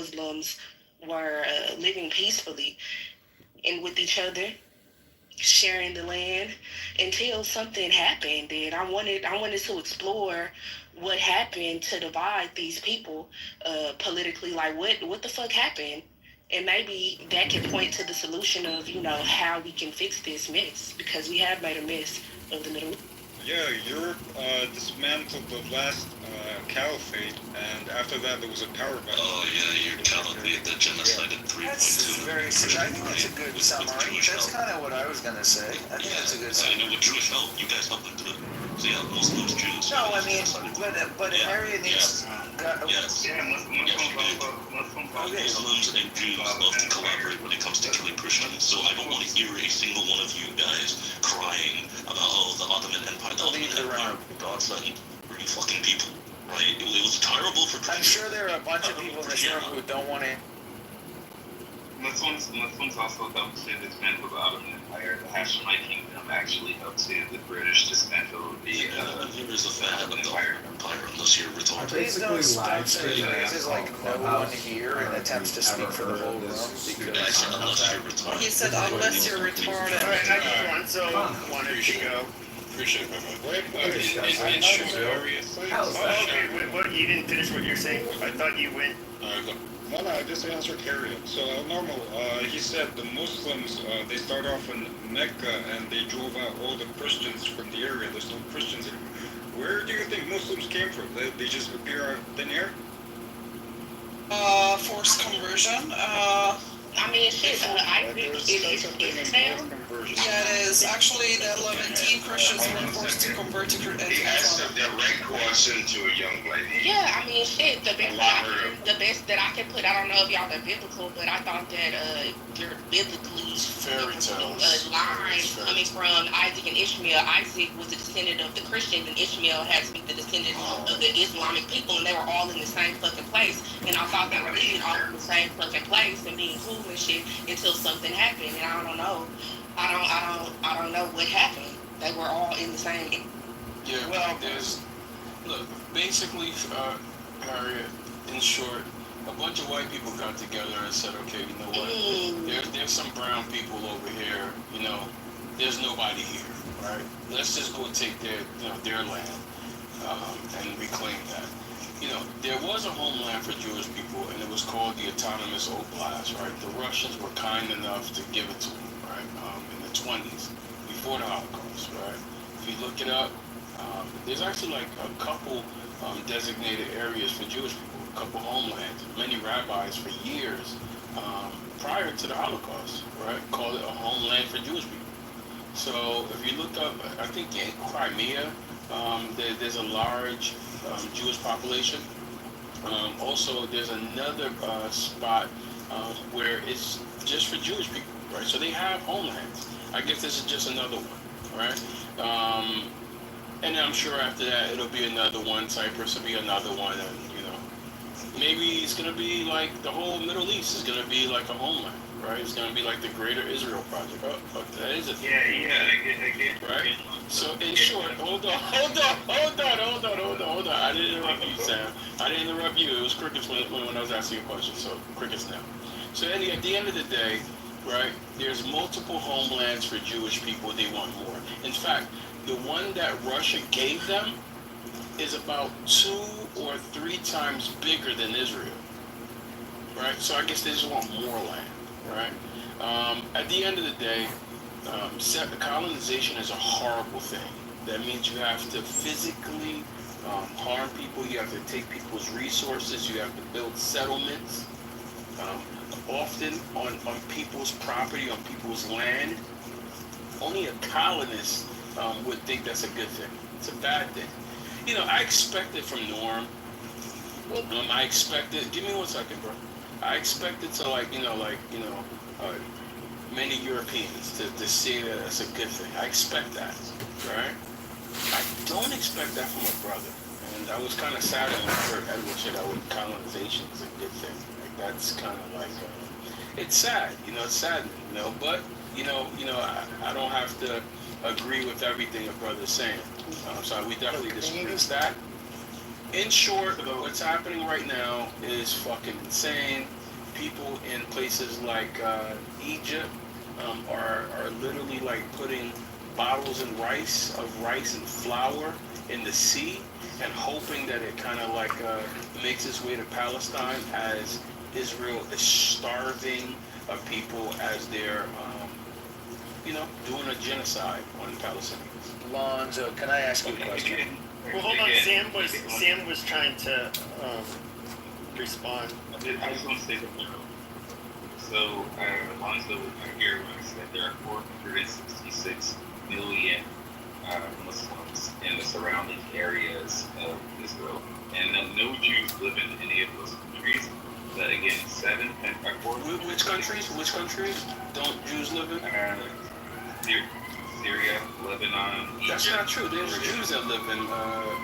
Muslims were living peacefully and with each other, sharing the land until something happened. And I wanted to explore what happened to divide these people politically. Like what the fuck happened? And maybe that can point to the solution of, how we can fix this mess, because we have made a mess of the Middle East. Yeah, Europe dismantled the last caliphate, and after that there was a power battle. Oh yeah, you're telling me the genocide in 3.2. I think that's a good summary. That's kind of what I was gonna say. I think that's a good summary. I know with Jewish help, you guys helped them do it. So yeah, Muslims, Jews. No, I mean, but an area needs. Yes. Muslims and Jews love to collaborate when it comes to killing Christians. So I don't want to hear a single one of you guys crying about the Ottoman Empire. The Ottoman Empire, God sent pretty fucking people, right? It was terrible for Christians. I'm sure there are a bunch of people in this room who don't want to. Muslims also helped to dismantle the Ottoman Empire. The Hashemite Kingdom actually helped to the British dismantle the here is a fact of the Empire unless you're retarded. Please don't say phrases like no one here and attempts to speak for the whole room because Unless you're retarded. He said unless you're retarded. Alright, I just wanted to go. Appreciate it, man. In Sharia. Okay, what, you didn't finish what you're saying? I thought you went. No, I just answered Harriet. So, normal, he said the Muslims, they start off in Mecca and they drove out all the Christians from the area. There's no Christians anymore. Where do you think Muslims came from? They just appear out of thin air? Forced conversion. I mean, shit, Isaac is Islam. Yeah, it is. Actually, the Levantine Christians were forced to convert to They asked a direct question to a young lady. Yeah, I mean, shit, the best that I can put, I don't know if y'all are biblical, but I thought that you're biblically line coming from Isaac and Ishmael. Isaac was a descendant of the Christians, and Ishmael has to be the descendant of the Islamic people, and they were all in the same fucking place. And I thought they were living all in the same fucking place and being cool and shit until something happened, and I don't know. I don't know what happened. They were all in the same. Yeah, well, look, basically, Harriet, in short, a bunch of white people got together and said, okay, you know what, there's some brown people over here, there's nobody here, right? Let's just go take their land and reclaim that. There was a homeland for Jewish people, and it was called the Autonomous Oblast, right? The Russians were kind enough to give it to them, right, in the 20s, before the Holocaust, right? If you look it up, there's actually like a couple designated areas for Jewish people, a couple homelands. Many rabbis for years prior to the Holocaust, right, called it a homeland for Jewish people. So if you look up, I think in Crimea, there's a large Jewish population. Also, there's another spot where it's just for Jewish people, right? So they have homelands. I guess this is just another one, right? And I'm sure after that it'll be another one. Cyprus will be another one, and maybe it's gonna be like the whole Middle East is gonna be like a homeland, right? It's gonna be like the Greater Israel Project. Oh, that is a thing. Yeah. Right. So in short, hold on. I didn't interrupt you, Sam. I didn't interrupt you. It was crickets when I was asking a question. So crickets now. So at the end of the day, right? There's multiple homelands for Jewish people. They want more. In fact, the one that Russia gave them is about 2 or 3 times bigger than Israel, right? So I guess they just want more land, right? At the end of the day, colonization is a horrible thing. That means you have to physically harm people. You have to take people's resources. You have to build settlements, often on people's property, on people's land. Only a colonist would think that's a good thing. It's a bad thing. I expect it from Norm. I expect it. Give me 1 second, bro. I expect it to many Europeans to see that as a good thing. I expect that, right? I don't expect that from a brother. And I was kind of sad when I heard Edward say that with colonization is a good thing. Like that's kind of like, it's sad, it's saddening, but, I don't have to agree with everything a brother's saying. So we definitely disagree with that. In short, what's happening right now is fucking insane. People in places like Egypt are literally like putting bottles of rice and flour in the sea and hoping that it kind of like makes its way to Palestine as Israel is starving of people as they're doing a genocide on Palestinians. Lonzo, can I ask you a question? Well, hold on. Sam was trying to respond. I just want to say something. So, Alonzo was not here when I said there are 466 million Muslims in the surrounding areas of Israel, and no Jews live in any of those countries. But again, Which countries? Which countries don't Jews live in? Syria, Lebanon. That's Egypt. not true. There's Jews that live in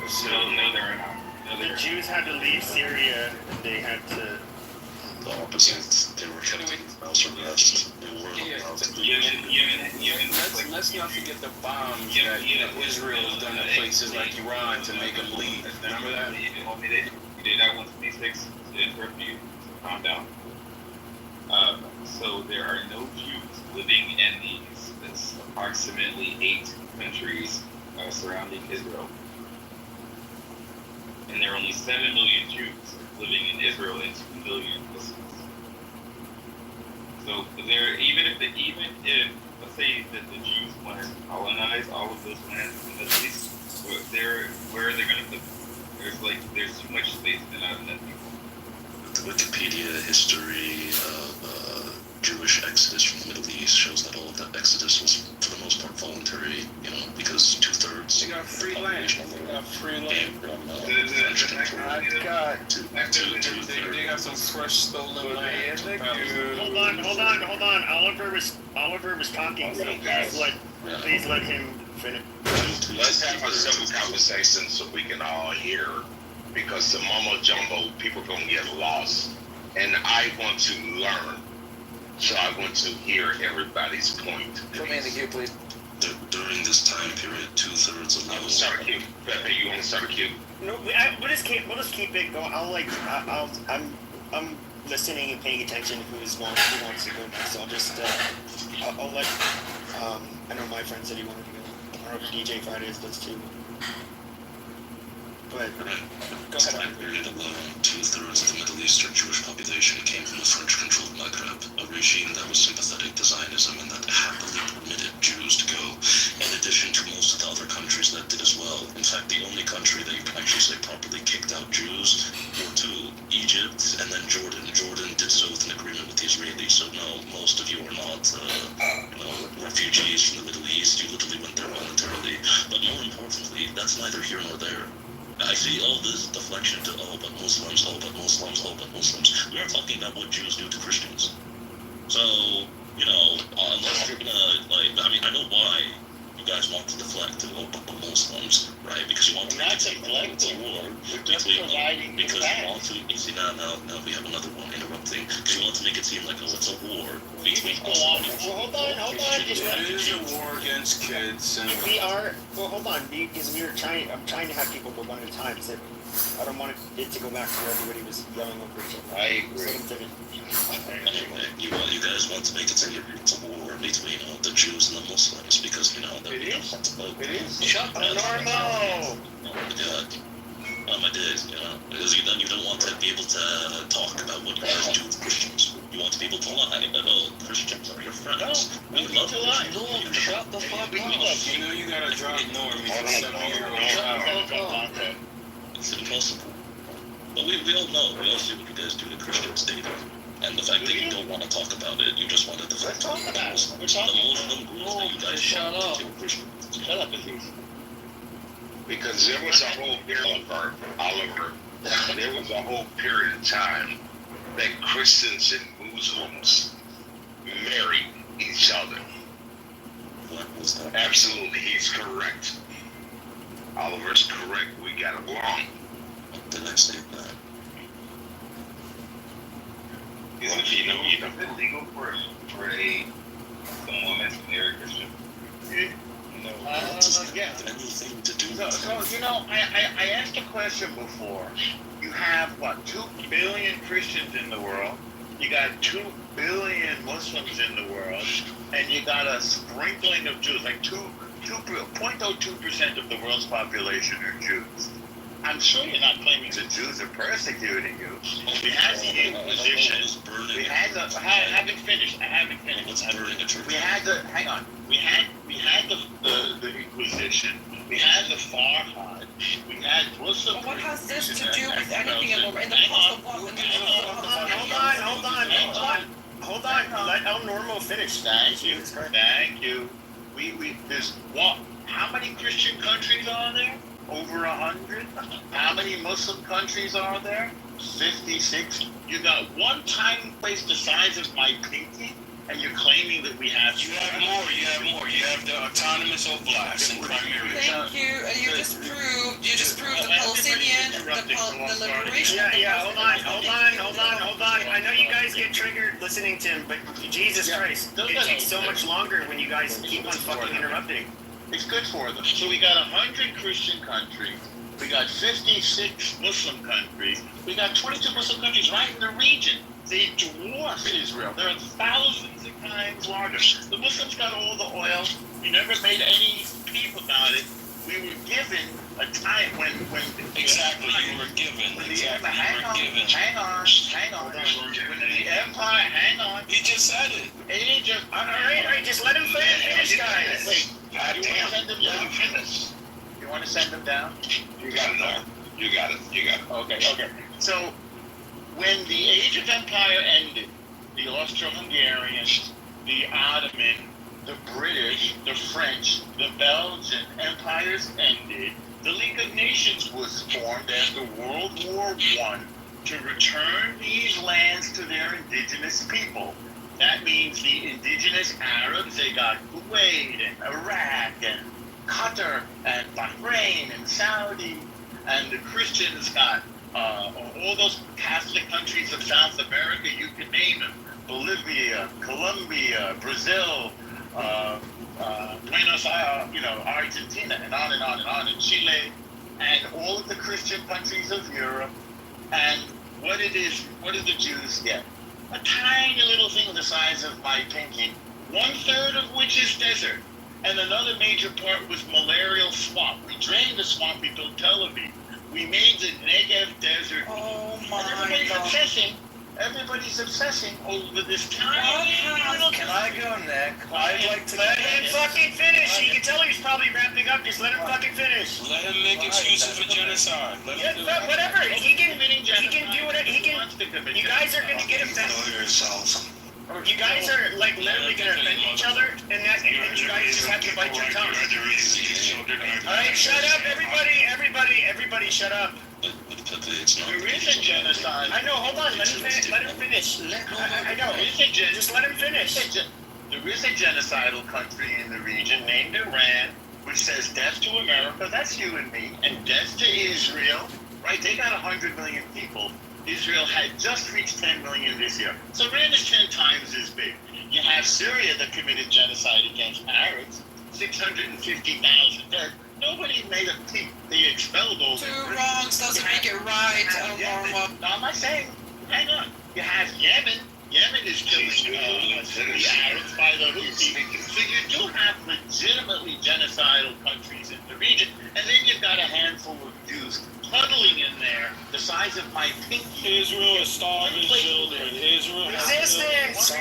Syria. No, there are not. The Jews had to leave Syria. They had to. The opposite. They were kept in house arrest. They weren't allowed to leave. Let's not forget the bombs that Israel has done in places like Iran to make them leave. Remember that? You did not want 26 to interrupt you. Calm down. So there are no Jews living in these approximately 8 countries surrounding Israel. And there are only 7 million Jews living in Israel and 2 million Muslims. So even if let's say that the Jews want to colonize all of those lands in the Middle East, where are they going to put them? There's too much space and not enough people. The Wikipedia history of Jewish exodus from the Middle East shows that all of that exodus was, for the most part, voluntary, because 2/3 They got free land. They got free land. They got some fresh stolen land. Hold on. Oliver was talking. So please let him finish. Let's have a simple conversation so we can all hear, because the mumbo jumbo people gonna get lost, and I want to learn, so I want to hear everybody's point. Put me in the queue, please. During this time period, 2/3 of I'm sorry, Q. Pepe, you want to start a queue? No, we'll just keep it going. I'm listening and paying attention. Who wants to go next? So I'll just I'll let I know my friend said he wanted to go. I don't know if DJ Fridays does too. But go This ahead. time period alone, 2/3 of the Middle Eastern Jewish population came from the French-controlled Maghreb, a regime that was sympathetic to Zionism and that happily permitted Jews to go, in addition to most of the other countries that did as well. In fact, the only country that you can actually say properly kicked out Jews were 2, Egypt and then Jordan. Jordan did so with an agreement with the Israelis, so no, most of you are not refugees from the Middle East. You literally went there voluntarily. But more importantly, that's neither here nor there. I see all this deflection to, but Muslims. We are talking about what Jews do to Christians. So, unless you're gonna, I know why you guys want to deflect to, but the Muslims, right? Because you want to make it seem like it's a war. Because you want to, you see, now we have another one interrupting. Because you want to make it seem like, it's a war between us. Hold on. It is a war against kids. And Hold on, because I'm trying to have people go one at a time. So I don't want it to go back to where everybody was yelling over each other. I agree. Anyway, you guys want to make it seem like it's a war between the Jews and the Muslims because that we don't want to vote. It is. Shut the normal. I did, because then you don't want to be able to talk about what you guys do with Christians. You want to be able to lie about Christians are your friends. We love to lie. No, shut the fuck up. You gotta drop Norm. He's a 7-year-old. It's impossible. But we all know, we all see what you guys do to Christians daily. And the fact that you don't want to talk about it, you just want to defend the Muslims. The Muslim groups that you guys shut up. Christians. Shut up, because there was a whole period, Oliver, there was a whole period of time that Christians and Muslims married each other. What was that? Absolutely, he's correct. Oliver's correct. We got along. What did I say that? Is it legal for a woman to marry a Christian? know. What does that Yeah. have anything to do So, with so you know, I asked a question before. You have what, 2 billion Christians in the world. You got 2 billion Muslims in the world, and you got a sprinkling of Jews, like 0.02% of the world's population are Jews. I'm sure you're not claiming the Jews are persecuting you. We had the Inquisition. We had the. I haven't finished. What's burning a church? We had the. Hang on. We had the Inquisition. We had the Farhad. We had Muslim. But what has this to do with anything in the Hang cost on. of what? Hold on. Let El Normo finish. Thank you. Thank you. There's what? How many Christian countries are there? Over 100. How many Muslim countries are there? 56. You got one tiny place the size of my pinky, and you're claiming that we have. You have more. You have the autonomous Oblasts in Crimea. Thank you. You just proved the Palestinian, the liberation. Yeah, hold on. I know you guys get triggered listening to him, but Jesus Christ, it takes so much longer when you guys keep on fucking interrupting. It's good for them. So we got 100 Christian countries. We got 56 Muslim countries. We got 22 Muslim countries right in the region. They dwarf Israel. They're thousands of times larger. The Muslims got all the oil. We never made any peep about it. We were given a time when Exactly, you were given. Hang on. When the empire, hang on. He just said it. All right, just let him finish, guys. Wait, you want to send them down? You got it, Noah. You got it. Okay. So, when the Age of Empire ended, the Austro-Hungarians, the Ottoman, the British, the French, the Belgian empires ended, the League of Nations was formed after World War I to return these lands to their indigenous people. That means the indigenous Arabs, they got Kuwait and Iraq and Qatar and Bahrain and Saudi, and the Christians got all those Catholic countries of South America, you can name them, Bolivia, Colombia, Brazil, Buenos Aires, Argentina, and on and on and on, and Chile, and all of the Christian countries of Europe. And what do the Jews get? A tiny little thing the size of my pinky, 1/3 of which is desert, and another major part was malarial swamp. We drained the swamp, we built Tel Aviv. We made the Negev desert. Oh my God. Everybody's obsessing over this tiny little. Can I go, Nick? I'd like to Let him fucking finish. You can tell he's probably wrapping up. Just let him fucking finish. Let him make excuses for genocide. Let him do it. Whatever. He can do whatever. You guys are gonna get him back. You guys are like literally gonna offend each other, and you guys just have to bite your tongue. All right, shut up, everybody, shut up. There is a genocide. I know. Hold on. Let him finish. I know. Just let him finish. There is a genocidal country in the region named Iran, which says death to America, that's you and me, and death to Israel, right? They got 100 million people. Israel had just reached 10 million this year. So Iran is 10 times as big. You have Syria that committed genocide against Arabs, 650,000 dead. Nobody made a peep. They expelled all the Two wrongs doesn't make it right, El Normo. No, I'm not saying. Hang on. You have Yemen. Yemen is killing the Arabs by the Houthis. So you do have legitimately genocidal countries in the region. And then you've got a handful of Jews huddling in there, the size of my pinky. Israel is starving children. Resistance.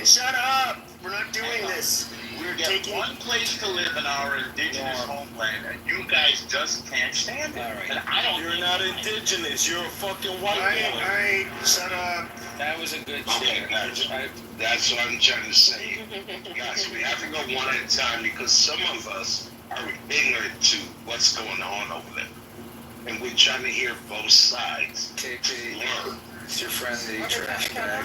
Shut up. We're not doing this. We're getting one place to live in our indigenous homeland, and you guys just can't stand it. And I don't. You're not indigenous. You're a fucking white All boy. right, shut up. That was a good Okay, share. guys, that's what I'm trying to say. Guys, we have to go one at a time because some of us are ignorant to what's going on over there. And we're trying to hear both sides. KP, Learn. it's your friend, the trash Can bag.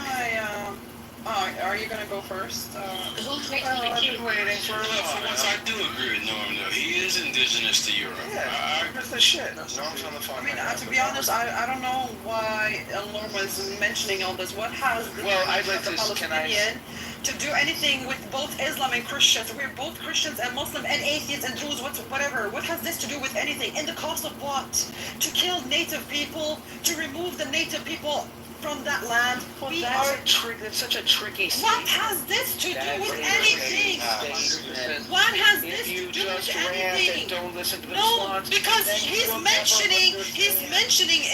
I Are you gonna go first? Who's next Well, to I've the been waiting for Once I do agree with Norm, though. He is indigenous to Europe. Yeah, that's the shit. Norm's on the phone. I mean, to be honest, I don't know why Norm was mentioning all this. What has the I'd like the to. Can I? Palestinian to do anything with both Islam and Christians? We're both Christians and Muslim and atheists and Druze, whatever. What has this to do with anything? In the cost of what? To kill native people, to remove the native people from that land. Well, We that's are. That's such a tricky What statement. has this to do That's with a anything? statement. What has If this you to do just with rant and anything? don't listen to the No, response, because then he's you will mentioning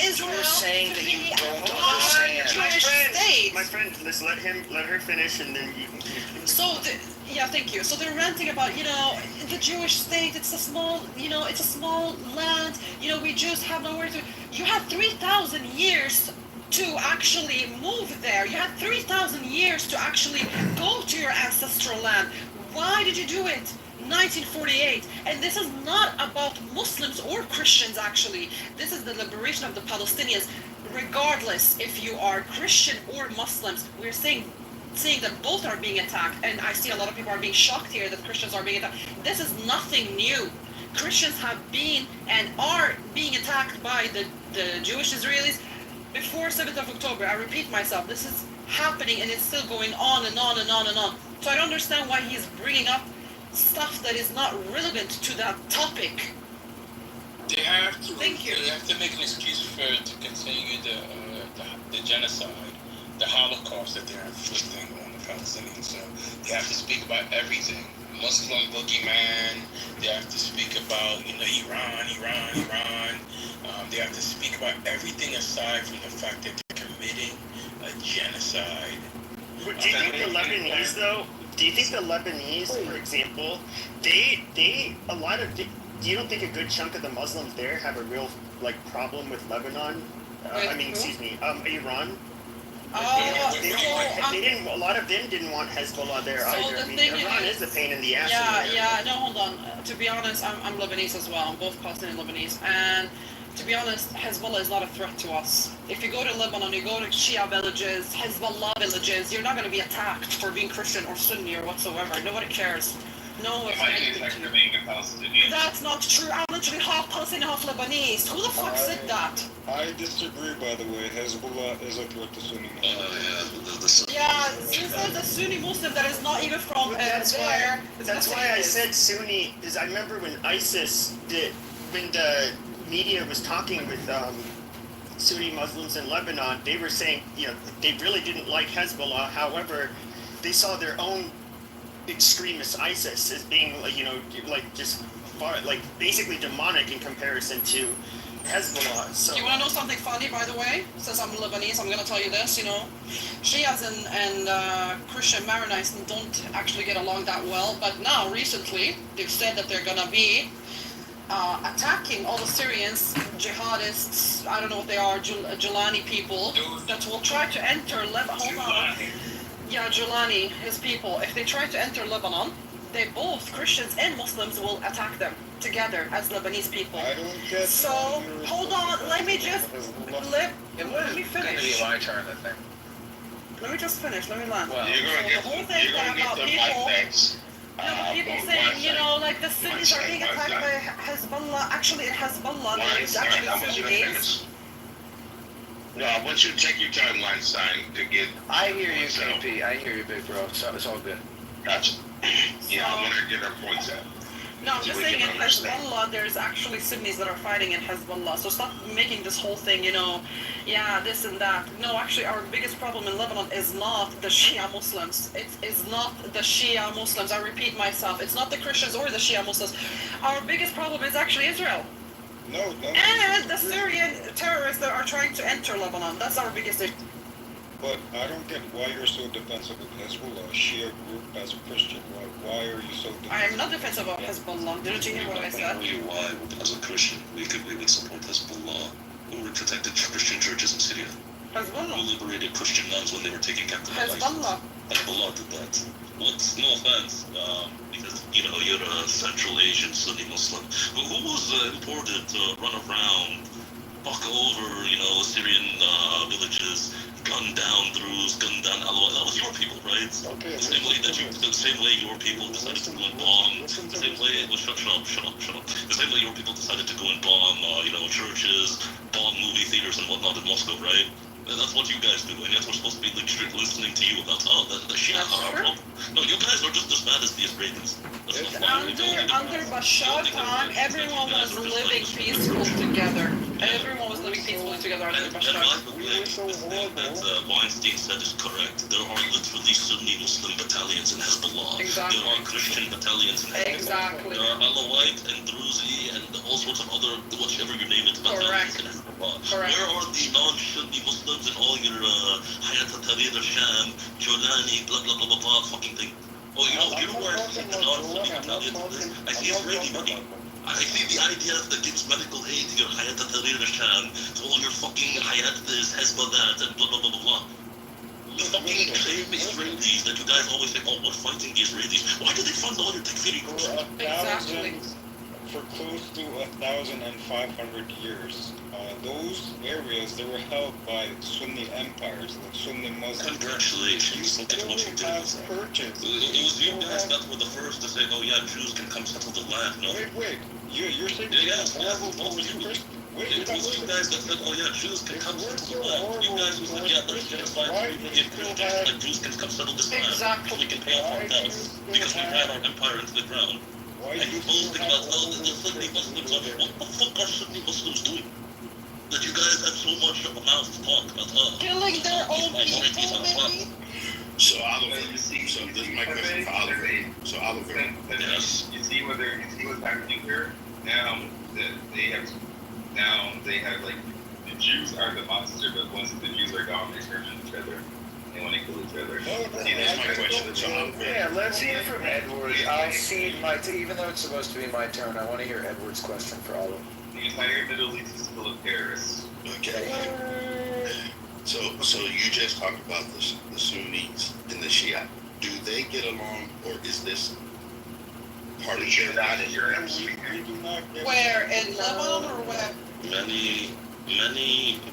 Israel. You're saying to that you be don't a understand. Jewish state. My friend, let's let her finish, and then you can continue. So, yeah, thank you. So they're ranting about, the Jewish state. It's a small, it's a small land. We just have nowhere to. You had 3,000 years to actually move there. You had 3,000 years to actually go to your ancestral land. Why did you do it? 1948. And this is not about Muslims or Christians, actually. This is the liberation of the Palestinians. Regardless if you are Christian or Muslims, we're saying that both are being attacked. And I see a lot of people are being shocked here that Christians are being attacked. This is nothing new. Christians have been and are being attacked by the Jewish Israelis before 7th of October. I repeat myself, this is happening and it's still going on and on and on and on. So I don't understand why he's bringing up stuff that is not relevant to that topic. They have to. Thank you. They have to make an excuse for to continue the genocide, the Holocaust that they're inflicting on the Palestinians. So they have to speak about everything. Muslim boogeyman. They have to speak about Iran. They have to speak about everything aside from the fact that they're committing a genocide. Do you think the Lebanese, though? Do you think the Lebanese, for example, a lot of, do you don't think a good chunk of the Muslims there have a real problem with Lebanon? Iran. They didn't. A lot of them didn't want Hezbollah there either. Iran is a pain in the ass. Yeah. No, hold on. To be honest, I'm Lebanese as well. I'm both Palestinian and Lebanese, and to be honest, Hezbollah is not a threat to us. If you go to Lebanon, you go to Shia villages, Hezbollah villages, you're not going to be attacked for being Christian or Sunni or whatsoever. Nobody cares. No. That's not true. I'm literally half Palestinian, half Lebanese. Who the fuck said that? I disagree, by the way. Hezbollah is a threat to Sunni Muslims. Yeah, this is a Sunni Muslim that is not even from That's there. why I said Sunni, because I remember when when the media was talking with Sunni Muslims in Lebanon, they were saying, they really didn't like Hezbollah. However, they saw their own extremist ISIS as being, just far, basically demonic in comparison to Hezbollah. So you want to know something funny, by the way? Since I'm Lebanese, I'm going to tell you this, Shias and Christian Maronites don't actually get along that well, but now, recently, they've said that they're going to be attacking all the Syrians, jihadists, I don't know what they are, Julani people, that will try to enter Lebanon. Hold on. Yeah, Julani, his people. If they try to enter Lebanon, they both, Christians and Muslims, will attack them together as Lebanese people. I don't get. So, hold on, let me just, let me finish. It's gonna be my turn, I think. Let me just finish, let me land. You're gonna get the whole thing about people, people saying, the cities are being attacked by Hezbollah. Actually, in Hezbollah, there is actually Sunnis. No, I want you to take your time, Weinstein, to get. I hear you, KP. I hear you, big bro. So it's all good. Gotcha. Yeah, I want to get our points out. No, I'm just we saying in can understand. Hezbollah, there's actually Sunnis that are fighting in Hezbollah. So stop making this whole thing, this and that. No, actually, our biggest problem in Lebanon is not the Shia Muslims. It is not the Shia Muslims. I repeat myself. It's not the Christians or the Shia Muslims. Our biggest problem is actually Israel. No. And the Syrian terrorists that are trying to enter Lebanon. That's our biggest issue. But I don't get why you're so defensive of Hezbollah, a Shia group as a Christian. Why are you so defensive? I am not defensive of Hezbollah. Didn't you hear what I said? I tell you why, as a Christian, we would support Hezbollah. We would protect the Christian churches in Syria. Hezbollah. We liberated Christian nuns when they were taken captive. Hezbollah. Hezbollah did that. No offense, because you're a Central Asian Sunni Muslim who was imported to run around, fuck over Syrian villages, gun down Druze, gun down Alawite. That was your people, right? raids. The same way your people decided to go and bomb. The same way. Well, shut up. The same way your people decided to go and bomb, churches, bomb movie theaters and whatnot in Moscow, right? And that's what you guys do, and yet we're supposed to be listening to you about the Shia are our problem. No, you guys are just as bad as the Israelis. Under Bashar time, everyone was living peaceful together. Everyone was living peacefully together under Bashar. And by the way, the thing that Weinstein said is correct. There are literally Sunni Muslim battalions in Hezbollah. Exactly. There are Christian battalions in Hezbollah. Exactly. There are Alawite and Druzi and all sorts of other, whatever you name it, battalions in Hezbollah. Correct. Where are the non-Sunni Muslims and all your Hayat al-Tahrir al-Sham, Jolani, blah, blah, blah, blah, blah, fucking thing? Oh, you know where the non-Sunni battalions is? I see Israeli money. I see the IDF that gives medical aid to your Hayat al-Tahrir al-Sham, to all your fucking Hayat this, Hezbollah that, and blah, blah, blah, blah, blah. The fucking same Israelis that you guys always say, oh, we're fighting the Israelis. Why do they fund all your takfiri groups? Exactly. For close to 1,500 years, those areas, they were held by Sunni empires, like Sunni Muslims. Congratulations. Look at what you did. It was you guys that were the first to say, oh yeah, Jews can come settle the land, no? Wait, you're saying It was you guys that said, oh yeah, Jews can come settle the land. You guys who said, yeah, there's genocide, 3 million Christians, and Jews can come settle this land. So we can pay off our debts, because we ran our empire into the ground. And you boasting about, oh, the Sunni Muslims are, what the fuck are Sunni Muslims doing? That you guys have so much of a mouth to talk about, killing their own people, maybe? So Oliver, this is my question for Oliver. So Oliver, yes. You see what's happening here? Now they have like, the Jews are the monster, but once the Jews are gone, they turn on each other. They want to kill each other. See, that's my question. So Oliver. Yeah, let's hear from Edward. I'll cede even though it's supposed to be my turn, I want to hear Edward's question for Oliver. The entire Middle East is full of terrorists. Okay. So you just talked about the Sunnis and the Shia. Do they get along, or is this part of their Where? In Lebanon or where? Many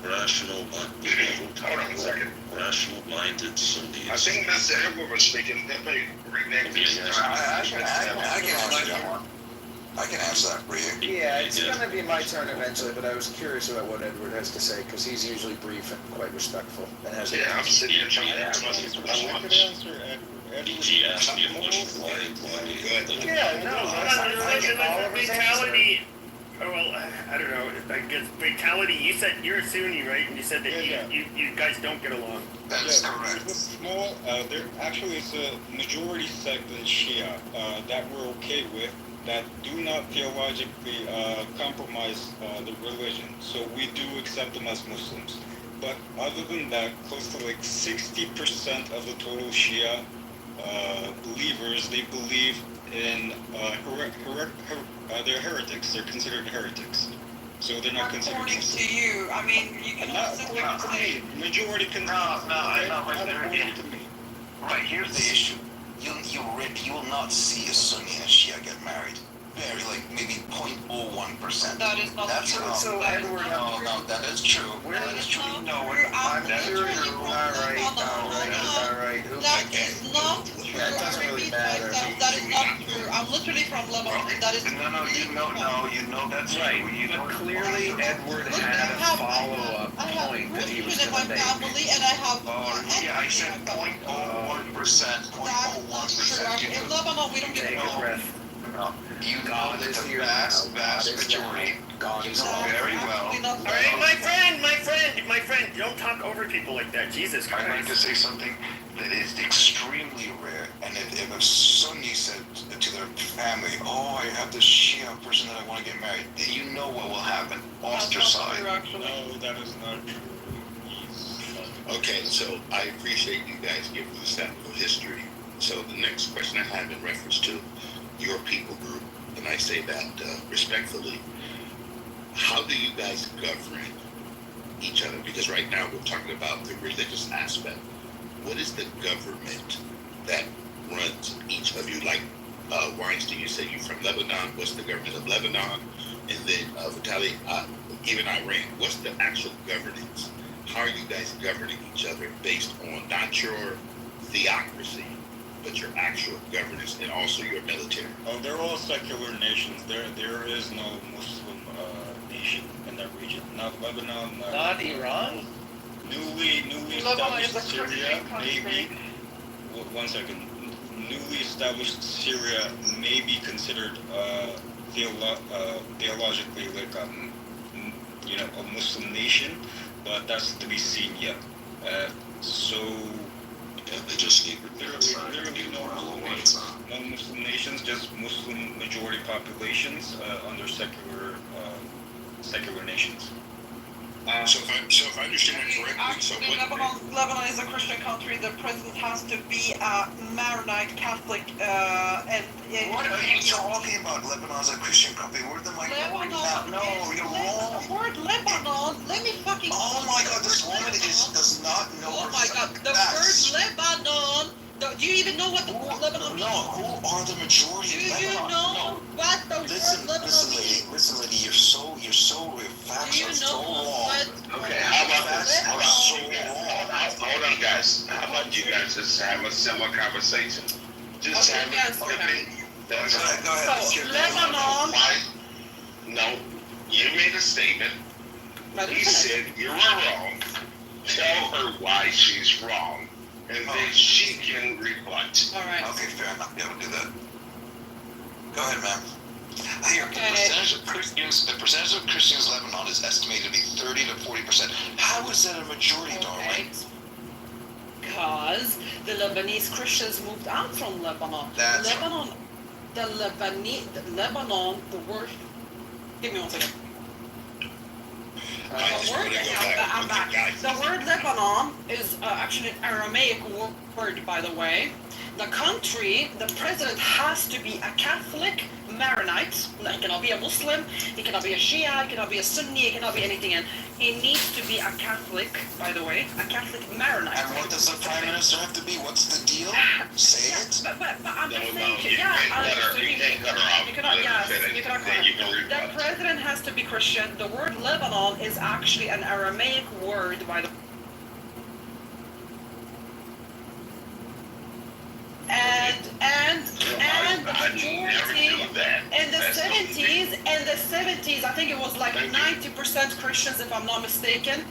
rational-minded Sunnis. I think Mr. Edward was speaking. I can answer that for you. Yeah, it's going to be my turn eventually, but I was curious about what Edward has to say, because he's usually brief and quite respectful. And has I'm sitting here trying to answer He asked me a question. Why? Yeah, no, Fatality. Oh, well, I don't know. I guess fatality. You said you're a Sunni, right? And you said that you guys don't get along. That's correct. It's small. There actually is a majority sect in Shia that we're okay with, that do not theologically compromise the religion. So we do accept them as Muslims. But other than that, close to like 60% of the total Shia believers, they believe in they're heretics. They're considered heretics. So they're not considered According Muslims. to you, I mean, you can say Majority can. Right, here's the issue. You will not see a Sunni and a Shia get married. Very, like, maybe 0.01%. That is not That's true. so Edward. No, that is true. That is true. I'm sure you're all right. That is not true. That doesn't really matter. That is not true. I'm literally from Lebanon. That is You know that's Right, but clearly Edward had a follow-up point that he was in going my to make. family, and I have. I said 0.01%. In Lebanon, we don't get Take a along. breath. You know that the vast majority. You know very well. All right, my friend, don't talk over people like that. Jesus Christ. I'd like to say something that is extremely rare. And if a Sunni said to their family, oh, I have this Shia person that I want to get married, you know what will happen. Ostracized. No, that is not true. Okay, so I appreciate you guys giving the sample history. So the next question I have in reference to your people group, and I say that respectfully, how do you guys govern each other? Because right now we're talking about the religious aspect. What is the government that runs each of you? Like Weinstein, you say you're from Lebanon. What's the government of Lebanon? And then Vitaly, even Iran. What's the actual governance? How are you guys governing each other based on not your theocracy, but your actual governance and also your military? Oh, they're all secular nations. There is no Muslim nation in that region. Not Lebanon. Not Iran? Newly Lebanon is established a Christian Syria, country. maybe. One second. Newly established Syria may be considered theologically like a Muslim nation, but that's to be seen yet. So they just need literally no Muslim nations, just Muslim majority populations under secular nations. So if I understand it correctly, so Actually, Lebanon is a Christian country. The president has to be a Maronite Catholic, and what are you talking about? Lebanon's a Christian country. Where the minority now? No, you're wrong. The word Lebanon. Let me fucking. Oh my God, this woman does not know. Oh my God, the word Lebanon. Do you even know what the word Lebanon means? No, who are the majority? Do you know what the word Lebanon means? Listen, lady, your facts are so wrong. Okay, how about this? Hold on, guys. How about you guys just have a similar conversation? Just have it. Okay. Go ahead. So, Lebanon. No, you made a statement. He said you were wrong. Tell her why she's wrong, and then she can rebut. All right. Okay, fair enough. Yeah, we'll do that. Go ahead, ma'am. I hear the percentage of Christians in Lebanon is estimated to be 30 to 40%. How is that a majority, darling? Because the Lebanese Christians moved out from Lebanon. Lebanon, the word. Give me one second. The word Lebanon is actually an Aramaic word, by the way. The country, the president has to be a Catholic Maronite. He cannot be a Muslim, he cannot be a Shia, he cannot be a Sunni, he cannot be anything. And he needs to be a Catholic, by the way, a Catholic Maronite. And what does the prime minister have to be? What's the deal? Say it. But I'm just saying, You can't cut her off. You cannot cut her. The president has to be Christian. The word Lebanon is actually an Aramaic word, by the way. And the majority in the 70s, I think it was like 90% Christians, if I'm not mistaken.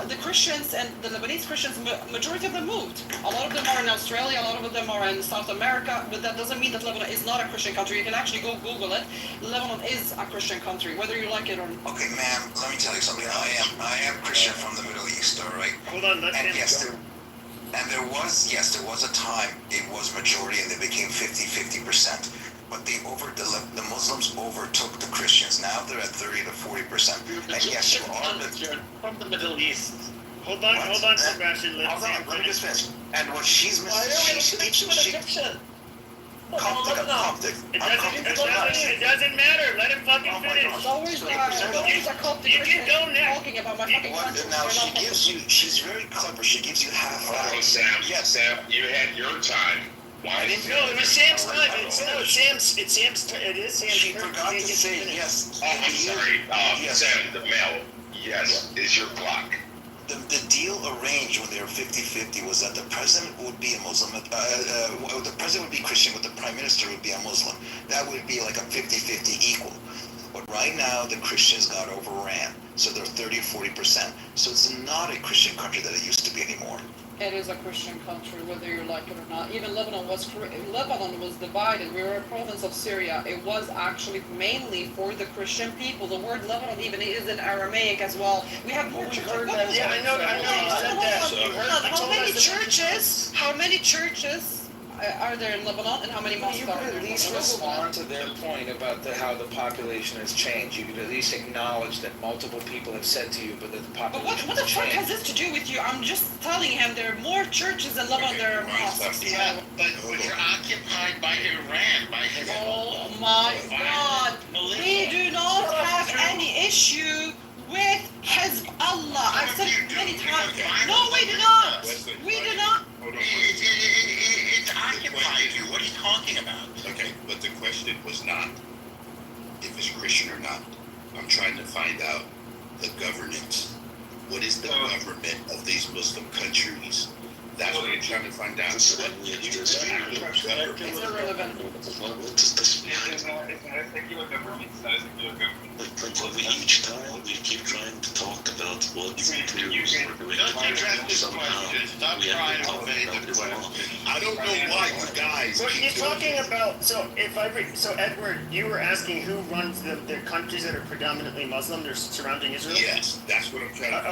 The Christians and the Lebanese Christians, majority of them moved. A lot of them are in Australia, a lot of them are in South America, but that doesn't mean that Lebanon is not a Christian country. You can actually go Google it. Lebanon is a Christian country, whether you like it or not. Okay, ma'am, let me tell you something. I am Christian from the Middle East, all right? Hold on, let's there was a time it was majority and they became 50%. But the Muslims overtook the Christians. Now they're at 30 to 40%. And yes, you are from the Middle East. Hold on, Sebastian. Let me just finish. And what she's missing, Coptic. It doesn't matter. Let him fucking finish. It's always a Coptic Christian talking about my fucking country. Now she's very clever. She gives you half facts. Sam, you had your time. Why didn't No, it was Sam's time. It's Sam's turn. It is Sam's She turn. forgot to say yes. Oh, I'm sorry. Sam, the male. Yes, is your clock. The deal arranged when they were 50-50 was that the president would be a Muslim, the president would be Christian, but the prime minister would be a Muslim. That would be like a 50-50 equal. But right now, the Christians got overran, so they're 30 or 40%. So it's not a Christian country that it used to be anymore. It is a Christian country, whether you like it or not. Even Lebanon was divided. We were a province of Syria. It was actually mainly for the Christian people. The word Lebanon even is in Aramaic as well. We have more churches. Yeah, I know. How many churches are there in Lebanon, and how many mosques You are could there? at least respond to their point about how the population has changed. You could at least acknowledge that multiple people have said to you, but that the But population what the has fuck changed. has this to do with you? I'm just telling him there are more churches in Lebanon than there are mosques. Yeah, but you're occupied by Iran, by Oh my God! We do not have any issue with Hezbollah. I've said many times. No, we do not. We do not. It's occupied you. What are you talking about? Okay, but the question was not if it's Christian or not. I'm trying to find out the governance. What is the government of these Muslim countries? That's what I'm trying to find out. It's irrelevant. It's not a secular government. It's not a secular government. Each time we keep trying to talk about what Jews are doing somehow, Stop we trying have to to talk evade about the this question. wrong. I don't know why you guys. So keep you're doing talking this. about, so Edward, you were asking who runs the countries that are predominantly Muslim, they're surrounding Israel? Yes, that's what I'm trying to.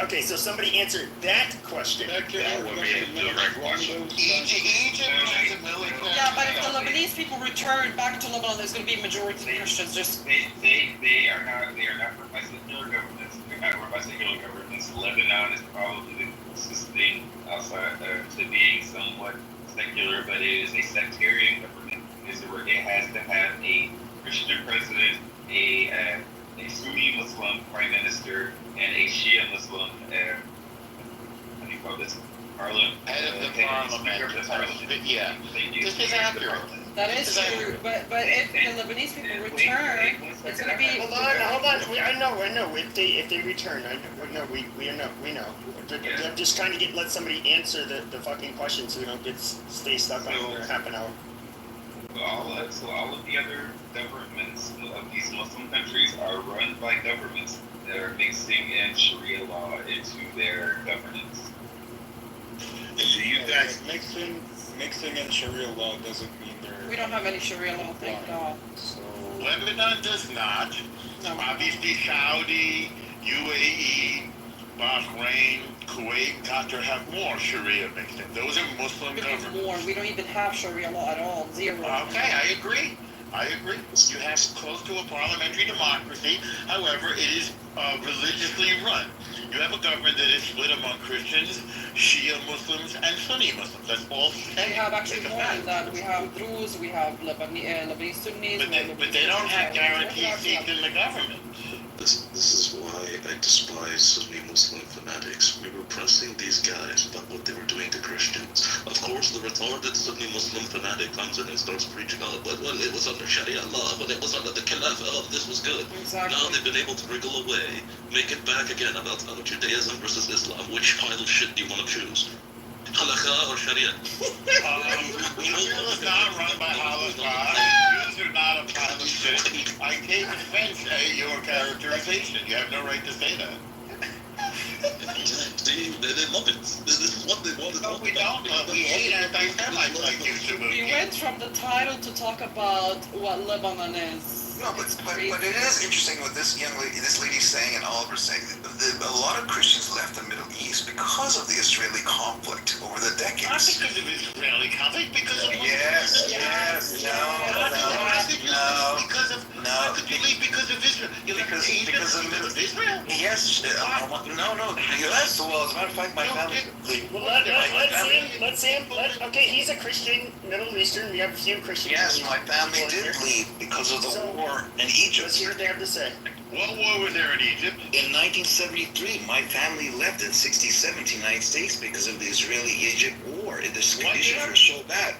Okay, so somebody answered that question. That would be a direct question. Egypt has a military. Yeah, but if the Lebanese people return back to Lebanon, there's going to be a majority of Christians. Just They are not run by secular governments. They're not run by secular governments. Lebanon is probably the closest thing outside to being somewhat secular, but it is a sectarian government. It has to have a Christian president, a Sunni Muslim prime minister, and a Shia Muslim how do you call this? Parliament. Head of the parliament. Yeah. This is accurate. that is true. But if the Lebanese people return, it's going to be. Hold on. I know. If they return, we know. I'm just trying to let somebody answer the fucking question so we don't stay stuck on it for half an hour. So all of the other governments of these Muslim countries are run by governments that are mixing in Sharia law into their governance. Do you guys? Mixing in Sharia law doesn't mean they're. We don't have any Sharia law, thank God. So. Lebanon does not. No. Obviously, Saudi, UAE, Bahrain, Kuwait, Qatar have more Sharia mixed in. Those are Muslim We have governments. more. We don't even have Sharia law at all. Zero. Okay, I agree. You have close to a parliamentary democracy. However, it is religiously run. You have a government that is split among Christians, Shia Muslims, and Sunni Muslims. That's all. We have actually more than that. We have Druze, we have Lebanese Sunnis. But they don't have guaranteed seats in the government. This is why I despise Sunni Muslim fanatics. We were pressing these guys about what they were doing to Christians. Of course, the retarded Sunni Muslim fanatic comes in and starts preaching on it. But when it was under Sharia law, when it was under the Khilafah, this was good. Exactly. Now they've been able to wriggle away, make it back again about Judaism versus Islam. Which pile of shit do you want to choose? Halakha or Sharia? Israel is not run by halakha. Jews are not a pile of shit. I take offense at your characterization. You have no right to say that. See, they love it. This is what they want to No, talk we about. don't. We hate anti-Semites like you two. We went from the title to talk about what Lebanon is. No, but it is interesting what this lady's saying and Oliver's saying. A lot of Christians left the Middle East because of the Israeli conflict over the decades. Not because of Israeli conflict, because of Yes, no. Because of No. Could you leave because of Israel? You left Because of Israel. Yes, no. Yes, well, as a matter of fact, my family. Well, let's see him. Okay, he's a Christian, Middle Eastern. We have a few Christians. Yes, my family did leave because of the war in Egypt. Let's hear what they have to say. What war was there in Egypt? In 1973, my family left in 67 to the United States because of the Israeli-Egypt war. The conditions were so bad.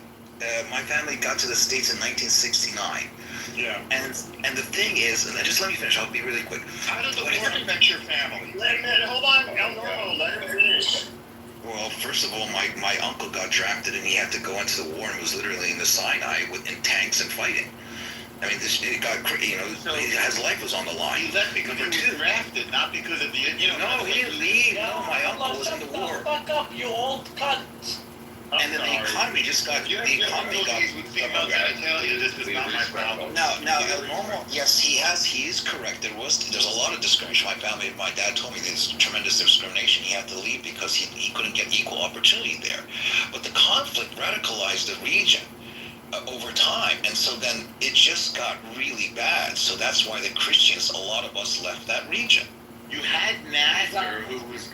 My family got to the States in 1969. Yeah. And the thing is, and just let me finish, I'll be really quick. How does the war affect your family? Hold on. Let him finish. Well, first of all, my uncle got drafted and he had to go into the war and was literally in the Sinai in tanks and fighting. I mean, his life was on the line. He left because he was drafted, not because of the, No, he didn't leave. No, my uncle was in the war. Fuck up, you old cunt. And then the economy just got. The economy got. I'm gonna tell you, this is not my problem. Now, normal. Yes, he is correct. There's a lot of discrimination. My family, my dad told me there's tremendous discrimination. He had to leave because he couldn't get equal opportunity there. But the conflict radicalized the region over time, and so then it just got really bad. So that's why the Christians, a lot of us left that region. You had Nasser, who was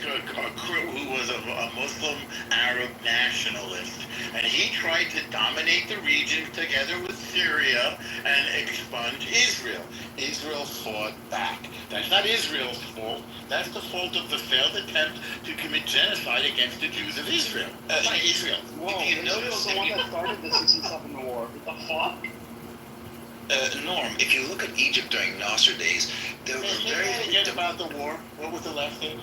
a Muslim Arab nationalist, and he tried to dominate the region together with Syria and expunge Israel. Israel fought back. That's not Israel's fault. That's the fault of the failed attempt to commit genocide against the Jews of Israel. By Israel. Whoa, Israel was the one that started the 67 war. What the fuck? Norm, if you look at Egypt during Nasser days, there were Forget about the war. What was the last thing?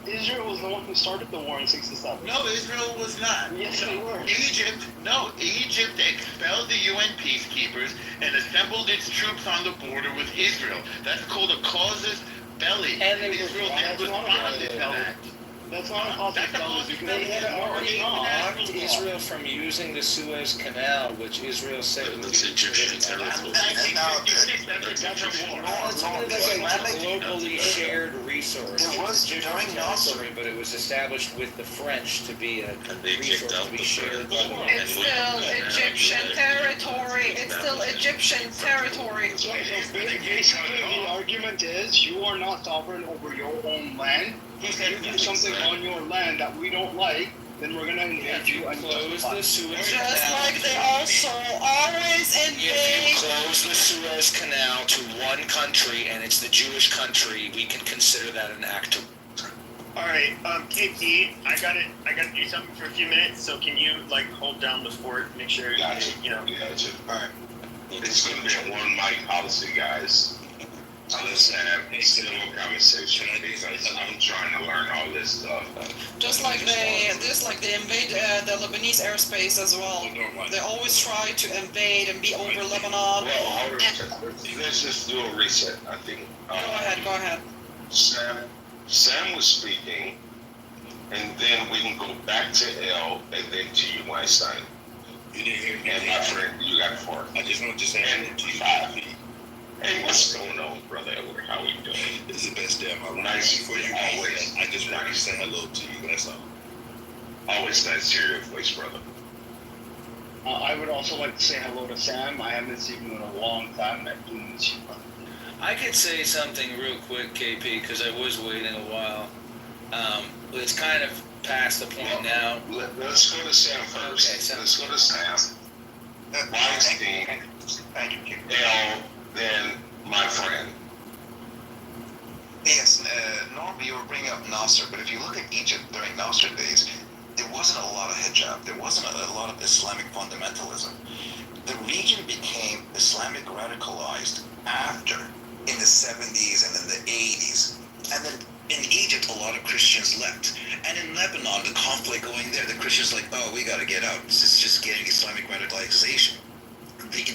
Israel was the one who started the war in 67. No, Israel was not. Yes, they were. Egypt expelled the UN peacekeepers and assembled its troops on the border with Israel. That's called a casus belli. And they Israel that's then not responded a to that. That's not a casus That's a belli casus because belli. they had already blocked Israel from using the Suez Canal, which Israel said would That's Egyptian territory. It's only like a globally shared resource. It was Egyptian during Nasser. territory, but it was established with the French to be a And they kicked resource out to be the shared by the world. It's still Egyptian territory. It's still Egyptian territory. Basically, the argument is you are not sovereign over your own land. If you do something on your land that we don't like, then we're gonna invade you and Close the Suez Just Canal. like they also always If invade. you close the Suez Canal to one country and it's the Jewish country, we can consider that an act of. All right, KP, I gotta do something for a few minutes. So can you like hold down the fort, make sure Gotcha. you know. Gotcha. All right. It's going to be a one mic policy, guys. Let's have a civil conversation because I'm trying to learn all this stuff. Just like they invade the Lebanese airspace as well. They always try to invade and be over Lebanon. Well, let's just do a reset, I think. Go ahead. Sam was speaking, and then we can go back to L, and then to you, Weinstein. You didn't hear me. And my friend, you got 4. I just want to say hello to you. 5. Hey, what's going on, brother Edward? How are you doing? It's the best day of my life. Nice For you always. I just want to say hello to you. That's all. Always nice to hear your voice, brother. I would also like to say hello to Sam. I haven't seen him in a long time, and I do miss you. I could say something real quick, KP, because I was waiting a while. It's kind of past the point now. Let's go to Sam first. Okay, Sam. Let's go to Sam. Weinstein, Thank you. L, then my friend. Yes, Norm, you were bringing up Nasser, but if you look at Egypt during Nasser days, there wasn't a lot of hijab. There wasn't a lot of Islamic fundamentalism. The region became Islamic radicalized after, in the 70s and in the 80s. And then in Egypt, a lot of Christians left. And in Lebanon, the conflict going there, the Christians like, oh, we got to get out. This is just getting Islamic radicalization.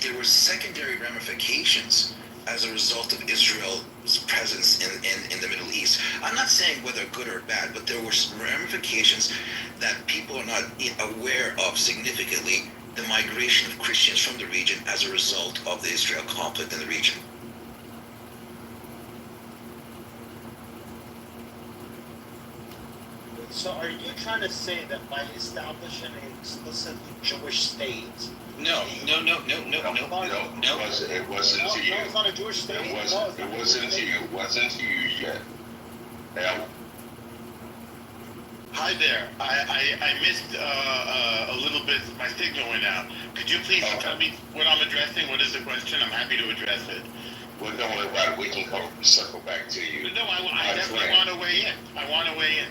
There were secondary ramifications as a result of Israel's presence in the Middle East. I'm not saying whether good or bad, but there were ramifications that people are not aware of significantly, the migration of Christians from the region as a result of the Israel conflict in the region. So are you trying to say that by establishing an explicitly Jewish state? No. It wasn't to you. No, it's not a Jewish state. It wasn't to you. It wasn't to you yet. L. Hi there. I missed a little bit. My signal went out. Could you please tell me what I'm addressing? What is the question? I'm happy to address it. Well, don't worry about it. We can circle back to you. No, I definitely want to weigh in. I want to weigh in.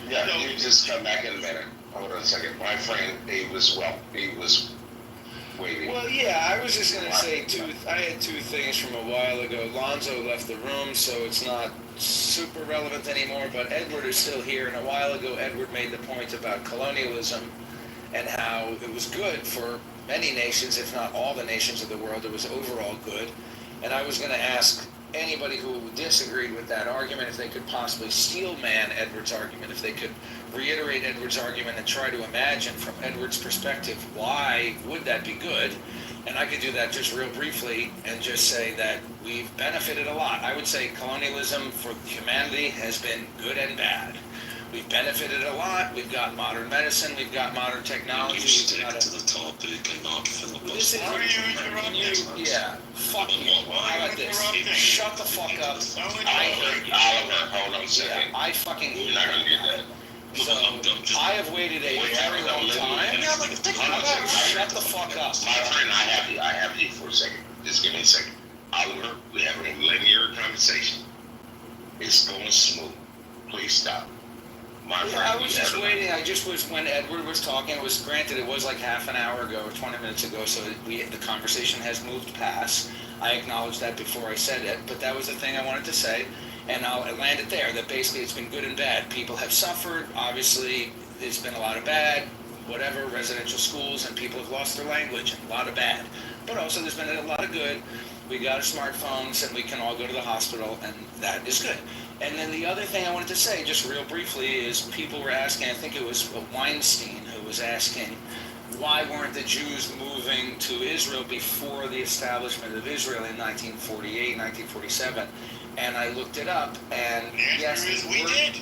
Yeah, you just come back in a minute. Hold on a second. My friend, he was waiting. Well, yeah, I was just gonna say I had two things from a while ago. Lonzo left the room, so it's not super relevant anymore, but Edward is still here, and a while ago Edward made the point about colonialism and how it was good for many nations, if not all the nations of the world. It was overall good. And I was gonna ask anybody who disagreed with that argument if they could possibly steel man Edward's argument, if they could reiterate Edward's argument and try to imagine from Edward's perspective why would that be good. And I could do that just real briefly and just say that we've benefited a lot. I would say colonialism for humanity has been good and bad. We've benefited a lot. We've got modern medicine. We've got modern technology. You stick to the topic and not filibuster. Yeah. Fuck you. How about this? Shut the fuck up. Oliver, hold on a second. Yeah, I fucking. You're not gonna get that. So, I have waited a very long time. Shut the fuck up. My friend, I have you for a second. Just give me a second. Oliver, we're having a linear conversation. It's going smooth. Please stop. I was just waiting. I just was when Edward was talking. It was granted it was like half an hour ago or 20 minutes ago, so the conversation has moved past. I acknowledged that before I said it, but that was the thing I wanted to say. And I'll land it there, that basically it's been good and bad. People have suffered, obviously there's been a lot of bad, whatever, residential schools, and people have lost their language, and a lot of bad. But also there's been a lot of good. We got our smartphones and we can all go to the hospital, and that is good. And then the other thing I wanted to say, just real briefly, is people were asking, I think it was Weinstein who was asking, why weren't the Jews moving to Israel before the establishment of Israel in 1948, 1947? And I looked it up, and yes, we did.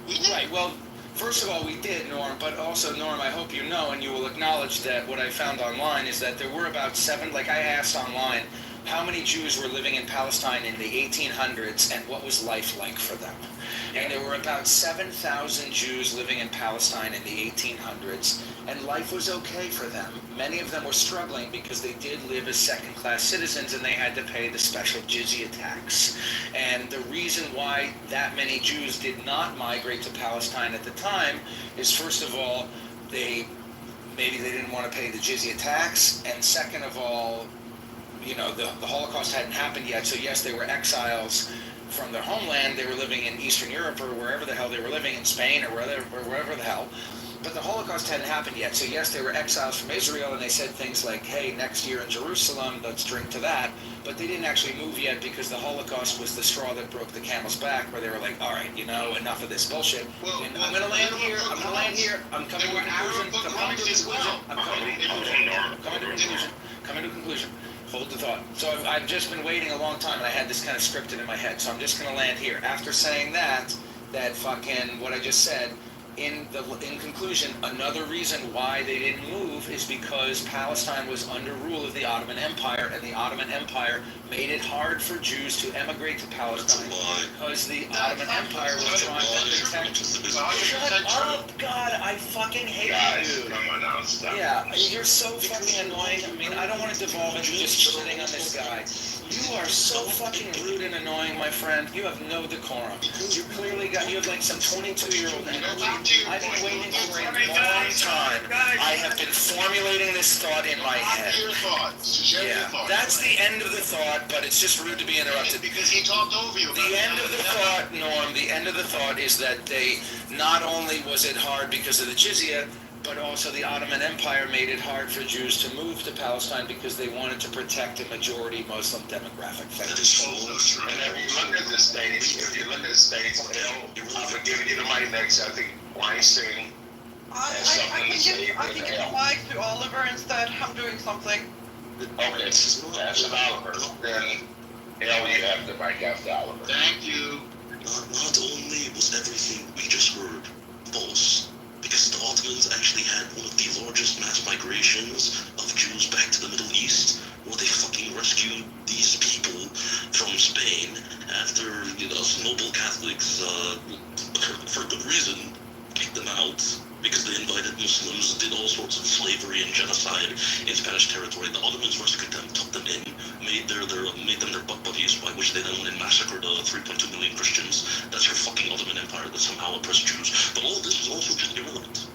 We did. Right, well, first of all, we did, Norm, but also, Norm, I hope you know, and you will acknowledge that what I found online is that there were about like I asked online, how many Jews were living in Palestine in the 1800s, and what was life like for them? And there were about 7,000 Jews living in Palestine in the 1800s, and life was okay for them. Many of them were struggling because they did live as second-class citizens, and they had to pay the special jizya tax. And the reason why that many Jews did not migrate to Palestine at the time is, first of all, maybe they didn't want to pay the jizya tax, and second of all, the Holocaust hadn't happened yet, so yes, they were exiles from their homeland. They were living in Eastern Europe or wherever the hell they were living, in Spain or wherever the hell. But the Holocaust hadn't happened yet, so yes, they were exiles from Israel, and they said things like, hey, next year in Jerusalem, let's drink to that. But they didn't actually move yet because the Holocaust was the straw that broke the camel's back, where they were like, all right, enough of this bullshit. I'm going to land here. I'm coming to a conclusion. Hold the thought. So I've just been waiting a long time, and I had this kind of scripted in my head, so I'm just going to land here. After saying that fucking, what I just said, in conclusion, another reason why they didn't move is because Palestine was under rule of the Ottoman Empire, and the Ottoman Empire made it hard for Jews to emigrate to Palestine because the Ottoman Empire was trying to protect. Shut up, God! I fucking hate you. Come on now, stop. Yeah, you're so fucking annoying. I mean, I don't want to devolve into just shitting on this guy. You are so fucking rude and annoying, my friend. You have no decorum. You have like some 22-year-old energy. I've been waiting for a long time. I have been formulating this thought in my head. Yeah, that's the end of the thought, but it's just rude to be interrupted. Because he talked over you. The end of the thought, Norm, the end of the thought is that not only was it hard because of the jizya, but also the Ottoman Empire made it hard for Jews to move to Palestine because they wanted to protect a majority Muslim demographic. That is also true. And if you look at the states, I'm going to give you the mic next. I think Weinstein has something to say. I can give the mic to Oliver instead. I'm doing something. Okay, that's Oliver. Then, you have the mic after Oliver. Thank you. Not only was everything we just heard false, because the Ottomans actually had one of the largest mass migrations of Jews back to the Middle East, where they fucking rescued these people from Spain after, noble Catholics, for good reason, kicked them out because they invited Muslims, did all sorts of slavery and genocide in Spanish territory. The Ottomans rescued them, took them in, made them their butt buddies, by which they then went and massacred 3.2 million Christians. That's your fucking Ottoman Empire that somehow oppressed Jews. But all this is also just irrelevant.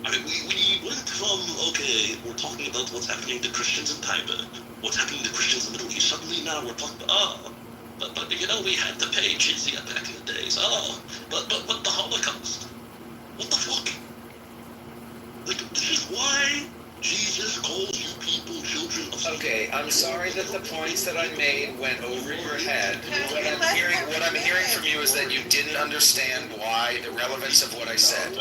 I mean, we went from, okay, we're talking about what's happening to Christians in Taiwan, what's happening to Christians in the Middle East. Suddenly now we're talking about, but we had to pay jizya back in the days. But the Holocaust. What the fuck? Like, this is why Jesus calls you people children of Satan. Okay, I'm sorry that the points that I made went over your head. What I'm hearing from you is that you didn't understand why, the relevance of what I said.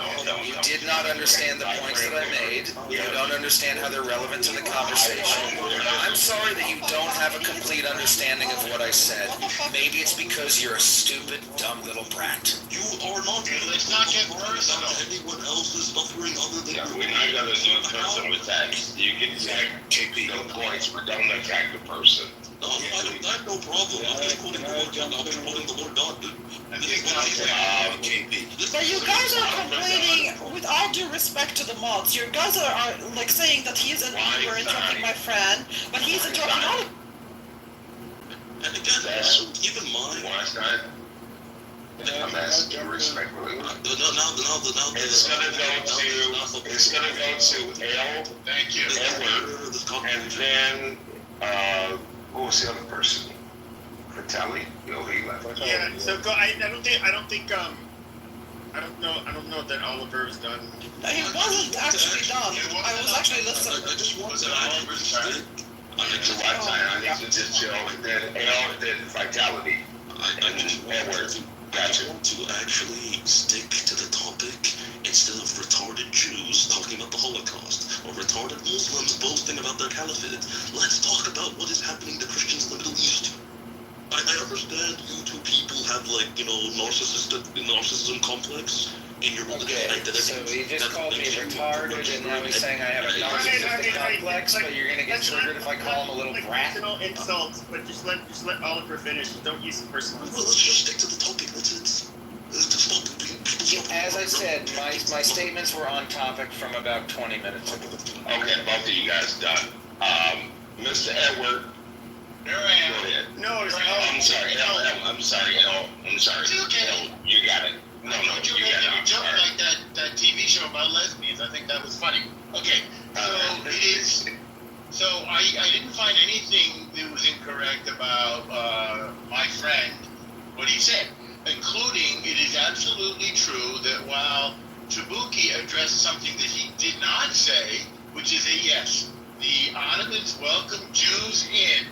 You did not understand the points that I made. You don't understand how they're relevant to the conversation. I'm sorry that you don't have a complete understanding of what I said. Maybe it's because you're a stupid, dumb little brat. You are not. Let's not get personal. Anyone else is suffering other than We're not going to do personal attacks. You can attack KP no points, but don't attack the person. No, I have no problem. I'm just quoting the Lord God. I'm just quoting the Lord God, dude. This is what I said. KP. But you guys are complaining, with all due respect to the mods, you guys are like saying that he's an Uber interrupting my friend, but he's interrupting all of. And again, also keep in mind. I'm asking you respectfully. Now, It's gonna go to L. Thank you. Edward, and then who was the other person? Vitaly? No, he left. Yeah. So go. I don't think. I don't know that Oliver is done. He wasn't actually done. I was actually listening. I just wanted to add. So what time? I need to just chill and then Vitality. I just want to actually stick to the topic instead of retarded Jews talking about the Holocaust or retarded Muslims boasting about their caliphate. Let's talk about what is happening to Christians in the Middle East. I understand you two people have narcissism complex in your religion. Okay, so he just called me retarded, and now he's saying I have a narcissistic complex, but you're gonna get triggered if I call him a little brat. Personal insults, but just let Oliver finish. Don't use the personal Well, insults. let's just stick to the topic. Let's stop. As I said, my statements were on topic from about 20 minutes ago. Okay, both of you guys done. Mr. Edward. There I am. Go ahead. No, I'm sorry, I'm sorry. It's okay. You got it. No, You you made got a it. joke like that TV show about lesbians. I think that was funny. Okay, so it is. So I didn't find anything that was incorrect about my friend, what he said, including it is absolutely true that while Tabuki addressed something that he did not say, which is a yes, the Ottomans welcomed Jews in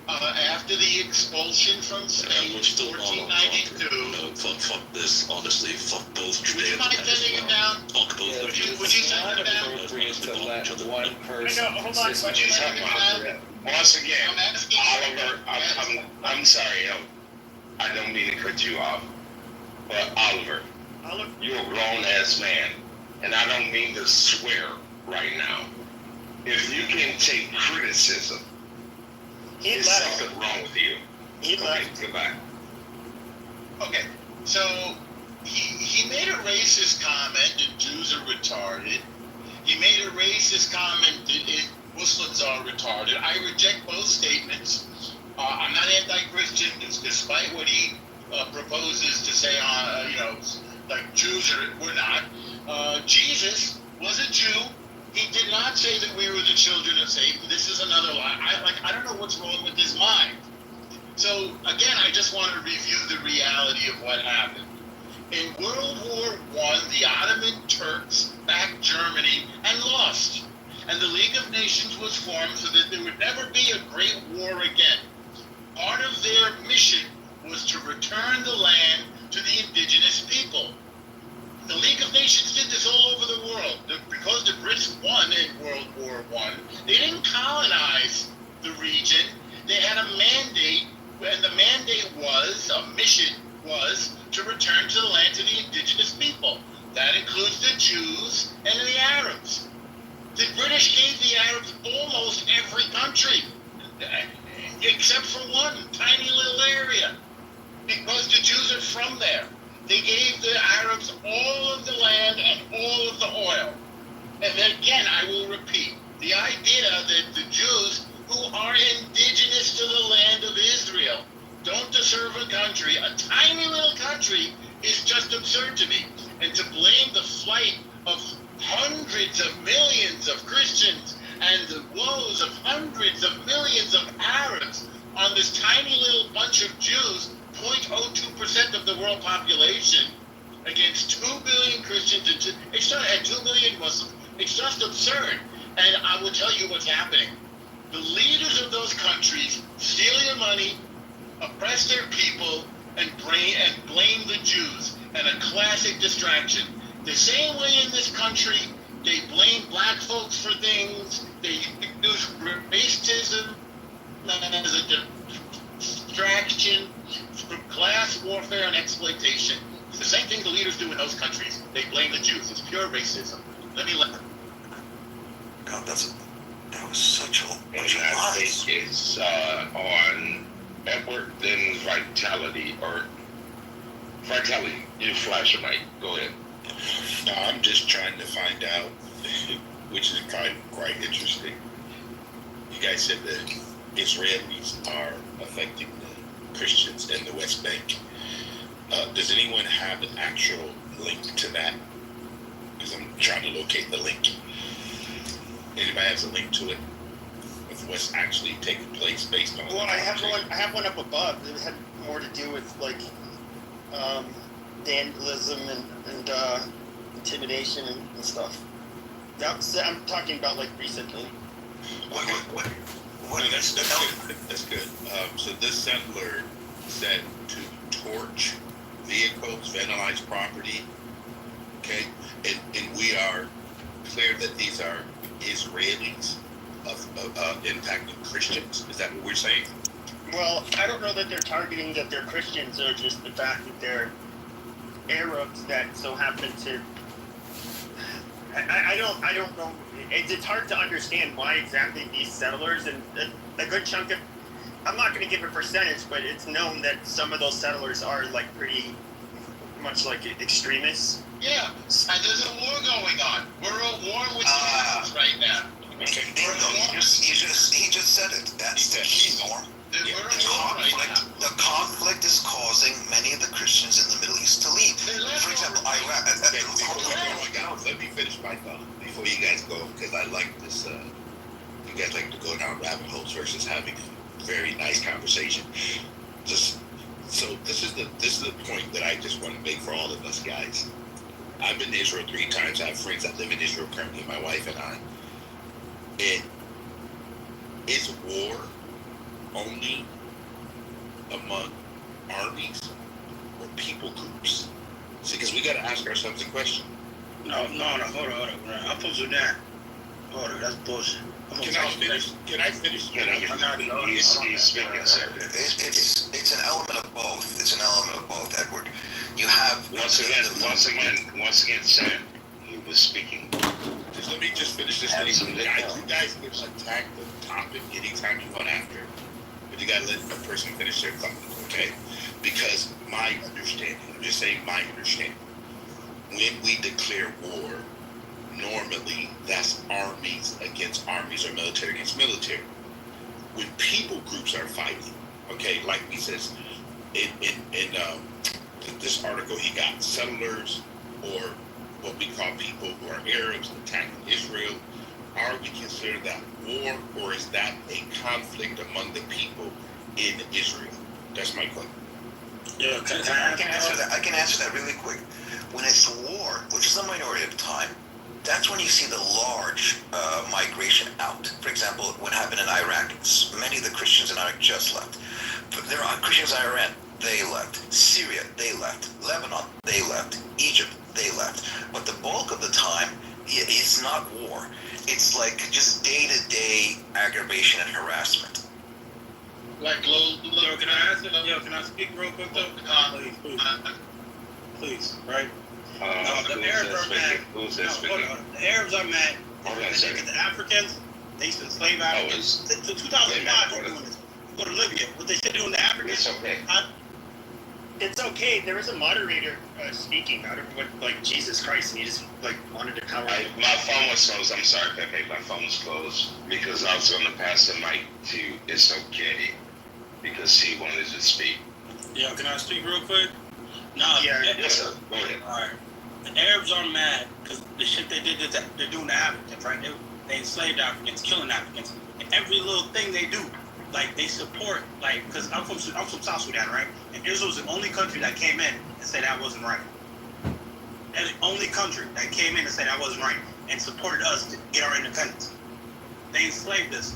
after the expulsion from Spain in 1492. No, fuck this. Honestly, fuck both. Would you mind sending him down? Fuck both. Would you send him down? Appropriate to let one person. Hold on. Would you send him down? Once again, I'm asking Oliver, I'm sorry, I don't mean to cut you off, but Oliver, you're a grown-ass man, and I don't mean to swear right now. If you can take criticism, there's something wrong with you. Okay, goodbye. Okay, so he made a racist comment that Jews are retarded. He made a racist comment that Muslims are retarded. I reject both statements. I'm not anti-Christian, despite what he proposes to say on, like Jews were not. Jesus was a Jew. He did not say that we were the children of Satan. This is another lie. I don't know what's wrong with his mind. So again, I just want to review the reality of what happened. In World War I, the Ottoman Turks backed Germany and lost. And the League of Nations was formed so that there would never be a great war again. Part of their mission was to return the land to the indigenous people. The League of Nations did this all over the world. Because the Brits won in World War I, they didn't colonize the region. They had a mandate, and the mandate was, a mission was, to return to the land to the indigenous people. That includes the Jews and the Arabs. The British gave the Arabs almost every country, except for one tiny little area, because the Jews are from there. They gave the Arabs all of the land and all of the oil. And then again, I will repeat, the idea that the Jews who are indigenous to the land of Israel don't deserve a country, a tiny little country, is just absurd to me. And to blame the flight of hundreds of millions of Christians and the woes of hundreds of millions of Arabs on this tiny little bunch of Jews, 0.02% of the world population, against 2 billion Christians and 2 billion Muslims, it's just absurd. And I will tell you what's happening. The leaders of those countries steal your money, oppress their people, and blame the Jews, and a classic distraction. The same way in this country, they blame black folks for things, they use racism as a distraction for class warfare and exploitation. It's the same thing the leaders do in those countries. They blame the Jews. It's pure racism. God, that was such a bunch of And I lies. think it's on Edward, then Vitality, you flash a mic. Go ahead. No, I'm just trying to find out, which is quite interesting. You guys said that Israelis are affecting the Christians in the West Bank. Does anyone have an actual link to that? Because I'm trying to locate the link. Anybody has a link to it? what's actually taking place based on. Well, I have one up above. It had more to do with like vandalism and intimidation and stuff. I'm talking about like recently. That's good. That's good. So this settler said to torch vehicles, vandalize property. Okay, and we are clear that these are Israelis of impacting Christians. Is that what we're saying? Well, I don't know that they're targeting that they're Christians, or just the fact that they're Arabs that so happen to. I don't know. It's hard to understand why exactly these settlers and a good chunk of. I'm not going to give a percentage, but it's known that some of those settlers are like pretty much like extremists. Yeah, and there's a war going on. We're at war with Israel right now. Okay, he just said it. That's the key norm. The conflict is causing many of the Christians in the Middle East to leave. For example, Iraq. Let me finish my thought before you guys go, because I like this. You guys like to go down rabbit holes versus having a very nice conversation. This is the point that I just want to make for all of us guys. I've been to Israel 3 times. I have friends that live in Israel currently, my wife and I. Is war only among armies or people groups? See, because we got to ask ourselves a question. No, hold on. I'm supposed to that. Hold on, that's bullshit. Can I finish? He's speaking, sir. It's an element of both. It's an element of both, Edward. You have once again, Sam, he was speaking. Just let me finish this thing. You guys can attack the topic anytime you want after, but you gotta let a person finish their thought, okay? Because my understanding, I'm just saying my understanding, when we declare war, normally that's armies against armies or military against military. When people groups are fighting, okay, like he says in this article, he got settlers or what we call people who are Arabs attacking Israel. Are we considered that war, or is that a conflict among the people in Israel? That's my question. Yeah, I can answer that really quick. When it's war, which is the minority of the time, that's when you see the large migration out. For example, what happened in Iraq, many of the Christians in Iraq just left. But there are Christians in Iran, they left. Syria, they left. Lebanon, they left. Egypt, they left. But the bulk of the time, it's not war. It's like just day-to-day aggravation and harassment. Like, can I ask it? Can I speak real quick though? Please, right? The Arabs are mad. The Arabs are mad. The Africans, they used to enslave Africans. To 2005, they're doing this. Go to Libya. What they should do in the Africans. It's okay. It's okay. There was a moderator speaking out of what, like, Jesus Christ, and he just like wanted to cover. My phone was closed. I'm sorry, Pepe. My phone was closed because I was going to pass the mic to It's Okay because he wanted to speak. Yeah, can I speak real quick? No. Yeah. Yes, sir. Go ahead. All right. The Arabs are mad because the shit they did, they're doing to Africans, right? They enslaved Africans, killing Africans. And every little thing they do, like they support, like, because I'm from South Sudan, right? And Israel was the only country that came in and said that wasn't right. They're the only country that came in and said that wasn't right and supported us to get our independence. They enslaved us.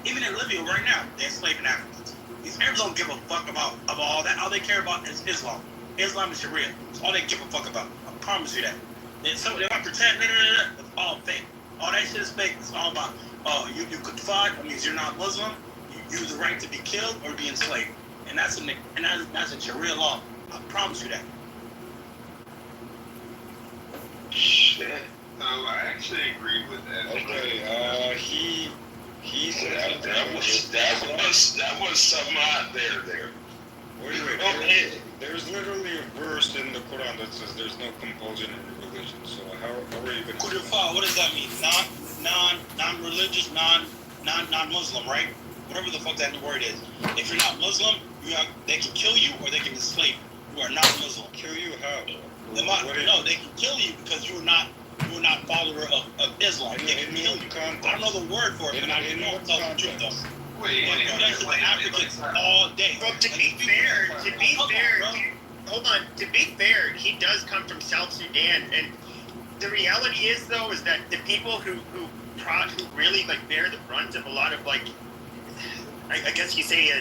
Even in Libya right now, they're enslaving Africans. These Arabs don't give a fuck about all that. All they care about is Islam. Islam and Sharia. That's all they give a fuck about. I promise you that. They want to pretend, it's all fake. All that shit is fake. It's all about, you could fight, that means you're not Muslim. You have the right to be killed or be enslaved. And that's in Sharia law. I promise you that. Shit. So I actually agree with that. Okay, he said that was some out there. Wait. There's literally a verse in the Quran that says there's no compulsion in religion. So how are you going to? What does that mean? Non-religious, non-Muslim, right? Whatever the fuck that word is. If you're not Muslim, they can kill you or they can enslave you. You are not Muslim. Kill you how? No, they can kill you because you are not follower of Islam. Islam. In what context? I don't know the word for it, but I know it's the truth though. Wait, That's with Africans all day. Well, to be fair, hold on. To be fair, he does come from South Sudan, and the reality is though is that the people who really like bear the brunt of a lot of like, I guess you say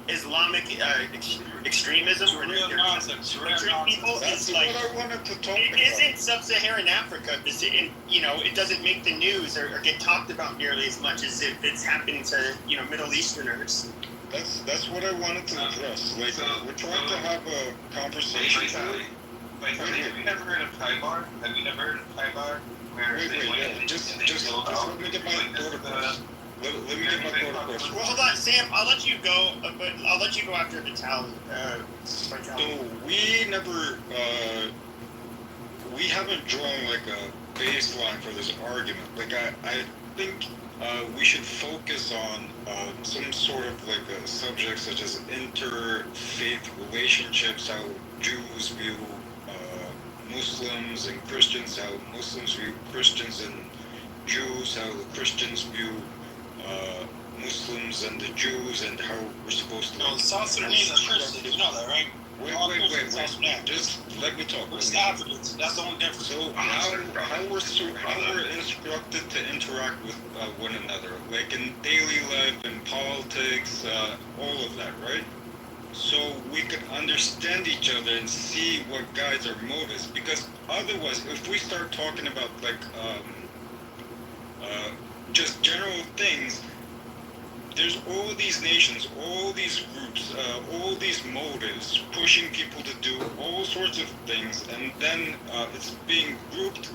Islamic extremism or Real nonsense. people. That's It's like what I wanted to talk it about. isn't sub-Saharan Africa. It doesn't make the news or get talked about nearly as much as if it's happening to Middle Easterners. That's what I wanted to address. Like, we're trying to have a conversation. Have you never heard of Kitover? Have you never heard of Kitover? Just let me get my thought across. Let me get my thought across. Well, hold on, Sam. I'll let you go, but I'll let you go after Vitaly. So we haven't drawn like a baseline for this argument. Like I think we should focus on some sort of like a subject such as interfaith relationships, how Jews view Muslims and Christians, how Muslims view Christians and Jews, how the Christians view Muslims and the Jews, and how we're supposed to... No, South Sudanese are Christians, you know that, right? Wait. Just let me talk. We're Africans. That's the only difference. So how we're instructed to interact with one another, like in daily life, in politics, all of that, right? So we can understand each other and see what guides our motives. Because otherwise, if we start talking about like just general things, there's all these nations, all these groups, all these motives pushing people to do all sorts of things, and then it's being grouped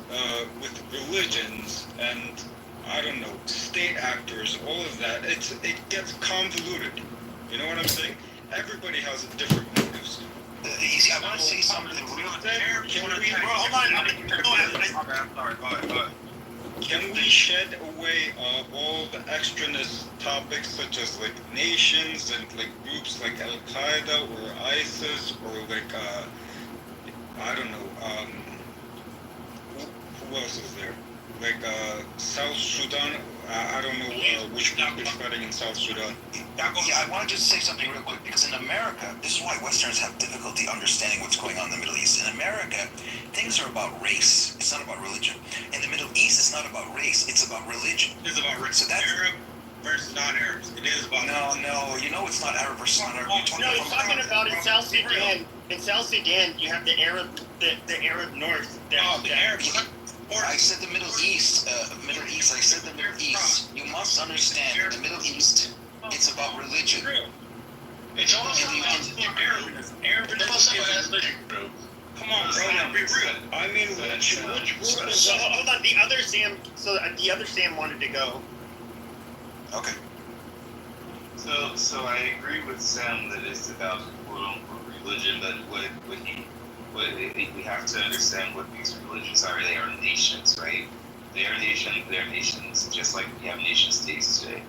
with religions and, I don't know, state actors, all of that. It gets convoluted. You know what I'm saying? Everybody has different motives. I want to say something real Can we shed away all the extraness topics such as like nations and like groups like Al Qaeda or ISIS or like I don't know, who else is there? Like South Sudan. I don't know which group is fighting in South Sudan. Yeah, I want to just say something real quick, because in America, this is why Westerners have difficulty understanding what's going on in the Middle East. In America, things are about race. It's not about religion. In the Middle East, it's not about race. It's about religion. It is about race. So that's Arab versus non-Arabs. It is about... No, it's not Arab versus non-Arab. No, he's talking about in South Sudan. In South Sudan, you have the Arab North. the Arabs... I said the Middle East. I said the Middle East. You must understand, in the Middle East, it's about religion. It's all about Arab. Come on, bro. Be real. I mean, which group is So hold on, the other Sam wanted to go. Okay. So I agree with Sam that it's about quote unquote religion, but we have to understand what these religions are. They are nations, right? They are nations, just like we have nation states today.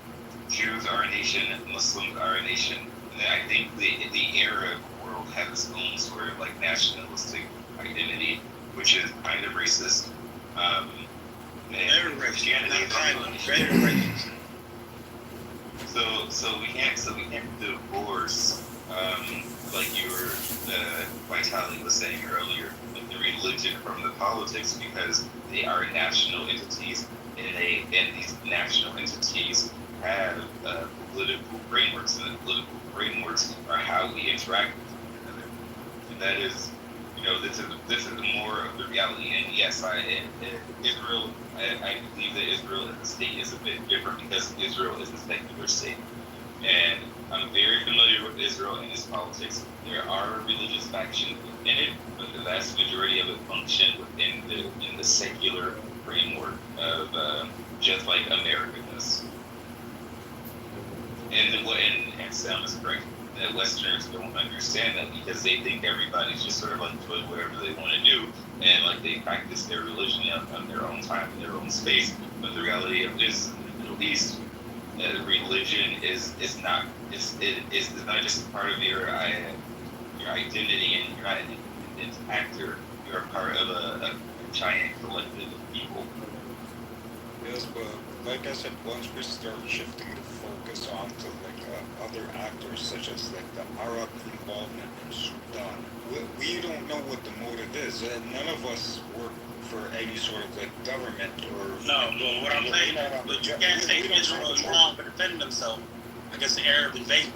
Jews are a nation, Muslims are a nation. And I think the Arab world has its own sort of like nationalistic identity, which is kind of racist. Very Christianity racist. Very racist. So we can't divorce, like you were, Vitaly was saying earlier, the religion from the politics, because they are national entities, and these national entities have political frameworks, and the political frameworks are how we interact with one another. And that is, this is more of the reality. And yes, Israel, I believe that Israel as a state is a bit different because Israel is a secular state. And I'm very familiar with Israel and its politics. There are religious factions within it, but the vast majority of it function within the secular framework of just like America does. And Sam is correct that Westerners don't understand that because they think everybody's just sort of like doing whatever they want to do, and like they practice their religion on their own time, in their own space. But the reality of this in the Middle East, religion is not just part of your identity, and you're not an independent actor. You're a part of a giant collective of people. this, but like I said, once we start shifting the focus onto like other actors such as like the Arab involvement in Sudan, we don't know what the motive is, and none of us work for any sort of like government or. No, but what I'm saying, but you can't say Israel is wrong for defending themselves against the Arab invasion.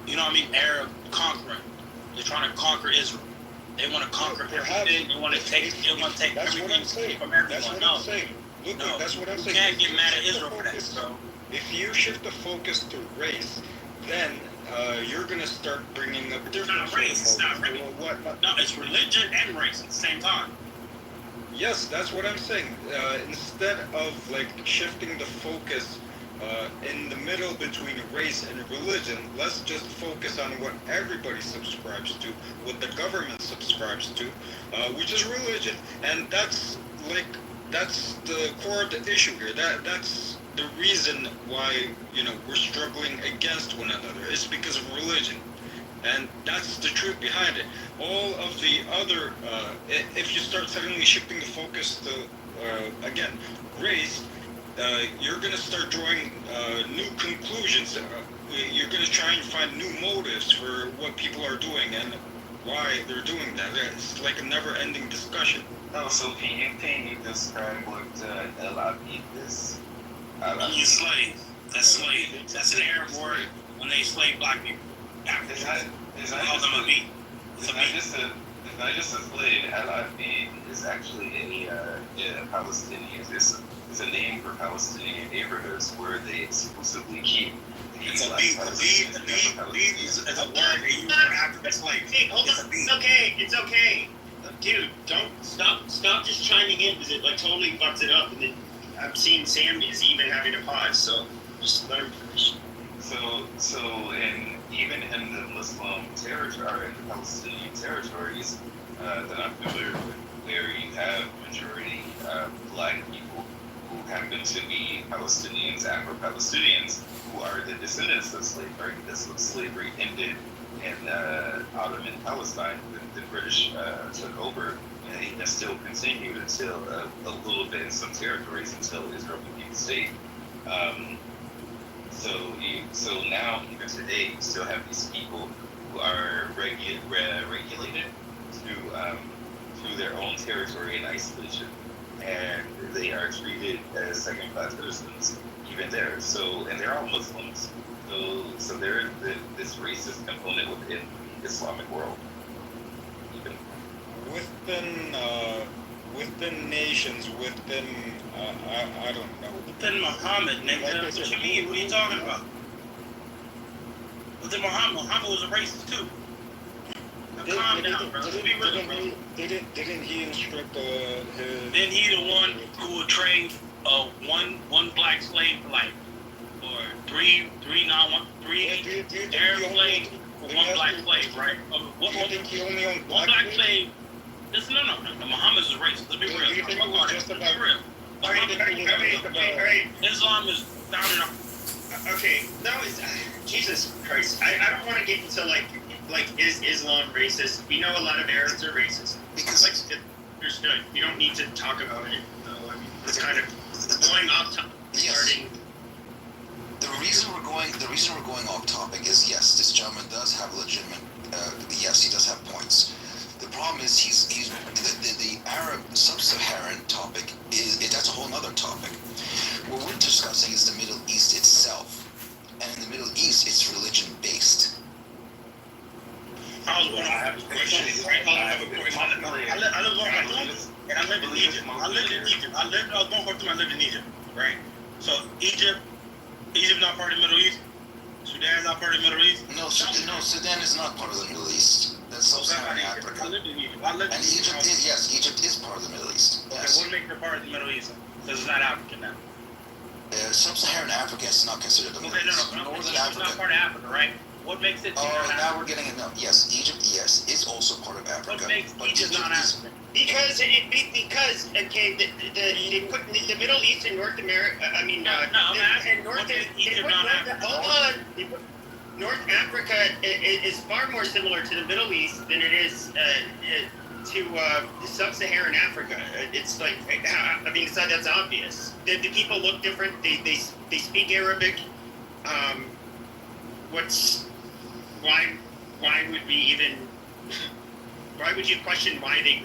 You know what I mean? Arab conquering. They're trying to conquer Israel. They want to conquer everything. They want to take. They want to take everything from everyone. That's what I'm saying. Look, that's what I'm saying. You can't get mad at Israel for that, bro. If you shift the focus to race, then you're gonna start bringing up different. It's not race. It's not race. No, it's religion and race at the same time. Yes, that's what I'm saying. Instead of like shifting the focus in the middle between race and religion, let's just focus on what everybody subscribes to, what the government subscribes to, which is religion. And that's the core of the issue here. That's the reason why, we're struggling against one another. It's because of religion. And that's the truth behind it. All of the other, if you start suddenly shifting the focus to, again, race, you're going to start drawing new conclusions. You're going to try and find new motives for what people are doing and why they're doing that. It's like a never-ending discussion. Oh, so can you describe what Al-Abid is? He's slave. That's slave. That's an Arab word when they slave black people. It's not just a slave. Al-Abid is actually a Palestinian. It's a name for Palestinian neighborhoods where they exclusively keep. It's a beat. The beat is a word that you would have to slave. Hey, hold on. It's okay. Dude, don't stop just chiming in because it like totally fucks it up. And then I'm seeing Sam is even having to pause, so just let him finish. Even in the Muslim territory, in the Palestinian territories that I'm familiar with, where you have majority black people who happen to be Palestinians, Afro-Palestinians, who are the descendants of slavery. This slavery ended in Ottoman Palestine when the British took over, and it still continued until a little bit in some territories until Israel became a state. So now, even today, you still have these people who are regulated through their own territory in isolation, and they are treated as second-class citizens even there. So, and they're all Muslims. So there is this racist component within the Islamic world. Even within nations, I don't know. Within Muhammad, nigga. What you mean? What are you talking about? Within Muhammad was a racist too. Calm down, bro. Let's be real, bro. Didn't he instruct his... Then he the one who would trade one black slave for life, or three Arab slaves for one black slave, right? One black slave. Listen, no. Muhammad is racist. Let's be real. Let's be real. Islam is founded on. Okay, no, it's Jesus Christ. I don't want to get into like is Islam racist? We know a lot of Arabs are racist. Because understood. You don't need to talk about it. No, I mean it's kind of going off topic. Starting. The reason we're going off topic is yes, this gentleman does have legitimate. Yes, he does have points. The problem is the Arab sub-Saharan topic that's a whole other topic. What we're discussing is the Middle East itself, and in the Middle East, it's religion based. I have a question. I live in Egypt. I was born for I lived in Egypt, right? So Egypt not part of the Middle East. Sudan's not part of the Middle East. No, Sudan is not part of the Middle East. That's sub-Saharan Africa. I lived in Egypt. And Egypt is part of the Middle East. Yes. Okay, what makes it part of the Middle East? Because it's not African now. Sub-Saharan Africa is not considered the Middle East. Northern Africa. It's not part of Africa, right? What makes it? Now we're getting it. No, yes, Egypt, yes, is also part of Africa. What makes Egypt not African? Because okay, they put the Middle East and North America. I mean, North Africa is far more similar to the Middle East than it is sub-Saharan Africa. It's like, I mean, that's obvious. The people look different. They speak Arabic. Why would we even? Why would you question why they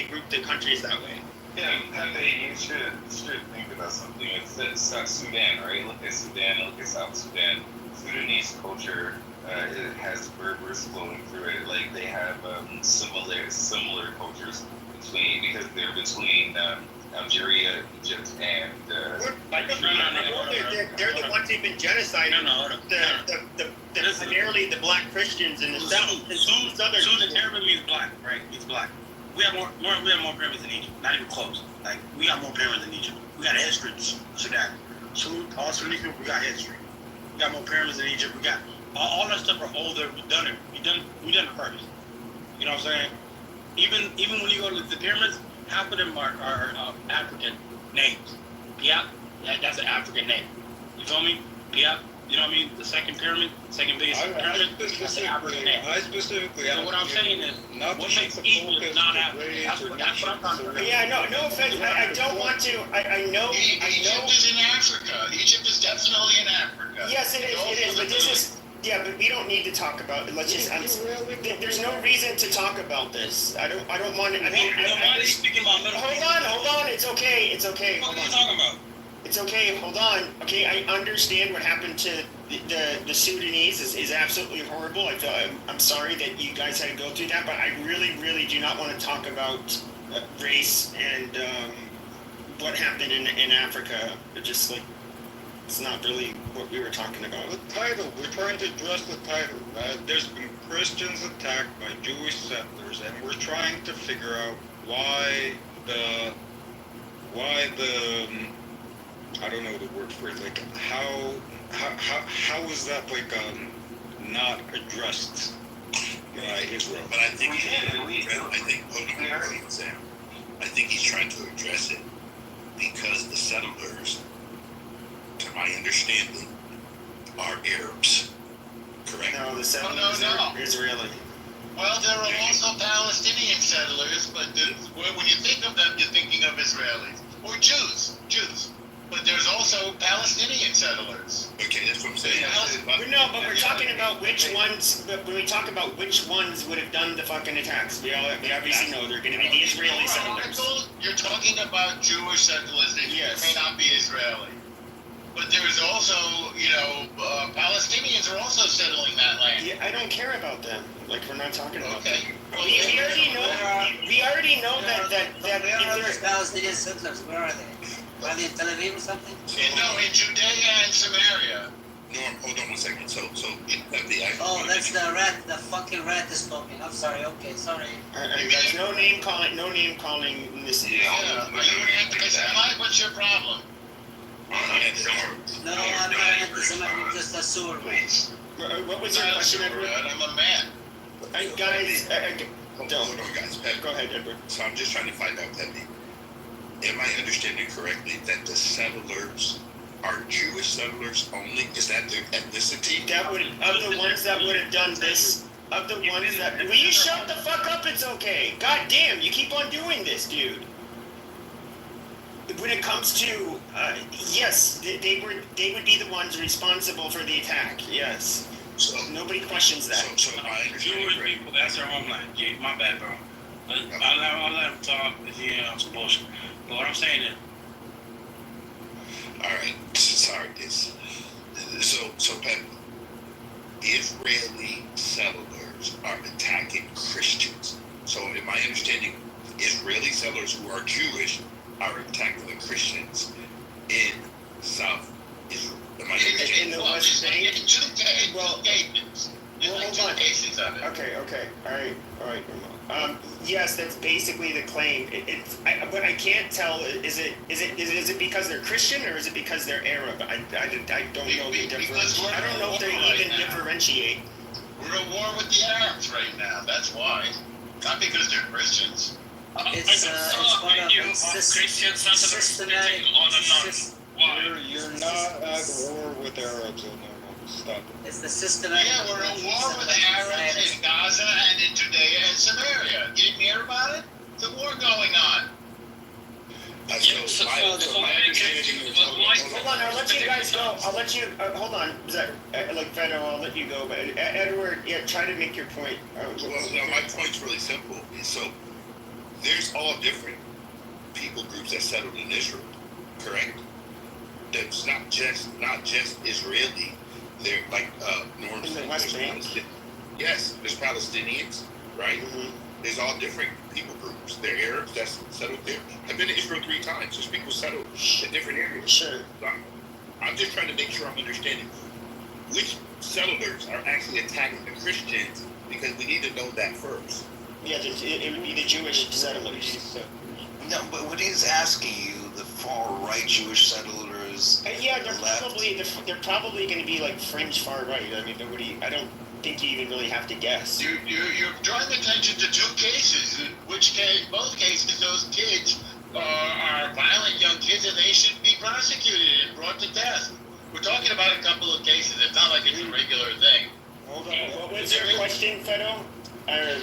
group the countries that way? Yeah, Pepe, you should think about something. It's not Sudan, right? Look at Sudan, look at South Sudan. Sudanese culture, it has Berbers flowing through it. Like they have similar cultures because they're between Algeria, Egypt, and. They're the ones who've been genocided. Primarily the black Christians in the south. Susan Arabic means black, right? It's black. We have more pyramids than Egypt. Not even close. Like we got more pyramids than Egypt. We got a history in Sudan. All Sudanese people, we got history. We got more pyramids than Egypt. We got all that stuff are older. We done it purpose. You know what I'm saying? Even when you go to the pyramids, half of them are African names. Yeah, that's an African name. You feel me? Yeah. You know what I mean? The second pyramid, second biggest pyramid, that's an African name. So what I'm saying is, what makes Egypt not African? That's what I'm talking about. Yeah, no offense. I don't want to. I know. Egypt is in Africa. Egypt is definitely in Africa. Yes, it is. But this is. Yeah, but we don't need to talk about it. Let's just. There's no reason to talk about this. I don't want to. I mean, why are you speaking about middle? Hold on. It's okay. What are you talking about? It's okay. Hold on. Okay, I understand what happened to the Sudanese is absolutely horrible. I'm sorry that you guys had to go through that, but I really do not want to talk about race and what happened in Africa. Just like. It's not really what we were talking about. The title, we're trying to address the title. There's been Christians attacked by Jewish settlers, and we're trying to figure out why the I don't know the word for it. Like how is that like not addressed by Israel? But I think Sam. I think he's trying to address it because the settlers, to my understanding, are Arabs. Correct? No, the settlers are Israeli. Well, there are also Palestinian settlers, but when you think of them, you're thinking of Israelis. Or Jews. But there's also Palestinian settlers. Okay, that's what I'm saying. No, but we're talking about which ones, when we talk about which ones would have done the fucking attacks, we obviously know they're going to be the Israeli settlers. You're talking about Jewish settlers that may not be Israeli. But there's also, Palestinians are also settling that land. Yeah, I don't care about them. Like, we're not talking about them. Well, we already know that Where are those Palestinian settlers? Where are they? Are they in Tel Aviv or something? In Judea and Samaria. No, hold on one second. So that's the fucking rat is talking. I'm sorry. Okay, sorry. There's no name calling in this. Are you anti-Semite? What's your problem? No, I'm not anti-Semite. I'm just a sewer. What was your question, Edward? I'm a man. Guys, hold on, guys. Go ahead, Edward. So I'm just trying to find out, Pepe. Am I understanding correctly that the settlers are Jewish settlers only? Is that their ethnicity? Of the ones that would have done this, will you shut the fuck up? It's okay. God damn, you keep on doing this, dude. When it comes to, yes, they would be the ones responsible for the attack. Yes. So nobody questions that. So my understanding Jewish people, that's their homeland. Yeah, my bad, bro. I'll let him talk if he some bullshit. But what I'm saying is, all right. Sorry, so Pep, Israeli settlers are attacking Christians. So in my understanding, Israeli settlers who are Jewish are attacking the Christians in South Israel. Am I understanding? In the West Bank? Hold on. Okay. All right. Yes, that's basically the claim. But I can't tell. Is it because they're Christian or is it because they're Arab? I don't know the difference. I don't know if they even differentiate. We're at war with the Arabs right now. That's why. Not because they're Christians. It's part of a systematic. You're not at war with Arabs. stop it. It's the systematic. Yeah, we're at war with the Arabs in Gaza and in Judea and Samaria. You didn't hear about it? There's a war going on. Hold on, I'll let you guys go. I'll let you, hold on, Fedor, I'll let you go, but Edward, try to make your point. My point's really simple. So, there's all different people groups that settled in Israel, correct? It's not just Israeli. They're like Norm In the said, West Bank? Yes, there's Palestinians, right? Mm-hmm. There's all different people groups. There are Arabs that's settled there. I've been to Israel 3 times. There's people settled in different areas. Sure. So I'm just trying to make sure I'm understanding which settlers are actually attacking the Christians, because we need to know that first. Yeah, it would be the Jewish settlers. No, but what he's asking you, the far-right Jewish settlers... Yeah, they're probably going to be like fringe far-right. I mean, I don't think you even really have to guess. You're drawing attention to 2 cases, in which case, both cases, those kids are violent young kids, and they should be prosecuted and brought to death. We're talking about a couple of cases. It's not like it's a regular thing. Hold on. What was your question, Fedor? I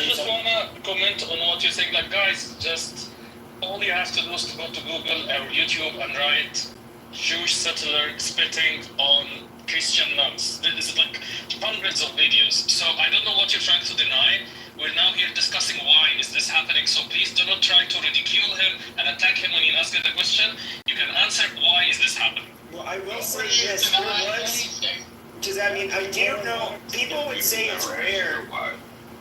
just want to comment on what you're saying. Like, guys, just all you have to do is to go to Google or YouTube and write Jewish settler spitting on Christian nuns. There's like hundreds of videos. So I don't know what you're trying to deny. We're now here discussing why is this happening. So please do not try to ridicule him and attack him when he asks the question. You can answer why is this happening. Well, I will say this. There was... Because, I mean, I do know... People would say it's rare.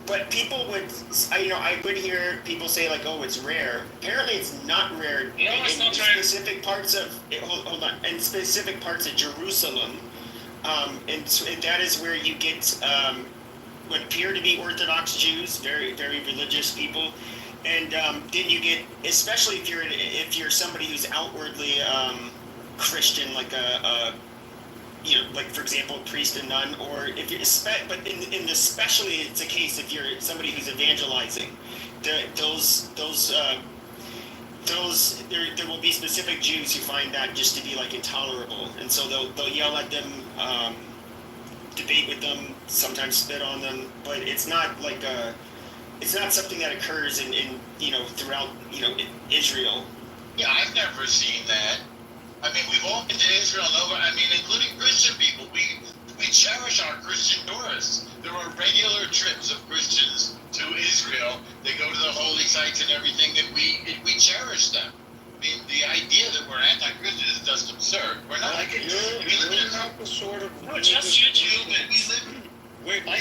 But people would... I would hear people say, like, oh, it's rare. Apparently, it's not rare. No, it's not rare. Specific parts of... Hold on. In specific parts of Jerusalem. And that is where you get... what appear to be Orthodox Jews, very, very religious people, and then you get, especially if you're somebody who's outwardly Christian, like like for example, a priest and nun, or if you're, but in especially it's a case if you're somebody who's evangelizing, there will be specific Jews who find that just to be like intolerable, and so they'll yell at them. Debate with them, sometimes spit on them, but it's not like it's not something that occurs in throughout Israel. Yeah, I've never seen that. I mean, we've all been to Israel and over. I mean, including Christian people. We cherish our Christian tourists. There are regular trips of Christians to Israel. They go to the holy sites and everything, and we cherish them. I mean, the idea that we're anti-Christian is just absurd. We're not. No, just YouTube it. I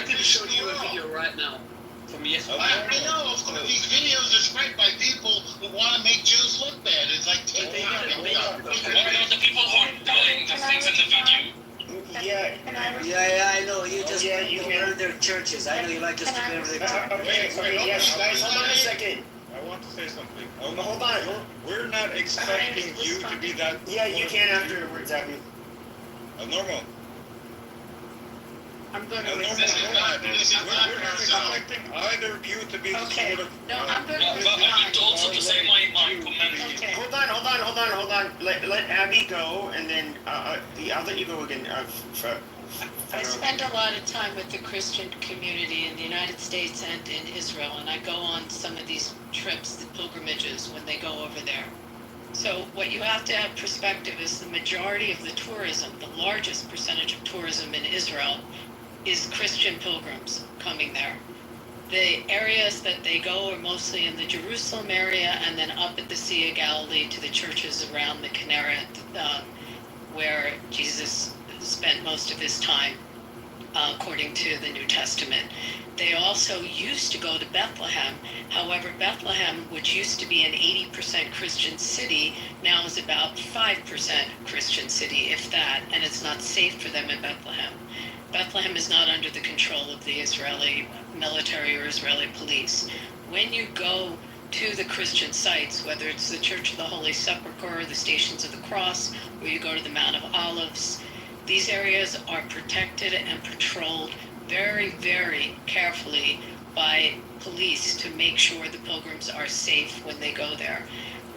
can show you a video right now from yesterday. I know. Of course, these videos are spread by people who want to make Jews look bad. It's like taking out. What about the people who are doing the things in the video? Yeah, I know. You just you burn their churches. I know you like just to burn their churches. Okay, yes, guys, hold on a second. I want to say something. Hold on. We're not expecting you to be that... Yeah, you can afterwards, Abby. Normal. I'm going to... We're not expecting either of you to be sort of... No, I'm going to... But I need to also to say my comment. Okay. Hold on. Let Abby go, and then I'll let you go again. I spend a lot of time with the Christian community in the United States and in Israel, and I go on some of these trips, the pilgrimages, when they go over there. So what you have to have perspective is the majority of the tourism, the largest percentage of tourism in Israel is Christian pilgrims coming there. The areas that they go are mostly in the Jerusalem area and then up at the Sea of Galilee to the churches around the Kinneret, where Jesus spent most of his time, according to the New Testament. They also used to go to Bethlehem. However, Bethlehem, which used to be an 80% Christian city, now is about 5% Christian city, if that, and it's not safe for them in Bethlehem. Bethlehem is not under the control of the Israeli military or Israeli police. When you go to the Christian sites, whether it's the Church of the Holy Sepulchre, the Stations of the Cross, or you go to the Mount of Olives, these areas are protected and patrolled very, very carefully by police to make sure the pilgrims are safe when they go there.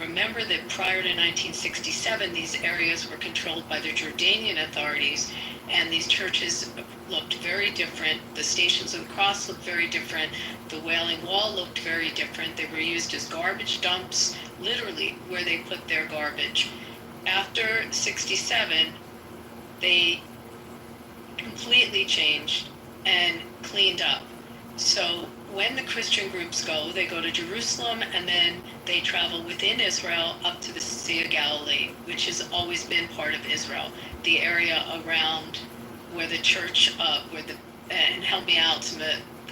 remember that prior to 1967, these areas were controlled by the Jordanian authorities, and these churches looked very different. The Stations of the Cross looked very different. The Wailing Wall looked very different. They were used as garbage dumps, literally, where they put their garbage. After 67, they completely changed and cleaned up. So when the Christian groups go, they go to Jerusalem, and then they travel within Israel up to the Sea of Galilee, which has always been part of Israel. The area around where the church, and help me out,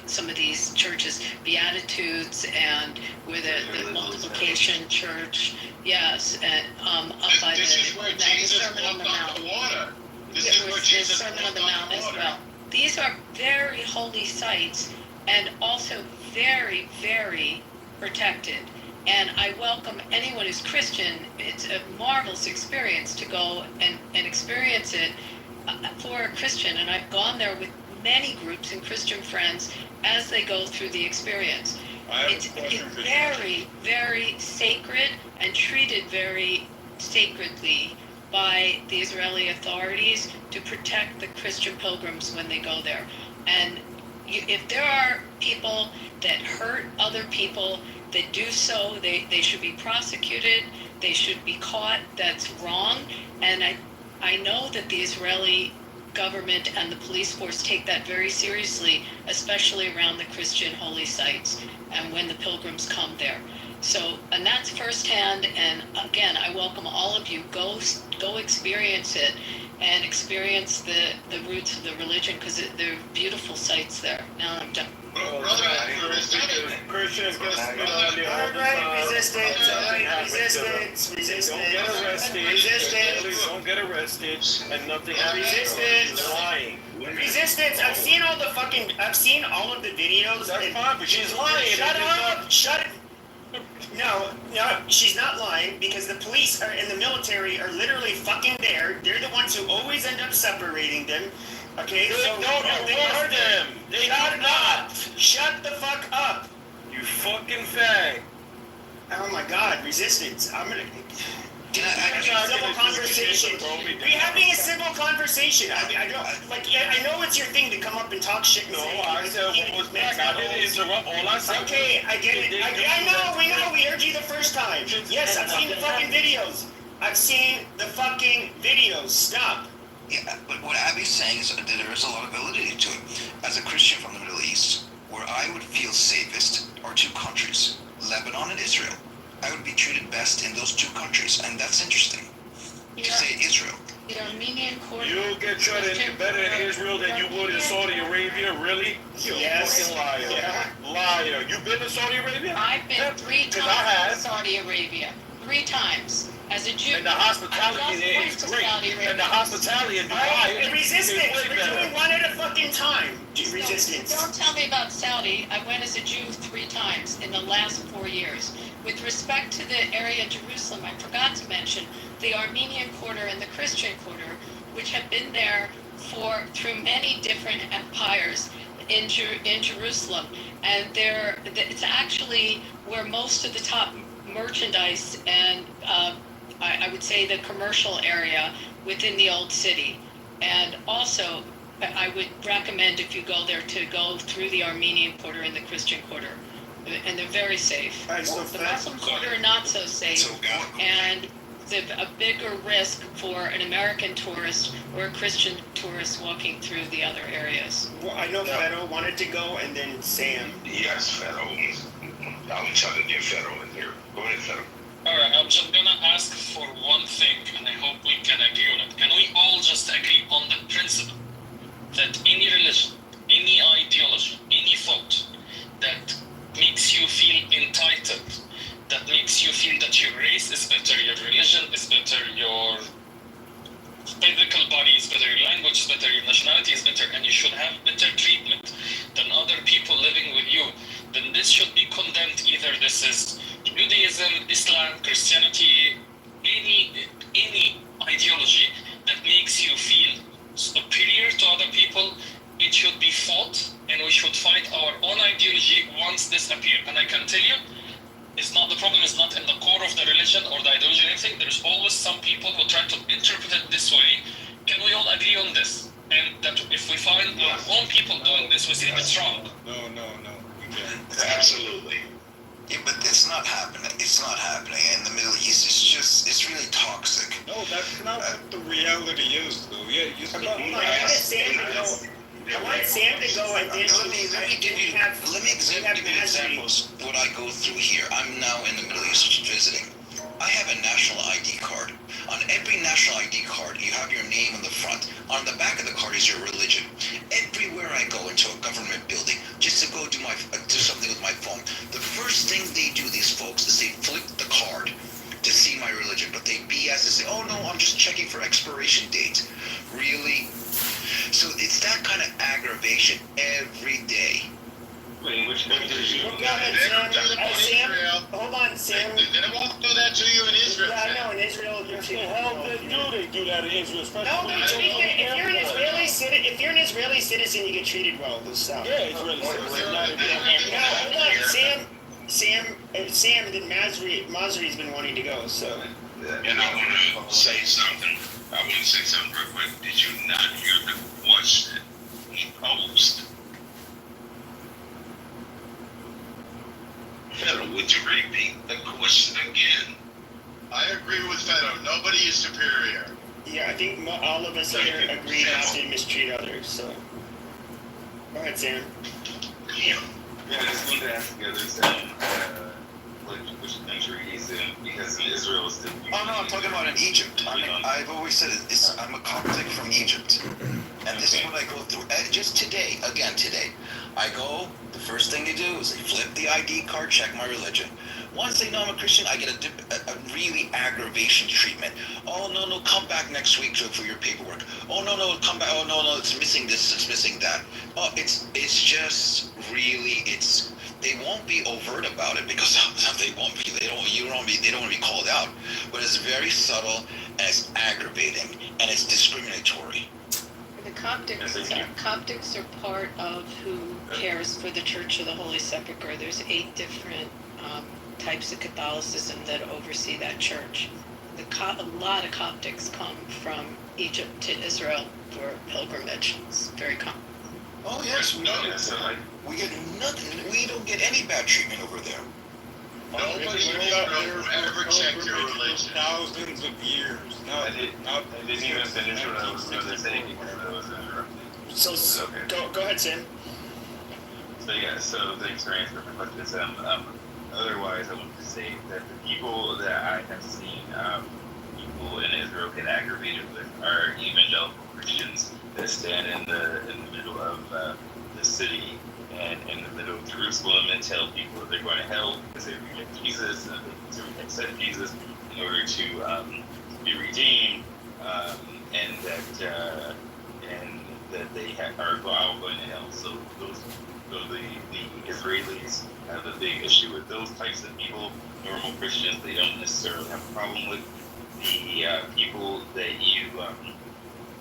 some of these churches, Beatitudes, and where the Multiplication Church, yes, and up by the Sermon on the Mount. The Sermon on the Mount as well. These are very holy sites, and also very, very protected. And I welcome anyone who's Christian. It's a marvelous experience to go and experience it for a Christian. And I've gone there with many groups and Christian friends as they go through the experience. It's very, very sacred and treated very sacredly by the Israeli authorities to protect the Christian pilgrims when they go there. And if there are people that hurt other people that do so, they should be prosecuted, they should be caught. That's wrong. And I know that the Israeli government and the police force take that very seriously, especially around the Christian holy sites and when the pilgrims come there. So, and that's firsthand, and again, I welcome all of you, go experience it and experience the roots of the religion, because they're beautiful sites there. Now I'm done. Christians gonna spit on you all the time. Resistance. Don't get arrested. Please don't get arrested. And nothing happens. Resistance. Lying. Resistance. I've seen all of the videos. That's fine, but she's lying. Shut it. No, she's not lying, because the police and the military are literally fucking there. They're the ones who always end up separating them. Okay, so they are them. They are not. Shut the fuck up. You fucking fag. Oh my God, resistance. I'm gonna. Can I Civil conversation. We're having a civil conversation. I know it's your thing to come up and talk shit. No, I said what was back. I didn't interrupt. All I said. Okay, I get it. I know. We heard you the first time. Yes, I've seen the fucking videos. Stop. Yeah, but what Abby's saying is that there is a lot of validity to it. As a Christian from the Middle East, where I would feel safest are two countries, Lebanon and Israel. I would be treated best in those two countries, and that's interesting. To say Israel. The Armenian quarter. You'll get treated better in Israel than you would in Saudi Arabia, really? You're a fucking liar. Yeah. Liar. You been to Saudi Arabia? I've been 3 times to Saudi Arabia. 3 times. As a Jew. And the hospitality there is great. And the hospitality in Dubai. Resistance. We're doing one at a fucking time. Resistance. Don't tell me about Saudi. I went as a Jew 3 times in the last 4 years. With respect to the area of Jerusalem, I forgot to mention the Armenian quarter and the Christian quarter, which have been there through many different empires in Jerusalem. And it's actually where most of the top merchandise and I would say the commercial area within the old city. And also, I would recommend, if you go there, to go through the Armenian quarter and the Christian quarter. And they're very safe. The Muslim quarter, not so safe. And a bigger risk for an American tourist or a Christian tourist walking through the other areas. Well, I know Fero wanted to go, and then Sam. Yes, Fero. I'm trying to get Fero in here. Go ahead, Fero. Alright, I'm just gonna ask for one thing, and I hope we can agree on it. Can we all just agree on the principle that any religion, any ideology, any thought that makes you feel entitled, that makes you feel that your race is better, your religion is better, your physical body is better, your language is better, your nationality is better, and you should have better treatment than other people living with you, then this should be condemned. Either this is Judaism, Islam, Christianity, any ideology that makes you feel superior to other people, it should be fought, and we should fight our own ideology once this appears. And I can tell you, the problem is not in the court core of the religion or the ideology or anything, there's always some people who try to interpret it this way. Can we all agree on this? And that if we find our own people doing this, we see it's wrong. No. We can't. Absolutely. Yeah, but it's not happening. It's not happening in the Middle East. It's really toxic. No, that's not what the reality is, though. Yeah, you said. I want Sam to go and then Let me give you examples of what I go through here. I'm now in the Middle East visiting. I have a national ID card. On every national ID card, you have your name on the front. On the back of the card is your religion. Everywhere I go into a government building, just to go do something with my phone, the first thing they do, these folks, is they flip the card to see my religion. But they BS and say, oh no, I'm just checking for expiration dates. Really? So it's that kind of aggravation every day. Wait, which one did you? Go ahead, Sam. Hold on, Sam. They won't do that to you in Israel. Yeah, I know, in Israel, you're They do that in Israel, especially. No, if you're an Israeli citizen, you get treated well. Yeah, Israeli citizen. Hold on, Sam, and then Masri's been wanting to go, so. And I want to say something. Real quick. Did you not hear the question he posed? Federal, would you repeat the question again? I agree with Fedo. Nobody is superior. Yeah, I think all of us here agree not to mistreat others, so. Go ahead, Sam. Yeah, I just wanted to ask the others, which country he's in, because in Israel is the... Oh no, I'm talking about in Egypt. I've always said I'm a Coptic from Egypt. And this is what I go through. Just today, I go, the first thing they do is they flip the ID card, check my religion. Once they know I'm a Christian, I get a really aggravation treatment. Oh, no, come back next week for your paperwork. Oh, no, come back. Oh, no, it's missing this, it's missing that. Oh, it's just really, they won't be overt about it because they don't want to be called out. But it's very subtle, and it's aggravating, and it's discriminatory. The Coptics are part of who cares for the Church of the Holy Sepulchre. There's 8 different types of Catholicism that oversee that church. A lot of Coptics come from Egypt to Israel for pilgrimage. It's very common. Oh yes, we get nothing. We don't get any bad treatment over there. Nobody ever checked your religion. Thousands of years. I didn't even finish what I was going to say because I was interrupted. So, okay. Go ahead, Sam. So thanks for answering my question. Otherwise, I want to say that the people that I have seen people in Israel get aggravated with are evangelical Christians that stand in the middle of the city and in the middle of Jerusalem and tell people that they're going to hell because they reject Jesus and they need to accept Jesus in order to be redeemed, and that they are all going to hell. So the Israelis have a big issue with those types of people. Normal Christians, they don't necessarily have a problem with the people that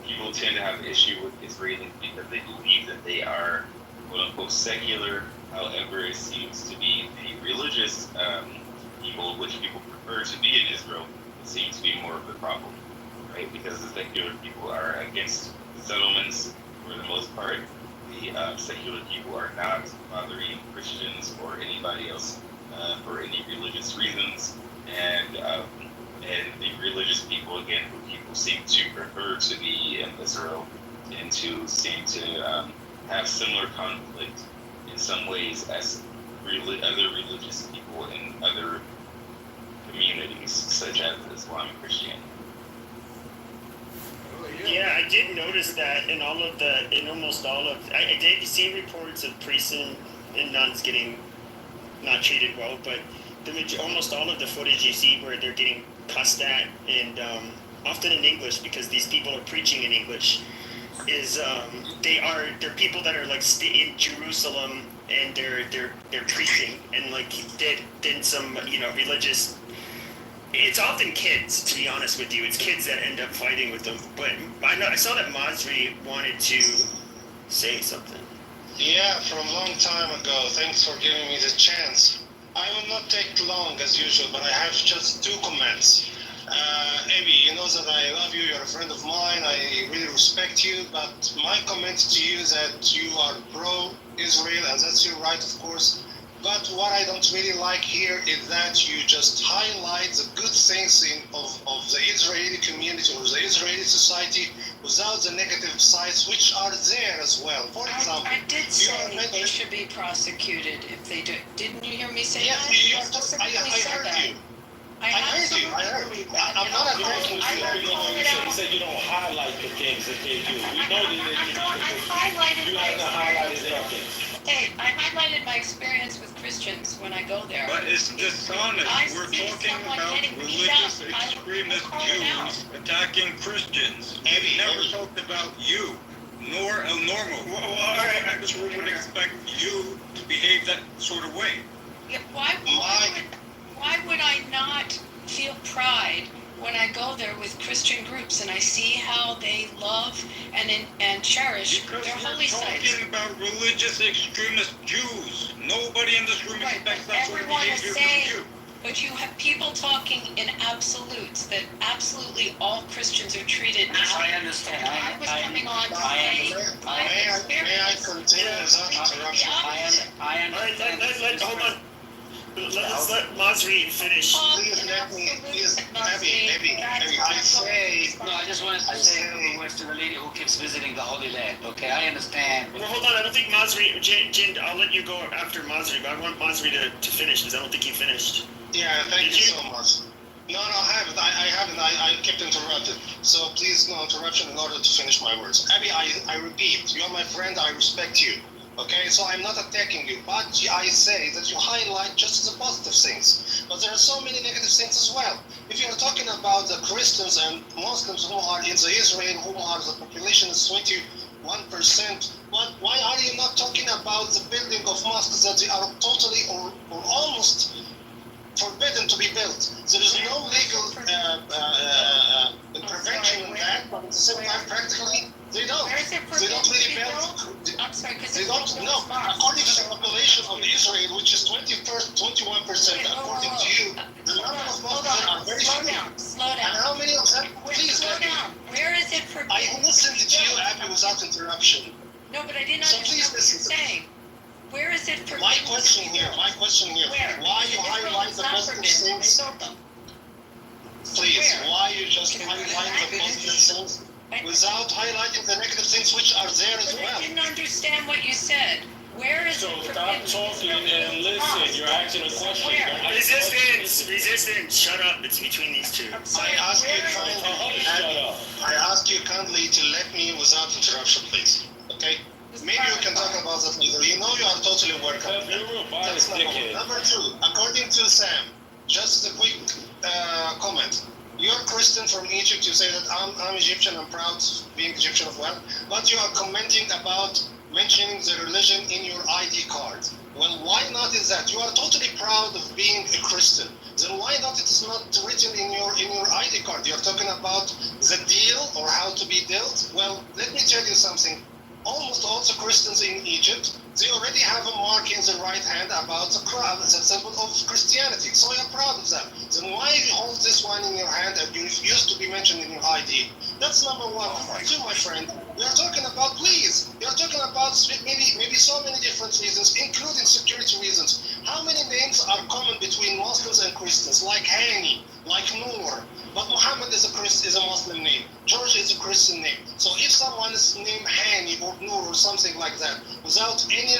people tend to have an issue with Israelis because they believe that they are quote unquote secular. However, it seems to be the religious people, which people prefer to be in Israel, it seems to be more of the problem, right? Because the secular people are against the settlements for the most part. The secular people are not bothering Christians or anybody else for any religious reasons, and the religious people, again, who people seem to prefer to be in Israel, and to seem to have similar conflict in some ways as other religious people in other communities, such as Islam and Christianity. Yeah, I did notice that in almost all of, I did see reports of priests and nuns getting not treated well, but almost all of the footage you see where they're getting cussed at, and often in English, because these people are preaching in English, is they're people that are like in Jerusalem, and they're preaching, and like did some religious. It's often kids, to be honest with you. It's kids that end up fighting with them. But I saw that Masri wanted to say something. Yeah, from a long time ago. Thanks for giving me the chance. I'm a not take long as usual, but I have just 2 comments. Abby, you know that I love you, you're a friend of mine, I really respect you, but my comment to you is that you are pro-Israel, and that's your right, of course. But what I don't really like here is that you just highlight the good things of the Israeli community or the Israeli society without the negative sides, which are there as well. For example, I did say they should be prosecuted if they do. Didn't you hear me say yes, that? I heard you. I heard you. I'm not attacking you. You said you don't highlight the things that they do. We know that you haven't highlighted their things. Hey, I highlighted my experience with Christians when I go there. But it's dishonest. We're talking about religious extremist Jews attacking Christians. We never talked about you, nor El Normo. I just would expect you to behave that sort of way. Yeah, why would I not feel pride when I go there with Christian groups and I see how they love and cherish their holy sites? We're talking about religious extremist Jews. Nobody in this room expects that sort of behavior from you. But you have people talking in absolutes, that absolutely all Christians are treated. I understand. I was coming on to say May I continue without interruption? I understand. Hold on. Let's let Masri finish. Please let me, Abby, I say... No, I just wanted to say a couple words to the lady who keeps visiting the Holy Land, okay? I understand. Well, hold on. I don't think Masri... Jin, I'll let you go after Masri, but I want Masri to finish, because I don't think he finished. Yeah, thank you so much. No, I haven't. I haven't. I kept interrupted. So please, no interruption in order to finish my words. Abby, I repeat, you're my friend. I respect you. Okay, so I'm not attacking you, but I say that you highlight just the positive things. But there are so many negative things as well. If you're talking about the Christians and Muslims who are in the Israel, who are the population is 21%, why are you not talking about the building of mosques that they are totally or almost forbidden to be built? There is no legal prevention in that, but at the same time, practically, they don't. They don't really build. I'm sorry, because they don't. No, according to the population of Israel, which is 21%, according to you, the number of Muslims are very few. Slow down. And how many of them? Please, slow down. Where is it forbidden? I listened to you, Abby, without interruption. No, but I didn't understand what you're saying. Where is it forbidden? My question here. Where? Why you highlight the positive things? Please, why you just highlight the positive things without highlighting the negative things which are there as well? I didn't understand what you said. Where is so it stop talking and listen. You're asking a question. Resistance. Shut up. It's between these two. I ask you kindly to let me without interruption, please. Okay? Maybe we can talk about that later. You know you are totally welcome. That's number 2. According to Sam, just a quick comment. You're Christian from Egypt. You say that I'm Egyptian. I'm proud being Egyptian as well. But you are commenting about mentioning the religion in your ID card. Well, why not is that? You are totally proud of being a Christian. Then why not it is not written in your ID card? You're talking about the deal or how to be dealt. Well, let me tell you something. Almost all the Christians in Egypt, they already have a mark in the right hand about the cross, the symbol of Christianity. So you're proud of that. Then why you hold this one in your hand and you refuse to be mentioned in your ID? That's number 1. Number 2, my friend, we are talking about, please, we are talking about maybe so many different reasons, including security reasons. How many names are common between Muslims and Christians, like Hani, like Noor? But Muhammad is a Muslim name. George is a Christian name. So if someone is named Hani or Noor or something like that, without any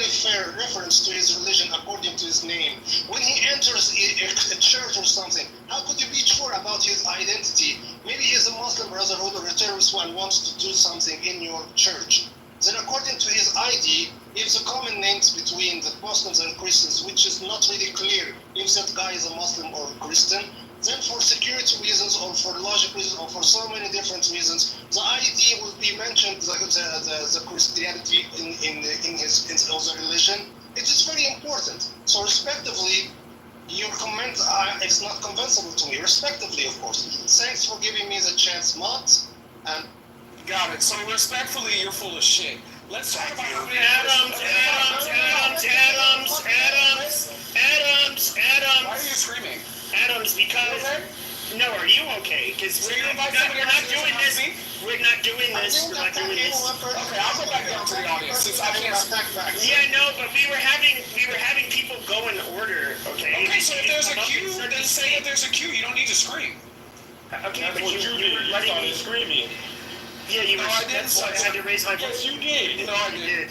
reference to his religion according to his name, when he enters a church or something, how could you be sure about his identity? Maybe he's a Muslim Brotherhood or a terrorist who wants to do something in your church. Then according to his ID, if the common names between the Muslims and Christians, which is not really clear if that guy is a Muslim or a Christian, then for security reasons or for logic reasons or for so many different reasons, the ID will be mentioned, the Christianity in his other religion. It is very important. So respectively, your comment is not convincible to me, respectively, of course. Thanks for giving me the chance, Matt. And got it. So respectfully, you're full of shit. Let's talk about Adams. Adams. Why are you screaming? Adams, because. No, are you okay? Because we're not doing this. We're not doing this. We're not doing this. Okay, I'll go back down to the audience since I can't. Yeah, no, but we were having people go in order. Okay. Okay, so if there's a queue, then say that there's a queue. You don't need to scream. Okay, but you started screaming. Yeah, you were. No, I didn't. That's why I had to raise my voice. Yes, you did. No, I did.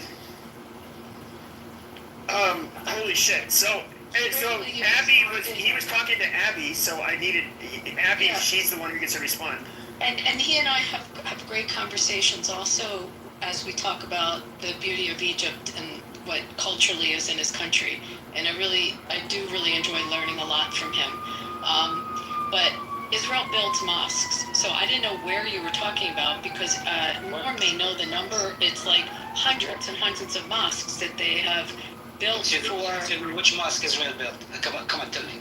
Holy shit. So Abby he was talking to Abby, so I needed Abby. Yeah. She's the one who gets to respond. And he and I have great conversations also as we talk about the beauty of Egypt and what culturally is in his country. And I do really enjoy learning a lot from him. But Israel builds mosques, so I didn't know where you were talking about because Norm may know the number. It's like hundreds and hundreds of mosques that they have built for. Which mosque Israel built? Come on, tell me.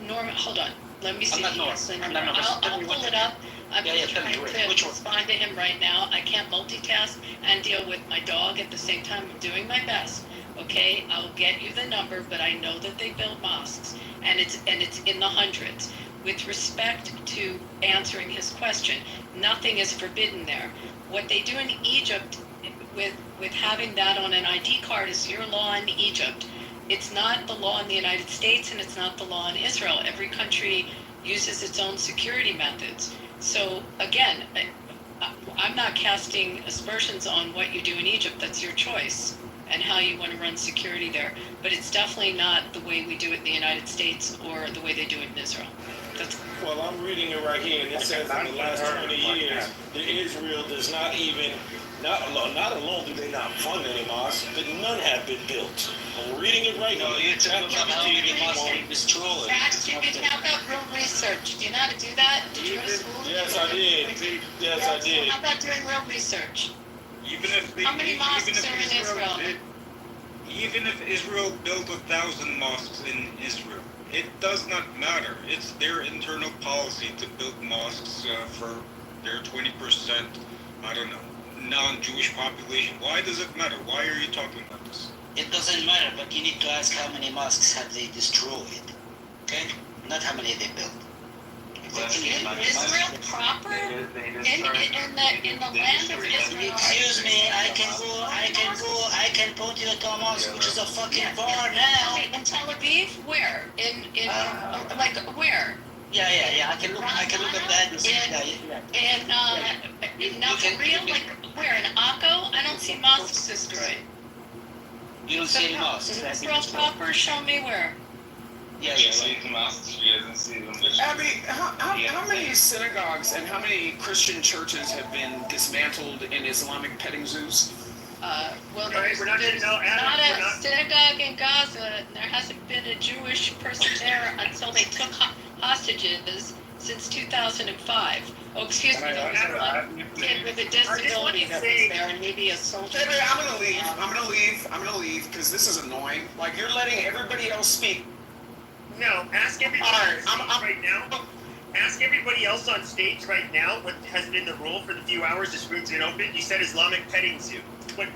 Norm, hold on. Let me see. I'm not Norm. Yes, I'm not Norm. I'll pull it up. I'm Yeah, trying to respond to him right now. I can't multitask and deal with my dog at the same time. I'm doing my best. Okay, I'll get you the number, but I know that they build mosques, and it's in the hundreds. With respect to answering his question, nothing is forbidden there. What they do in Egypt with having that on an ID card is your law in Egypt. It's not the law in the United States, and it's not the law in Israel. Every country uses its own security methods. So again, I'm not casting aspersions on what you do in Egypt. That's your choice and how you want to run security there. But it's definitely not the way we do it in the United States or the way they do it in Israel. Well, I'm reading it right here, and it says in the last 20 years, Israel does not alone do they not fund any mosques, but none have been built. I'm reading it right now. You talk about how many mosques are destroyed. How about real research? Do you know how to do that? Did you go to school? Yes, I did. Yes, I did. How about doing real research? How many mosques are in Israel? Even if Israel built 1,000 mosques in Israel, it does not matter. It's their internal policy to build mosques for their 20%, I don't know, non-Jewish population. Why does it matter? Why are you talking about this? It doesn't matter, but you need to ask how many mosques have they destroyed. Okay? Not how many they built. Israel proper? In the land of Israel. Excuse me, I can point you to a mosque which is a fucking bar now. In Tel Aviv? Where? Like where? Yeah. I can look at that. In Nazarene, like where? In Akko? I don't see mosques destroyed. You don't see any mosques. Israel proper? Show me where. Yeah. See the mosques. She hasn't seen them. Abby, how many synagogues and how many Christian churches have been dismantled in Islamic petting zoos? Well, Right, we're not there's no, Adam, not we're a not- synagogue in Gaza. There hasn't been a Jewish person there until they took hostages since 2005. Oh, excuse me, there was one kid with a disability that was there, and maybe a soldier. Hey, I'm gonna leave because this is annoying. Like, you're letting everybody else speak. No, ask everybody right now. Ask everybody else on stage right now what has been the rule for the few hours this room's been open. You said Islamic petting zoo. What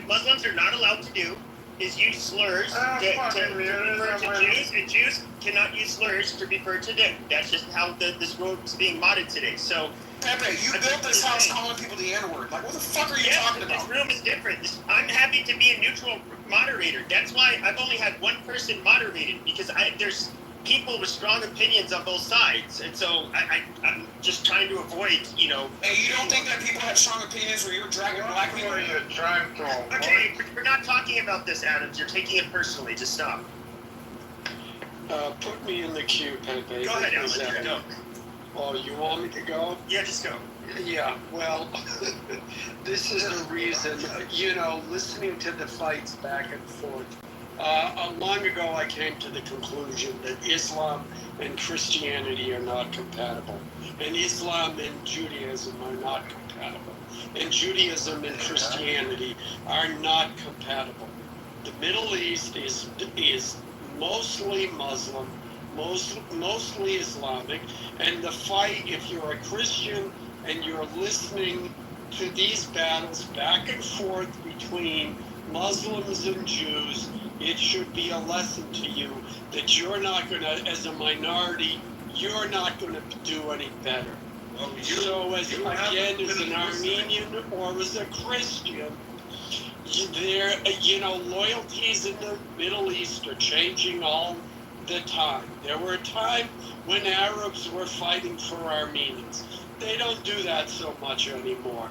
Muslims are not allowed to do is use slurs to refer to Jews, and Jews cannot use slurs to refer to them. That's just how this room is being modded today. So, Pepe, you built this house calling people the N-word. Like, what the fuck are you talking about? This room is different. I'm happy to be a neutral moderator. That's why I've only had one person moderated, because there's people with strong opinions on both sides, and so I'm just trying to avoid, Hey, you don't think that people have strong opinions where you're dragging black people? Okay, we're not talking about this, Adams. You're taking it personally. Just stop. Put me in the queue, Pepe. Go ahead, Alan. Go. Oh, you want me to go? Yeah, just go. Yeah, well, this is the reason, listening to the fights back and forth. Long ago, I came to the conclusion that Islam and Christianity are not compatible, and Islam and Judaism are not compatible, and Judaism and Christianity are not compatible. The Middle East is mostly Muslim, mostly Islamic, and the fight, if you're a Christian and you're listening to these battles back and forth between Muslims and Jews, it should be a lesson to you that you're not going to, as a minority, you're not going to do any better. So as an Armenian or as a Christian, loyalties in the Middle East are changing all the time. There were a time when Arabs were fighting for Armenians. They don't do that so much anymore.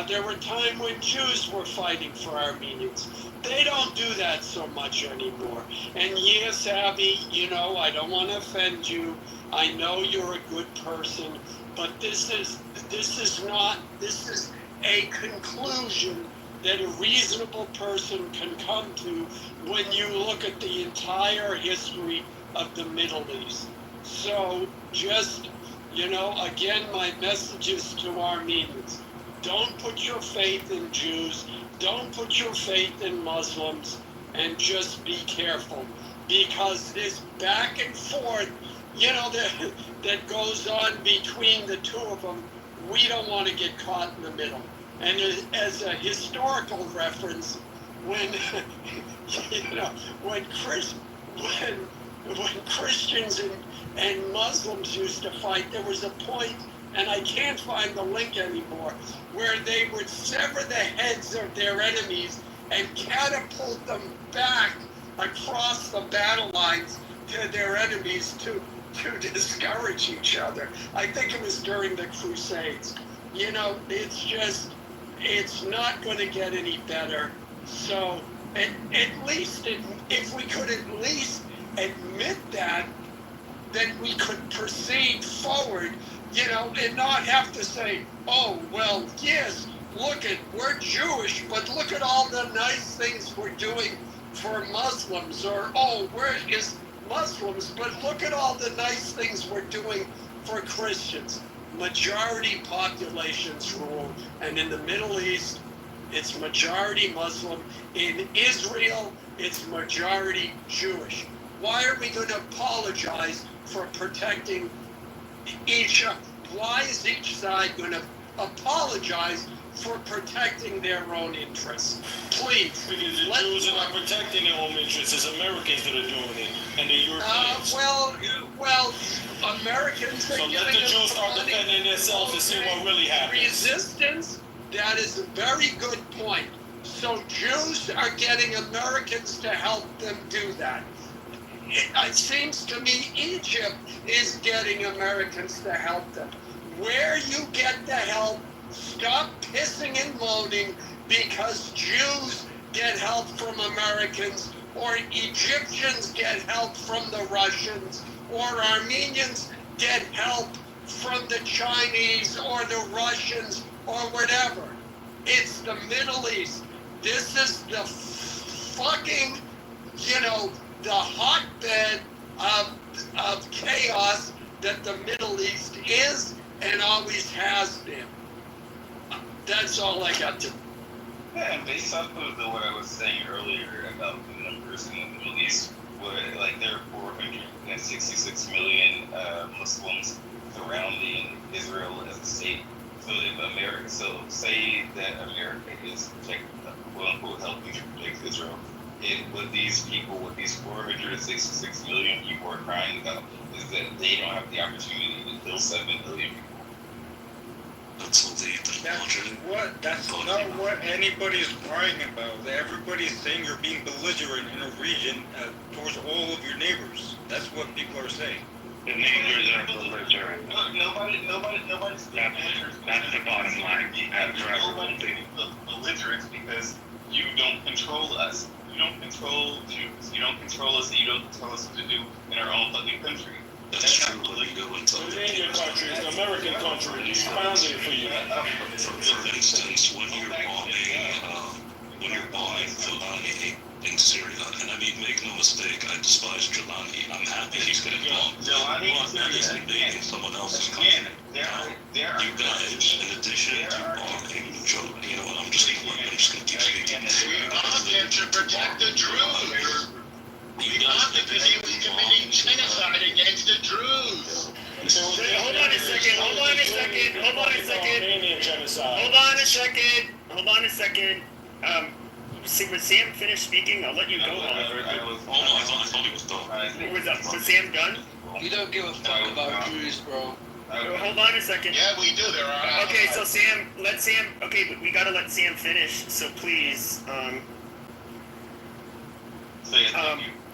There were a time when Jews were fighting for Armenians. They don't do that so much anymore. And yes, Abby, I don't want to offend you. I know you're a good person, but this is a conclusion that a reasonable person can come to when you look at the entire history of the Middle East. So just, again, my message is to Armenians. Don't put your faith in Jews. Don't put your faith in Muslims, and just be careful, because this back and forth, that goes on between the two of them, we don't want to get caught in the middle. And as a historical reference, when when Christians and Muslims used to fight, there was a point, and I can't find the link anymore, where they would sever the heads of their enemies and catapult them back across the battle lines to their enemies to discourage each other. I think it was during the Crusades. It's not going to get any better. So at least if we could at least admit that, then we could proceed forward, and not have to say, oh, well, yes, we're Jewish, but look at all the nice things we're doing for Muslims, or, oh, we're Muslims, but look at all the nice things we're doing for Christians. Majority populations rule, and in the Middle East, it's majority Muslim. In Israel, it's majority Jewish. Why are we going to apologize for protecting each other? Why is each side going to apologize for protecting their own interests? Please. Because the Jews are not protecting their own interests. It's Americans that are doing it, and the Europeans. Well, Americans are so let the Jews start defending themselves and see what really happens. Resistance, that is a very good point. So Jews are getting Americans to help them do that. It seems to me Egypt is getting Americans to help them. Where you get the help, stop pissing and moaning because Jews get help from Americans, or Egyptians get help from the Russians, or Armenians get help from the Chinese or the Russians or whatever. It's the Middle East. This is the fucking, the hotbed of chaos that the Middle East is and always has been. That's all I got to. Yeah, and based off of what I was saying earlier about the numbers in the Middle East, there are 466 million Muslims surrounding Israel as a state. So say that America is quote unquote helping to protect Israel. What these 466 million people are crying about is that they don't have the opportunity to kill 7 million people. That's not what anybody's crying about. Everybody's saying you're being belligerent in a region towards all of your neighbors. That's what people are saying. The neighbors are belligerent. Nobody's that's the bottom line. Nobody's belligerent because you don't control us. You don't control Jews. You don't control us, and you don't tell us what to do in our own fucking country. That's true, but you go into the Indian country, it's an American country. He's founded it for you. For instance, when you're bombing Jelani in Syria, and I mean, make no mistake, I despise Jelani. I'm happy he's getting bombed. But that is invading someone else's country. Now, you guys, in addition to bombing Jelani, I'm just going to keep speaking. We bombed him to protect the Druze. We bombed him because he was committing genocide against the Druze. Hold on a second. was Sam finished speaking? I'll let you go, Oliver. I thought he was done. Was Sam done? You don't give a fuck about Jews, bro. Hold on a second. Yeah, we do. There are. Okay, so Sam, okay, we gotta let Sam finish, so please, I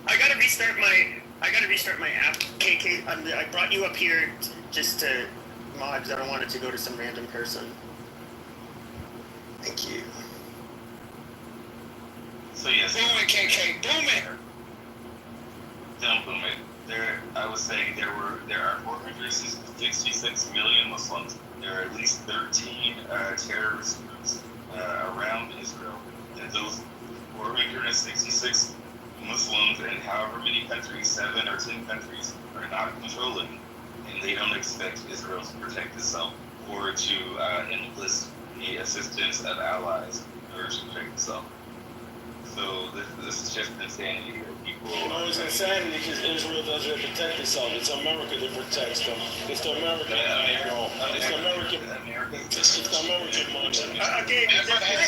gotta restart my app. KK, I brought you up here just to mods. I don't want it to go to some random person. Thank you. So yes. Boom it, KK, boom it! Don't boom it. I was saying there are 466 million Muslims. There are at least 13 terrorist groups around Israel, and those 466 Muslims and however many countries, 7 or 10 countries, are not controlling, and they don't expect Israel to protect itself or to enlist the assistance of allies in order to protect itself. So this is just insanity that people. No, it's insanity because Israel doesn't protect itself. It's America that protects them. It's the American angle. It's the American money. Okay,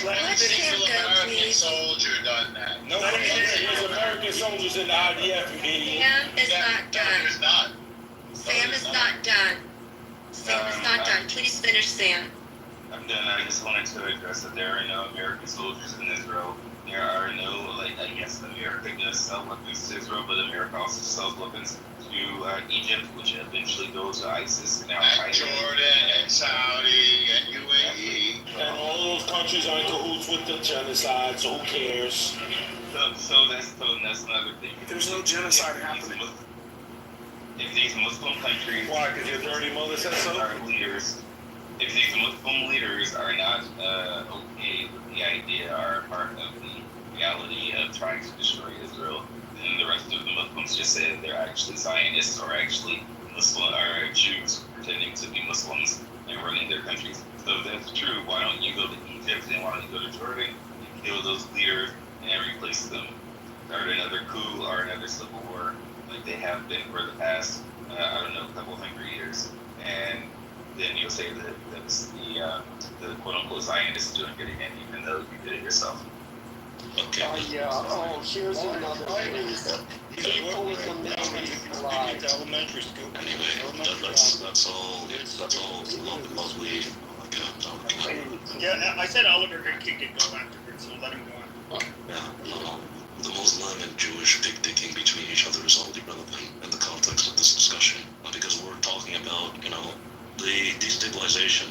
Let single American soldier done that. No, there's American soldiers in the IDF, you idiot. Sam is not done. It's not. Sam is not done. Sam is not done. Please finish, Sam. I'm done. I just wanted to address that there are no American soldiers in Israel. There are no, I guess America does sell weapons to Israel, but America also sells weapons to Egypt, which eventually goes to ISIS and And Jordan and Saudi and UAE. And all those countries are in cahoots with the genocide, so who cares? So that's another thing. There's no genocide happening. If these Muslim countries, why? Because your dirty mother said so. If these Muslim leaders are not okay with the idea, are part of the reality of trying to destroy Israel, then the rest of the Muslims just say that they're actually Zionists or actually Muslim or Jews pretending to be Muslims and running their countries. So if that's true, why don't you go to Egypt and why don't you go to Jordan and kill those leaders and replace them? Start another coup or another civil war like they have been for the past, a couple hundred years. And then you'll say that the quote-unquote Zionists doing it again, even though you did it yourself. Okay. Yeah. Oh, here's another thing. People with the name flag. Elementary school. Anyway, that's all because we. Yeah, I said Oliver could go afterwards, so let him go on. Yeah, the Muslim and Jewish picking between each other is all irrelevant in the context of this discussion, because we're talking about, the destabilization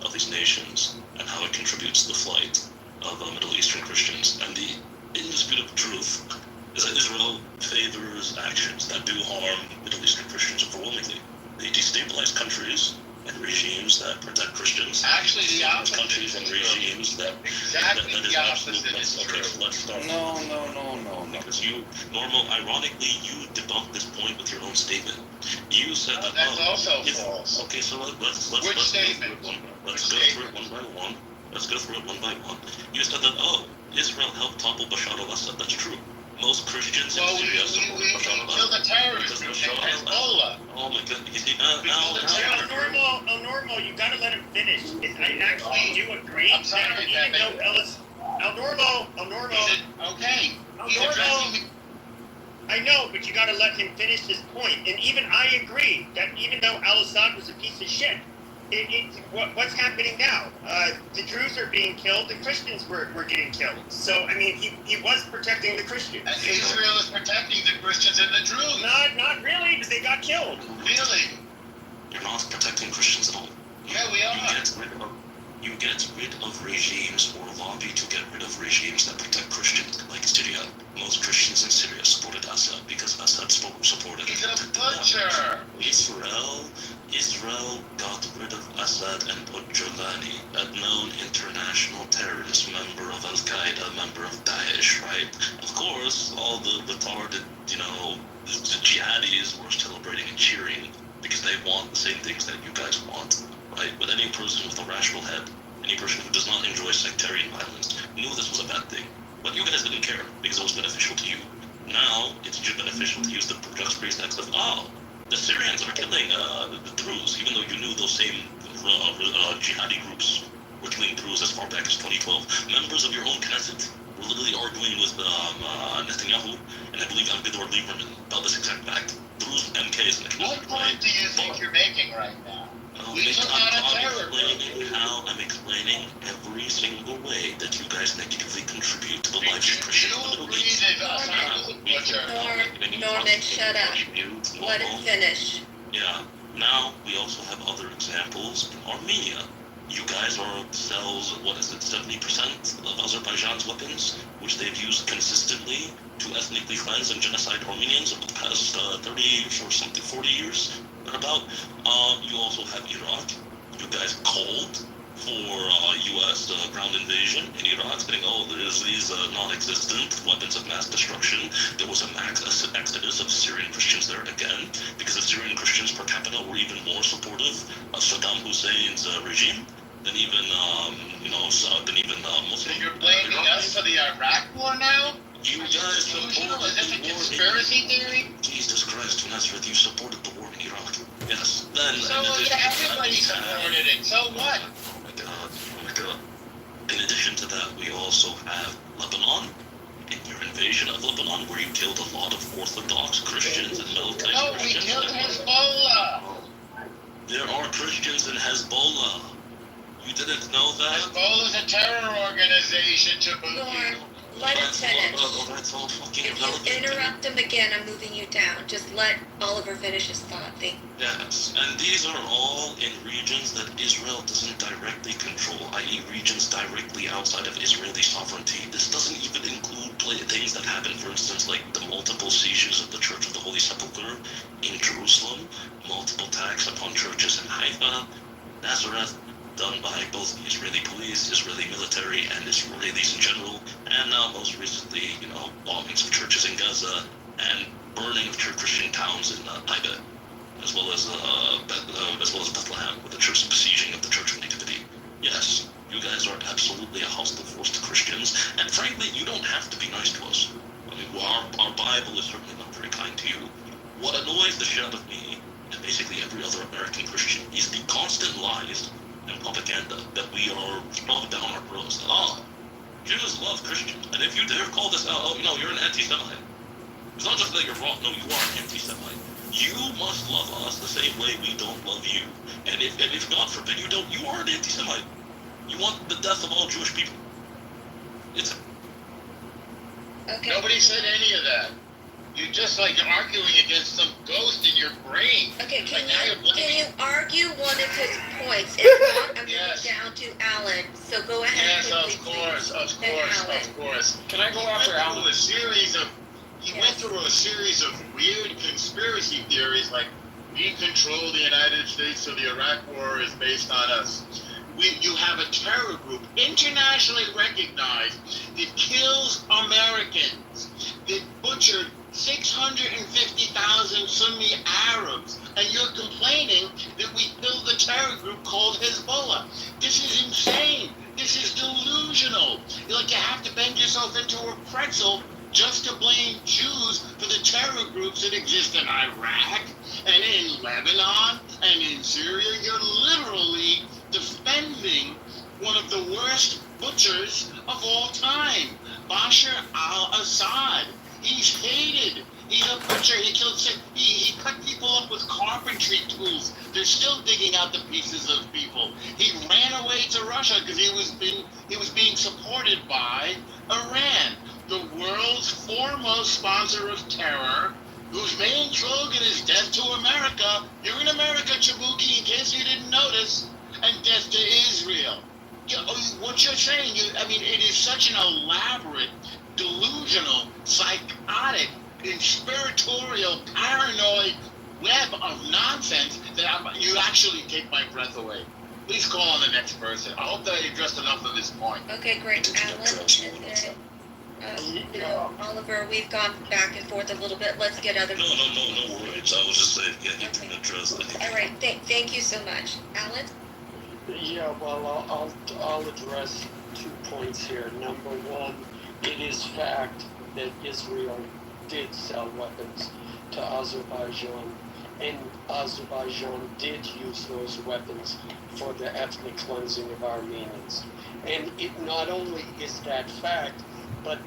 of these nations and how it contributes to the flight of Middle Eastern Christians. And the indisputable truth is that Israel favors actions that do harm Middle Eastern Christians overwhelmingly. They destabilize countries and regimes that protect Christians. Actually, the opposite. Countries and regimes that the opposite is true. Let's start. No. Because ironically, you debunked this point with your own statement. You said that. That's also false. Okay, so let's Which statement? Let's go through it one by one. You said that, Israel helped topple Bashar al-Assad. That's true. Most Christians in Syria support Bashar al-Assad. Killed the terrorist group, Hezbollah. Oh my God! You see, Normal, you gotta let him finish. I actually do agree. I'm sorry, even though Ellis, Normal. Okay. I know, but you gotta let him finish his point. And even I agree that even though al-Assad was a piece of shit, what's happening now? The Druze are being killed, the Christians were getting killed. So, I mean, he was protecting the Christians. And Israel is protecting the Christians and the Druze. Not really, because they got killed. Really? You're not protecting Christians at all. Yeah, we are. You get rid of regimes or lobby to get rid of regimes that protect Christians, like Syria. Most Christians in Syria supported Assad because Assad supported. He's a butcher. Israel got rid of Assad and put Jolani, a known international terrorist, member of Al-Qaeda, member of Daesh, right? Of course, all the retarded, the jihadis were celebrating and cheering because they want the same things that you guys want, right? But any person with a rational head, any person who does not enjoy sectarian violence, knew this was a bad thing. But you guys didn't care because it was beneficial to you. Now, it's just beneficial to use the just pretext of, the Syrians are killing the Druze, even though you knew those same jihadi groups were killing Druze as far back as 2012. Members of your own Knesset were literally arguing with Netanyahu, and I believe Avigdor Lieberman about this exact fact through MKs in the What point do you think you're making right now? We took out a terror group. I'm explaining every single way that you guys negatively contribute to the lives of Christians in the Middle East. Norman, shut up. Let it finish. Yeah. Now we also have other examples in Armenia. You guys sells, 70% of Azerbaijan's weapons, which they've used consistently to ethnically cleanse and genocide Armenians over the past 30 or something, 40 years. About. You also have Iraq. You guys called for U.S. Ground invasion in Iraq, saying, there's these non-existent weapons of mass destruction. There was a mass exodus of Syrian Christians there again, because the Syrian Christians per capita were even more supportive of Saddam Hussein's regime than even, Muslims. So you're blaming us for the Iraq war now? You guys supported Is this a conspiracy theory? Jesus Christ, Nazareth, you supported the war in Iraq. Yes. Then, so everybody supported it. So what? Oh my God. In addition to that, we also have Lebanon. In your invasion of Lebanon, where you killed a lot of Orthodox Christians and militant Christians. We killed Hezbollah. There are Christians in Hezbollah. You didn't know that? Hezbollah is a terror organization to boot you. Let him finish. That's all fucking If you interrupt him again, I'm moving you down. Just let Oliver finish his thought. Yes, and these are all in regions that Israel doesn't directly control, i.e. regions directly outside of Israeli sovereignty. This doesn't even include things that happen, for instance, like the multiple seizures of the Church of the Holy Sepulchre in Jerusalem, multiple attacks upon churches in Haifa, Nazareth, done by both the Israeli police, Israeli military, and Israelis in general, and now most recently, bombings of churches in Gaza and burning of Christian towns in Taiba, as well as Bethlehem, with the church besieging of the Church of Nativity. Yes, you guys are absolutely a hostile force to Christians, and frankly, you don't have to be nice to us. I mean, our Bible is certainly not very kind to you. What annoys the shit out of me, and basically every other American Christian, is the constant lies and propaganda that we are shoved down our throats. Jews love Christians, and if you dare call this out, you're an anti-Semite. It's not just that you're wrong, no, you are an anti-Semite. You must love us the same way we don't love you. And if God forbid you don't, you are an anti-Semite. You want the death of all Jewish people. Okay. Nobody said any of that. You're just you're arguing against some ghost in your brain. Okay, can you argue one of his points? If not, I'm going down to Alan. So go ahead. Yes, of course. Can I go after Alan? He went through a series of weird conspiracy theories, like we control the United States, so the Iraq war is based on us. You have a terror group, internationally recognized, that kills Americans, that butchered 650,000 Sunni Arabs, and you're complaining that we killed a terror group called Hezbollah. This is insane. This is delusional. You have to bend yourself into a pretzel just to blame Jews for the terror groups that exist in Iraq and in Lebanon and in Syria. You're literally defending one of the worst butchers of all time, Bashar al-Assad. He's hated. He's a butcher. He killed. He cut people up with carpentry tools. They're still digging out the pieces of people. He ran away to Russia because he was being supported by Iran, the world's foremost sponsor of terror, whose main slogan is "Death to America." You're in America, Chabuki, in case you didn't notice, and death to Israel. What you're saying, it is such an elaborate, delusional, psychotic, conspiratorial, paranoid web of nonsense that you actually take my breath away. Please call on the next person. I hope that I addressed enough of this point. Okay, great. Alan, Oliver, we've gone back and forth a little bit. Let's get other people. No worries. I was just saying, you didn't address that. All right, thank you so much. Alan? Yeah, well, I'll address 2 points here. Number one, it is fact that Israel did sell weapons to Azerbaijan, and Azerbaijan did use those weapons for the ethnic cleansing of Armenians. And it not only is that fact, but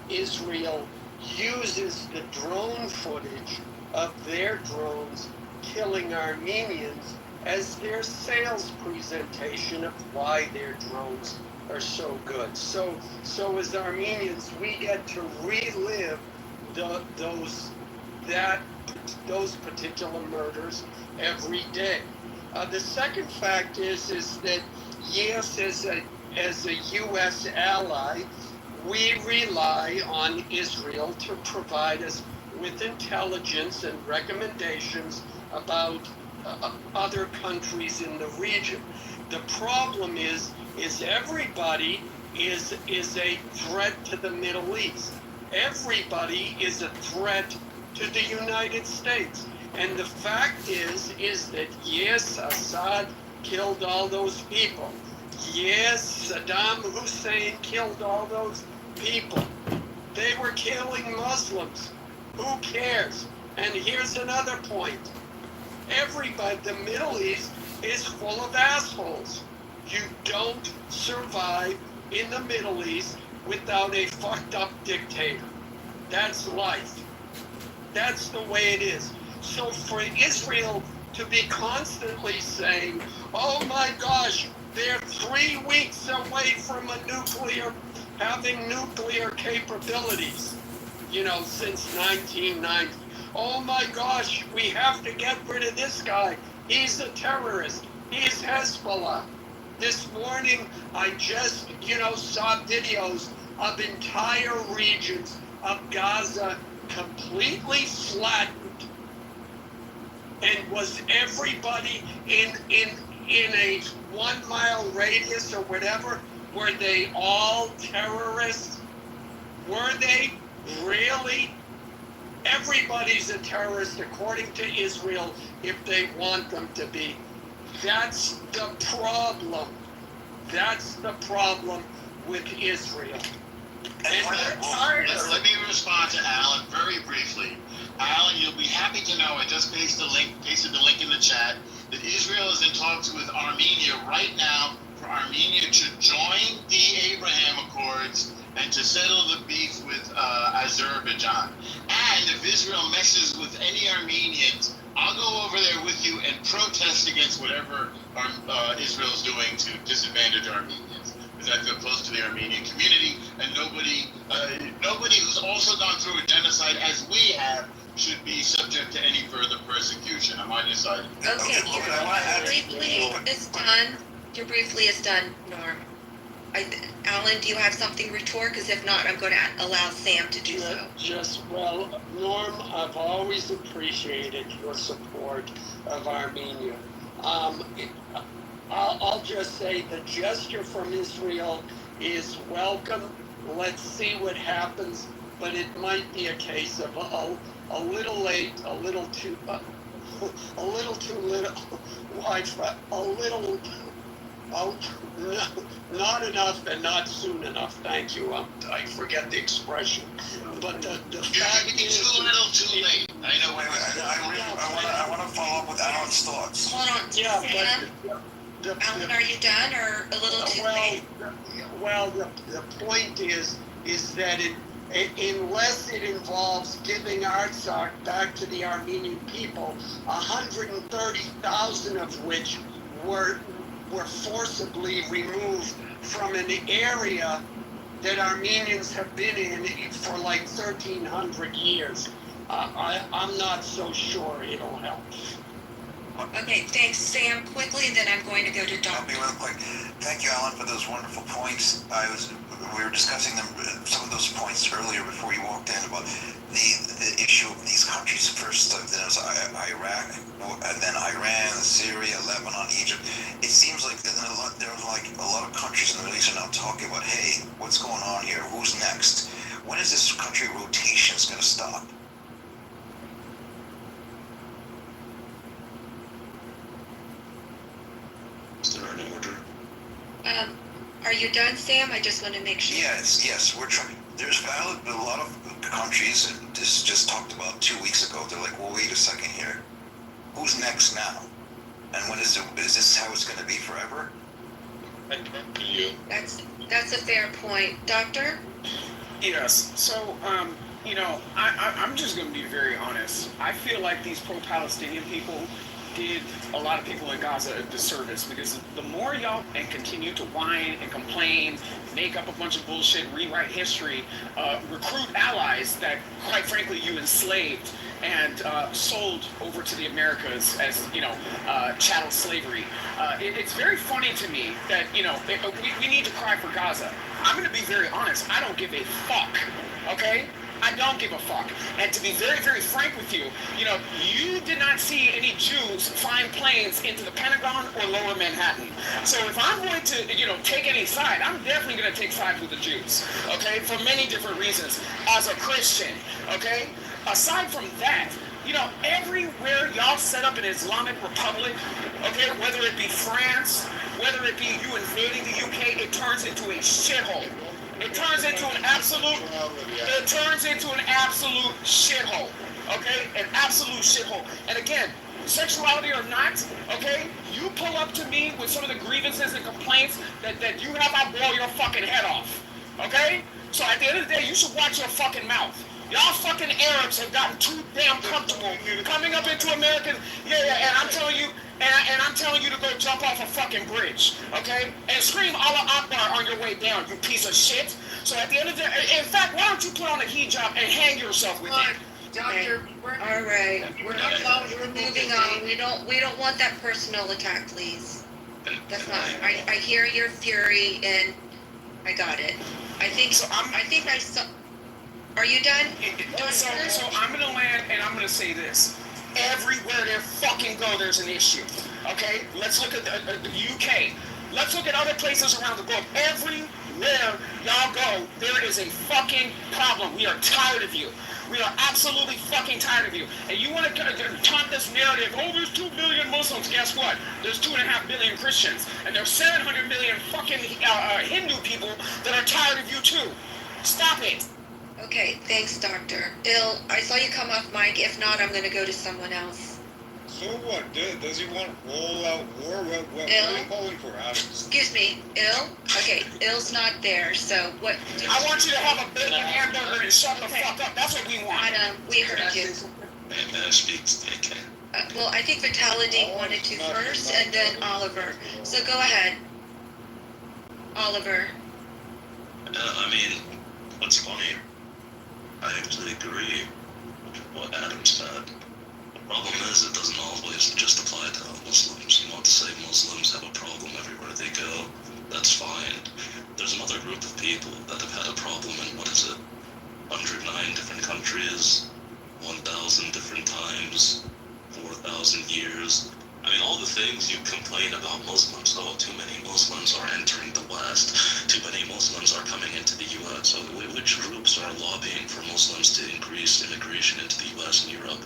Israel uses the drone footage of their drones killing Armenians as their sales presentation of why their drones are so good. So as Armenians, we get to relive those particular murders every day. The second fact is that yes, as a U.S. ally, we rely on Israel to provide us with intelligence and recommendations about other countries in the region. The problem is everybody is a threat to the Middle East. Everybody is a threat to the United States. And the fact is that yes, Assad killed all those people. Yes, Saddam Hussein killed all those people. They were killing Muslims. Who cares? And here's another point. Everybody, the Middle East is full of assholes. You don't survive in the Middle East without a fucked up dictator. That's life. That's the way it is. So for Israel to be constantly saying, oh my gosh, they're 3 weeks away from having nuclear capabilities, since 1990. Oh my gosh, we have to get rid of this guy. He's a terrorist. He's Hezbollah. This morning, I just, saw videos of entire regions of Gaza completely flattened. And was everybody in a 1 mile radius or whatever, were they all terrorists? Were they really? Everybody's a terrorist according to Israel if they want them to be. That's the problem. That's the problem with Israel. Let me respond to Alan very briefly. Alan, you'll be happy to know I just pasted the link in the chat that Israel is in talks with Armenia right now for Armenia to join the Abraham Accords and to settle the beef with Azerbaijan. And if Israel messes with any Armenians, I'll go over there with you and protest against whatever Israel's doing to disadvantage Armenians. Because I feel close to the Armenian community, and nobody who's also gone through a genocide as we have should be subject to any further persecution. I'm on your side. Okay, your briefly is done, Norm. Alan, do you have something to retort? Because if not, I'm going to allow Sam to do so. Norm, I've always appreciated your support of Armenia. I'll just say the gesture from Israel is welcome. Let's see what happens, but it might be a case of a little late, a little too little, not enough and not soon enough. Thank you. I forget the expression, but the fact is, too little, too late. I know. I want to follow up with Alan's thoughts. Hold on, Sam. Alan, are you done or a little too late? Well, the point is that unless it involves giving Artsakh back to the Armenian people, 130,000 of which were forcibly removed from an area that Armenians have been in for like 1,300 years. I'm not so sure it'll help. Okay, thanks, Sam. Quickly, and then I'm going to go to Dr. I'll be real quick. Thank you, Alan, for those wonderful points. We were discussing some of those points earlier before you walked in about the issue of these countries. First, then it was Iraq, and then Iran, Syria, Lebanon, Egypt. It seems like there are like a lot of countries in the Middle East are now talking about, hey, what's going on here? Who's next? When is this country rotations going to stop? Is there any order? Are you done, Sam? I just want to make sure. Yes, we're trying. There's a lot of countries, and this just talked about 2 weeks ago. They're like, well, wait a second here. Who's next now? And when is this how it's going to be forever? That's a fair point. Doctor? Yes. So, I'm just going to be very honest. I feel like these pro-Palestinian people did a lot of people in Gaza a disservice, because the more y'all and continue to whine and complain, make up a bunch of bullshit, rewrite history, recruit allies that, quite frankly, you enslaved and sold over to the Americas as, chattel slavery. It's very funny to me that, we need to cry for Gaza. I'm going to be very honest. I don't give a fuck, okay? I don't give a fuck. And to be very, very frank with you, you did not see any Jews flying planes into the Pentagon or Lower Manhattan. So if I'm going to, take any side, I'm definitely going to take sides with the Jews, okay, for many different reasons, as a Christian, okay? Aside from that, everywhere y'all set up an Islamic republic, okay, whether it be France, whether it be you invading the UK, it turns into a shithole. It turns into an absolute shithole, okay? An absolute shithole. And again, sexuality or not, okay? You pull up to me with some of the grievances and complaints that you have, I'll blow your fucking head off, okay? So at the end of the day, you should watch your fucking mouth. Y'all fucking Arabs have gotten too damn comfortable coming up into America. Yeah, and I'm telling you, and I'm telling you to go jump off a fucking bridge, okay? And scream Allah Akbar on your way down, you piece of shit. So at the end of the day, in fact, why don't you put on a hijab and hang yourself with it? Doctor, all right, we're moving on. We don't want that personal attack, please. That's not. I hear your fury, and I got it. I think I saw. Are you done? So I'm going to land, and I'm going to say this. Everywhere they fucking go, there's an issue. Okay? Let's look at the UK. Let's look at other places around the globe. Everywhere y'all go, there is a fucking problem. We are tired of you. We are absolutely fucking tired of you. And you want to taunt this narrative, there's 2 billion Muslims. Guess what? There's 2.5 billion Christians. And there's 700 million fucking Hindu people that are tired of you too. Stop it. Okay, thanks, Doctor. Bill, I saw you come off mic. If not, I'm going to go to someone else. So what? Does he want all-out war? What are you calling for, Adam? Excuse me, Ill? Okay, Ill's not there, so what... I want you to have a bacon hamburger and shut the fuck up. That's what we want. Adam, we heard you. May I speak? Okay. Well, I think Vitality wanted to first, and then Oliver. So go ahead. Oliver. What's funny, I actually agree with what Adam said. The problem is it doesn't always just apply to Muslims. You want to say Muslims have a problem everywhere they go, that's fine. There's another group of people that have had a problem in, 109 different countries, 1,000 different times, 4,000 years. All the things you complain about Muslims, too many Muslims are entering the West, too many Muslims are coming into the U.S. So which groups are lobbying for Muslims to increase immigration into the U.S. and Europe?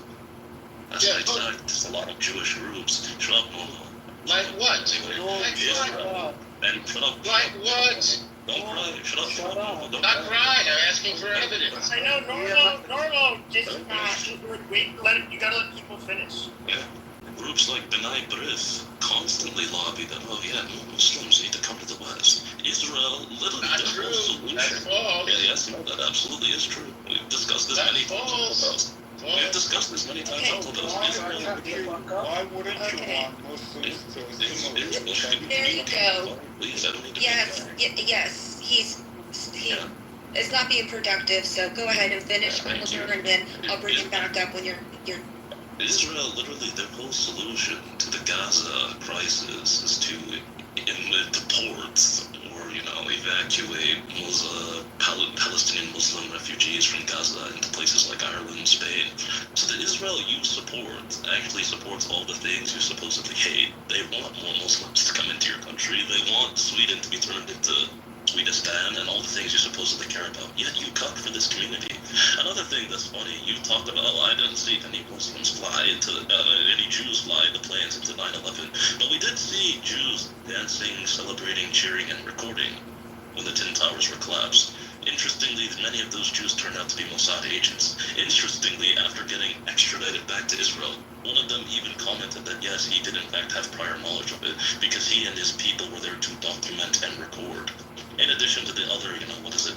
That's a lot of Jewish groups. Shut up, Momo. Like what? And shut up. Like what? Don't cry. Shut up. Not crying. I'm asking for evidence. I know, normal. Just wait. You gotta let people finish. Yeah. Groups like B'nai B'rith constantly lobby that, Muslims need to come to the West. Israel, literally, that's true. That's false. Yes, that absolutely is true. We've discussed this many times. We've discussed this many times on Clubhouse. Why wouldn't you want Muslims to assimilate? There you go. Yes. He is not being productive, so go ahead and finish, Oliver, and then I'll bring him back up when you're Israel, literally, their whole solution to the Gaza crisis is to deport or, evacuate Palestinian Muslim refugees from Gaza into places like Ireland, Spain. So the Israel you support actually supports all the things you supposedly hate. They want more Muslims to come into your country. They want Sweden to be turned into Swedistan and all the things you supposedly care about, yet you cut for this community. Another thing that's funny, you talked about, I didn't see any Muslims fly into, any Jews fly the planes into 9/11, but we did see Jews dancing, celebrating, cheering, and recording when the Twin Towers were collapsed. Interestingly, many of those Jews turned out to be Mossad agents. Interestingly, after getting extradited back to Israel, one of them even commented that yes, he did in fact have prior knowledge of it, because he and his people were there to document and record In addition to the other,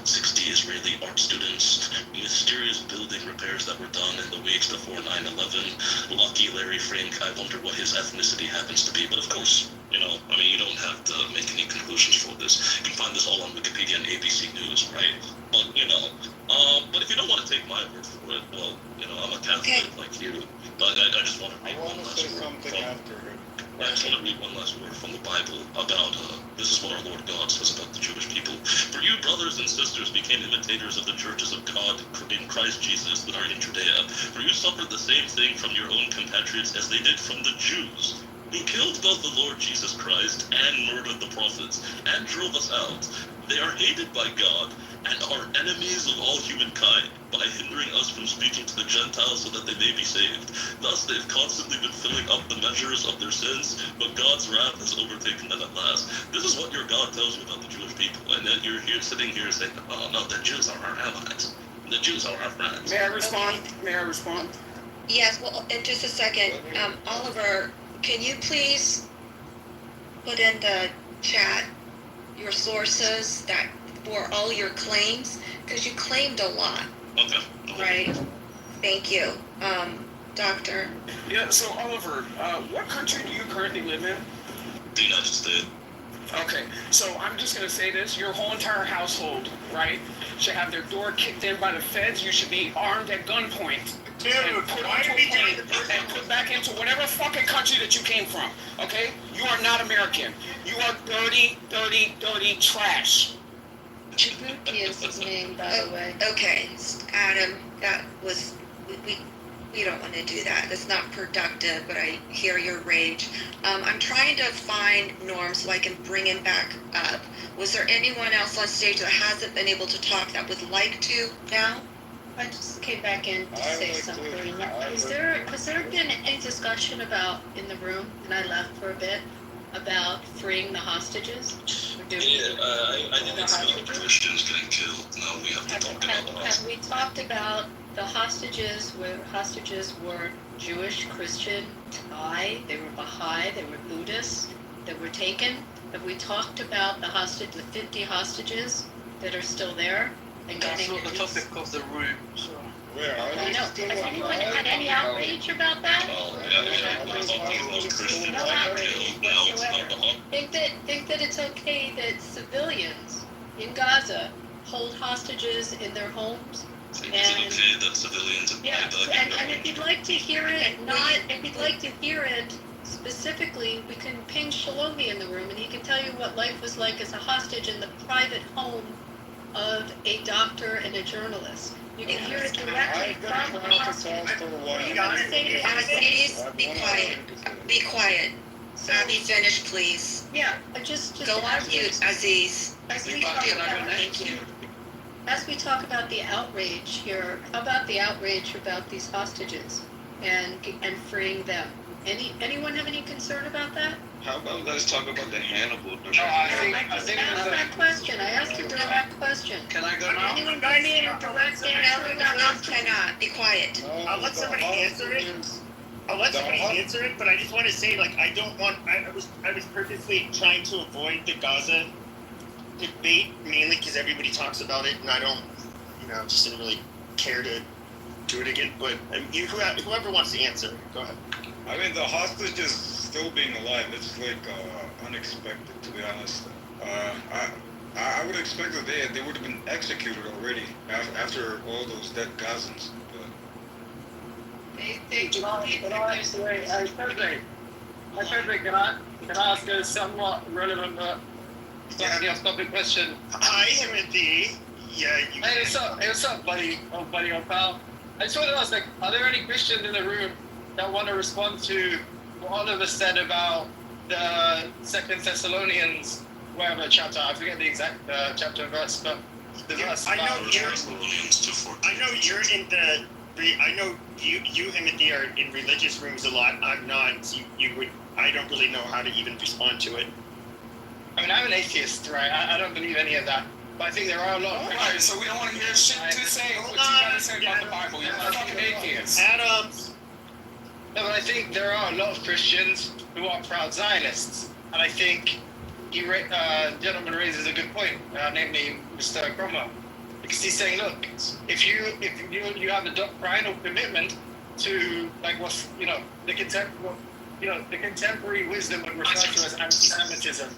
60 Israeli art students, mysterious building repairs that were done in the weeks before 9/11, Lucky Larry Frank, I wonder what his ethnicity happens to be, but of course, you don't have to make any conclusions for this. You can find this all on Wikipedia and ABC News, right? But, but if you don't want to take my word for it, well, I'm a Catholic like you, but I just want to read one last word. I just want to read one last word from the Bible about, this is what our Lord God says about the Jewish people. For you, brothers and sisters, became imitators of the churches of God in Christ Jesus that are in Judea. For you suffered the same thing from your own compatriots as they did from the Jews, who killed both the Lord Jesus Christ and murdered the prophets and drove us out. They are hated by God and are enemies of all humankind by hindering us from speaking to the Gentiles so that they may be saved. Thus they've constantly been filling up the measures of their sins, but God's wrath has overtaken them at last. This is what your God tells you about the Jewish people, and then you're sitting here saying, oh no, the Jews are our allies. The Jews are our friends. May I respond? May I respond? Yes, well, in just a second, Oliver, can you please put in the chat your sources that for all your claims? Because you claimed a lot. Okay. Right? Thank you. Doctor? Yeah, so Oliver, what country do you currently live in? The United States. Okay, so I'm just going to say this. Your whole entire household, right, should have their door kicked in by the feds. You should be armed at gunpoint. Dude, and put onto a plane and put back into whatever fucking country that you came from, okay? You are not American. You are dirty, dirty, dirty trash. Djibouti is his name, by the way. Okay, Adam, that was... We don't want to do that. That's not productive, but I hear your rage. I'm trying to find Norm so I can bring him back up. Was there anyone else on stage that hasn't been able to talk that would like to now? I just came back in to say something. Has there been any discussion about in the room, and I left for a bit, about freeing the hostages? I didn't expect Christians getting killed. Now we have to talk about the hostages. Have we talked about the hostages were Jewish, Christian, Thai, they were Baha'i, they were Buddhists that were taken? Have we talked about the 50 hostages that are still there? And that's not the topic of the room. So. I know. Has anyone had any outrage about that? No outrage whatsoever. Think that it's okay that civilians in Gaza hold hostages in their homes? Is it okay that civilians and if you'd like to hear it, specifically, we can ping Shalomi in the room, and he can tell you what life was like as a hostage in the private home of a doctor and a journalist. You can hear it directly from the hospital. Please be quiet. Be quiet. Abby, finish, please. Yeah, just go on mute, Aziz. As we talk about the outrage here, how about the outrage about these hostages and freeing them? Anyone have any concern about that? How about let's talk about the Hannibal? I asked that question. I asked a direct question. Can I go now? Anyone give me a direct answer? No, cannot. Be quiet. I'll let somebody answer it. But I just want to say, I was purposely trying to avoid the Gaza debate, mainly because everybody talks about it, and I don't, just didn't really care to do it again. But whoever wants to answer, go ahead. I mean, the hostages still being alive, it's unexpected, to be honest. I would expect that they would have been executed already after all those dead Gazans. Frederick, can I ask a somewhat relevant but slightly off-topic question? Hi, Timothy. Yeah, you. Hey, what's up, buddy? Old pal. I just wanted to ask, are there any Christians in the room that want to respond to what Oliver said about the 2 Thessalonians, whatever chapter? I forget the exact chapter and verse, but the verse. I know you, Timothy, are in religious rooms a lot. I'm not. So I don't really know how to even respond to it. I mean, I'm an atheist, right? I don't believe any of that. But I think there are a lot of Christians. So we don't want to hear shit to say what you got to say about the Bible. You're a fucking atheist. Adams. No, but I think there are a lot of Christians who are proud Zionists. And I think gentleman raises a good point, namely Mr. Cromwell, because he's saying, look, if you have a doctrinal commitment to like what's the contemporary wisdom would refer to as anti-Semitism,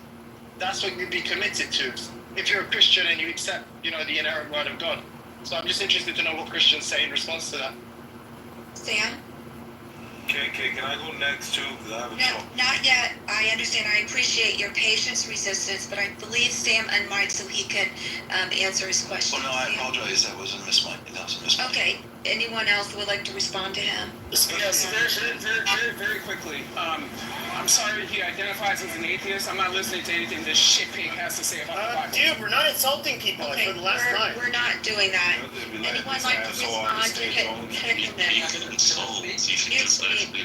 that's what you'd be committed to if you're a Christian and you accept the inerrant word of God. So I'm just interested to know what Christians say in response to that. Sam? Can I go next too? Because I have a talk. Not yet. I understand. I appreciate your patience, resistance, but I believe Sam unmiked so he can answer his question. Oh no, I apologize. That was a mismic. Okay. Anyone else would like to respond to him? Yes, very quickly. I'm sorry he identifies as an atheist. I'm not listening to anything this shitpig has to say about the Bible. Dude, we're not insulting people for the last time. We're not doing that. Anyone like to respond to him?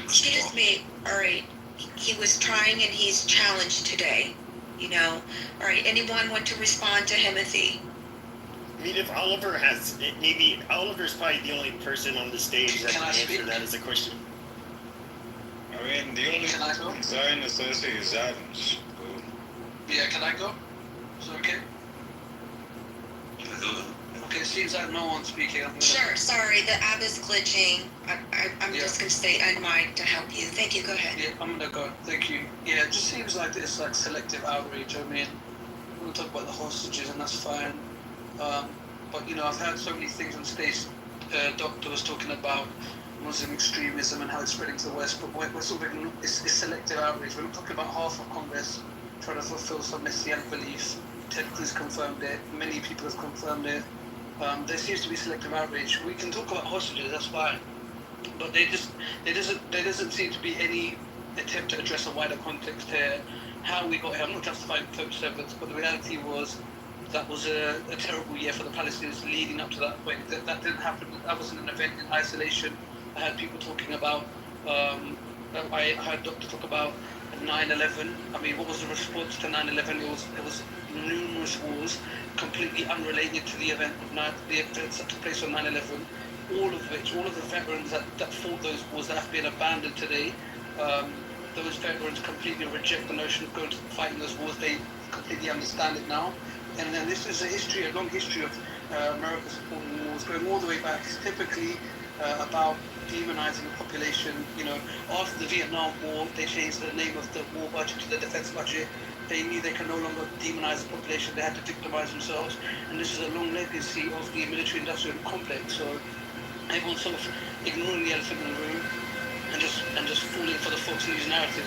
Excuse me. All right. He was trying and he's challenged today. All right. Anyone want to respond to Himothy? I mean, if Oliver has, maybe Oliver's probably the only person on the stage that can answer that as a question. I mean, the only Zionist I see is Adams. Yeah, can I go? Is it okay? Okay, it seems like no one's speaking. Sure, sorry, the app is glitching. I'm just going to stay unmiked to help you. Thank you, go ahead. Yeah, I'm going to go. Thank you. Yeah, it just seems like it's like selective outrage. I mean, we'll talk about the hostages and that's fine. But I've heard so many things on stage. Doctor was talking about Muslim extremism and how it's spreading to the West, but we're sort of it's selective outrage. We're not talking about half of Congress trying to fulfill some messianic belief. Ted Cruz confirmed it. Many people have confirmed it. There seems to be selective outrage. We can talk about hostages, that's fine, but there doesn't seem to be any attempt to address a wider context here. How we got here, I'm not justifying October 7th, but the reality was that was a terrible year for the Palestinians leading up to that point. That didn't happen. That wasn't an event in isolation. I had people talking about, I heard Doctor talk about 9/11. I mean, what was the response to 9/11? It was numerous wars, completely unrelated to the events that took place on 9/11. All of the veterans that fought those wars that have been abandoned today, those veterans completely reject the notion of going to fight in those wars. They completely understand it now. And then this is a long history of America supporting wars, going all the way back. It's typically about demonizing the population. After the Vietnam War, they changed the name of the war budget to the defense budget. They knew they could no longer demonize the population. They had to victimize themselves. And this is a long legacy of the military-industrial complex. So everyone's sort of ignoring the elephant in the room and just falling for the Fox News narrative.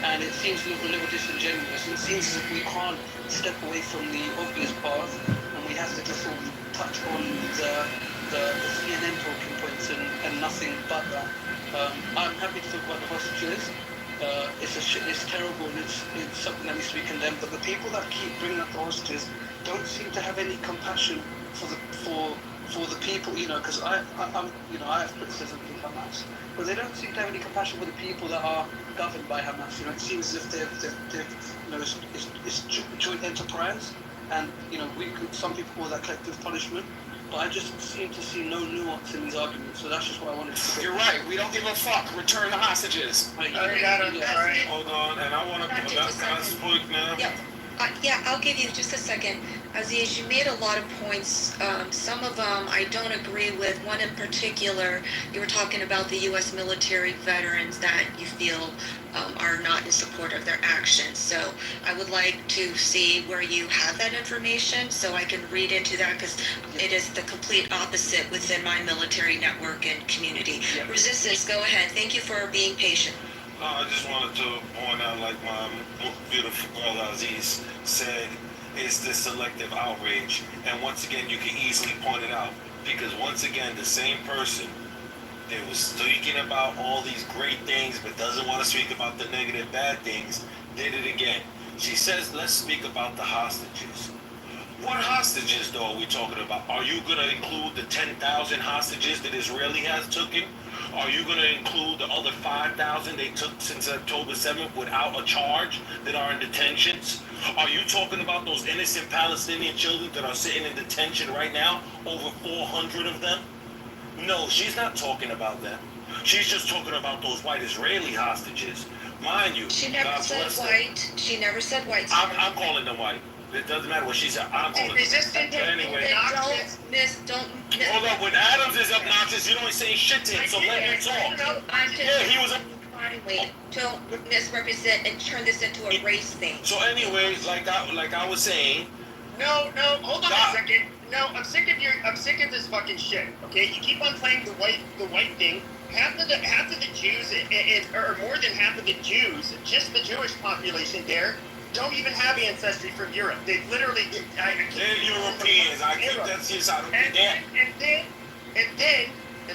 And it seems a little disingenuous. It seems as if we can't step away from the obvious path, and we have to just sort of touch on the CNN talking points and nothing but that. I'm happy to talk about the hostages. It's terrible and it's something that needs to be condemned. But the people that keep bringing up the hostages don't seem to have any compassion for the people, because I have criticism of Hamas, but they don't seem to have any compassion for the people that are governed by Hamas. It seems as if they've it's joint enterprise, and some people call that collective punishment. But I just seem to see no nuance in these arguments, so that's just what I wanted to say. You're right. We don't give a fuck. Return the hostages. Hold on, and I want to. Can I speak now? Yeah, I'll give you just a second. Aziz, you made a lot of points. Some of them I don't agree with. One in particular, you were talking about the U.S. military veterans that you feel are not in support of their actions. So I would like to see where you have that information so I can read into that, because it is the complete opposite within my military network and community. Yeah. Resistance, go ahead. Thank you for being patient. I just wanted to point out, like my beautiful girl Aziz said, it's this selective outrage. And once again, you can easily point it out, because once again, the same person that was speaking about all these great things but doesn't want to speak about the negative, bad things, did it again. She says, let's speak about the hostages. What hostages, though, are we talking about? Are you going to include the 10,000 hostages that Israeli has taken? Are you going to include the other 5,000 they took since October 7th without a charge that are in detentions? Are you talking about those innocent Palestinian children that are sitting in detention right now? Over 400 of them? No, she's not talking about them. She's just talking about those white Israeli hostages. Mind you, She never said white. She never said white. I'm calling them white. It doesn't matter what she said. I'm calling them. Resistant. Anyway, Don't. Hold up. When Adams is obnoxious, you don't say shit to him. So let him talk. No, I'm just. Yeah, he was a. Don't misrepresent and turn this into a race thing. So anyway, like I was saying. No, hold on a second. No, I'm sick of this fucking shit. Okay, you keep on playing the white thing. Half of the Jews, or more than half of the Jews, just the Jewish population there, don't even have ancestry from Europe. They literally. They're Europeans. I think that's just how they do. And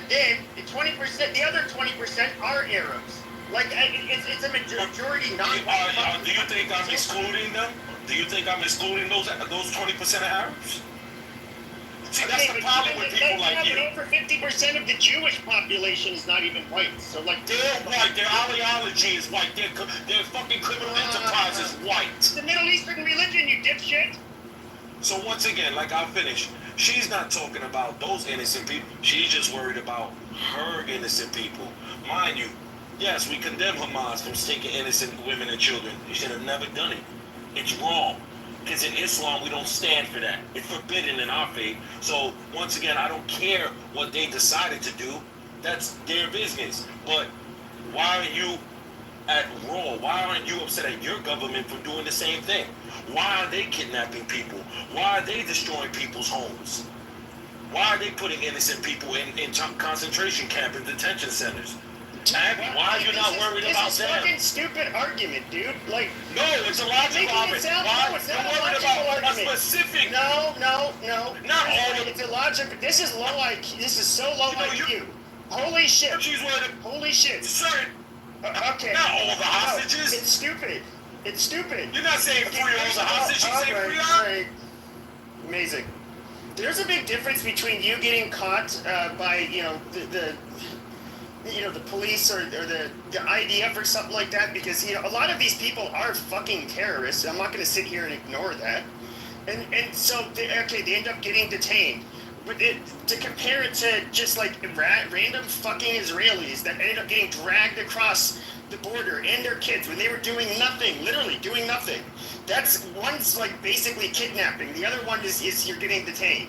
then the 20%, the other 20% are Arabs. Like it's a majority non-white. Do you think I'm excluding them? Do you think I'm excluding those 20% of Arabs? See, that's the problem with people like you. Over 50% of the Jewish population is not even white. So like they're white. Their ideology is white. Their fucking criminal enterprise is white. It's the Middle Eastern religion, you dipshit. So once again, like I'll finish. She's not talking about those innocent people. She's just worried about her innocent people. Mind you, yes, we condemn Hamas from taking innocent women and children. They should have never done it. It's wrong. Because in Islam, we don't stand for that. It's forbidden in our faith. So, once again, I don't care what they decided to do. That's their business. But why are you at war? Why aren't you upset at your government for doing the same thing? Why are they kidnapping people? Why are they destroying people's homes? Why are they putting innocent people in concentration camps and detention centers? Abby, why are you not worried about them? This is them? fucking stupid argument, dude. Like, no, it's a logical argument. Why? It's You're not worried about a specific. No. Not all of It's illogical. This is low IQ. This is so low IQ. Holy shit. Holy shit. Sir. Okay. Not all the hostages. No, it's stupid. It's stupid. You're not saying free all the hostages. You say free all. Right. Amazing. There's a big difference between you getting caught by the police or the IDF or something like that, because a lot of these people are fucking terrorists. I'm not going to sit here and ignore that. And so they end up getting detained. But to compare it to just like random fucking Israelis that ended up getting dragged across the border and their kids when they were doing nothing, literally doing nothing. That's one's like basically kidnapping. The other one is you're getting detained.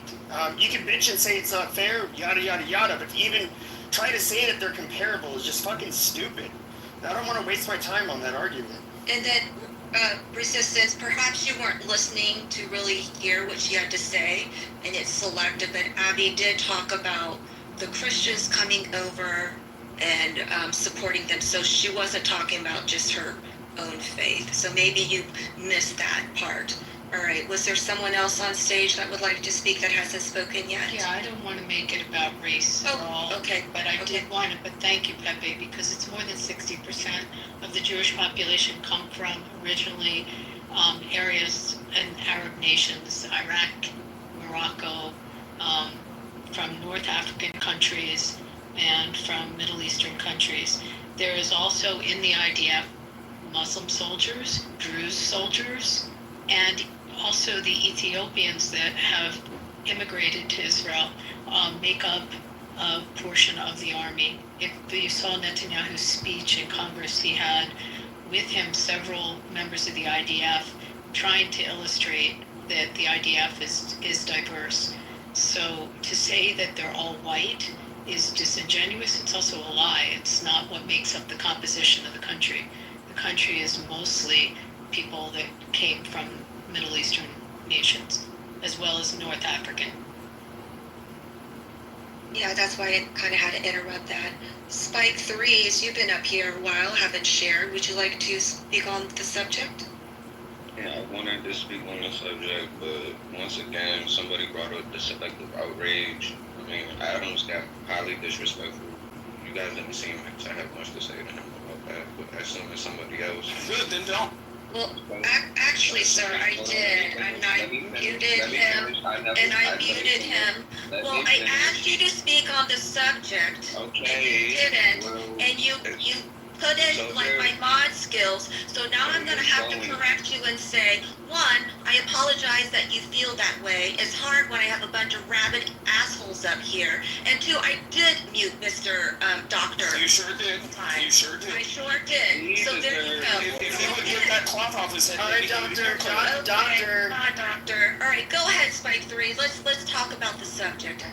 You can bitch and say it's not fair, yada yada yada, but even try to say that they're comparable is just fucking stupid. I don't want to waste my time on that argument. And then, Resistance, perhaps you weren't listening to really hear what she had to say, and it's selective, but Abby did talk about the Christians coming over and supporting them, so she wasn't talking about just her own faith. So maybe you missed that part. All right, was there someone else on stage that would like to speak that hasn't spoken yet? Yeah, I don't want to make it about race at all. Okay. But I did want to, but thank you, Pepe, because it's more than 60% of the Jewish population come from originally areas and Arab nations, Iraq, Morocco, from North African countries, and from Middle Eastern countries. There is also in the IDF Muslim soldiers, Druze soldiers, and also the Ethiopians that have immigrated to Israel make up a portion of the army. If you saw Netanyahu's speech in Congress, he had with him several members of the IDF trying to illustrate that the IDF is diverse. So to say that they're all white is disingenuous. It's also a lie. It's not what makes up the composition of the country. The country is mostly people that came from Middle Eastern nations, as well as North African. Yeah, that's why I kind of had to interrupt that. Spike Threes, you've been up here a while, haven't shared. Would you like to speak on the subject? Yeah, I wanted to speak on the subject, but once again, somebody brought up the selective outrage. I mean, Adams got highly disrespectful. You guys didn't seem like I have much to say to him about that, but as soon as somebody else. Good, then don't. Well, actually, sir, I did, and I muted him, Well, I asked you to speak on the subject, and you didn't, and you put in So like my mod skills. So now I'm gonna have to correct you and say, one, I apologize that you feel that way. It's hard when I have a bunch of rabid assholes up here. And two, I did mute Mr. Doctor. You sure did. You sure did. I sure did. So there you go. If he would get that cloth off his head, All right, Doctor. Doctor. Doctor. All right, go ahead, Spike 3. Let's talk about the subject.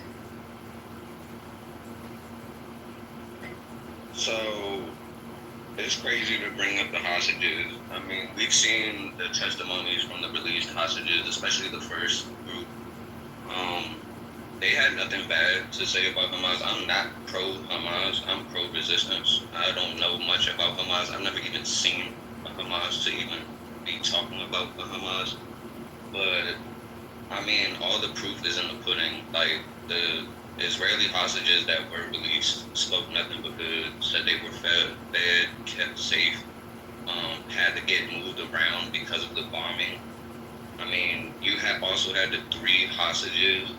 So it's crazy to bring up the hostages. I mean, we've seen the testimonies from the released hostages, especially the first group. They had nothing bad to say about Hamas. I'm not pro-Hamas. I'm pro-resistance. I don't know much about Hamas. I've never even seen a Hamas to even be talking about the Hamas. But, I mean, all the proof is in the pudding. Like, the Israeli hostages that were released spoke nothing but good, said they were fed, kept safe, had to get moved around because of the bombing. I mean, you also had the 3 hostages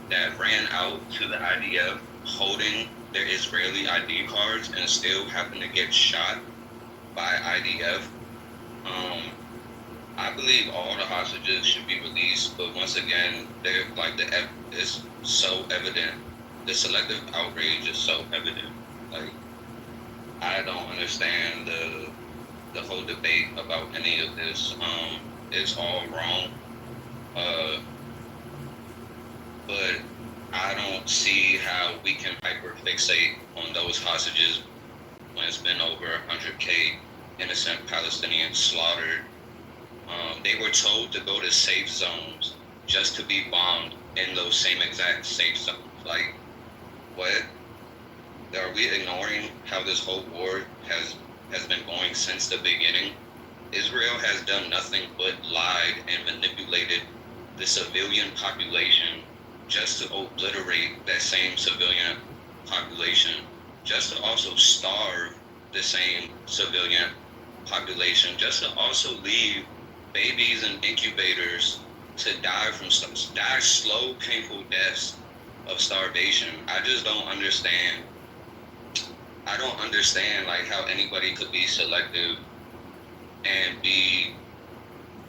that ran out to the IDF holding their Israeli ID cards and still happened to get shot by IDF. I believe all the hostages should be released, but once again, they're like it's so evident. The selective outrage is so evident. Like, I don't understand the whole debate about any of this. It's all wrong. But I don't see how we can hyperfixate on those hostages when it's been over 100K innocent Palestinians slaughtered. They were told to go to safe zones just to be bombed in those same exact safe zones. Like, what? Are we ignoring how this whole war has been going since the beginning? Israel has done nothing but lied and manipulated the civilian population just to obliterate that same civilian population, just to also starve the same civilian population, just to also leave babies in incubators to die slow, painful deaths of starvation. I just don't understand. I don't understand like how anybody could be selective and be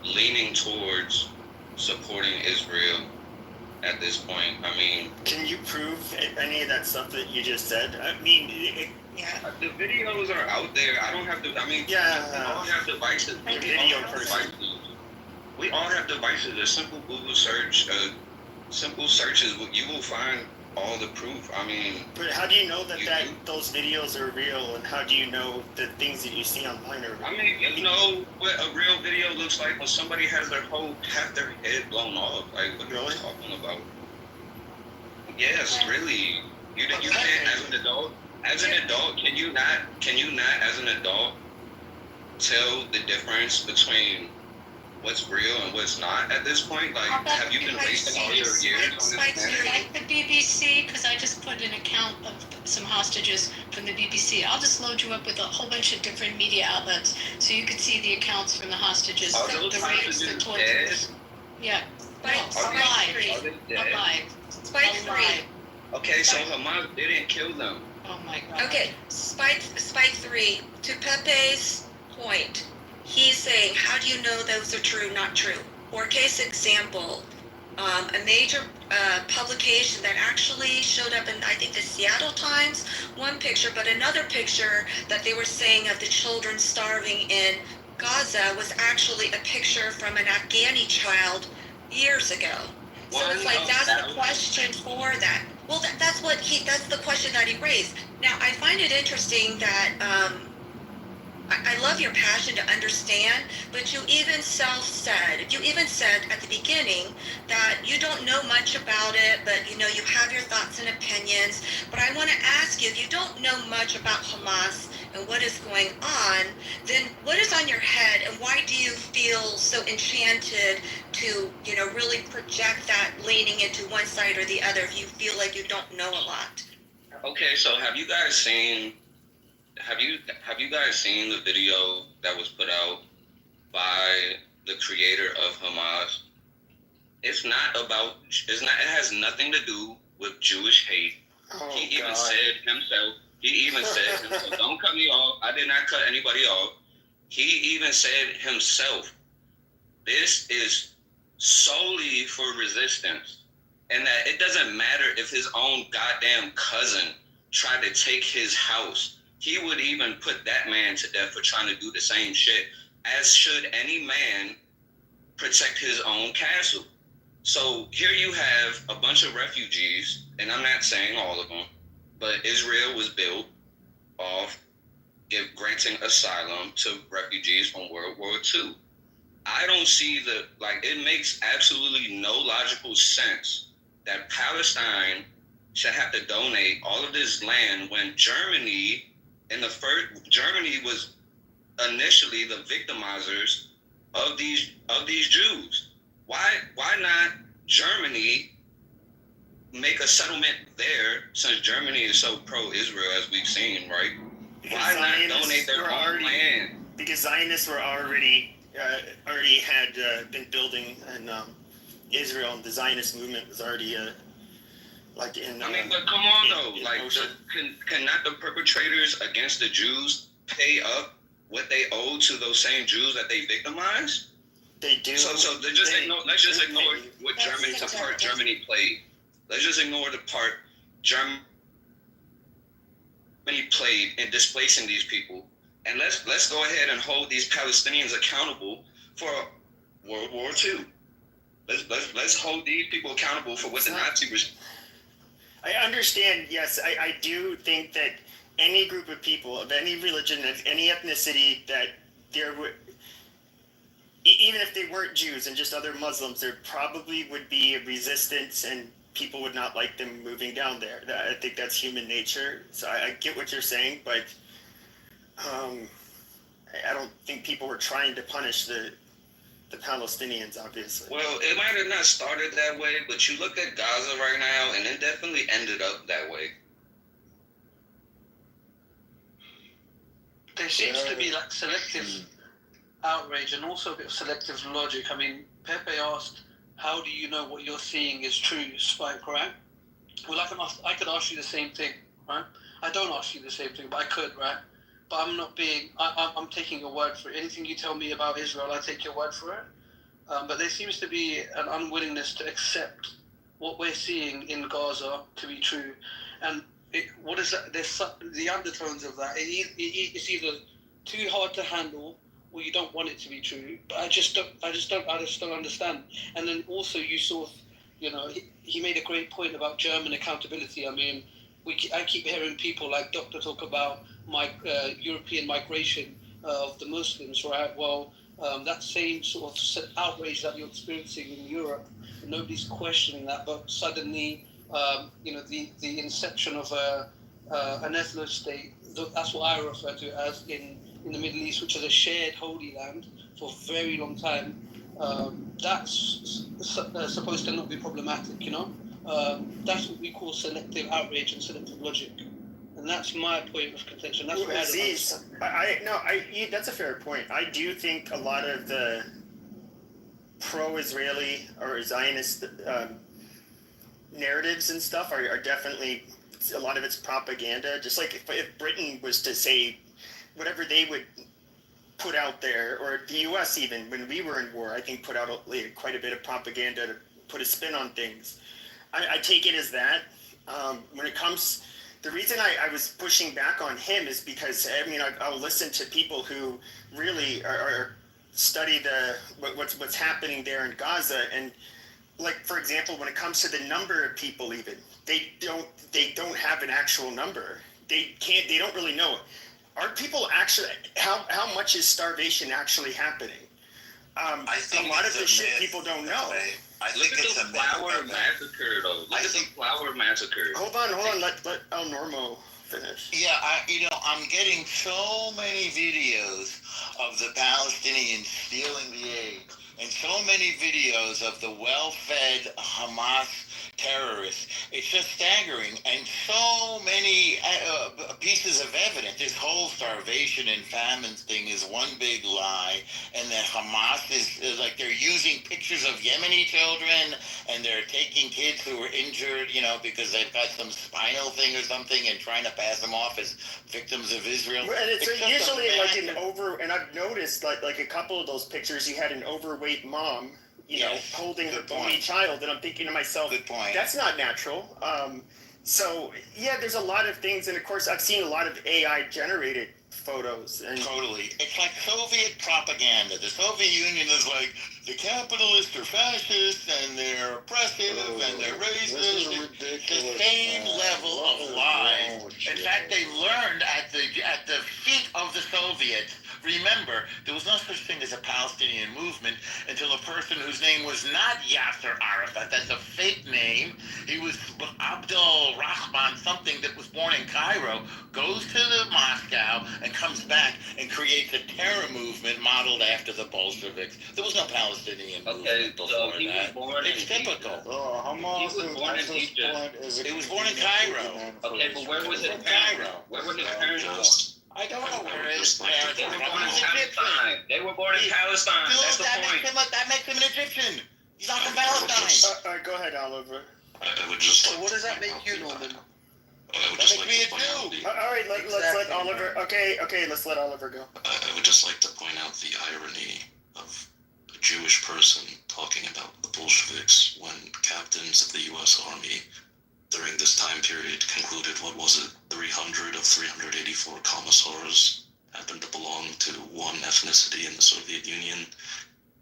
leaning towards supporting Israel at this point. I mean, can you prove any of that stuff that you just said? I mean, the videos are out there. I don't have to. I mean, we all have devices. We all have devices. A simple Google search, simple searches, you will find all the proof. I mean, but how do you know that those videos are real, and how do you know the things that you see online are real? I mean, you know what a real video looks like when somebody has half their head blown off. Like, what are you talking about? Yes, really. You can't, as an adult, can you not, as an adult, tell the difference between what's real and what's not at this point? Like, have you been wasting all your years on this? Like the BBC, because I just put an account of some hostages from the BBC. I'll just load you up with a whole bunch of different media outlets so you could see the accounts from the hostages. Are those hostages dead? Yeah. Alive. Spike 3. Okay, so Hamas didn't kill them. Oh my God. Okay, Spike 3. To Pepe's point, he's saying, how do you know those are true, not true? Or case example, a major publication that actually showed up in, I think, the Seattle Times, one picture, but another picture that they were saying of the children starving in Gaza was actually a picture from an Afghani child years ago. So it's like, that's the question for that. Well, that's the question that he raised. Now, I find it interesting that, I love your passion to understand, but you even said at the beginning that you don't know much about it, but you know, you have your thoughts and opinions. But I want to ask you, if you don't know much about Hamas and what is going on, then what is on your head, and why do you feel so enchanted to, you know, really project that leaning into one side or the other if you feel like you don't know a lot? Okay, so have you guys seen the video that was put out by the creator of Hamas? It has nothing to do with Jewish hate. He even said himself, He even said himself, don't cut me off. I did not cut anybody off. He even said himself, this is solely for resistance. And that it doesn't matter if his own goddamn cousin tried to take his house. He would even put that man to death for trying to do the same shit, as should any man protect his own castle. So here you have a bunch of refugees, and I'm not saying all of them, but Israel was built off granting asylum to refugees from World War II. I don't see it makes absolutely no logical sense that Palestine should have to donate all of this land when Germany was initially the victimizers of these Jews. Why not Germany make a settlement there, since Germany is so pro-Israel, as we've seen, right? Why not donate their own land? Because Zionists were already had been building in Israel, and the Zionist movement was already but come on though, cannot the perpetrators against the Jews pay up what they owe to those same Jews that they victimized? They do. So let's just ignore what part Germany played. Let's just ignore the part Germany played in displacing these people, and let's go ahead and hold these Palestinians accountable for World War II. Let's hold these people accountable for what the Nazis. I understand. Yes, I do think that any group of people of any religion, of any ethnicity, that there would, even if they weren't Jews and just other Muslims, there probably would be a resistance, and people would not like them moving down there. I think that's human nature. So I get what you're saying, but I don't think people were trying to punish the Palestinians, obviously. Well, it might have not started that way, but you look at Gaza right now, and it definitely ended up that way. There seems to be selective outrage and also a bit of selective logic. I mean, Pepe asked, how do you know what you're seeing is true, Spike, right? Well, I could ask you the same thing, right? I don't ask you the same thing, but I could, right? But I'm taking your word for it. Anything you tell me about Israel, I take your word for it. But there seems to be an unwillingness to accept what we're seeing in Gaza to be true. And what is that? There's the undertones of that. It's either too hard to handle, or you don't want it to be true. But I just don't understand. And then also you saw, he made a great point about German accountability. I mean, I keep hearing people like Doctor talk about European migration of the Muslims, right? Well, that same sort of outrage that you're experiencing in Europe, nobody's questioning that, but suddenly, the inception of an ethno state, that's what I refer to as in the Middle East, which is a shared holy land for a very long time, that's supposed to not be problematic, that's what we call selective outrage and selective logic. And that's my point of contention. That's what Aziz, that's a fair point. I do think a lot of the pro-Israeli or Zionist narratives and stuff are definitely, a lot of it's propaganda. Just like if Britain was to say whatever they would put out there, or the U.S. even, when we were in war, I think put out quite a bit of propaganda to put a spin on things. I take it as that. When it comes, the reason I was pushing back on him is because, I'll listen to people who really are study what's happening there in Gaza, and like, for example, when it comes to the number of people, even they don't have an actual number. They don't really know. Are people actually, how much is starvation actually happening? I think a lot of the the shit myth, people don't know. I think Look at it's the flower massacre, though. Look at the flower massacre. Hold on. Let El Normo finish. Yeah, I'm getting so many videos of the Palestinians stealing the aid, and so many videos of the well-fed Hamas terrorists. It's just staggering, and so many pieces of evidence. This whole starvation and famine thing is one big lie, and that Hamas is like they're using pictures of Yemeni children, and they're taking kids who were injured, because they've got some spinal thing or something, and trying to pass them off as victims of Israel. And it's usually like and I've noticed like a couple of those pictures, you had an overweight mom, holding her bony child, and I'm thinking to myself, that's not natural. So yeah, there's a lot of things, and of course I've seen a lot of AI generated photos. And totally, it's like Soviet propaganda. The Soviet Union is like the capitalists are fascist and they're oppressive and they're racist. It's the same level of lies. In fact, they learned at the feet of the Soviets. Remember, there was no such thing as a Palestinian movement until a person whose name was not Yasser Arafat. That's a fake name. He was Abdul Rahman, something that was born in Cairo, goes to Moscow and comes back and creates a terror movement modeled after the Bolsheviks. There was no Palestinian movement before that. It's typical. Hamas he was born in Egypt. It was born in Cairo. Okay, but where was his Cairo? Where were his parents? I don't know where his parents were. They were born in Palestine. They were born in Palestine. That's the point. That makes him an Egyptian. He's not from Palestine. All right, go ahead, Oliver. I would just So what does that make you, Norman? I would just like to point out All right, let's let Oliver. Okay, let's let Oliver go. I would just like to point out the irony of a Jewish person talking about the Bolsheviks when captains of the U.S. Army during this time period concluded, 300 of 384 commissars happened to belong to one ethnicity in the Soviet Union.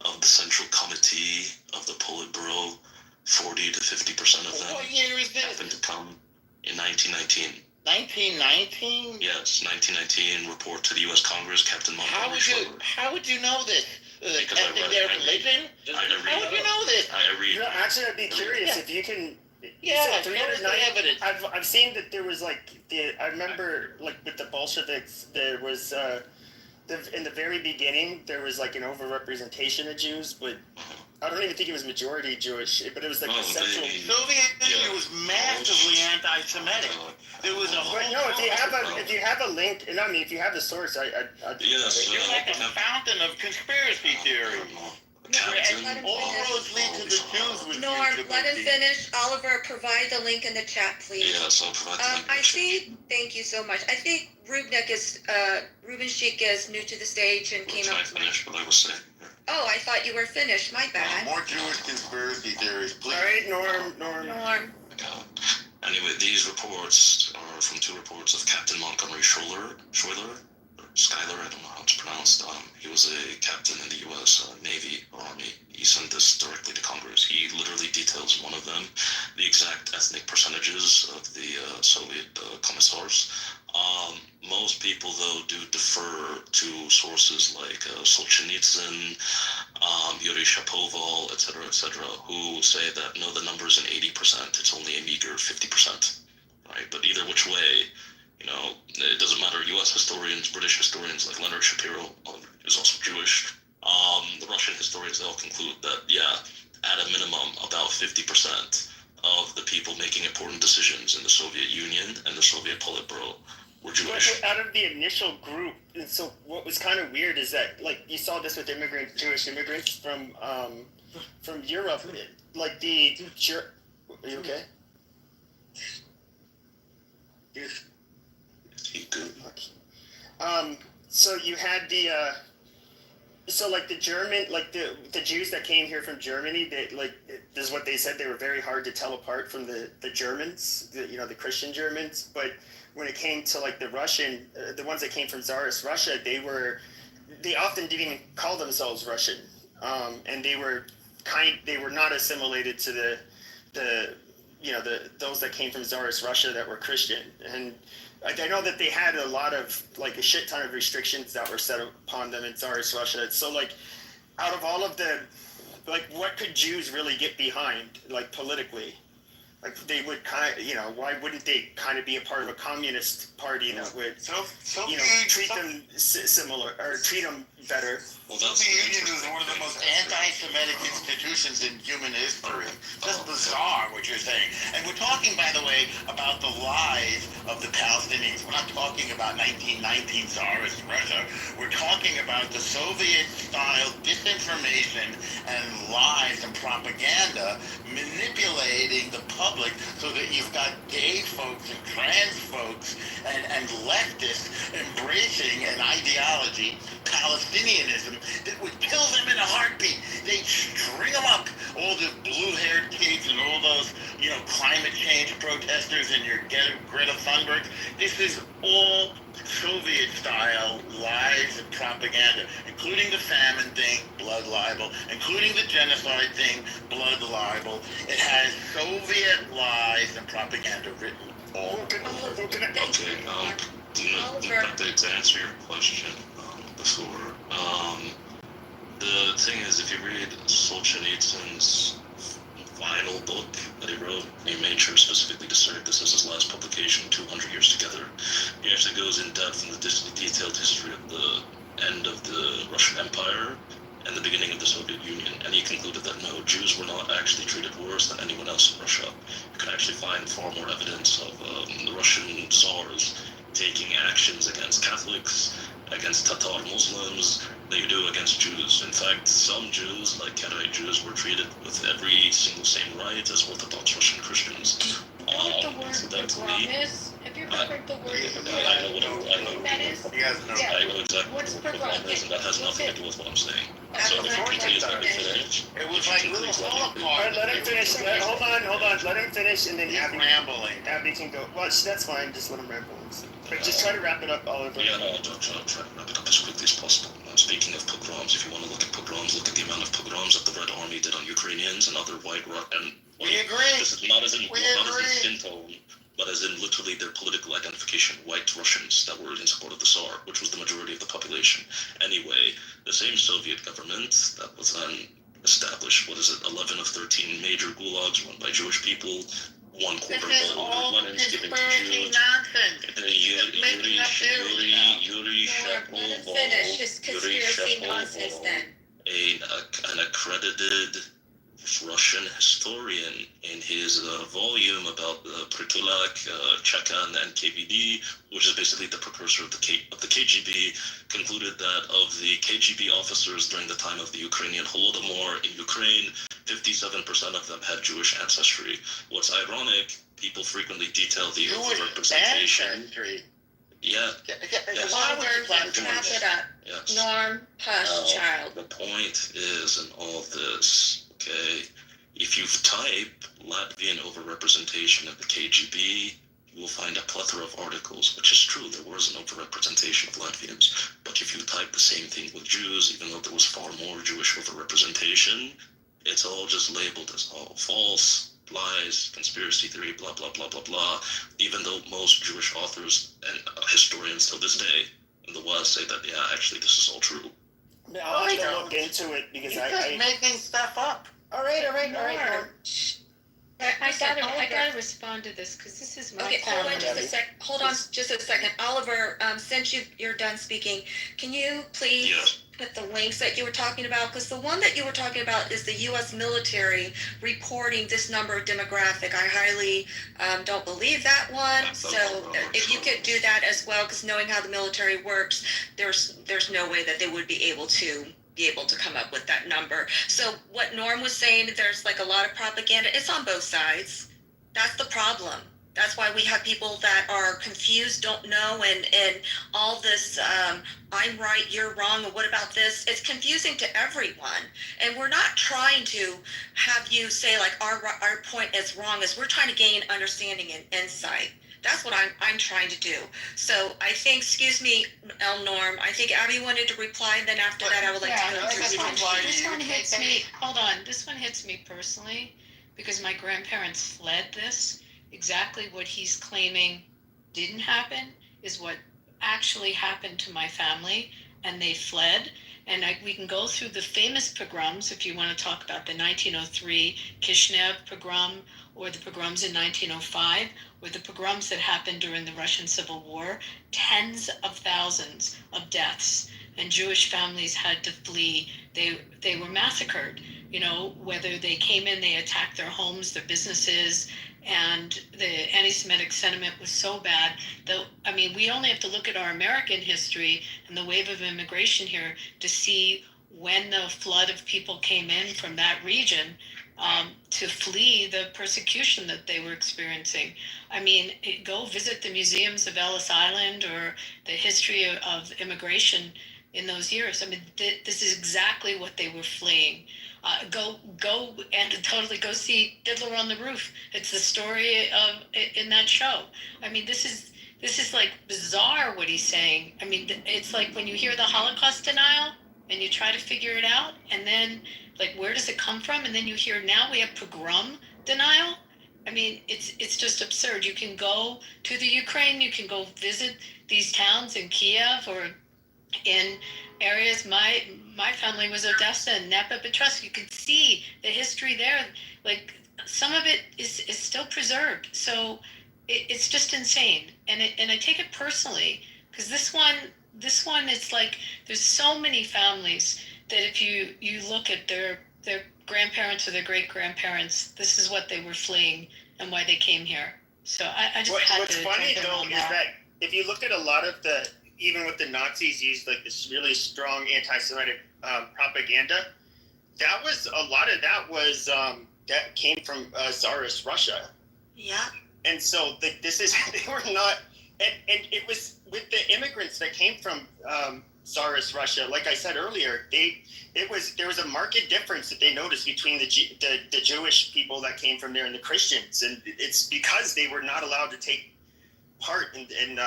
Of the Central Committee of the Politburo, 40 to 50% of them what year is this? happened to come in 1919. 1919? Yes, 1919 report to the U.S. Congress, Captain Montgomery Schroeder. How would you know this? Because I read their religion? How would you know this? I read. Actually, I'd be curious if you can. Yeah, 309 evidence. I've seen that there was I remember with the Bolsheviks there was in the very beginning there was an overrepresentation of Jews, but I don't even think it was majority Jewish, but it was the central. Soviet Union was massively anti-Semitic. There was a whole. But no, if you have a link, and I mean if you have the source, You're like a fountain of conspiracy theory. All roads lead to the Jews. Norm, let him finish. Oliver, provide the link in the chat, please. Yes, I'll provide the link. I see. Thank you so much. I think Ruben Sheik is new to the stage and came up. I finished what I was saying. Oh, I thought you were finished. My bad. More Jewish conspiracy theories, please. All right, Norm. Anyway, these reports are from two reports of Captain Montgomery Schuyler, Schuyler, I don't know how it's pronounced. He was a captain in the U.S. Navy or Army. He sent this directly to Congress. He literally details one of them, the exact ethnic percentages of the Soviet commissars. Most people, though, do defer to sources like Solzhenitsyn, Yuri Shapoval, etc., who say that, no, the number isn't 80%, it's only a meager 50%, right? But either which way, it doesn't matter. U.S. historians, British historians like Leonard Shapiro, who's also Jewish, the Russian historians, they all conclude that, at a minimum, about 50% of the people making important decisions in the Soviet Union and the Soviet Politburo were Jewish. Out of the initial group, and so what was kind of weird is that, you saw this with Jewish immigrants from Europe, Are you okay? So you had the German, the Jews that came here from Germany, this is what they said, they were very hard to tell apart from the Germans, the Christian Germans. But when it came to the Russian, the ones that came from Tsarist Russia, they often didn't even call themselves Russian, and they were not assimilated to those that came from Tsarist Russia that were Christian. And I know that they had a lot of a shit ton of restrictions that were set upon them in Tsarist Russia. So out of all of the what could Jews really get behind politically? They would why wouldn't they kind of be a part of a communist party that would treat them similar or treat them better? The Soviet Union is one of the most anti-Semitic institutions in human history. Just bizarre. are, what you're saying. And we're talking, by the way, about the lies of the Palestinians. We're not talking about 1919 Tsarist Russia. We're talking about the Soviet-style disinformation and lies and propaganda manipulating the public so that you've got gay folks and trans folks and leftists embracing an ideology, Palestinianism, that would kill them in a heartbeat. They'd string them up, all the blue-haired kids and all those, climate change protesters and your Greta Thunberg. This is all Soviet-style lies and propaganda, including the famine thing, blood libel, including the genocide thing, blood libel. It has Soviet lies and propaganda written all over it. To answer your question before, the thing is, if you read Solzhenitsyn's final book that he wrote, he made sure specifically to cite this as his last publication, 200 Years Together. He actually goes in depth in the detailed history of the end of the Russian Empire and the beginning of the Soviet Union, and he concluded that no, Jews were not actually treated worse than anyone else in Russia. You can actually find far more evidence of the Russian Tsars taking actions against Catholics, against Tatar Muslims, than you do against Jews. In fact, some Jews, like Karaite Jews, were treated with every single same right as Orthodox Russian Christians. Incidentally, Have you ever heard the word I know that is? I know exactly What's what pogrom is, and that has nothing to do with what I'm saying. So if you can please let me finish. It was like little Holocaust. Let him finish. Hold on. Let him finish, and then He's rambling. Abby can go. Well, that's fine. Just let him ramble. But just try to wrap it up, Oliver. Yeah, no, I'll try to wrap it up as quickly as possible. Speaking of pogroms, if you want to look at pogroms, look at the amount of pogroms that the Red Army did on Ukrainians and other white and we agree. This is not as in skin tone, but as in literally their political identification, white Russians that were in support of the Tsar, which was the majority of the population. Anyway, the same Soviet government that was then established, 11 of 13 major gulags run by Jewish people, 1/4 of all money is given to Jews. Yuri Shapov, an accredited Russian historian, in his volume about the Pritulak, Chekan, and KVD, which is basically the precursor of the KGB, concluded that of the KGB officers during the time of the Ukrainian Holodomor in Ukraine, 57% of them had Jewish ancestry. What's ironic, people frequently detail the overrepresentation. Yeah. Wrap it up. Yes. Norm, hush, child. The point is in all this, okay, if you type Latvian overrepresentation in the KGB, you will find a plethora of articles, which is true, there was an overrepresentation of Latvians. But if you type the same thing with Jews, even though there was far more Jewish overrepresentation, it's all just labeled as all false, lies, conspiracy theory, blah, blah, blah, blah, blah, even though most Jewish authors and historians till this day in the West say that, yeah, actually, this is all true. I'll have to look into it because You're just making stuff up. All right. I gotta respond to this because this is my Hold on just a second. Oliver, since you're done speaking, can you please put the links that you were talking about? Because the one that you were talking about is the U.S. military reporting this number of demographic. I highly don't believe that one. So if you could do that as well, because knowing how the military works, there's no way that they would be able to come up with that number. So what Norm was saying, there's like a lot of propaganda. It's on both sides. That's the problem. That's why we have people that are confused, don't know, and all this, I'm right, you're wrong, and what about this? It's confusing to everyone. And we're not trying to have you say like our point is wrong, as we're trying to gain understanding and insight. That's what I'm trying to do. So I think, excuse me, Norm, I think Abby wanted to reply, and then after that I would like to go to This one hits me, hold on, this one hits me personally, because my grandparents fled this. Exactly what he's claiming didn't happen is what actually happened to my family, and they fled. And we can go through the famous pogroms if you want to talk about the 1903 Kishinev pogrom, or the pogroms in 1905, or the pogroms that happened during the Russian Civil War. Tens of thousands of deaths, and Jewish families had to flee. They were massacred. You know, whether they came in, they attacked their homes, their businesses, and the anti-Semitic sentiment was so bad that, I mean, we only have to look at our American history and the wave of immigration here to see when the flood of people came in from that region to flee the persecution that they were experiencing. I mean, go visit the museums of Ellis Island or the history of immigration in those years. I mean, this is exactly what they were fleeing. Go and totally go see Diddler on the Roof. It's the story of in that show. I mean, this is like bizarre what he's saying. I mean, it's like when you hear the Holocaust denial and you try to figure it out, and then like where does it come from? And then you hear now we have pogrom denial. I mean, it's just absurd. You can go to the Ukraine, you can go visit these towns in Kiev or in areas. My family was Odessa and Dnipropetrovsk. You can see the history there. Like some of it is still preserved. So it's just insane. And I take it personally because this one is like there's so many families that if you look at their grandparents or their great grandparents, this is what they were fleeing and why they came here. So I just What's funny though is that if you look at a lot of the, even with the Nazis used like this really strong anti-Semitic propaganda, that was a lot of that was that came from Tsarist Russia. Yeah. And so this is they were not, and it was with the immigrants that came from Tsarist Russia. Like I said earlier, there was a marked difference that they noticed between the Jewish people that came from there and the Christians, and it's because they were not allowed to take part in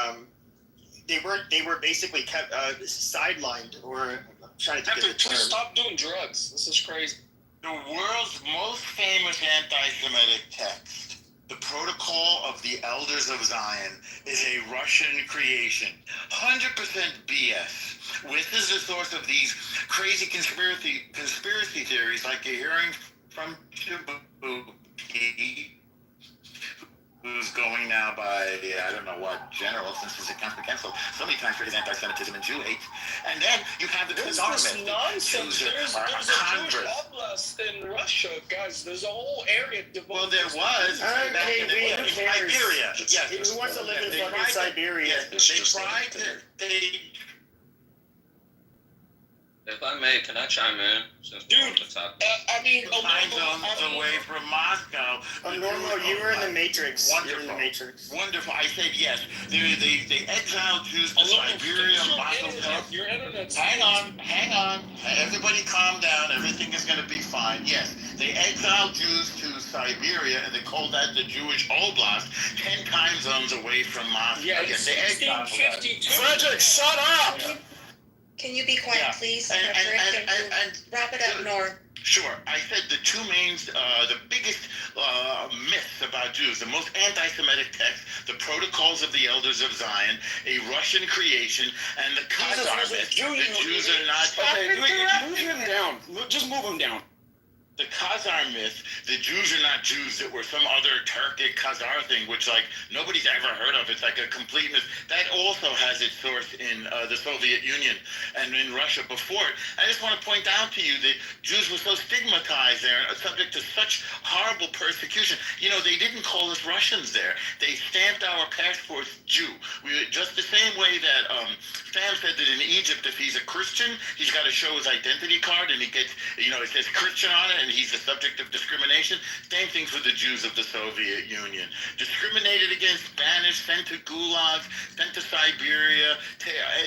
they were basically kept sidelined, or I'm trying to think of the term. Stop doing drugs. This is crazy. The world's most famous anti-Semitic text, the Protocol of the Elders of Zion, is a Russian creation. 100% BS. This is the source of these crazy conspiracy theories like you're hearing from Djibouti, who's going now by, I don't know what, general, since he's cancelled so many times for his anti-Semitism and Jew hate. And then you have the Kitover. This nonsense. There's a Jewish oblast in Russia, guys. There's a whole area devoted. Well, there was. Okay, in Siberia. Yes. Who wants to live in fucking Siberia? If I may, can I chime in? Dude, I mean, time zones away from Moscow. Normal, you were in the Matrix. Wonderful. You're in the Matrix. Wonderful. I said yes. They exiled Jews to Siberia, Moscow. Your internet's Hang on. Everybody calm down. Everything is going to be fine. Yes, they exiled Jews to Siberia, and they called that the Jewish Oblast, 10 time zones away from Moscow. Yeah, yes, they exiled. 1652. Frederick, shut up! Yeah. Can you be quiet, please, Frederick? And wrap it up, Norm. Sure. I said the two main, the biggest myths about Jews, the most anti-Semitic text, the Protocols of the Elders of Zion, a Russian creation, and the Khazar myth. The Jews are not... Okay, move him down. Just move him down. The Khazar myth, the Jews are not Jews that were some other Turkic Khazar thing, which like nobody's ever heard of. It's like a complete myth. That also has its source in the Soviet Union and in Russia before it. I just want to point out to you that Jews were so stigmatized there and subject to such horrible persecution. You know, they didn't call us Russians there. They stamped our passports Jew. Just the same way that Sam said that in Egypt, if he's a Christian, he's got to show his identity card and he gets, you know, it says Christian on it, and he's the subject of discrimination. Same things with the Jews of the Soviet Union. Discriminated against, banished, sent to gulags, sent to Siberia.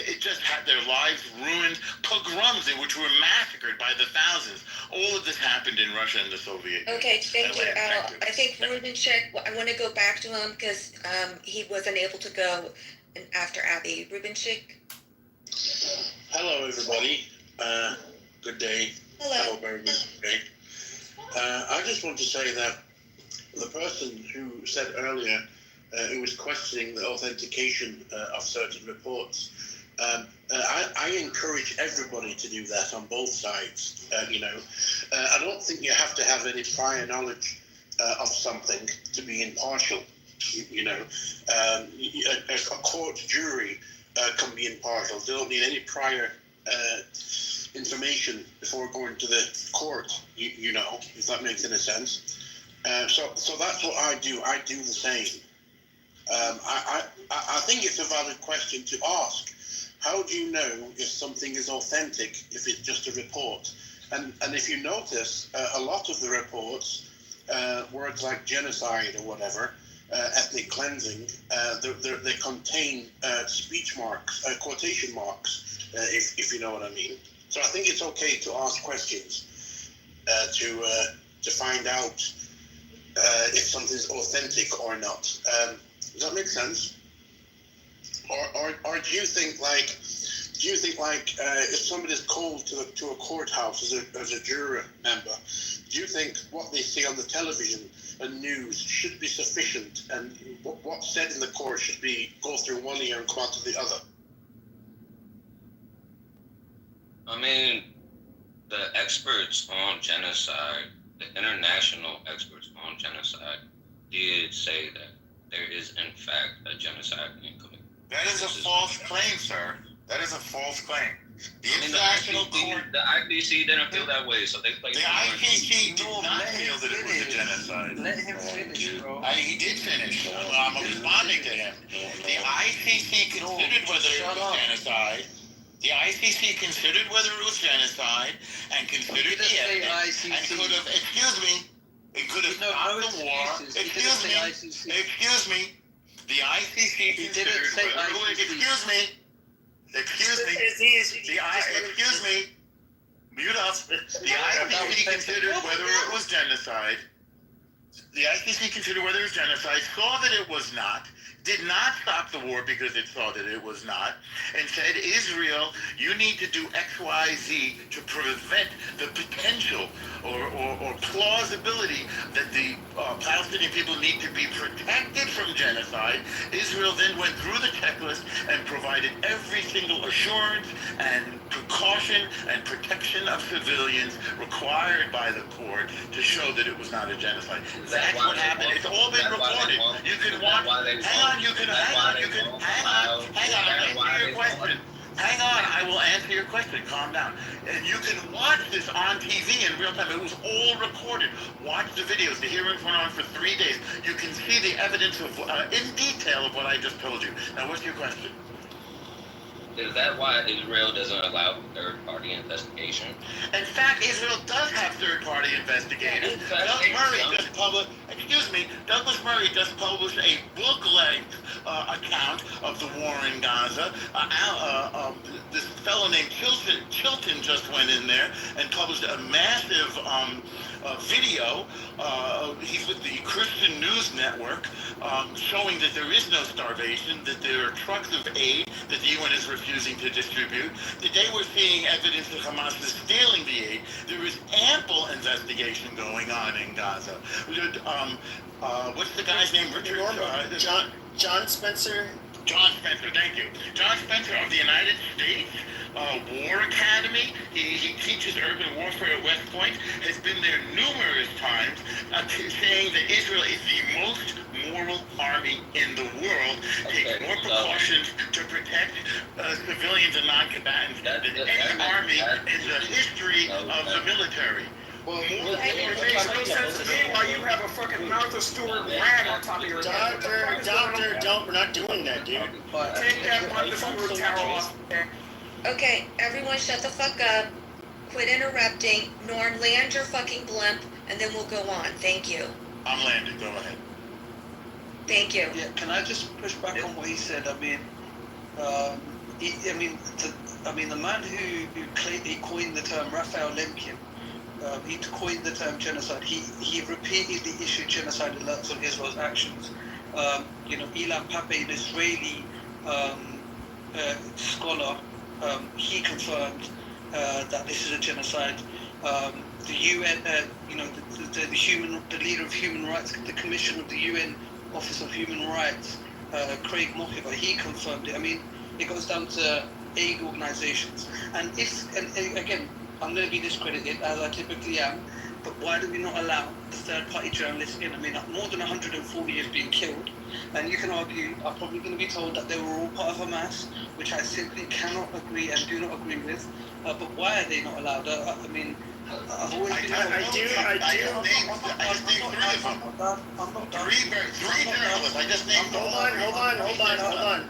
It just had their lives ruined. Pogroms in which were massacred by the thousands. All of this happened in Russia and the Soviet Union. Okay, thank you, Al. I think Rubinchik, I want to go back to him because he wasn't able to go after Abby. Rubinchik? Hello, everybody. Good day. Hello. I hope everybody's okay. I just want to say that the person who said earlier who was questioning the authentication of certain reports, I encourage everybody to do that on both sides. I don't think you have to have any prior knowledge of something to be impartial. A court jury can be impartial. They don't need any prior information before going to the court. If that makes any sense. So that's what I do. I do the same. I think it's a valid question to ask. How do you know if something is authentic if it's just a report? And if you notice, a lot of the reports, words like genocide or whatever, ethnic cleansing, they contain speech marks, quotation marks, if you know what I mean. So I think it's okay to ask questions to find out if something's authentic or not. Does that make sense? Or do you think like if somebody's called to a courthouse as a juror member, do you think what they see on the television and news should be sufficient, and what's said in the court should go through one ear and come out of the other? I mean, the experts on genocide, the international experts on genocide, did say that there is in fact a genocide being committed. That is a false claim, sir. That is a false claim. The international court... The IPC didn't feel that way, so they played... The IPC did not feel that it was a genocide. Let him finish, bro. He did finish. I'm responding to him. The ICC considered whether it was genocide. The ICC considered whether it was genocide and considered the evidence and could have... Excuse me. It could have stopped the war. Excuse me. The ICC considered whether... Excuse me. Mute up. The ICC considered whether it was genocide. The ICC considered whether it was genocide, saw that it was not, did not stop the war because it saw that it was not, and said, Israel, you need to do X, Y, Z to prevent the potential or plausibility that the Palestinian people need to be protected from genocide. Israel then went through the checklist and provided every single assurance and precaution and protection of civilians required by the court to show that it was not a genocide. That's what happened. It's all been reported. You can watch. Hang on. I'll answer your question. Hang on, I will answer your question. Calm down. And you can watch this on TV in real time. It was all recorded. Watch the videos. The hearings went on for 3 days. You can see the evidence of, in detail of what I just told you. Now, what's your question? Is that why Israel doesn't allow third-party investigation? In fact, Israel does have third-party investigators. Douglas Murray just published a book-length account of the war in Gaza. This fellow named Chilton just went in there and published a massive video. He's with the Christian News Network, showing that there is no starvation, that there are trucks of aid that the UN is refusing to distribute. Today we're seeing evidence that Hamas is stealing the aid. There is ample investigation going on in Gaza. What's the guy's name? John Spencer. John Spencer, thank you. John Spencer of the United States War Academy. He teaches urban warfare at West Point, has been there numerous times, saying that Israel is the most moral army in the world, takes more precautions to protect civilians and non-combatants than any army in the history of the military. Well, it makes no sense to me why you have a fucking Martha Stewart rag on top of your head. Doctor, we're not doing that, dude. Take that Martha Stewart towel off. Okay, everyone shut the fuck up. Quit interrupting. Norm, land your fucking blimp, and then we'll go on. Thank you. I'm landing. Go ahead. Thank you. Yeah, can I just push back on what he said? I mean, the man who coined the term, Raphael Lemkin, he coined the term genocide. He repeatedly issued genocide alerts on Israel's actions. Ilan Pape, an Israeli scholar, he confirmed that this is a genocide. The UN, the leader of human rights, the Commission of the UN Office of Human Rights, Craig Mokiba, he confirmed it. I mean, it goes down to aid organizations. And again, I'm going to be discredited, as I typically am, but why do we not allow the third-party journalists in? I mean, more than 140 has been killed, and you can argue, I'm probably going to be told that they were all part of Hamas, which I simply cannot agree and do not agree with. But why are they not allowed? I mean, I've always been told. I just named three of them. Three journalists. I just named. Hold on.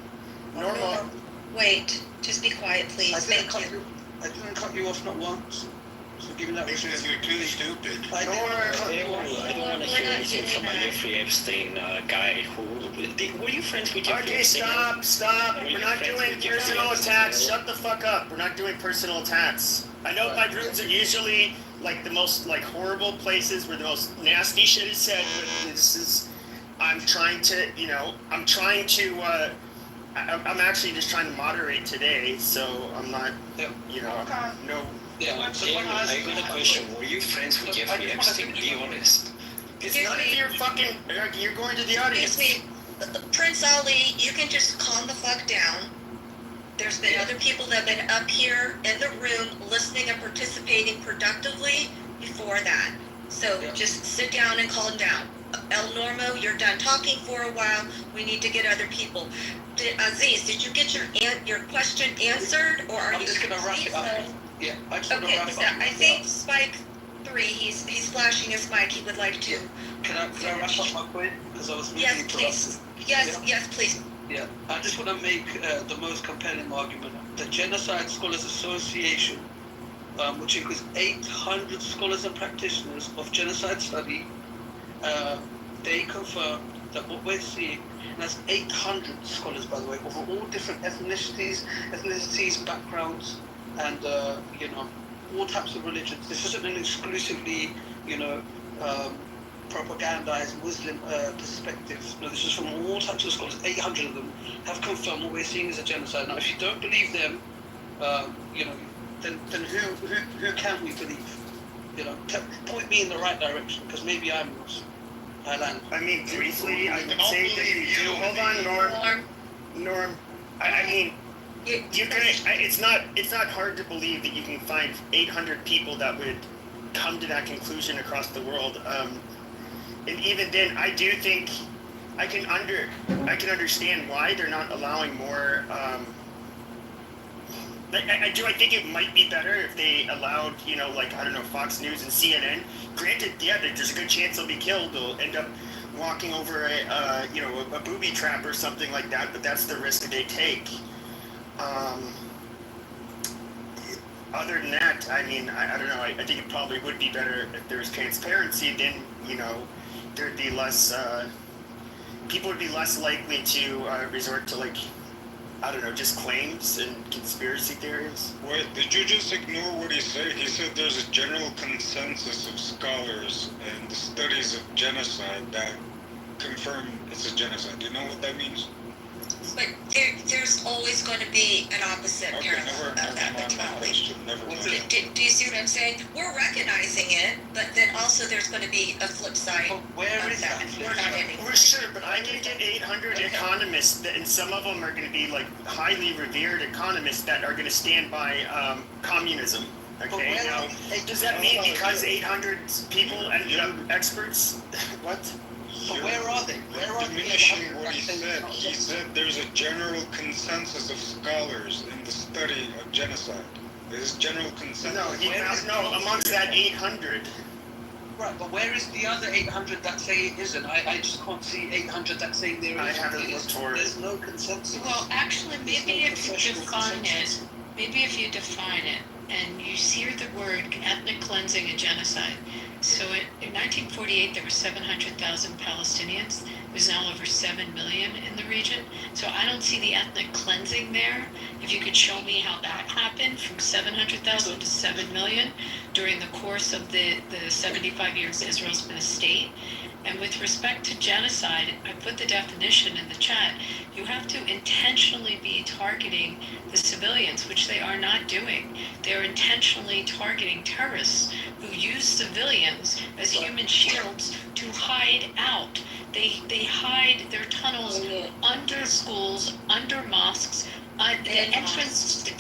Normal. Wait, just be quiet, please. Thank you. I didn't cut you off not once. So give me that because you're too stupid. I don't want to hear anything from my Jeffrey Epstein guy were you friends with Jeffrey Epstein? Okay, stop. We're not doing personal attacks. Shut the fuck up. We're not doing personal attacks. I know my rooms are usually like the most like horrible places where the most nasty shit is said, but this is, I'm actually just trying to moderate today, so I'm not, no. Yeah, I got a question. Were you friends with Jeffrey Epstein? Be honest. It's none of your fucking, you're going to the audience. Excuse me, Prince Ali, you can just calm the fuck down. There's been other people that have been up here in the room listening and participating productively before that. So just sit down and calm down. El Normo, you're done talking for a while. We need to get other people. Aziz, did you get your question answered, or are you just going to wrap it up? Yeah, I just want to wrap it up. I think Spike 3, he's flashing his mic. He would like to. Can I wrap up my point? Because I was yes, please. Yes, please. Yeah, I just want to make the most compelling argument. The Genocide Scholars Association, which includes 800 scholars and practitioners of genocide study, they confirm that what we're seeing, and that's 800 scholars, by the way, of all different ethnicities, backgrounds, and all types of religions. This isn't an exclusively, propagandized Muslim perspective. No, this is from all types of scholars. 800 of them have confirmed what we're seeing as a genocide. Now, if you don't believe them, then who can we believe? Point me in the right direction, because maybe I'm lost. I mean, briefly, I would say that you do. Hold on, Norm. I mean, it's not hard to believe that you can find 800 people that would come to that conclusion across the world. And even then, I do think I can understand why they're not allowing more. I think it might be better if they allowed, Fox News and CNN. Granted, there's a good chance they'll be killed. They'll end up walking over a booby trap or something like that. But that's the risk they take. Other than that, I mean, I don't know. I think it probably would be better if there was transparency. Then there'd be less. People would be less likely to resort to just claims and conspiracy theories. Wait, did you just ignore what he said? He said there's a general consensus of scholars and the studies of genocide that confirm it's a genocide. Do you know what that means? But there's always going to be an opposite parallel of that mentality. Do you see what I'm saying? We're recognizing it, but then also there's going to be a flip side of that. We're not anymore. We're sure, but I can get 800 economists, and some of them are going to be highly revered economists that are going to stand by communism. Okay, now, does that mean because 800 people ended up experts? What? But where are they? Diminishing what he said. He said there's a general consensus of scholars in the study of genocide. There's general consensus. No, amongst that 800. Right, but where is the other 800 that say it isn't? I just can't see 800 that say there is. I haven't looked for it. There's no consensus. Well, actually, maybe if you define it, and you hear the word ethnic cleansing and genocide. So in 1948, there were 700,000 Palestinians. There's now over 7 million in the region. So I don't see the ethnic cleansing there. If you could show me how that happened from 700,000 to 7 million during the course of the 75 years Israel's been a state. And with respect to genocide, I put the definition in the chat. You have to intentionally be targeting the civilians, which they are not doing. They're intentionally targeting terrorists who use civilians as human shields to hide out. They hide their tunnels under schools, under mosques. The entrance to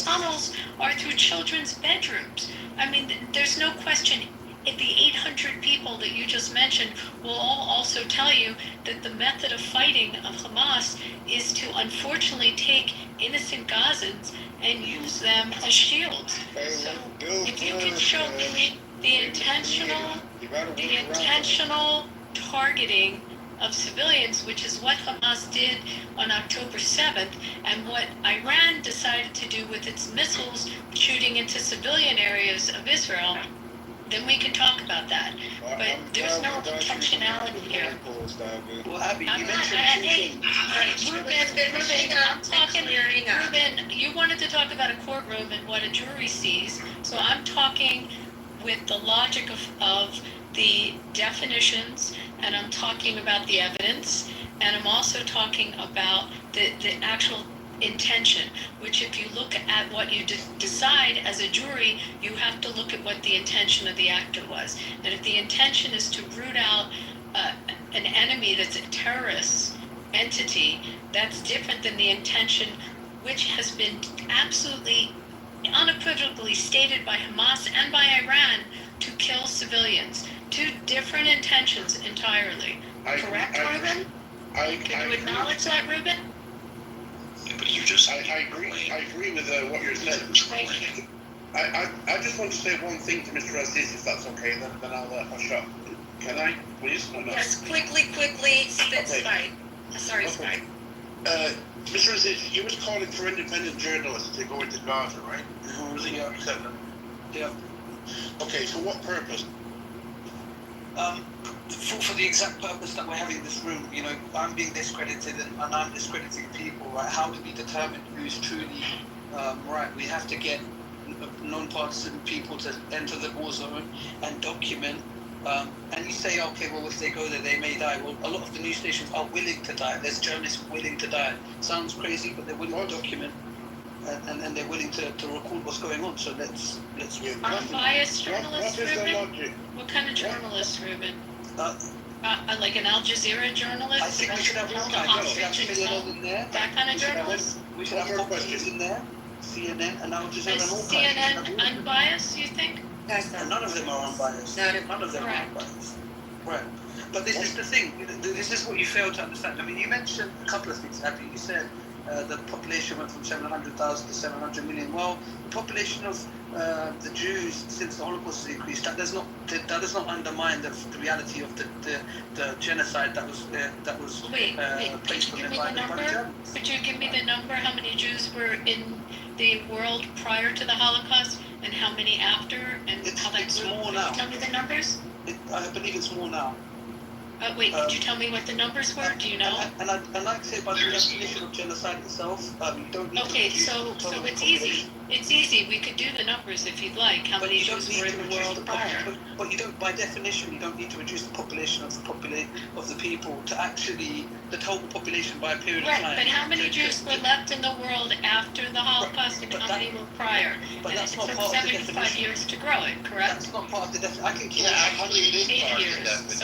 tunnels are through children's bedrooms. I mean, there's no question. The 800 people that you just mentioned will all also tell you that the method of fighting of Hamas is to unfortunately take innocent Gazans and use them as shields. So if you can show me the intentional targeting of civilians, which is what Hamas did on October 7th, and what Iran decided to do with its missiles shooting into civilian areas of Israel, then we can talk about that. But there's no intentionality here. Well, Abby, you Ruben, you wanted to talk about a courtroom and what a jury sees, so I'm talking with the logic of the definitions, and I'm talking about the evidence, and I'm also talking about the actual intention, which if you look at what you decide as a jury, you have to look at what the intention of the actor was. And if the intention is to root out an enemy that's a terrorist entity, that's different than the intention which has been absolutely unequivocally stated by Hamas and by Iran to kill civilians. Two different intentions entirely. Correct, Ruben? Can you acknowledge that, Ruben? But you just... I agree with what you're saying. Thank you. I just want to say one thing to Mr. Aziz, if that's okay, then I'll shut. Can I, please? Or no? Yes, quickly, Spike. Sorry, Spike. Mr. Aziz, you was calling for independent journalists to go into Gaza, right? Who was it? Yeah. Okay, for what purpose? For the exact purpose that we're having this room, you know, I'm being discredited and I'm discrediting people, right? How do we determine who's truly right? We have to get non-partisan people to enter the war zone and document. And you say, okay, well, if they go there, they may die. Well, a lot of the news stations are willing to die. There's journalists willing to die. Sounds crazy, but they're willing to document. And they're willing to record what's going on. So let's. Unbiased journalist, Ruben? What kind of journalist, Ruben? Like an Al Jazeera journalist? I think we should have more guys. In there. That kind of journalist? We should have more questions in there. CNN and Al Jazeera and all kinds. CNN unbiased, you think? None of them are unbiased. None of them are unbiased. Right. But this is the thing. This is what you fail to understand. I mean, you mentioned a couple of things, Abby. You said the population went from 700,000 to 700 million. Well, the population of the Jews since the Holocaust has increased. That does not undermine the reality of the genocide that was placed on them by the Germans. Could you give me the number? How many Jews were in the world prior to the Holocaust, and how many after? And how that it's more now. Tell me the numbers. I believe it's more now. Wait, could you tell me what the numbers were? Do you know? And I'd like to say by the definition of genocide itself, you don't need to so it's easy. It's easy. We could do the numbers if you'd like. How many Jews were in the world prior? But you don't, by definition, you don't need to reduce the population of the people to actually the total population by a period of time. Right, but how many Jews were left in the world after the Holocaust, and how many were prior? But and that's not it part took of the 75 definition. years to grow it, correct? That's not part of the definition. I can keep actually, it is 8 part years. of the definition.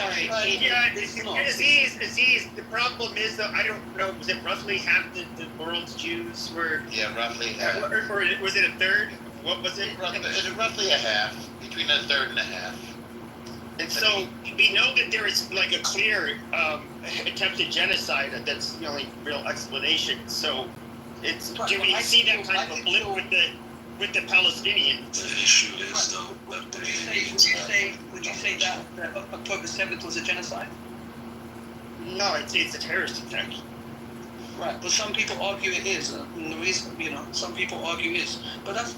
Sorry. Aziz, the problem is, though, I don't know, was it roughly half the world's Jews were... Yeah, roughly half. Or was it a third? What was it? Roughly a half, between a third and a half. And so we know that there is like a clear attempted genocide. That's the only real explanation. So it's do we see that kind of a blip with the Palestinians? The issue is though that would you say that October 7th was a genocide? No, it's a terrorist attack. Right, but some people argue it is, and the reason, some people argue it is, but that's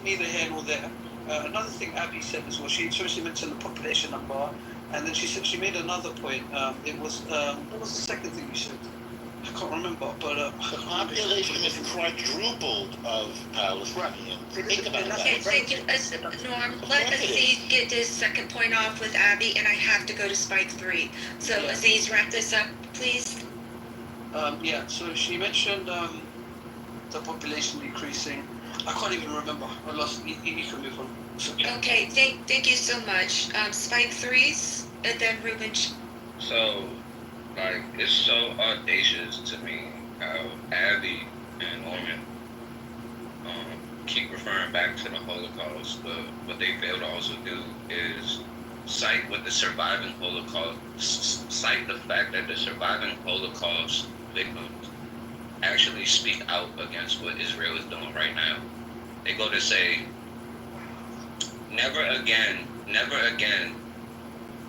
neither here nor there. Another thing Abby said as well, she mentioned the population number, and then she made another point. It was what was the second thing you said? I can't remember, but the population is quadrupled of Palestinians. Think about that. Okay, thank you, Norm. Let Aziz get this second point off with Abby, and I have to go to Spike 3. So Aziz, wrap this up, please. So she mentioned the population decreasing. I can't even remember. I lost. You can move on. Okay, thank you so much. Spike 3s, and then Ruben So, like, it's so audacious to me how Abby and Norman keep referring back to the Holocaust, but what they fail to also do is cite what the surviving Holocaust, cite the fact that the surviving Holocaust victims actually speak out against what Israel is doing right now. They go to say, never again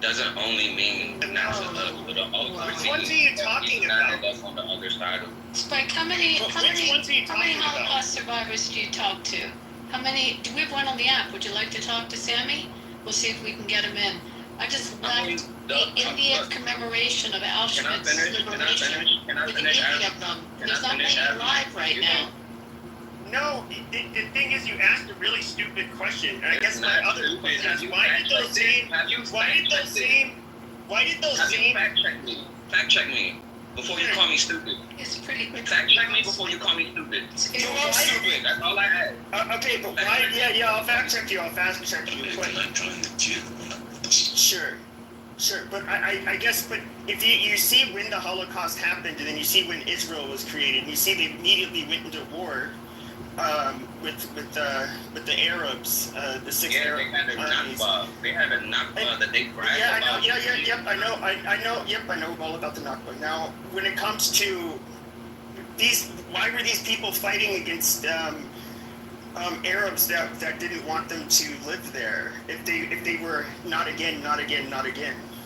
doesn't only mean NASA love, but also Which ones are you talking about? That's on the other side of Spike, how many ones are you talking Holocaust about? survivors do you talk to? How many? Do we have one on the app? Would you like to talk to Sammy? We'll see if we can get him in. I just left the Indian commemoration of Auschwitz liberation with India of them. There's not many alive right now. No, the thing is, you asked a really stupid question. And I guess my other question is, why did those same fact check me before you call me stupid. It's pretty good. Fact check me before you call me stupid. You are stupid. That's all I had. Okay, but why? Yeah, I'll fact check you. Sure, but I guess, but if you see when the Holocaust happened, and then you see when Israel was created, and you see they immediately went into war with the Arabs, the six Arab armies. They had a Nakba that they bragged about. I know all about the Nakba. Now, when it comes to these, why were these people fighting against Arabs that didn't want them to live there? If they were not again.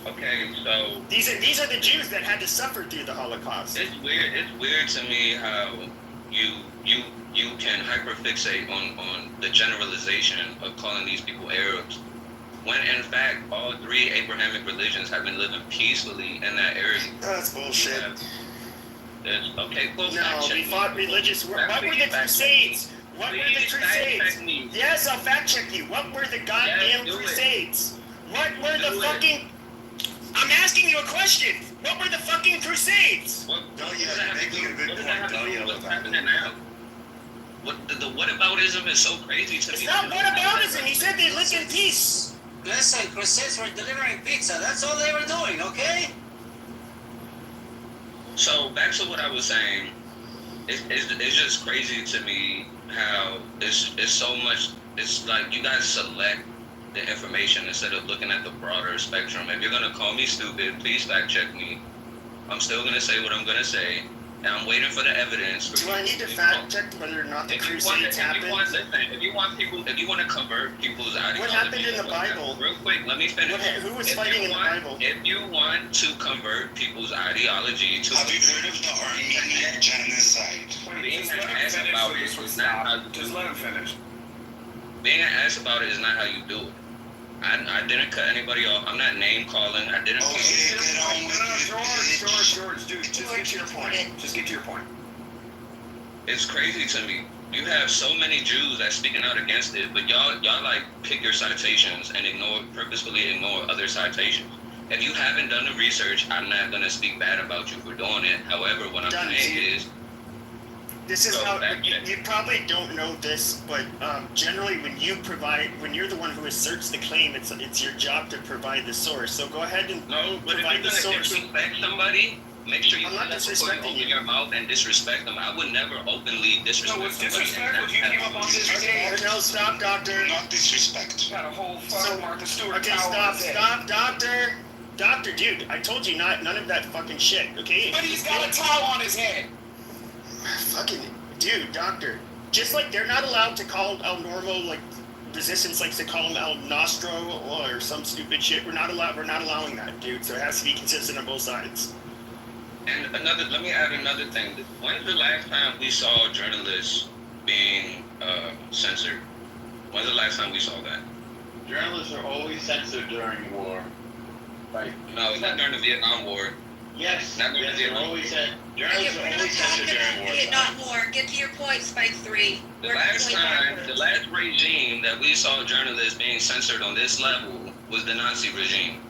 Okay, so these are the Jews that had to suffer through the Holocaust. It's weird to me how you can hyperfixate on the generalization of calling these people Arabs, when in fact all three Abrahamic religions have been living peacefully in that area. That's bullshit. Okay, well, no, we fought religious war. What were the Crusades? What were the Crusades? Yes, I'll fact check you. What were the goddamn Crusades? What were the fucking... I'm asking you a question. What were the fucking Crusades? The whataboutism is so crazy to me. It's not whataboutism. He said they lived in peace. Listen, Crusades were delivering pizza. That's all they were doing, okay? So back to what I was saying. It's just crazy to me how it's so much. It's like you guys select the information instead of looking at the broader spectrum. If you're gonna call me stupid, please fact check me. I'm still gonna say what I'm gonna say, and I'm waiting for the evidence. Do I need to fact check whether or not the Crusades happened? If you want to convert people's ideology. What happened in the Bible? Real quick, let me finish. Who was fighting in the Bible? If you want to convert people's ideology to... Have you heard of the Armenian genocide? Being an ass about it is not how you do it. Just let him finish. Being an ass about it is not how you do it. I didn't cut anybody off. I'm not name calling. I didn't. George, dude, just get to your point. Just get to your point. It's crazy to me. You have so many Jews that speaking out against it, but y'all like pick your citations and purposefully ignore other citations. If you haven't done the research, I'm not gonna speak bad about you for doing it. However, what I'm saying is, this is how you probably don't know this, but generally when you're the one who asserts the claim, it's your job to provide the source. So go ahead and provide the source. Disrespect somebody, make sure you never open your mouth and disrespect them. I would never openly disrespect. No, it's disrespect if you came up on this stage. No, stop, doctor. Not disrespect. Got a whole fucking Martha Stewart. Okay, stop, doctor. Doctor, dude, I told you none of that fucking shit, okay? But he's got a towel on his head. Fucking dude, doctor. Just like they're not allowed to call El Normo, like Resistance likes to call him El Nostro or some stupid shit. We're not allowing that, dude. So it has to be consistent on both sides. And let me add another thing. When's the last time we saw journalists being censored? When's the last time we saw that? Journalists are always censored during war. Right. No, not during the Vietnam War. Yes. Not during the Vietnam War. Journalists are always censored during war. Vietnam War. Get to your point, Spike 3. The last regime that we saw journalists being censored on this level was the Nazi regime.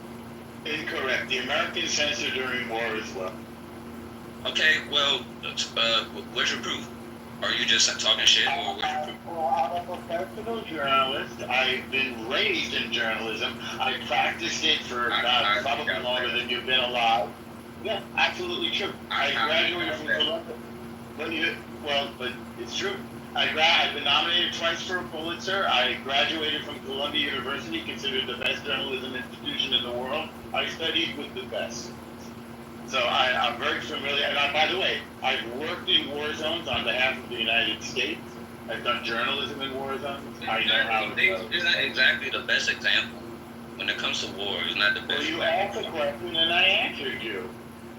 Incorrect. The Americans censored during war as well. Okay, well, where's your proof? Are you just talking shit, or what? Well, I'm a professional journalist. I've been raised in journalism. I practiced it for probably longer than you've been alive. Yeah, absolutely true. I graduated from Columbia. But it's true. I've been nominated twice for a Pulitzer. I graduated from Columbia University, considered the best journalism institution in the world. I studied with the best. So I'm very familiar. And by the way, I've worked in war zones on behalf of the United States. I've done journalism in war zones. I know how it goes. You're not exactly the best example when it comes to war. It's not the best. Well, you asked a question and I answered you.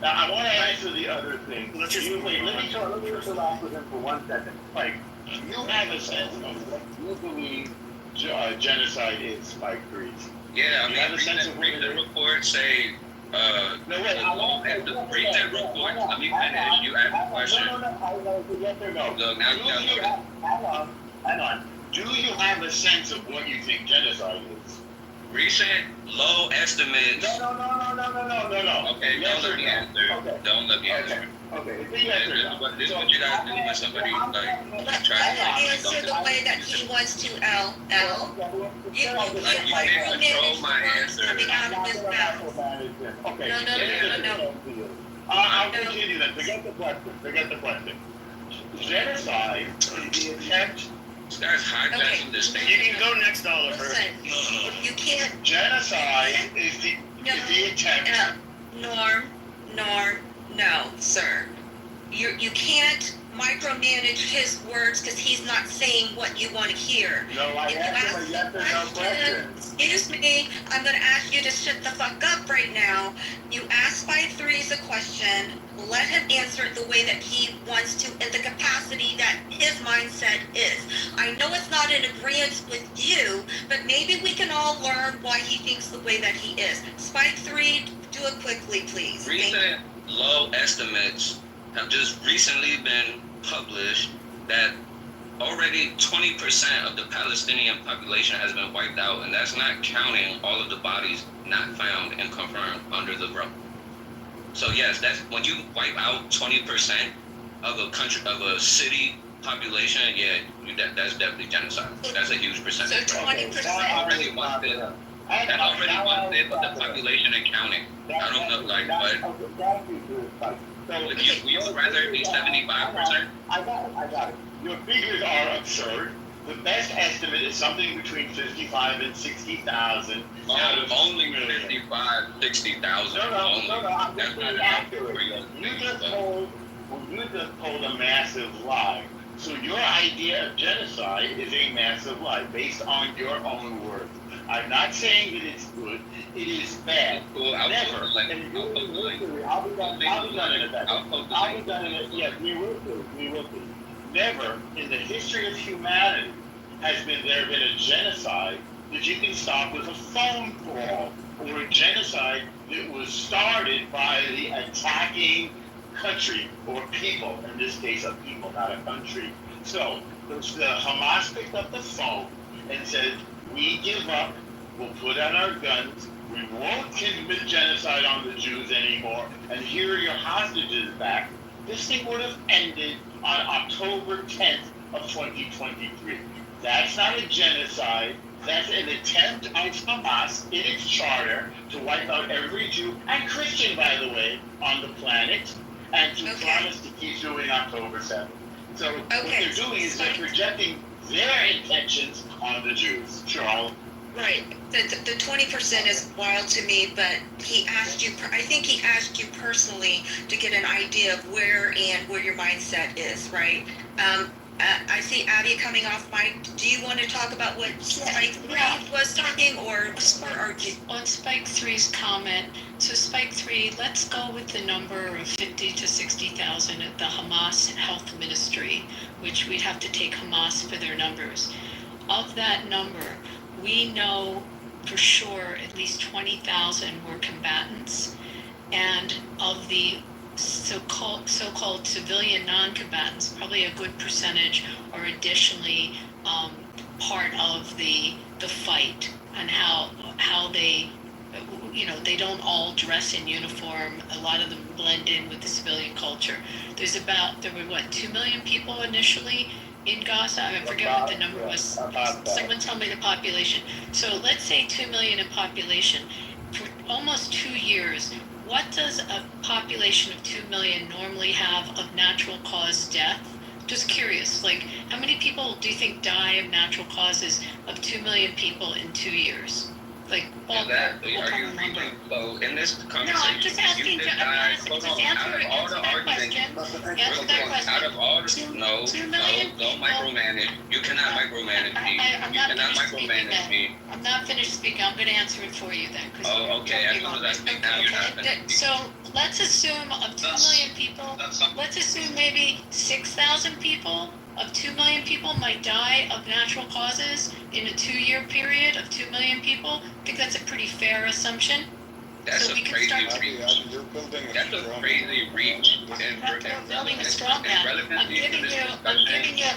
Now I want to answer the other thing. Let me just relax with him for 1 second. Like, you have a sense of what you believe genocide is, Spike Breeze. Yeah, I mean, read the report, say, no, wait, I want to read that report. Let me finish. You asked the question. No, yes or no. Look, now you got Hang on. Do you have a sense of what you think genocide is? Recent low estimates. No. Okay, yes don't let me answer. Okay. Don't let me answer. Okay, it's a yes or no. This is what you gotta do when somebody Let tries him answer the way that he wants to, L. You can't control my answer. coming out of his mouth. Okay. No. I'll continue then. Forget the question. Genocide is the attempt. This guy's hijacking this thing. You can go next, Oliver. Listen, you can't. Genocide is the attempt. Norm, no, sir. You can't micromanage his words because he's not saying what you want to hear. No, I asked him a yes or no question. Excuse me, I'm going to ask you to shut the fuck up right now. You asked by threes a question. Let him answer it the way that he wants to in the capacity that his mindset is. I know it's not in agreement with you, but maybe we can all learn why he thinks the way that he is. Spike 3, do it quickly, please. Recent low estimates have just recently been published that already 20% of the Palestinian population has been wiped out, and that's not counting all of the bodies not found and confirmed under the rubble. So yes, that's when you wipe out 20% of a country, of a city population. Yeah, that's definitely genocide. That's a huge percentage. So 20%. That's already 1/5. That's already 1/5 of the population and counting. I don't know, like, but would you rather be 75%? I got it. Your figures are absurd. The best estimate is something between 55 and 60,000. Only 55, 60,000. No, I'm just being accurate. You just told a massive lie. So your idea of genocide is a massive lie based on your own words. I'm not saying that it's good. It is bad. Well, Never. I'll be done in a second. I'll be done in a. Yes, we will see. Never in the history of humanity has there been a genocide that you can stop with a phone call, or a genocide that was started by the attacking country or people. In this case, a people, not a country. So the Hamas picked up the phone and said, "We give up. We'll put on our guns. We won't commit genocide on the Jews anymore. And here are your hostages back." This thing would have ended on October 10th of 2023. That's not a genocide. That's an attempt of Hamas in its charter to wipe out every Jew and Christian, by the way, on the planet, and to promise to keep doing October 7th. So what they're doing is they're projecting their intentions on the Jews. Charles. Right. The 20% is wild to me, but he asked you, I think he asked you personally to get an idea of where your mindset is, right? I see Abby coming off mic. Do you want to talk about what Spike 3 was talking, or on Spike 3's comment? So Spike 3, let's go with the number of 50 to 60,000 at the Hamas Health Ministry, which we'd have to take Hamas for their numbers. Of that number, we know for sure at least 20,000 were combatants, and of the so-called civilian non-combatants, probably a good percentage are additionally part of the fight, and how they they don't all dress in uniform. A lot of them blend in with the civilian culture. There were 2 million people initially in Gaza? I forget what the number was. Someone tell me the population. So let's say 2 million in population. For almost 2 years, what does a population of 2 million normally have of natural cause death? Just curious, like, how many people do you think die of natural causes of 2 million people in 2 years? Like, So in this conversation, no, I'm just asking. you just answer that question. Answer that question. Out of all the, don't micromanage. You cannot micromanage me. I'm not finished speaking. I'm not finished speaking. I'm going to answer it for you then. Oh, okay. As soon as I speak now, you're not finished. So let's assume of 2 million people, let's assume maybe 6,000 people of 2 million people might die of natural causes in a 2-year period of 2 million people. I think that's a pretty fair assumption. That's so a crazy reach. That's a crazy reach. Building a straw man. I'm giving you,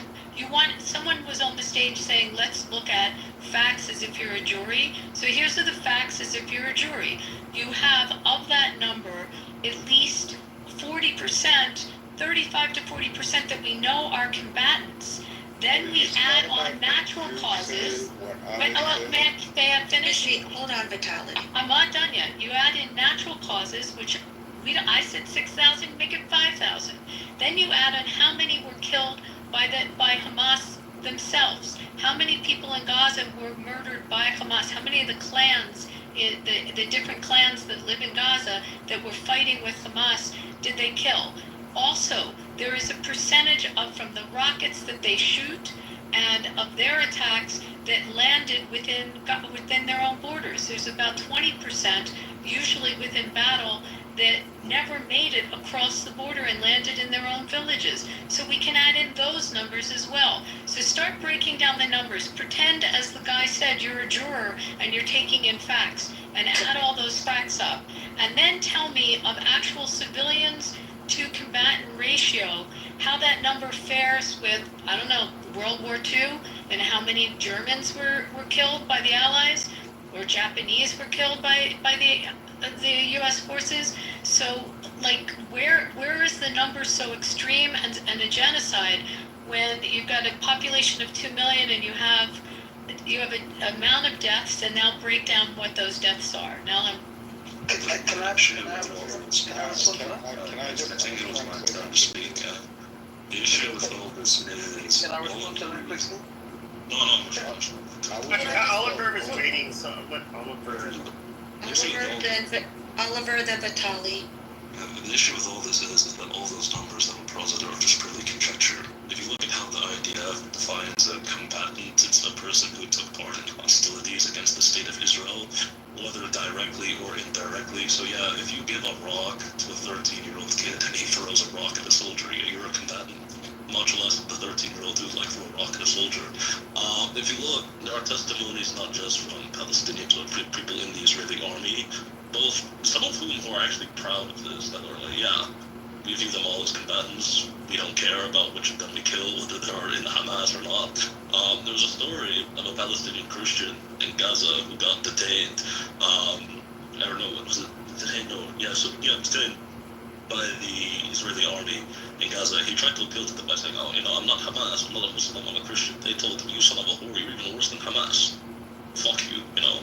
someone was on the stage saying, let's look at facts as if you're a jury. So here's the facts as if you're a jury. You have, of that number, at least 40%, 35 to 40% that we know are combatants. Then we add on natural causes. May I finish? Hold on, Vitaly. I'm not done yet. You add in natural causes, which I said 6,000, make it 5,000. Then you add on how many were killed by Hamas themselves. How many people in Gaza were murdered by Hamas? How many of the clans, the different clans that live in Gaza that were fighting with Hamas, did they kill? Also, there is a percentage from the rockets that they shoot and of their attacks that landed within their own borders. There's about 20%, usually within battle, that never made it across the border and landed in their own villages. So we can add in those numbers as well. So start breaking down the numbers. Pretend, as the guy said, you're a juror and you're taking in facts, and add all those facts up. And then tell me of actual civilians to combatant ratio, how that number fares with, I don't know, World War II, and how many Germans were killed by the Allies, or Japanese were killed by the U.S. forces. So, like, where is the number so extreme and a genocide when you've got a population of 2 million and you have an amount of deaths, and now break down what those deaths are. Now Can I just think it was my turn to speak. The issue with all this is... Can I respond to that quickly? No. Oliver was waiting, so what Oliver... Oliver, then Vitaly. The issue with all this is that all those numbers that were posited are just purely conjecture. If you look at how the IDF defines a combatant, it's a person who took part in hostilities against the state of Israel, whether directly or indirectly. So yeah, if you give a rock to a 13-year-old kid and he throws a rock at a soldier, you're a combatant. Much less the 13-year-old who's like throw a rock at a soldier. If you look, there are testimonies not just from Palestinians, but people in the Israeli army, some of whom are actually proud of this, that are like, yeah, we view them all as combatants. We don't care about which of them we kill, whether they're in Hamas or not. There was a story of a Palestinian Christian in Gaza who got detained. I don't know, what was it? Detained? No, yeah, detained by the Israeli army in Gaza. He tried to appeal to them by saying, I'm not Hamas, I'm not a Muslim, I'm a Christian. They told him, you son of a whore, you're even worse than Hamas. Fuck you,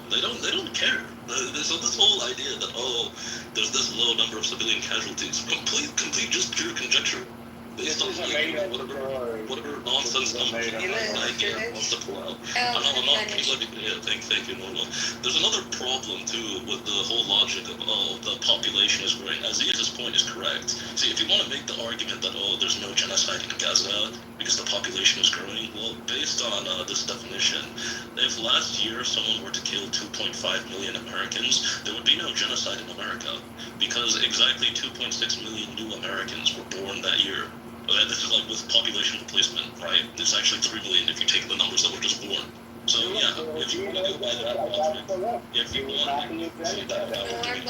they don't care. So this whole idea that, there's this low number of civilian casualties, complete just pure conjecture. Based on whatever nonsense numbers Nigeria wants to pull out. I'm not thank you, Norma. There's another problem too with the whole logic of the population is growing. Aziz's point is correct. See, if you want to make the argument that there's no genocide in Gaza because the population is growing, well, based on this definition, if last year someone were to kill 2.5 million Americans, there would be no genocide in America because exactly 2.6 million new Americans were born that year. This is like with population replacement, right? It's actually 3 million if you take the numbers that were just born. So yeah, if you want to go by that logic, if you want doing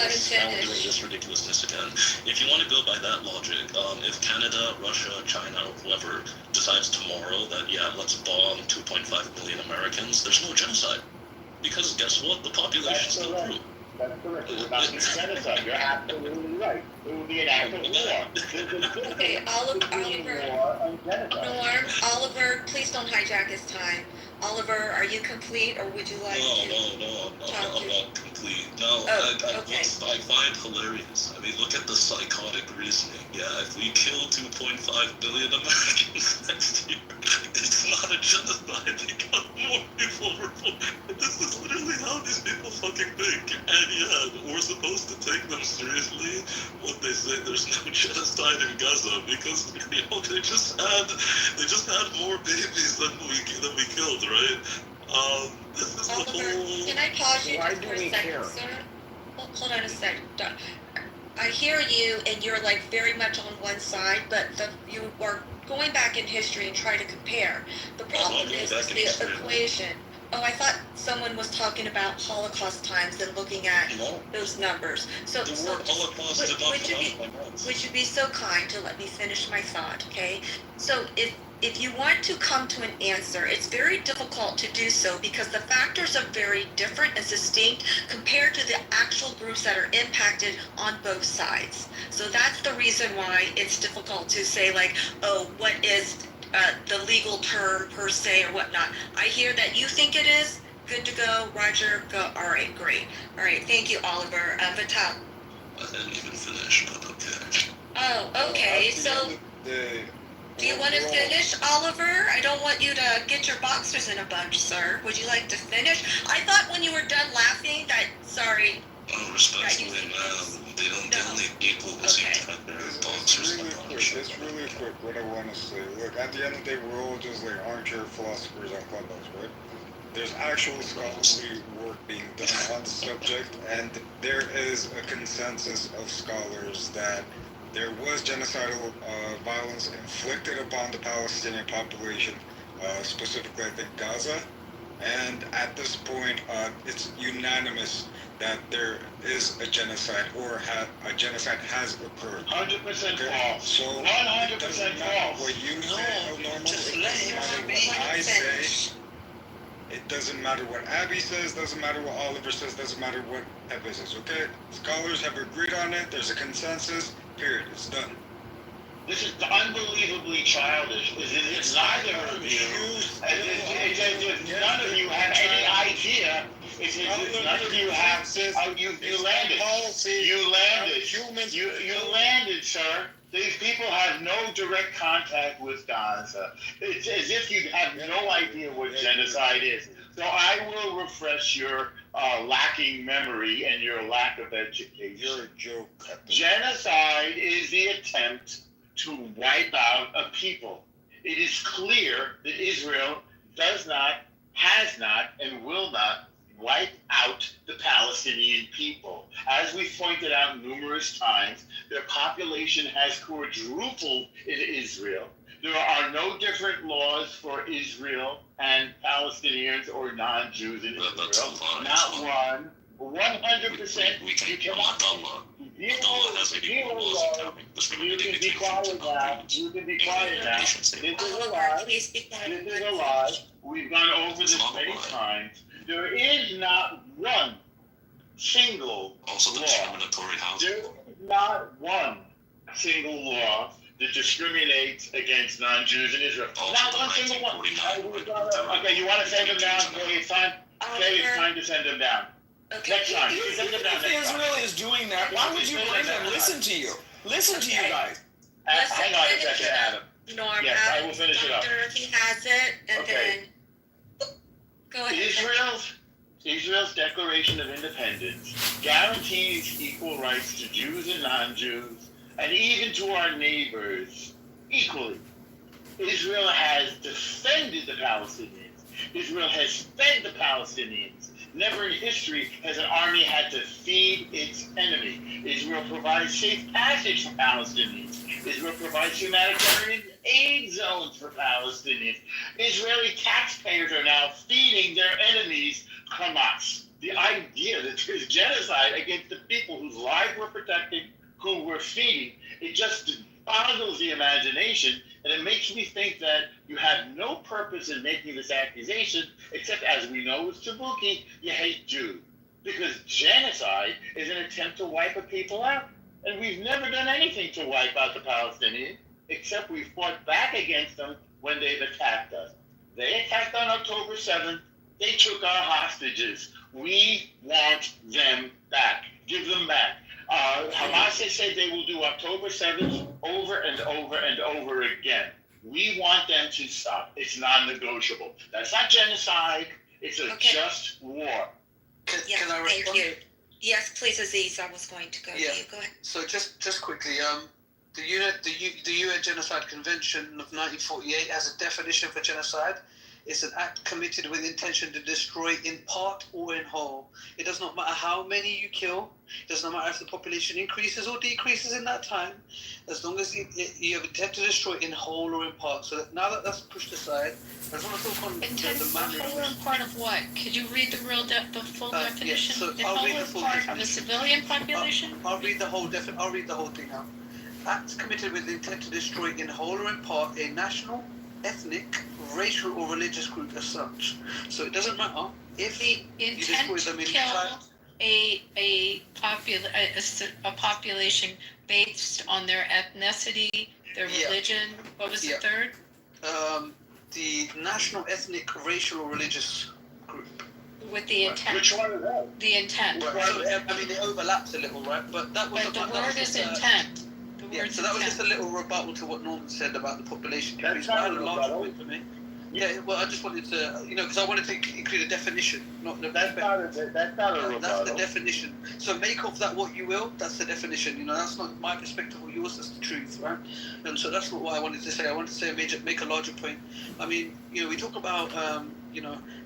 this ridiculousness again, if you want to go by that logic, if Canada, Russia, China, or whoever decides tomorrow that let's bomb 2.5 million Americans, there's no genocide. Because guess what? The population still grew. That's correct. It would not be genocide. You're absolutely right. It would be an act of war. Okay, Oliver. War and genocide. Norm, Oliver, please don't hijack his time. Oliver, are you complete, or would you like to? No, I'm not complete. No, Okay. I find hilarious. I mean, look at the psychotic reasoning. Yeah, if we kill 2.5 billion Americans next year, it's not a genocide because more people were. This is literally how these people fucking think. And yeah, we're supposed to take them seriously when they say there's no genocide in Gaza because they just had more babies than we killed, right? This is Oliver, the whole. can I pause you Why just do for a we second, care? sir? Hold on a second. I hear you, and you're like very much on one side, but you are going back in history and trying to compare. The problem is the equation. Oh, I thought someone was talking about Holocaust times and looking at those numbers. So, would you be so kind to let me finish my thought, okay? So if you want to come to an answer, it's very difficult to do so because the factors are very different and distinct compared to the actual groups that are impacted on both sides. So that's the reason why it's difficult to say like, oh, what is the legal term per se or whatnot. I hear that you think it is. Good to go. Roger, go. All right, great. All right, thank you, Oliver. Vital. I didn't even finish, but okay. Oh, okay. So, do you want to finish, Oliver? I don't want you to get your boxers in a bunch, sir. Would you like to finish? I thought when you were done laughing that, sorry. Oh, respectfully, man, the only people who seem to have their boxers in a bunch. It's really quick what I want to say. Look, at the end of the day, we're all just like armchair philosophers on Clubhouse, right? There's actual scholarly work being done on the subject, and there is a consensus of scholars that there was genocidal violence inflicted upon the Palestinian population, specifically, I think, Gaza. And at this point, it's unanimous that there is a genocide or a genocide has occurred. 100% false. So 100% false. What you say, normal, it doesn't matter what I say. It doesn't matter what Abby says, doesn't matter what Oliver says, doesn't matter what Pepe says, okay? Scholars have agreed on it, there's a consensus, period, it's done. This is unbelievably childish. It's neither of you. None of you have any idea. None of you have. You landed. You landed, sir. These people have no direct contact with Gaza. It's as if you have no idea what genocide is. So I will refresh your lacking memory and your lack of education. You're a joke. Genocide is the attempt to wipe out a people. It is clear that Israel does not, has not, and will not wipe out the Palestinian people. As we pointed out numerous times, their population has quadrupled in Israel. There are no different laws for Israel and Palestinians or non-Jews in Israel. Not one. 100%. You cannot. You can be quiet now. You can be quiet now. This is a lie. This is a lie. We've gone over this many times. There is not one single law. There is not one single law that discriminates against non-Jews in Israel. Not one single one. Okay, you want to send them down? Okay, it's time. Okay, it's time to send them down. Okay. Next time. If Israel is doing that, why would you bring them? Listen to you. Listen to you guys. Hang on a second, Adam. Norm, yes, I will finish it up. If he has it, and then go ahead. Israel's Declaration of Independence guarantees equal rights to Jews and non-Jews, and even to our neighbors equally. Israel has defended the Palestinians. Israel has fed the Palestinians. Never in history has an army had to feed its enemy. Israel provides safe passage for Palestinians. Israel provides humanitarian aid zones for Palestinians. Israeli taxpayers are now feeding their enemies Hamas. The idea that there's genocide against the people whose lives we're protecting, who we're feeding, it just boggles the imagination, and it makes me think that you have no purpose in making this accusation, except, as we know with Tabuki, you hate Jews. because genocide is an attempt to wipe a people out. And we've never done anything to wipe out the Palestinians, except we fought back against them when they've attacked us. They attacked on October 7th. They took our hostages. We want them back. Give them back. Hamas has said they will do October 7th over and over and over again. We want them to stop. It's non-negotiable. That's not genocide. It's a just war. Can I respond? Thank you. Yes, please, Aziz. I was going to go to you. Go ahead. So just quickly, the UN Genocide Convention of 1948 has a definition for genocide. It's an act committed with intention to destroy in part or in whole. It does not matter how many you kill. It does not matter if the population increases or decreases in that time. As long as you have intent to destroy in whole or in part. So that now that that's pushed aside, I just want to talk on the manner whole or in part of what? Could you read the full definition? So in I'll whole read the or full part definition. of the civilian population? I'll read the whole thing out. Acts committed with the intent to destroy in whole or in part a national, ethnic, racial or religious group as such. So it doesn't matter if the intent to kill a population based on their ethnicity, their religion. What was the third? The national, ethnic, racial or religious group. With the intent. Which one is that? The intent. Right. So, I mean, it overlaps a little, right? But that was the word is intent. So that was just a little rebuttal to what Norman said about the population decrease. That's not a large point for me. Yeah, well, I just wanted to, because I wanted to include a definition, not the. That's not a rebuttal. That's the definition. So make of that what you will. That's the definition. That's not my perspective or yours. That's the truth, right? And so that's what I wanted to say. I wanted to say make a larger point. I mean, we talk about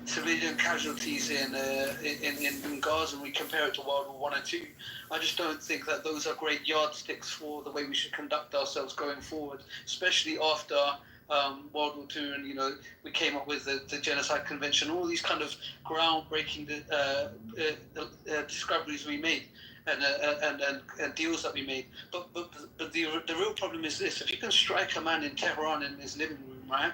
civilian casualties in Gaza, and we compare it to World War I and II. I just don't think that those are great yardsticks for the way we should conduct ourselves going forward, especially after World War II, and we came up with the Genocide Convention, all these kind of groundbreaking discoveries we made, and deals that we made. But the real problem is this: if you can strike a man in Tehran in his living room, right,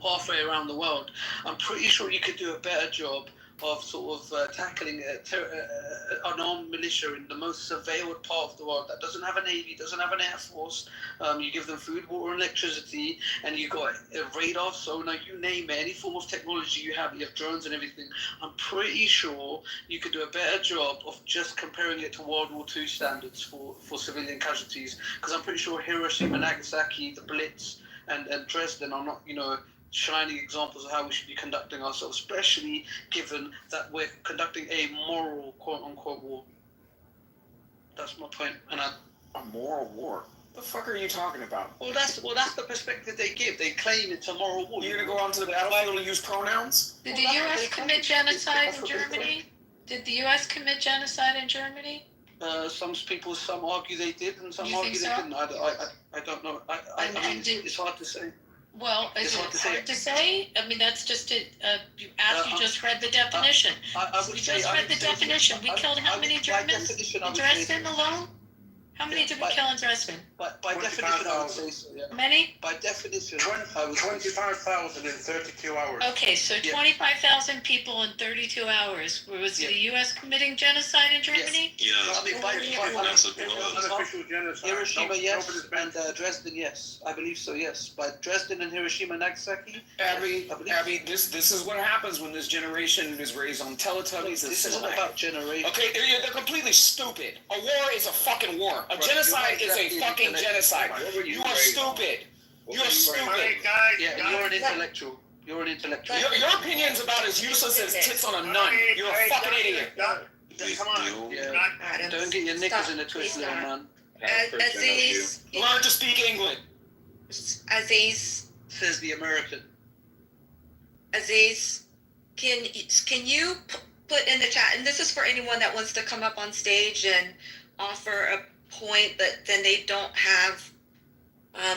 halfway around the world, I'm pretty sure you could do a better job of sort of tackling an armed militia in the most surveilled part of the world that doesn't have a navy, doesn't have an air force. You give them food, water, and electricity, and you got radar, sonar, you name it, any form of technology you have drones and everything. I'm pretty sure you could do a better job of just comparing it to World War II standards for civilian casualties, because I'm pretty sure Hiroshima, Nagasaki, the Blitz, and Dresden are not, shining examples of how we should be conducting ourselves, especially given that we're conducting a moral, quote-unquote, war. That's my point. And a moral war? The fuck are you talking about? Well, that's the perspective they give. They claim it's a moral war. You're gonna go onto the battlefield and use pronouns? Did the U.S. commit genocide in Germany? Did the U.S. commit genocide in Germany? Some argue they did, and some argue they didn't. I don't know. I mean, it's hard to say. Well, is it hard to say? I mean, that's just it. You just read the definition. We just read the definition. We killed how many Germans in Dresden alone? How many did we kill in Dresden? By definition, I would say so, yeah. Many? By definition, 25,000 in 32 hours. Okay, so 25,000 people in 32 hours. Was the U.S. committing genocide in Germany? Yeah, I mean, unofficial genocide. Hiroshima, yes, and Dresden, yes. I believe so, yes. By Dresden and Hiroshima, Nagasaki. Abby, this is what happens when this generation is raised on Teletubbies. This isn't about generation. Okay, they're completely stupid. A war is a fucking war. A genocide is a fucking genocide. You are stupid. You are stupid. Yeah, you're an intellectual. You're an intellectual. Your opinion's about as useless as tits on a nun. You're a fucking idiot. Come on. Yeah. Don't get your knickers in a twist, little man. Aziz. Learn to speak English. Aziz. Says the American. Aziz, can you put in the chat, and this is for anyone that wants to come up on stage and offer a point, but then they don't have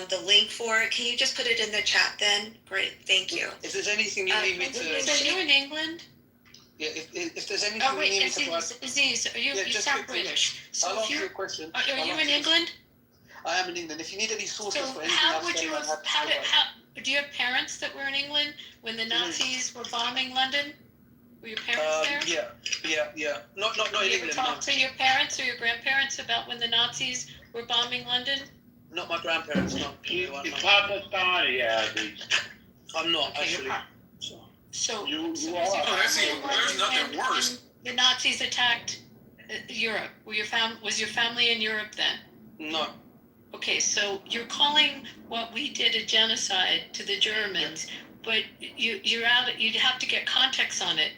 the link for it. Can you just put it in the chat then? Great, thank you. If there's anything you need me to... Are you in England? Yeah, if there's anything you need me to... Aziz, you sound British. So I'll answer your question. Are you in England? I am in England. If you need any sources for anything how do you have parents that were in England when the Nazis were bombing London? Were your parents there? Yeah. Not Did in you ever England. talk No. to your parents or your grandparents about when the Nazis were bombing London? Not my grandparents. No. You're Pakistani, Abby. I'm not Okay, actually. So You was your are. family in London when the Nazis attacked Europe? Was your family in Europe then? No. Okay, so you're calling what we did a genocide to the Germans, but you'd have to get context on it,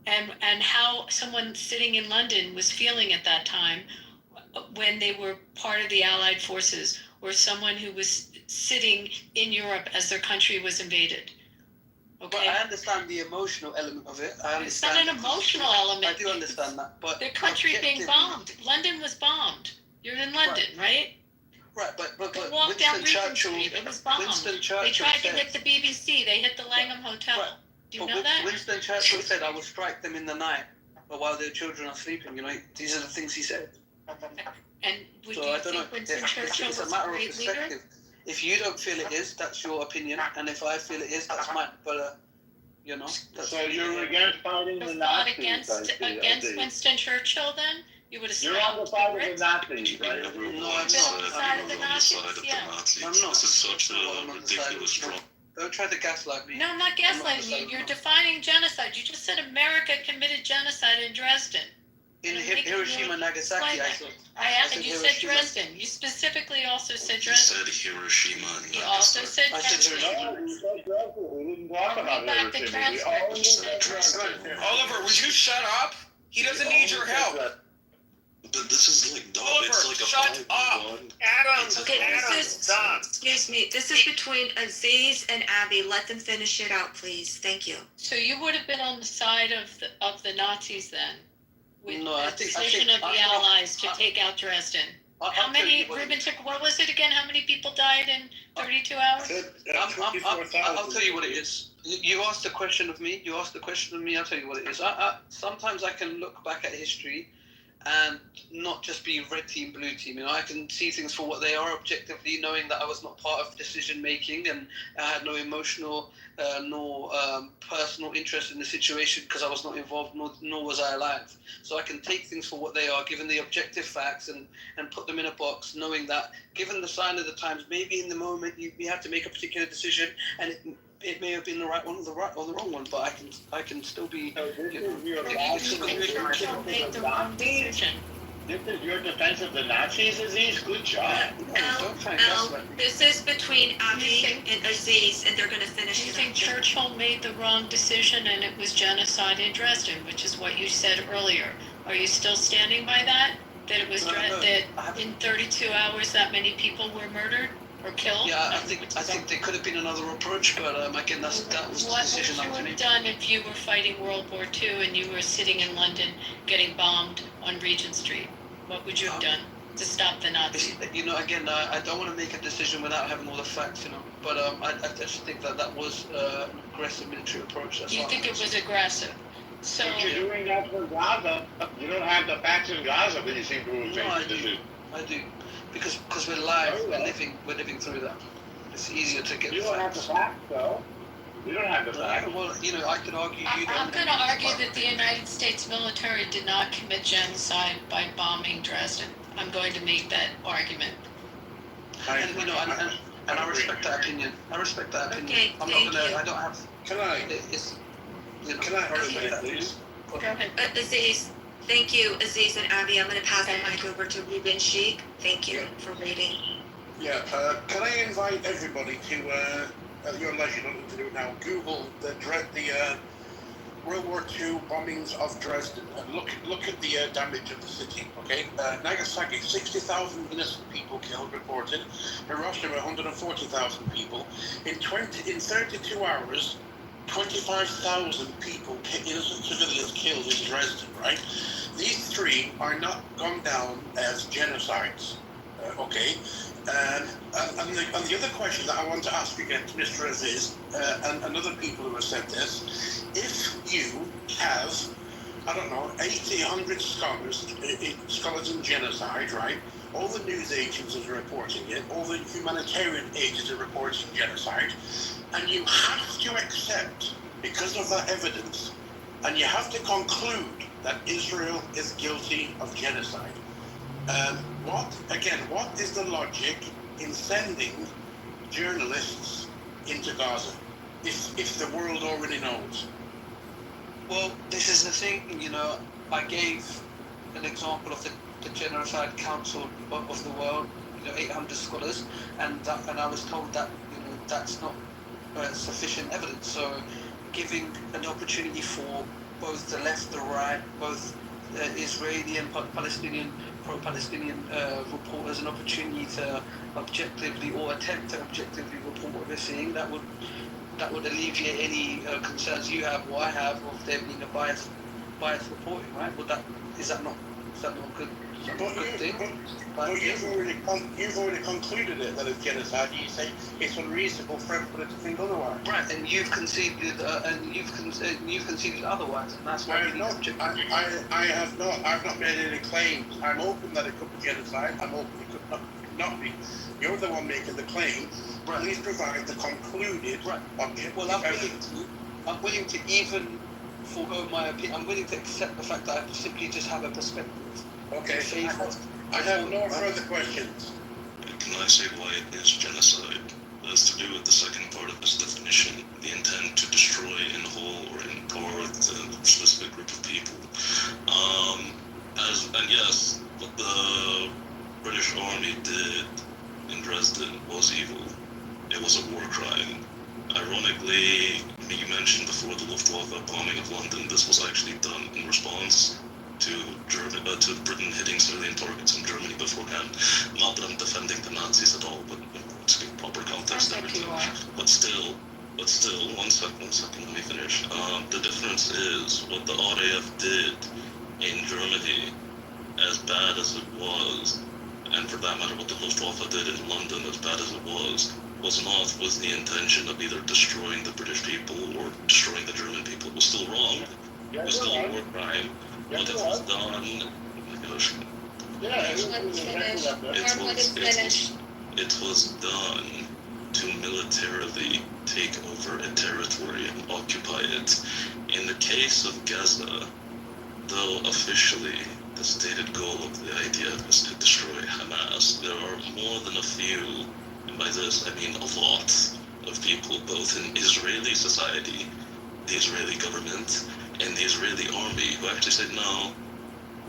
and how someone sitting in London was feeling at that time when they were part of the Allied forces, or someone who was sitting in Europe as their country was invaded. Okay. But I understand the emotional element of it. It's not an emotional element. I do understand that, but the country being bombed. London was bombed. You're in London, right? Right, but walk down Winston Regent Churchill. Street. It was bombed. Winston Churchill They tried to said, hit the BBC. They hit the Langham Hotel. Right. Do you know that? Winston Churchill said, "I will strike them in the night, but while their children are sleeping." You know, these are the things he said. And would So you I don't know. think Winston Churchill It's a was matter a of great leader? perspective. If you don't feel it is, that's your opinion, and if I feel it is, that's mine. But you know. So you're against fighting the Nazis? Against Winston Churchill, then you would have. You're on the side of the Nazis, right? No, I'm Been not. on the side of the Nazis, yeah. I'm not. This is such a ridiculous wrong. Don't try to gaslight me. No, I'm not gaslighting you. You're defining genocide. You just said America committed genocide in Dresden. In Hiroshima and Nagasaki, I said. And you said Dresden. You specifically also said You Dresden. said Hiroshima and You also said I said Dresden. No, we said Dresden. We didn't talk about Read back the Hiroshima. We transcript. only You said said Dresden. Oliver, would you shut up? He doesn't need your help. But this is like dumb. Oliver, It's like a shut up. 5-1. Adam, Okay, this is, stop. excuse me, this is between Aziz and Abby. Let them finish it out, please. Thank you. So you would have been on the side of the Nazis then, with No, I the think- decision of the Allies to take out Dresden. How many, Ruben took, what was it again? How many people died in 32 hours? I'll tell you what it is. You asked the question of me. I'll tell you what it is. Sometimes I can look back at history and not just be red team, blue team. You know, I can see things for what they are objectively, knowing that I was not part of decision making and I had no emotional nor personal interest in the situation because I was not involved, nor was I alive. So I can take things for what they are, given the objective facts, and put them in a box, knowing that given the sign of the times, maybe in the moment you have to make a particular decision, and it may have been the right one or the wrong one, but I can still be. This is your defense of the Nazis, Aziz? Good job. This is between Abby and Aziz, and they're going to Do finish you it think up. Churchill made the wrong decision and it was genocide in Dresden, which is what you said earlier? Are you still standing by that? That it was that in 32 hours that many people were murdered or killed? Yeah, I think there could have been another approach, but again, that was the decision that was What would you made. have done if you were fighting World War II and you were sitting in London getting bombed on Regent Street? What would you have done to stop the Nazis? You know, again, I don't want to make a decision without having all the facts, you know. But I just think that was an aggressive military approach. That's You all think I'm it was aggressive? So But you're doing that for Gaza. You don't have the facts in Gaza, but you seem to have No, I changed do. I do. Because we're live, we're living through that. It's easier to get You the don't have the facts. facts, though. You don't have the facts. Well, you know, I could argue you don't. I'm going to argue that the United States military did not commit genocide by bombing Dresden. I'm going to make that argument. And you know, and I respect that opinion. Okay, I'm not thank gonna. you. I don't have. Can I? It's. You know, Can I respect argue that. please? Go ahead. Aziz, thank you, Aziz and Abby. I'm going to pass the mic over to Ruben Sheikh. Thank you for reading. Yeah, can I invite everybody to, at your leisure, you don't need to do it now, Google the World War II bombings of Dresden and look at the damage of the city, okay? Nagasaki, 60,000 innocent people killed, reported. Hiroshima, 140,000 people. In 32 hours, 25,000 people, innocent civilians killed in Dresden, right? These three are not gone down as genocides, okay? And the other question that I want to ask again to Mr. Aziz and other people who have said this, if you have, I don't know, 80, 100 scholars in genocide, right? All the news agencies are reporting it, all the humanitarian agencies are reporting genocide, and you have to accept, because of that evidence, and you have to conclude that Israel is guilty of genocide. What is the logic in sending journalists into Gaza if the world already knows? Well, this is the thing, I gave an example of the Genocide Council of the World, 800 scholars, and I was told that, that's not sufficient evidence. So giving an opportunity for both the left, the right, both Israeli and Palestinian, pro-Palestinian reporters an opportunity to objectively or attempt to objectively report what they're seeing, that would alleviate any concerns you have or I have of there being a biased reporting, right? Is that not good? But you've already concluded it that it's genocide. You say it's unreasonable for everybody to think otherwise. Right, and you've conceded otherwise, and that's why I have not. I've not made any claims. I'm open that it could be genocide. I'm open it could not be. You're the one making the claim. Right. Please provide the concluded objective evidence. I'm willing to even forego my opinion. I'm willing to accept the fact that I simply just have a perspective. Okay. I have no further questions. Can I say why it is genocide? It has to do with the second part of this definition, the intent to destroy in whole or in part a specific group of people. And yes, what the British Army did in Dresden was evil. It was a war crime. Ironically, you mentioned before the Luftwaffe bombing of London, this was actually done in response to Britain hitting civilian targets in Germany beforehand. Not that I'm defending the Nazis at all, but to give proper context and everything. But still, one second, let me finish. The difference is what the RAF did in Germany, as bad as it was, and for that matter what the Luftwaffe did in London, as bad as it was not with the intention of either destroying the British people or destroying the German people. It was still wrong. It was still a war crime. But it was done. It was done to militarily take over a territory and occupy it. In the case of Gaza, though officially the stated goal of the idea is to destroy Hamas, there are more than a few, and by this I mean a lot, of people both in Israeli society, the Israeli government, and the Israeli army who actually said, no,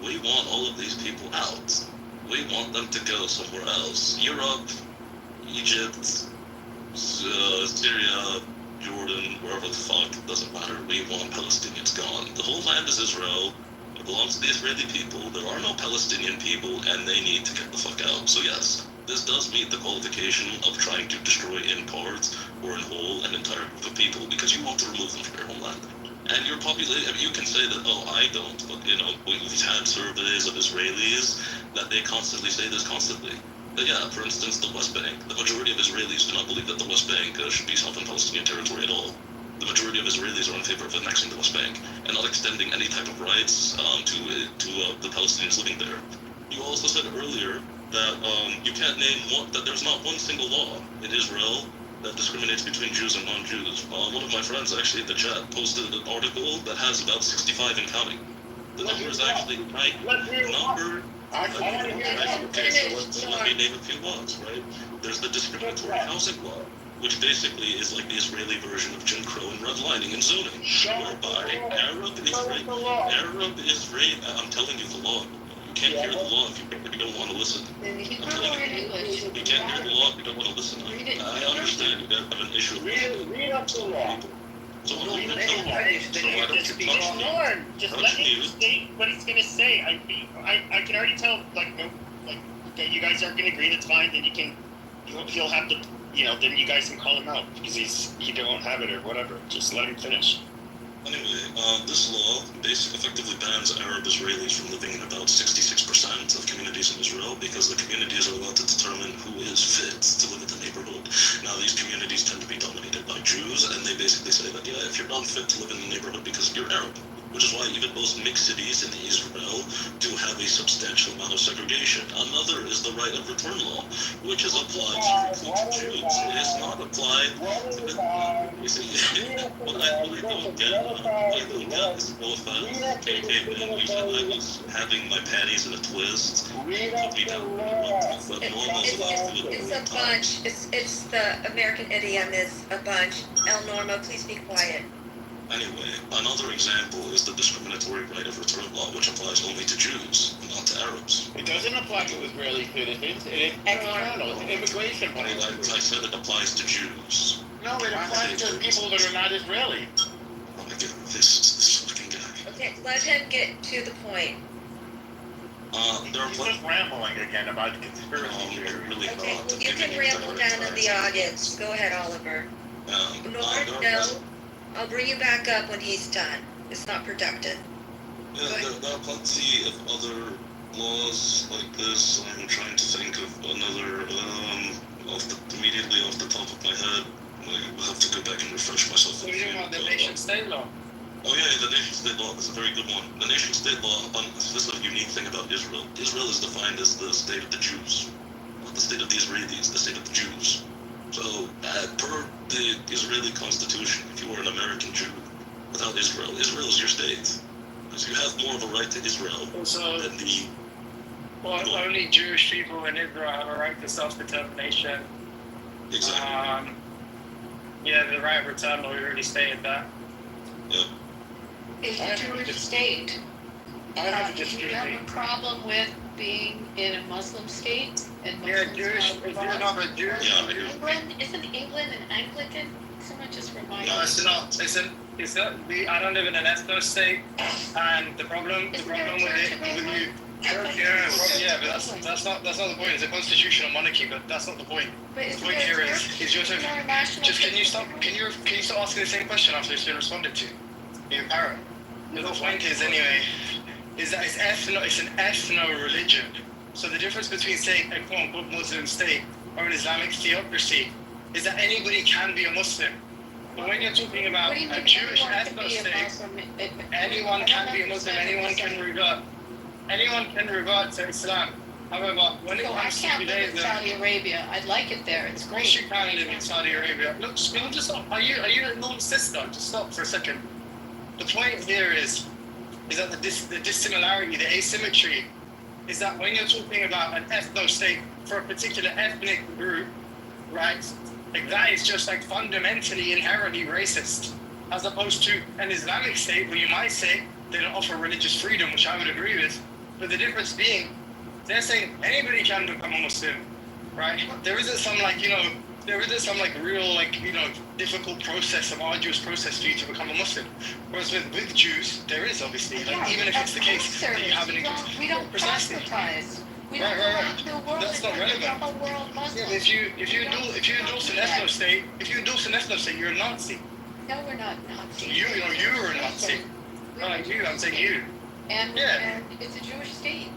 we want all of these people out. We want them to go somewhere else. Europe, Egypt, Syria, Jordan, wherever the fuck, it doesn't matter. We want Palestinians gone. The whole land is Israel. It belongs to the Israeli people. There are no Palestinian people, and they need to get the fuck out. So yes, this does meet the qualification of trying to destroy in parts or in whole an entire group of people because you want to remove them from their homeland. And your population, you can say that, oh, I don't, but, we've had surveys of Israelis that they constantly say this constantly. But yeah, for instance, the West Bank. The majority of Israelis do not believe that the West Bank should be Southern Palestinian territory at all. The majority of Israelis are in favor of annexing the West Bank and not extending any type of rights to the Palestinians living there. You also said earlier that you can't name that there's not one single law in Israel that discriminates between Jews and non-Jews. One of my friends actually in the chat posted an article that has about 65 and counting. The number is actually right. Number. So let me name a few laws, right? There's the discriminatory housing law, which basically is like the Israeli version of Jim Crow and redlining and zoning, whereby Arab Israeli, I'm telling you the law. You can't hear the law if you don't want to listen. I'm telling you, you can't hear the law if you don't want to listen. I understand you guys have an issue with read up the law. So why don't you talk Norm, just let him say what he's gonna say. I can already tell, that you guys aren't gonna agree. That's fine. Then he'll have to, then you guys can call him out because he don't have it or whatever. Just let him finish. Anyway, this law effectively bans Arab Israelis from living in about 66% of communities in Israel because the communities are allowed to determine who is fit to live in the neighborhood. Now, these communities tend to be dominated by Jews, and they basically say that, yeah, if you're not fit to live in the neighborhood because you're Arab, which is why even most mixed cities in Israel do have a substantial amount of segregation. Another is the right of return law, which is applied strictly to Jews. It is not applied to you see, what I don't get is no offense. KK, man, I was having my panties in a twist. Put me down, but Norma's allowed to do it. It's a bunch. It's the American idiom is a bunch. El Norma, please be quiet. Anyway, another example is the discriminatory right of return law, which applies only to Jews, not to Arabs. It doesn't apply to Israeli citizens. It is external. It's an immigration policy. I said it applies to Jews. No, it applies to people that are not Israeli. Oh my god, this fucking guy. Okay, let him get to the point. There are He's just rambling again about conspiracy theories. Really Okay, not. well, you can ramble down in the audience. Go ahead, Oliver. No, I'll bring you back up when he's done. It's not productive. Yeah, there are plenty of other laws like this. I'm trying to think of another, immediately off the top of my head. I have to go back and refresh myself. So you're talking about the nation-state law? Oh yeah, the nation-state law is a very good one. The nation-state law, this is a unique thing about Israel. Israel is defined as the state of the Jews, not the state of the Israelis, the state of the Jews. So, per the Israeli constitution, if you were an American Jew without Israel, Israel is your state. So you have more of a right to Israel than the... Well, only Jewish people in Israel have a right to self-determination. Exactly. Yeah, the right of return law, we already stated that. Yep. It's a Jewish state. I have a Do you have a problem with being in a Muslim state? And Yeah, Muslims Jewish, have if you're not a Jew, Isn't England an Anglican? Someone just reminded no, it's not. It's not. I don't live in an ethno state, and the problem with you. Yeah, but that's not the point. It's a constitutional monarchy, but that's not the point. The point here is your turn. Just can you stop asking the same question after it's been responded to? You parrot. The point is anyway, is that it's an ethno religion. So the difference between saying a quote unquote Muslim state or an Islamic theocracy is that anybody can be a Muslim. But when you're talking about a Jewish ethno state, anyone can be a Muslim, anyone can revert to Islam. However, when it comes to Judaism, I can't live in Saudi Arabia. I'd like it there. It's great. Of course you can live in Saudi Arabia. Look, just stop. Are you a non-sister? Just stop for a second. The point here is that the dissimilarity, the asymmetry, is that when you're talking about an ethno state for a particular ethnic group, right, like that is just like fundamentally inherently racist, as opposed to an Islamic state where you might say they don't offer religious freedom, which I would agree with, but the difference being they're saying anybody can become a Muslim, right? There isn't some real difficult process, some arduous process for you to become a Muslim. Whereas with Jews, there is obviously, even if it's the case that you have we don't proselytize. We don't go out to the world. That's not relevant. Yeah, if you endorse an ethno state, you're a Nazi. No, we're not Nazis. You were a Nazi. I'm saying you. And it's a Jewish state.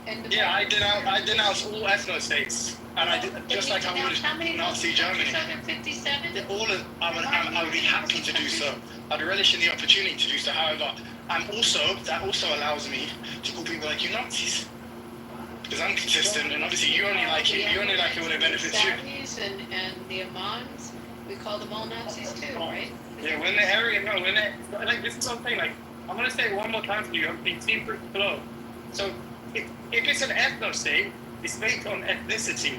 And yeah, I denounce all ethno states, and I did just like I would Nazi Germany. 757. I would be happy to do so. I'd relish in the opportunity to do so. However, that also allows me to call people like you Nazis, because I'm consistent, and obviously you only like it. You only like it when it benefits you. And the Imams, we call them all Nazis too, right? Yeah, when they're Aryan, this is something like I'm gonna say it one more time for you. I'm being super slow. So if it's an ethno state, it's based on ethnicity.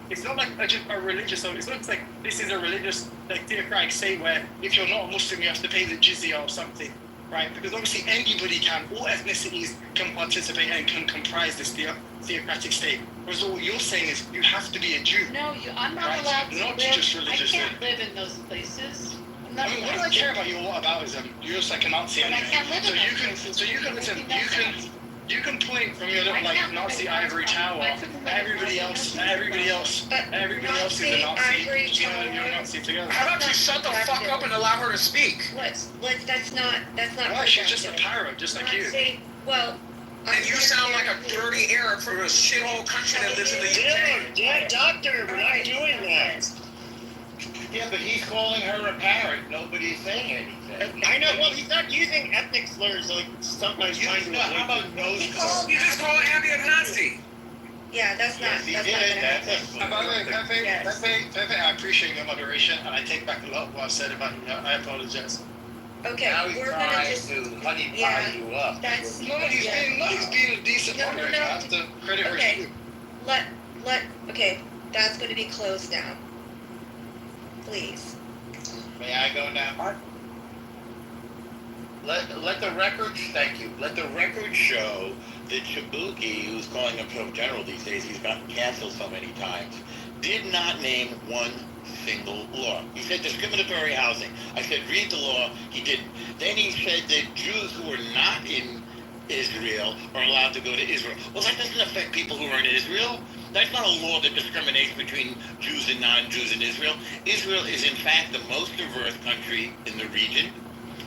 It's not like just a religious state. It's not like this is a religious, theocratic state where if you're not a Muslim, you have to pay the jizya or something, right? Because obviously anybody can, all ethnicities can participate and can comprise this theocratic state. Whereas what you're saying is you have to be a Jew. No, I'm not allowed to not live. Just religious. I can't live in those places. What do I care about your whataboutism? You're just like a Nazi anyway. I can't live in you can point from your little Nazi ivory tower. Everybody else is a Nazi. You know you're a Nazi together. How about you shut the fuck up and allow her to speak? That's not. Well, she's just a parrot, just like you. And you sound like a dirty Arab from a shithole country that lives in the UK. Yeah, doctor, we're not doing that. Yeah, but he's calling her a parrot. Nobody's saying anything. I know. Well, he's not using ethnic slurs like sometimes trying to. How about nose slurs? You just call Abby a Nazi. Yeah, that's not. Yes, he That's did not it. gonna That's happen. a By the way, Pepe, Yes. Pepe, I appreciate your moderation, and I take back a lot of what I said about you. I apologize. Okay, Now he's we're gonna trying just. to honey pie Yeah, you up. that's. No, he's yeah. being a decent No, no, moderator. no. I have to credit where it's Okay, due. okay, that's gonna be closed now. Please. May I go now? Let the record, thank you, let the record show that Shibuki, who's calling himself General these days, he's gotten canceled so many times, did not name one single law. He said discriminatory housing. I said read the law. He didn't. Then he said that Jews who are not in Israel are allowed to go to Israel. Well, that doesn't affect people who are in Israel. That's not a law that discriminates between Jews and non-Jews in Israel. Israel is in fact the most diverse country in the region,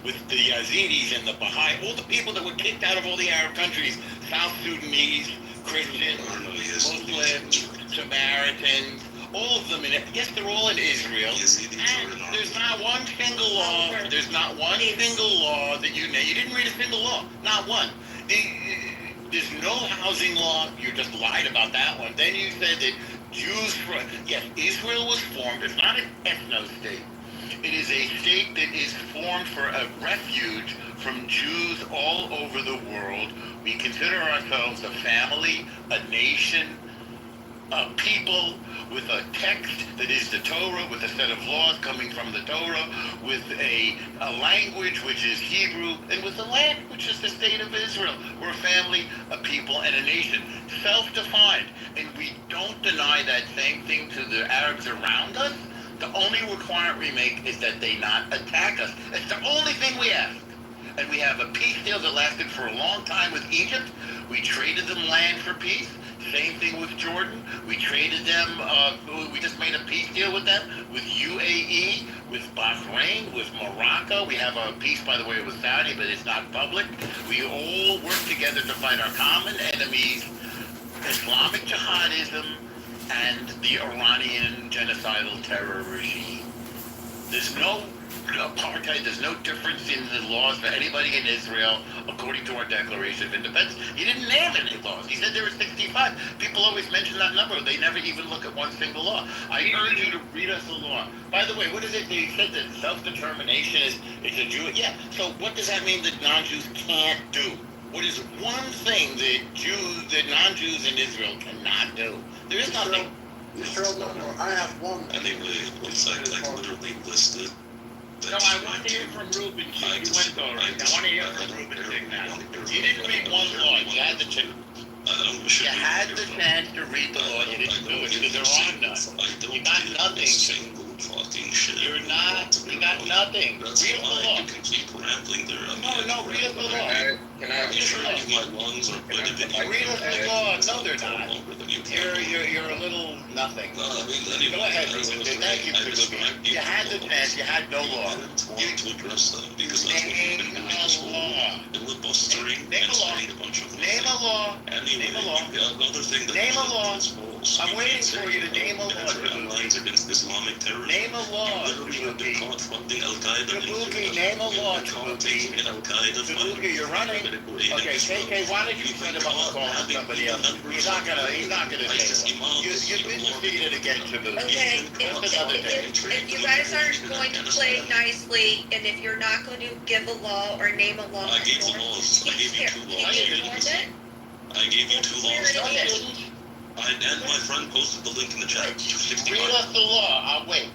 with the Yazidis and the Baha'i, all the people that were kicked out of all the Arab countries, South Sudanese, Christians, Muslims, Samaritans, all of them in it. Yes, they're all in Israel. And there's not one single law, there's not one single law that you didn't read a single law, not one. There's no housing law, you just lied about that one. Then you said that Jews, yes, Israel was formed, it's not an ethno-state. It is a state that is formed for a refuge from Jews all over the world. We consider ourselves a family, a nation, a people with a text that is the Torah, with a set of laws coming from the Torah, with a language which is Hebrew, and with a land which is the state of Israel. We're a family, a people, and a nation. Self-defined. And we don't deny that same thing to the Arabs around us. The only requirement we make is that they not attack us. It's the only thing we ask. And we have a peace deal that lasted for a long time with Egypt. We traded them land for peace. Same thing with Jordan. We traded them, we just made a peace deal with them, with UAE, with Bahrain, with Morocco. We have a peace, by the way, with Saudi, but it's not public. We all work together to fight our common enemies, Islamic jihadism, and the Iranian genocidal terror regime. There's no apartheid, there's no difference in the laws for anybody in Israel, according to our Declaration of Independence. He didn't name any laws. He said there were 65. People always mention that number. They never even look at one single law. I urge you to read us the law. By the way, what is it? They said that self-determination is a Jew. Yeah, so what does that mean that non-Jews can't do? What is one thing that non-Jews in Israel cannot do? There is nothing. I have one. Anyway, it's like literally listed. No, I want to hear from Ruben. You went already. I want to hear from Ruben now. You didn't read one law. You had the chance. You had the chance to read the law. You didn't do it because there are none. You got nothing. You're not. You got nothing. Read the law. You can keep rambling there. No, read us the law. Can I be sure if my lungs are better than you? Read us the law. No, they're not. You're a little nothing. Go ahead, Ruben. Thank you, Ruben. You had the chance. You had no law. You to address them because that's what you've been doing this whole filibustering and saying a bunch of Name a law. Anyway, another thing that name a law. I'm waiting for you to name a law. Lines against Islamic terrorism. Name a law. You have been caught funding Al Qaeda. Name a law. Al Qaeda. You're running. Okay, KK, why don't you send him on the call to somebody else? He's not gonna say it. You've been defeated again, Shibuki. Okay, That's another thing. if you guys aren't going to play nicely, and if you're not going to give a law or name a law, I gave the laws. I gave you 2 laws. I gave you 2 laws. And my friend posted the link in the chat. Read us the law. I'll wait.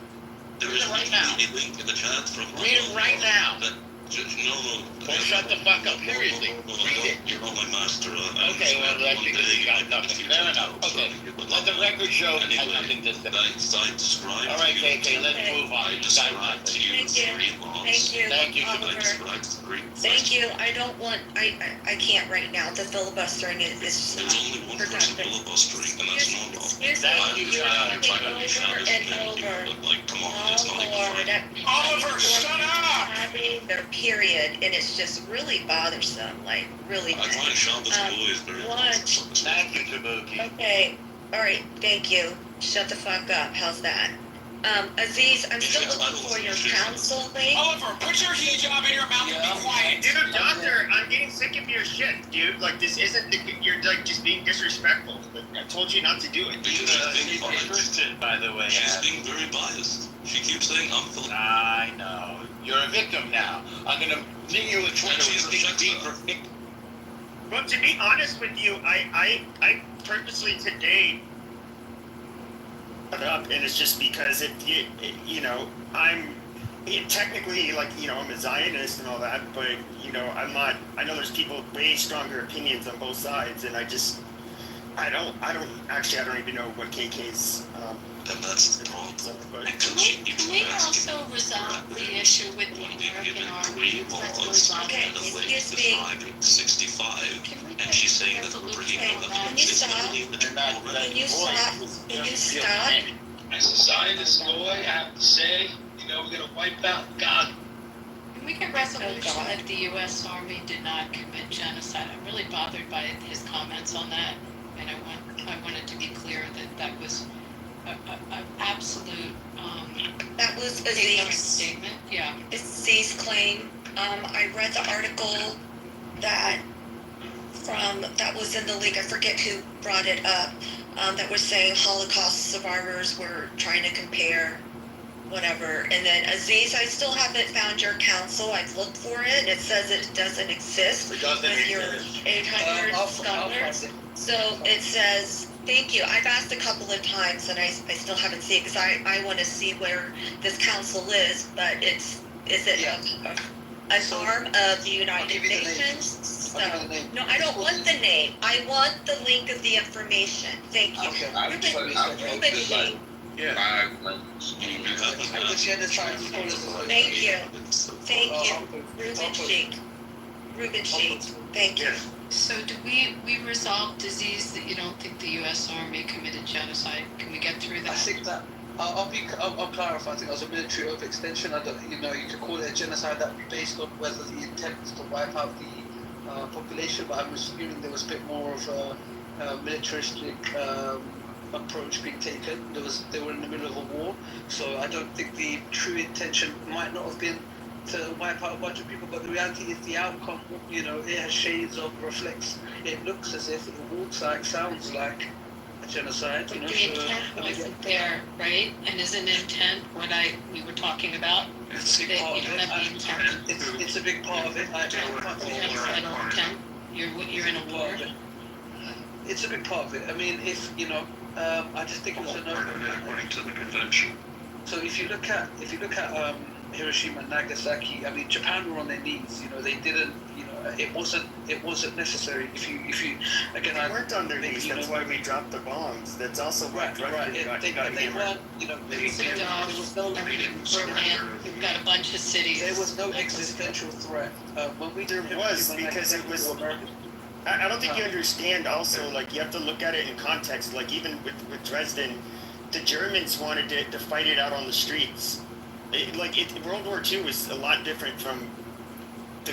There is right now. a link in the chat from. Read it right now. No. Well, shut the fuck up. Seriously. Read it. You're not my master. Okay, well, that's because you got nothing. Fair enough. Okay. Let the record show I have nothing to say. I described. All right, KK, let's move on. I described to you Thank you. 3 laws. Thank you. Thank you. I described 3. Thank you. I don't want. I can't right now. The filibustering is There's only one person filibustering, and that's not law. Thank you. You're over and over. Like, come on, it's not even fun. Oliver, shut up! Having their period, and it's just really bothersome. Like really. I find Shabbos boys very Thank you, Shibuki. Okay. All right. Thank you. Shut the fuck up. How's that? Aziz, I'm still looking for your council link. Oliver, put your hijab in your mouth and be quiet. Dude, doctor, I'm getting sick of your shit, dude. Like, this isn't, you're like just being disrespectful. I told you not to do it. Because she's being interested, by the way. She's being very biased. She keeps saying I'm Filipino. I know. You're a victim now. I'm gonna meet you at Twitter. Well, to be honest with you, I purposely today up, and it's just because I'm technically, like, I'm a Zionist and all that, but I'm not. I know there's people with way stronger opinions on both sides, and I don't even know what KK's. And that's the problem. Can we also resolve the issue with the American Army? Excuse me. 65, and she's saying that we're bringing in the Can you stop? Can you stop? Can you stop? As a Zionist boy, I have to say, we're gonna wipe out God. Can we get resolution that the U.S. Army did not commit genocide? I'm really bothered by his comments on that, and I wanted to be clear that that was an absolute that was ignorant statement. Yeah. Aziz's claim. I read the article that was in the league. I forget who brought it up. That was saying Holocaust survivors were trying to compare whatever. And then Aziz, I still haven't found your council. I've looked for it. It says it doesn't exist. It doesn't with your exist. 800 scholars. So it says, thank you. I've asked a couple of times and I still haven't seen it because I want to see where this council is, but is it an arm of the United Nations? So, no, I don't want the name. I want the link of the information. Thank you. Ruben Sheik. Yeah. Thank you. Thank you. Ruben Sheik. Thank you. So do we resolve disease that you don't think the U.S. Army committed genocide? Can we get through that? I think that I'll clarify. I think it was a military overextension. I don't, you could call it a genocide that would be based on whether the intent was to wipe out the population, but I'm assuming there was a bit more of a militaristic approach being taken. They were in the middle of a war, so I don't think the true intention might not have been to wipe out a bunch of people, but the reality is the outcome, it has shades of, reflects, it looks as if, it walks like, sounds like a genocide. But the intent wasn't there, right? And isn't intent what we were talking about? It's a big part of it. It's a big part of it. Intent. You're in a war. It's a big part of it. I mean, I just think it was according to the convention. So if you look at Hiroshima and Nagasaki, I mean, Japan were on their knees. They didn't. It wasn't necessary. If you again, they weren't on their knees. That's why we dropped the bombs. That's also why they weren't. There was no. We've got a bunch of cities. There was no existential threat when we. There was because it was. I don't think you understand. Also, like, you have to look at it in context. Like, even with Dresden, the Germans wanted to fight it out on the streets. World War II was a lot different from.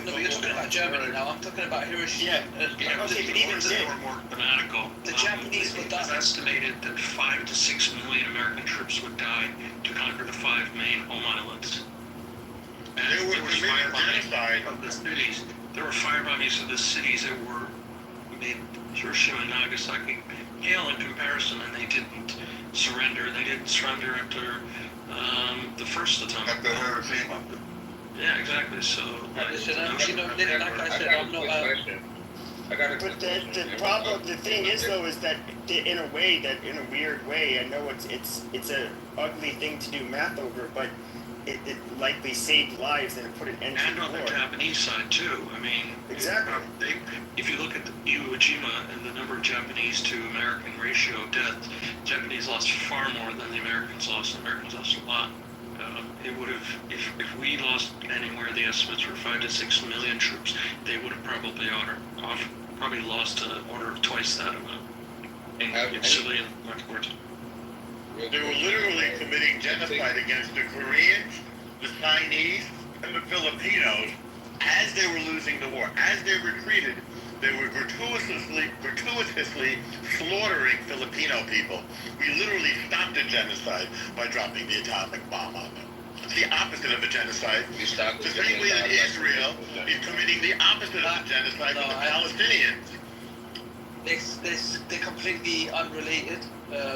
No, you're talking about Germany now. I'm talking about Hiroshima. Yeah. Okay, but even they were more fanatical. The Japanese were done. It was estimated that 5 to 6 million American troops would die to conquer the 5 main home islands. And there was firebombing of the cities. There were firebombings of the cities that were made Hiroshima and Nagasaki pale in comparison, and they didn't surrender. They didn't surrender after the first atomic bomb. Yeah, exactly. So, like I said, I'm not. But the problem, the thing is though, is that in a weird way, I know it's a ugly thing to do math over, but it likely saved lives and it put an end to the war. And on the Japanese side too. I mean, exactly. If you look at Iwo Jima and the number of Japanese to American ratio of death, Japanese lost far more than the Americans lost. The Americans lost a lot. It would have, if we lost anywhere, the estimates were 5 to 6 million troops, they would have probably lost an order of twice that amount in civilian workforce. They were literally committing genocide against the Koreans, the Chinese, and the Filipinos as they were losing the war. As they retreated, They were gratuitously slaughtering Filipino people. We literally stopped a genocide by dropping the atomic bomb on them. It's the opposite of a genocide. The same way that Israel is committing the opposite of a genocide with the Palestinians. They're completely unrelated.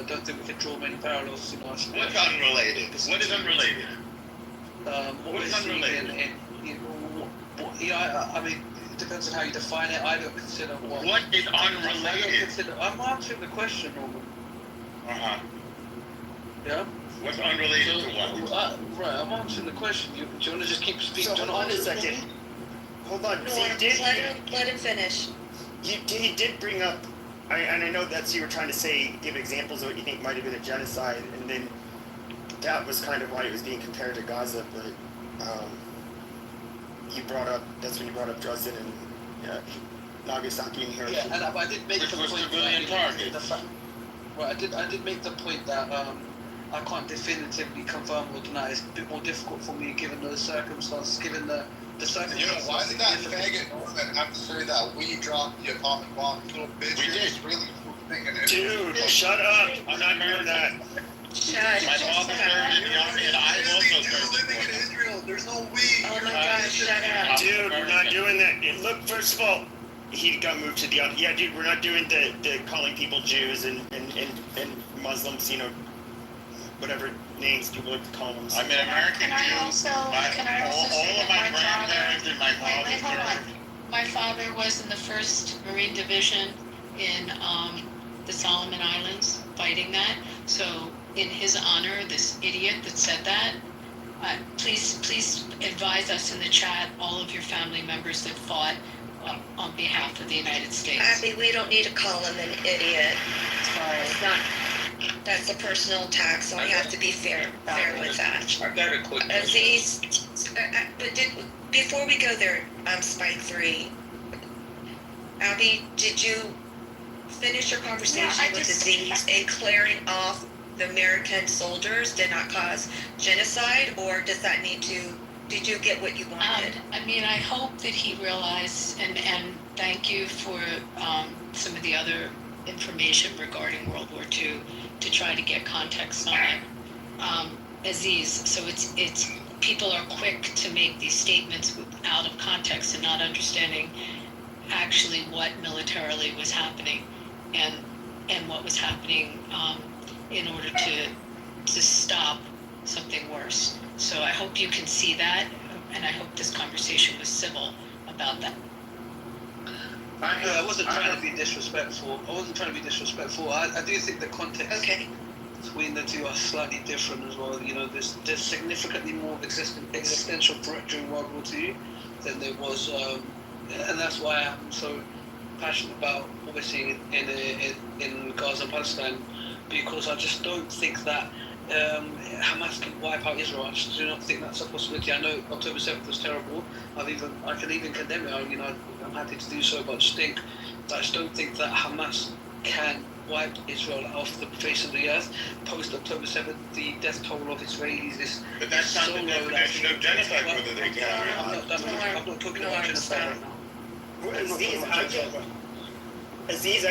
Don't think we can draw many parallels. What's unrelated? What is unrelated? What is unrelated? I mean, it depends on how you define it. I don't consider what is unrelated. I'm answering the question, Norman. Yeah. What's unrelated to what? Right, I'm answering the question. Do you want to just keep speaking? So hold on a second. Hold on. So let him finish. He did bring up, and I know that's you were trying to say, give examples of what you think might have been a genocide, and then that was kind of why it was being compared to Gaza, but that's when you brought up Dresden and Nagasaki and Hiroshima. Yeah, and I did make the point civilian targets. I did make the point that I can't definitively confirm or deny. It's a bit more difficult for me given the circumstances, given the circumstances. You know, why did that faggot Norman have to say that we dropped the atomic bomb, little bitch? We did. Really thinking Dude, shut up. I'm not hearing that. My father served in the army and I also served living in Israel. There's no we. Oh my God, shut up. Dude, we're not doing that. Look, first of all, he got moved to the other. Yeah, dude, we're not doing the calling people Jews and Muslims, you know, whatever names people like to call them. I'm an American Jew. All of my grandparents and my father served. My father was in the 1st Marine Division in the Solomon Islands fighting that. So in his honor, this idiot that said that, please advise us in the chat, all of your family members that fought on behalf of the United States. Abby, we don't need to call him an idiot. It's not. That's a personal attack, so we have to be fair with that. I got a quick Aziz, but before we go there, Spike 3, Abby, did you finish your conversation with Aziz in clearing off the American soldiers did not cause genocide, or does that need to? Did you get what you wanted? I mean, I hope that he realized, and thank you for some of the other information regarding World War II to try to get context on it. Aziz, so it's people are quick to make these statements out of context and not understanding actually what militarily was happening and what was happening in order to stop something worse. So I hope you can see that, and I hope this conversation was civil about that. I wasn't trying to be disrespectful. I do think the context between the two are slightly different as well. You know, there's significantly more existential threat during World War II than there was, and that's why I'm so passionate about what we're seeing in Gaza and Palestine, because I just don't think that Hamas can wipe out Israel. I just do not think that's a possibility. I know October 7th was terrible. I can even condemn it. You know, I'm happy to do so, but I just don't think that Hamas can wipe Israel off the face of the earth. Post October 7th, the death toll of Israelis is but that's not so the low. Definition of genocide, whether they can or not. I'm not talking about genocide right now. Aziz,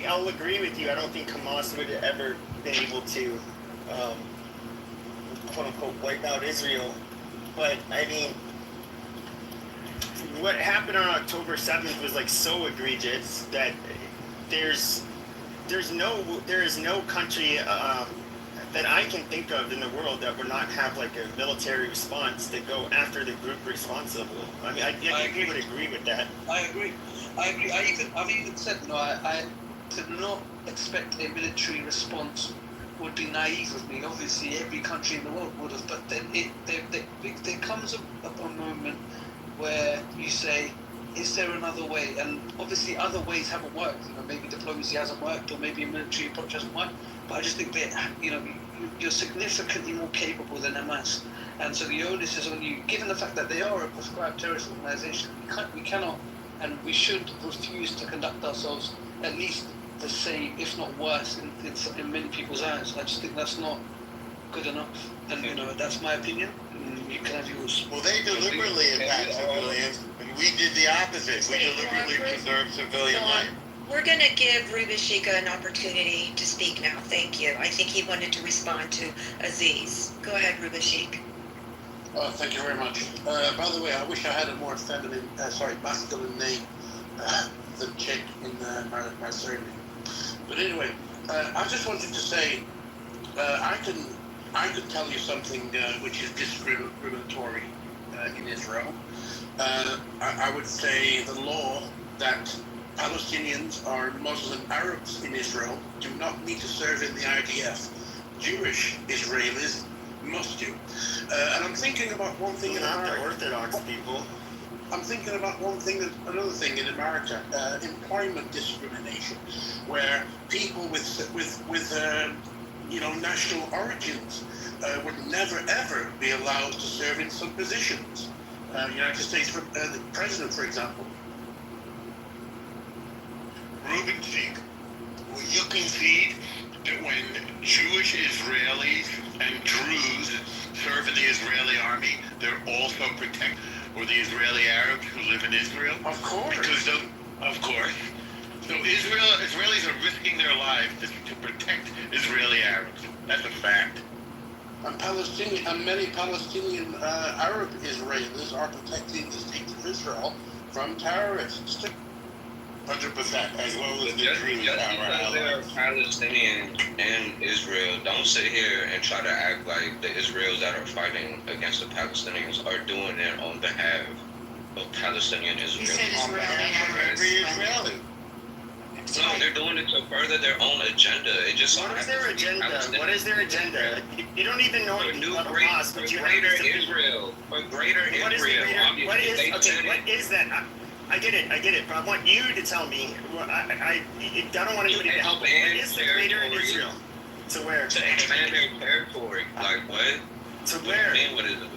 I'll agree with you. I don't think Hamas would have ever been able to, quote unquote, wipe out Israel. But I mean, what happened on October 7th was like so egregious that there is no country that I can think of in the world that would not have like a military response to go after the group responsible. I mean, I think you would agree with that. I agree. I've even said, you know, I to not expect a military response would be naive of me. Obviously, every country in the world would have, but then there comes a moment where you say, is there another way? And obviously, other ways haven't worked. You know, maybe diplomacy hasn't worked, or maybe a military approach hasn't worked. But I just think that, you know, you're significantly more capable than Hamas, and so the onus is on you. Given the fact that they are a proscribed terrorist organization, we cannot. And we should refuse to conduct ourselves at least the same, if not worse, in many people's eyes. I just think that's not good enough. And you know, that's my opinion. And you can have yours. Well, they deliberately attacked civilians, and we did the opposite. We deliberately preserved civilian life. We're going to give Rubashika an opportunity to speak now. Thank you. I think he wanted to respond to Aziz. Go ahead, Rubashik. Thank you very much. By the way, I wish I had a more masculine name than chick in my surname. But anyway, I just wanted to say, I could tell you something which is discriminatory in Israel. I would say the law that Palestinians or Muslim Arabs in Israel do not need to serve in the IDF. Jewish Israelis must do. And I'm thinking about one thing in America. Not the Orthodox people. I'm thinking about another thing in America, employment discrimination, where people with national origins would never ever be allowed to serve in some positions. United States the president, for example. Reuben Sheik, will you concede that when Jewish Israelis and Druze serve in the Israeli army, they're also protected, or the Israeli Arabs who live in Israel? Of course. Of course. So Israelis are risking their lives to protect Israeli Arabs. That's a fact. And many Palestinian Arab Israelis are protecting the state of Israel from terrorists. 100%, as well as the Druze Just because they're Palestinian in Israel, don't sit here and try to act like the Israelis that are fighting against the Palestinians are doing it on behalf of Palestinian Israel. You said Every Israeli. No, they're doing it to further their own agenda. It just What is their agenda? What is their agenda? You don't even know anything about Hamas, but you have greater this Israel. For greater What is Israel. greater? What is Obviously, what is that? I get it, but I want you to tell me. I don't want anybody to help me. What is the greater in Israel? To where? To expand their territory. Like what? To where? What is it?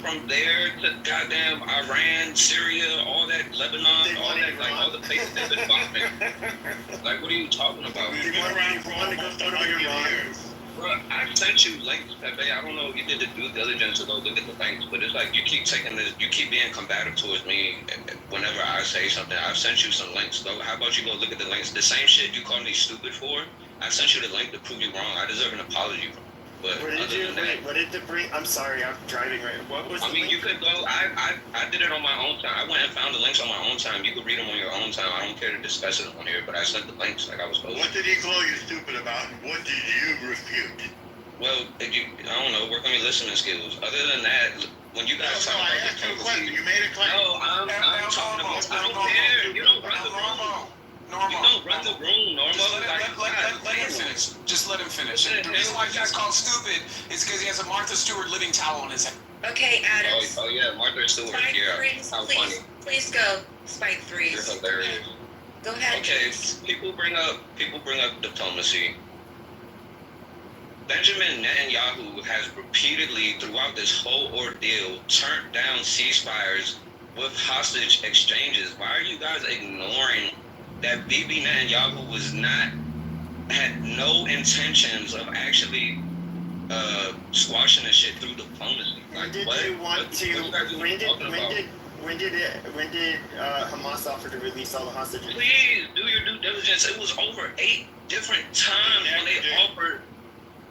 From there to goddamn Iran, Syria, all that, Lebanon, all that, like all the places they've been bombing. Like, what are you talking about? They want to go to Iran. Bro, I sent you links, Pepe. I don't know if you did the due diligence to go look at the links, but it's like you keep taking this, you keep being combative towards me whenever I say something. I've sent you some links, though. How about you go look at the links? The same shit you called me stupid for, I sent you the link to prove you wrong. I deserve an apology for. But What did the bring? I'm sorry, I'm driving right. What was? I mean, you could go. I did it on my own time. I went and found the links on my own time. You could read them on your own time. I don't care to discuss it on here, but I sent the links like I was supposed to. What did he call you stupid about, and what did you refute? Well, I don't know, work on your listening skills. Other than that, when you guys talk about I asked you a question. You made a claim. No, I'm talking about. I don't care. You don't run the room. You don't run the room, Normal. Let him finish. Just let him finish. The reason why he got called stupid is because he has a Martha Stewart living towel on his head. Okay, Adam. Oh yeah, Martha Stewart. Spike Yeah, threes, how please, funny. please go. Spike threes. You're hilarious. Go ahead. Okay, people bring up diplomacy. Benjamin Netanyahu has repeatedly, throughout this whole ordeal, turned down ceasefires with hostage exchanges. Why are you guys ignoring that Bibi Netanyahu had no intentions of actually squashing the shit through diplomacy? Like, When did Hamas offer to release all the hostages? Please do your due diligence. It was over 8 different times when they offered.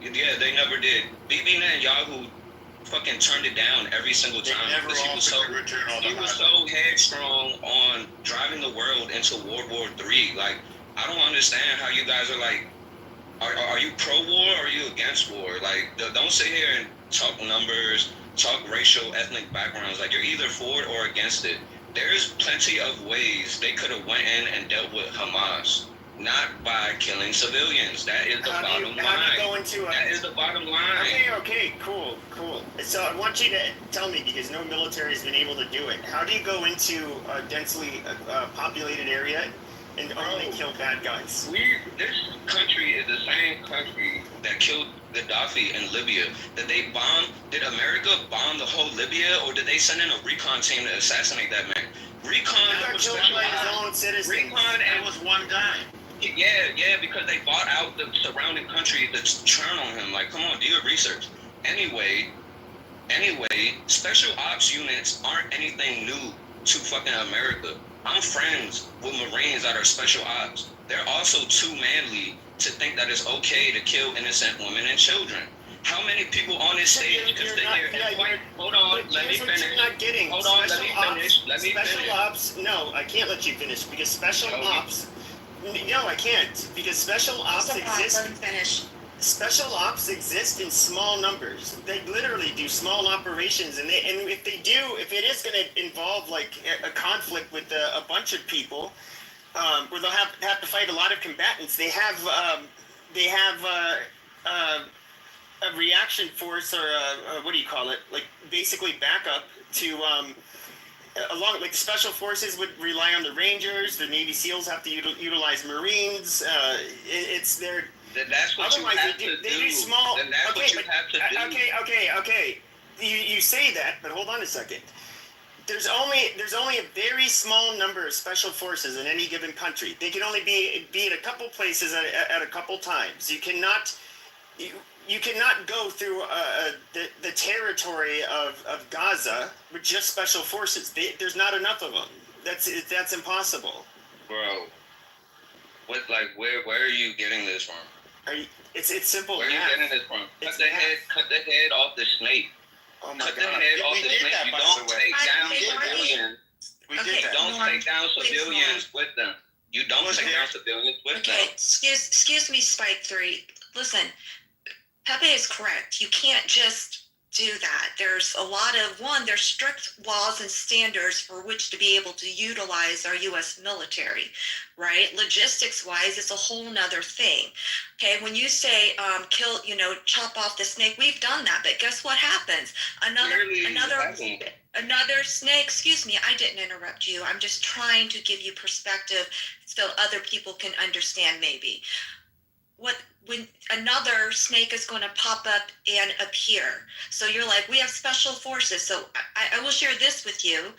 Yeah, they never did. Bibi Netanyahu fucking turned it down every single time because he was so headstrong on driving the world into World War III. Like, I don't understand how you guys are like, are you pro-war or are you against war? Like, don't sit here and talk numbers, talk racial, ethnic backgrounds. Like, you're either for it or against it. There's plenty of ways they could have went in and dealt with Hamas. Not by killing civilians. That is the bottom line. That is the bottom line. Okay, cool. So I want you to tell me, because no military has been able to do it. How do you go into a densely populated area and only kill bad guys? This country is the same country that killed Gaddafi in Libya. Did America bomb the whole Libya, or did they send in a recon team to assassinate that man? Recon was killed by his own citizens. Recon and was one guy. Yeah, because they bought out the surrounding country to turn on him. Like, come on, do your research. Anyway, special ops units aren't anything new to fucking America. I'm friends with Marines that are special ops. They're also too manly to think that it's okay to kill innocent women and children. How many people on this stage can sit here and fight? Hold on, let me finish. You're not getting. Hold on, let me finish. Special ops. No, I can't let you finish because special ops. No, I can't because special ops exist. Let him finish. Special ops exist in small numbers. They literally do small operations, and if it is going to involve like a conflict with a bunch of people, where they'll have to fight a lot of combatants, they have a reaction force or what do you call it? Like basically backup to along like the special forces would rely on the Rangers. The Navy SEALs have to utilize Marines. It's their. Then that's what Otherwise, you have to do. They do small. Then that's what you have to do. Okay. You say that, but hold on a second. There's only a very small number of special forces in any given country. They can only be in a couple places at a couple times. You cannot go through the territory of Gaza with just special forces. There's not enough of them. That's impossible. Bro, where are you getting this from? It's simple. Where are you getting this from? Cut the head off the snake. Oh my Cut the God. head off the snake. You don't take down civilians. You don't take down civilians with them. You don't take down civilians with them. Okay, excuse me, Spike 3. Listen, Pepe is correct. You can't just do that. There's a lot of, there's strict laws and standards for which to be able to utilize our U.S. military, right? Logistics-wise, it's a whole nother thing. Okay, when you say chop off the snake, we've done that, but guess what happens? Another snake, excuse me, I didn't interrupt you. I'm just trying to give you perspective so other people can understand maybe. When another snake is going to pop up and appear. So you're like, we have special forces. So I will share this with you.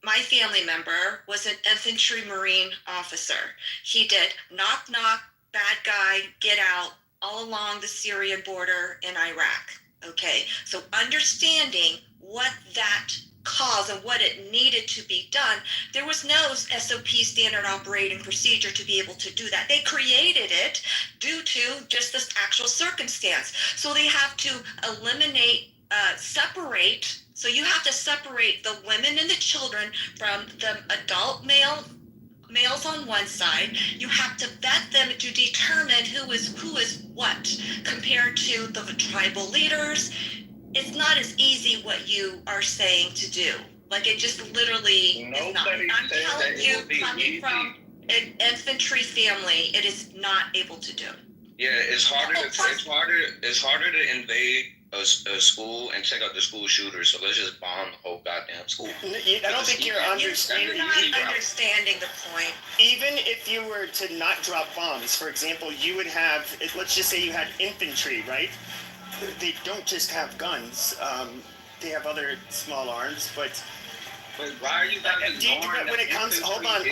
My family member was an infantry Marine officer. He did knock, knock, bad guy, get out, all along the Syrian border in Iraq. Okay, so understanding what that cause and what it needed to be done, there was no SOP, standard operating procedure, to be able to do that. They created it due to just this actual circumstance. So they have to eliminate, separate. So you have to separate the women and the children from the adult males on one side. You have to vet them to determine who is what compared to the tribal leaders. It's not as easy what you are saying to do. Like, it just literally is not. I'm telling you, coming from an infantry family, it is not able to do. Yeah, it's harder to invade a school and check out the school shooter. So let's just bomb the whole goddamn school. I don't think you're understanding. You're not understanding the point. Even if you were to not drop bombs, for example, you would have, let's just say you had infantry, right? They don't just have guns. They have other small arms, but why are you guys ignoring when it comes? Hold on.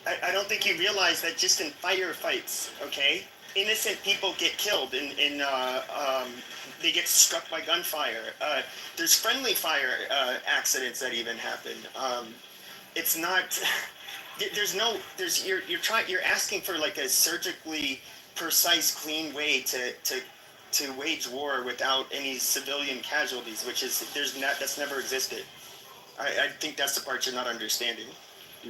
I don't think you realize that just in firefights, okay, innocent people get killed. They get struck by gunfire. There's friendly fire accidents that even happen. It's not. You're asking for like a surgically precise, clean way to wage war without any civilian casualties, that's never existed. I think that's the part you're not understanding.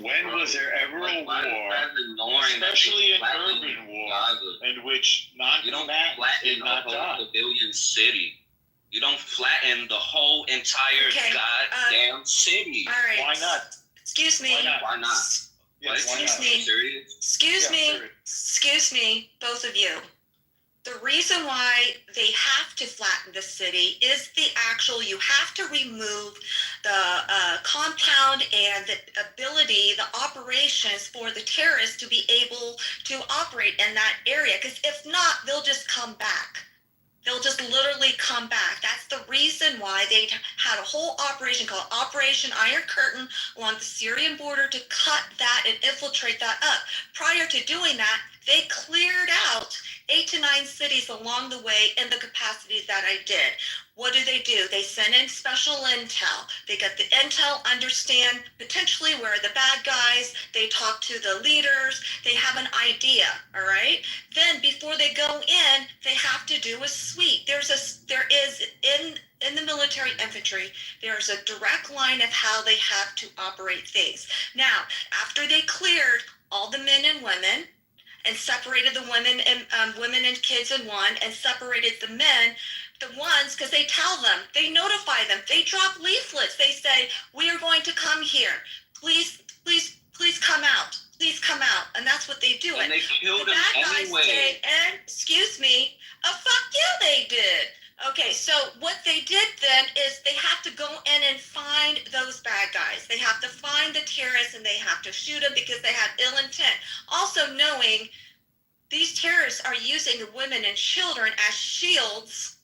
When was there ever a war, especially an urban war, in which non-combatants did not die? Civilian city. You don't flatten the whole entire goddamn city. All right. Why not? Excuse me. Why not? Excuse me, both of you. The reason why they have to flatten the city is you have to remove the compound and the ability, the operations for the terrorists to be able to operate in that area. Because if not, they'll just come back. They'll just literally come back. That's the reason why they had a whole operation called Operation Iron Curtain along the Syrian border to cut that and infiltrate that up. Prior to doing that, they cleared out 8 to 9 cities along the way in the capacities that I did. What do? They send in special intel. They get the intel, understand potentially where are the bad guys. They talk to the leaders. They have an idea, all right? Then before they go in, they have to do a sweep. There is in the military infantry, there's a direct line of how they have to operate things. Now, after they cleared all the men and women, and separated the women and kids in one, and separated the men, the ones, because they tell them, they notify them, they drop leaflets, they say, we are going to come here, please come out, please come out, and that's what they do. And they killed the them bad guys anyway. say, and excuse me, fuck you, they did. Okay, so what they did then is they have to go in and find those bad guys. They have to find the terrorists and they have to shoot them because they have ill intent. Also knowing these terrorists are using the women and children as shields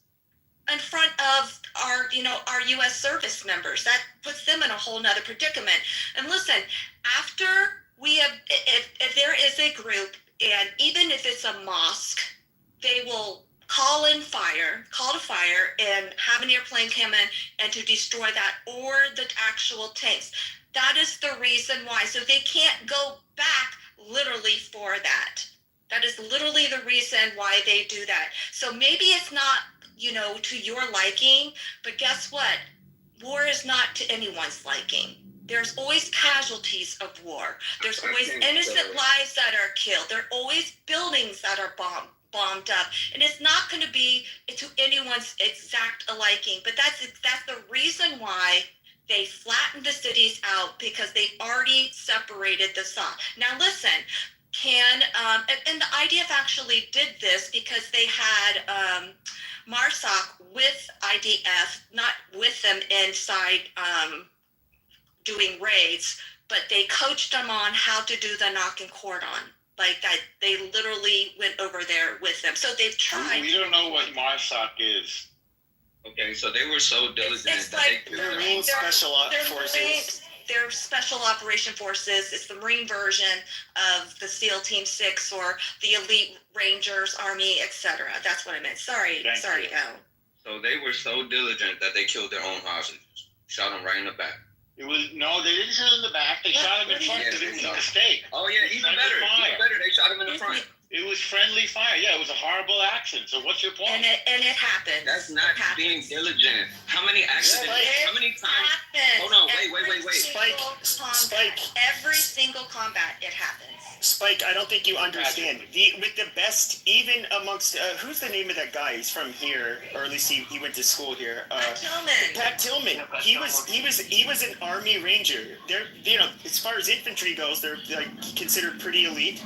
in front of our U.S. service members. That puts them in a whole nother predicament. And listen, after we have, if there is a group, and even if it's a mosque, they will call to fire and have an airplane come in and to destroy that, or the actual tanks. That is the reason why. So they can't go back literally for that. That is literally the reason why they do that. So maybe it's not, to your liking, but guess what? War is not to anyone's liking. There's always casualties of war. There's always innocent lives that are killed. There are always buildings that are bombed up, and it's not going to be to anyone's exact liking. But that's the reason why they flattened the cities out, because they've already separated the sun. Now listen, and the IDF actually did this because they had MARSOC with IDF, not with them inside doing raids, but they coached them on how to do the knock and cordon. Like that, they literally went over there with them. So they've tried. We don't know what MARSOC is. Okay, so they were so diligent. It's like Marine Special Forces. They're Special Operation Forces. It's the Marine version of the SEAL Team 6 or the Elite Rangers, Army, etc. That's what I meant. Sorry, Al. So they were so diligent that they killed their own hostages. Shot them right in the back. They didn't shoot him in the back. They shot him in front because it was a mistake. Oh yeah, even better. They shot him in the front. It was friendly fire. Yeah, it was a horrible accident. So what's your point? And it happened. That's not being diligent. How many accidents? How many times? Hold on, wait. Spike. Every single combat, it happens. Spike, I don't think you understand. With the best, even amongst who's the name of that guy? He's from here, or at least he went to school here. Pat Tillman. He was an Army Ranger. They're as far as infantry goes, they're considered pretty elite.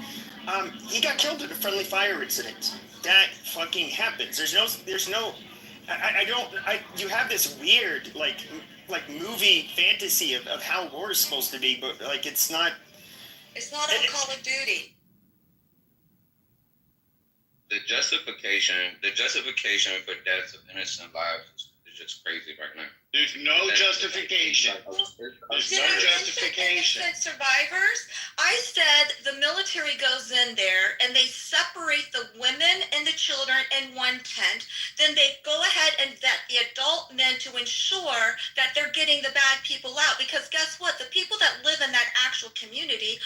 He got killed in a friendly fire incident. That fucking happens. There's no. You have this weird like movie fantasy of how war is supposed to be, but it's not. It's not on Call of Duty. The justification for deaths of innocent lives is just crazy right now. There's no justification. There's no justification. Innocent survivors. I said the military goes in there and they separate the women and the children in one tent. Then they go ahead and vet the adult men to ensure that they're getting the bad people out. Because guess what? The people that live in that actual community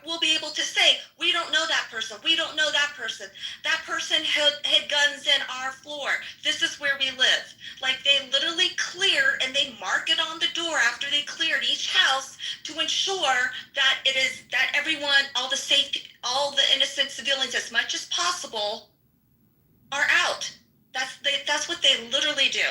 will be able to say, we don't know that person. We don't know that person. That person hid guns in our floor. This is where we live. Like they literally clear and they mark it on the door after they cleared each house to ensure that that everyone, all the innocent civilians as much as possible are out. That's what they literally do.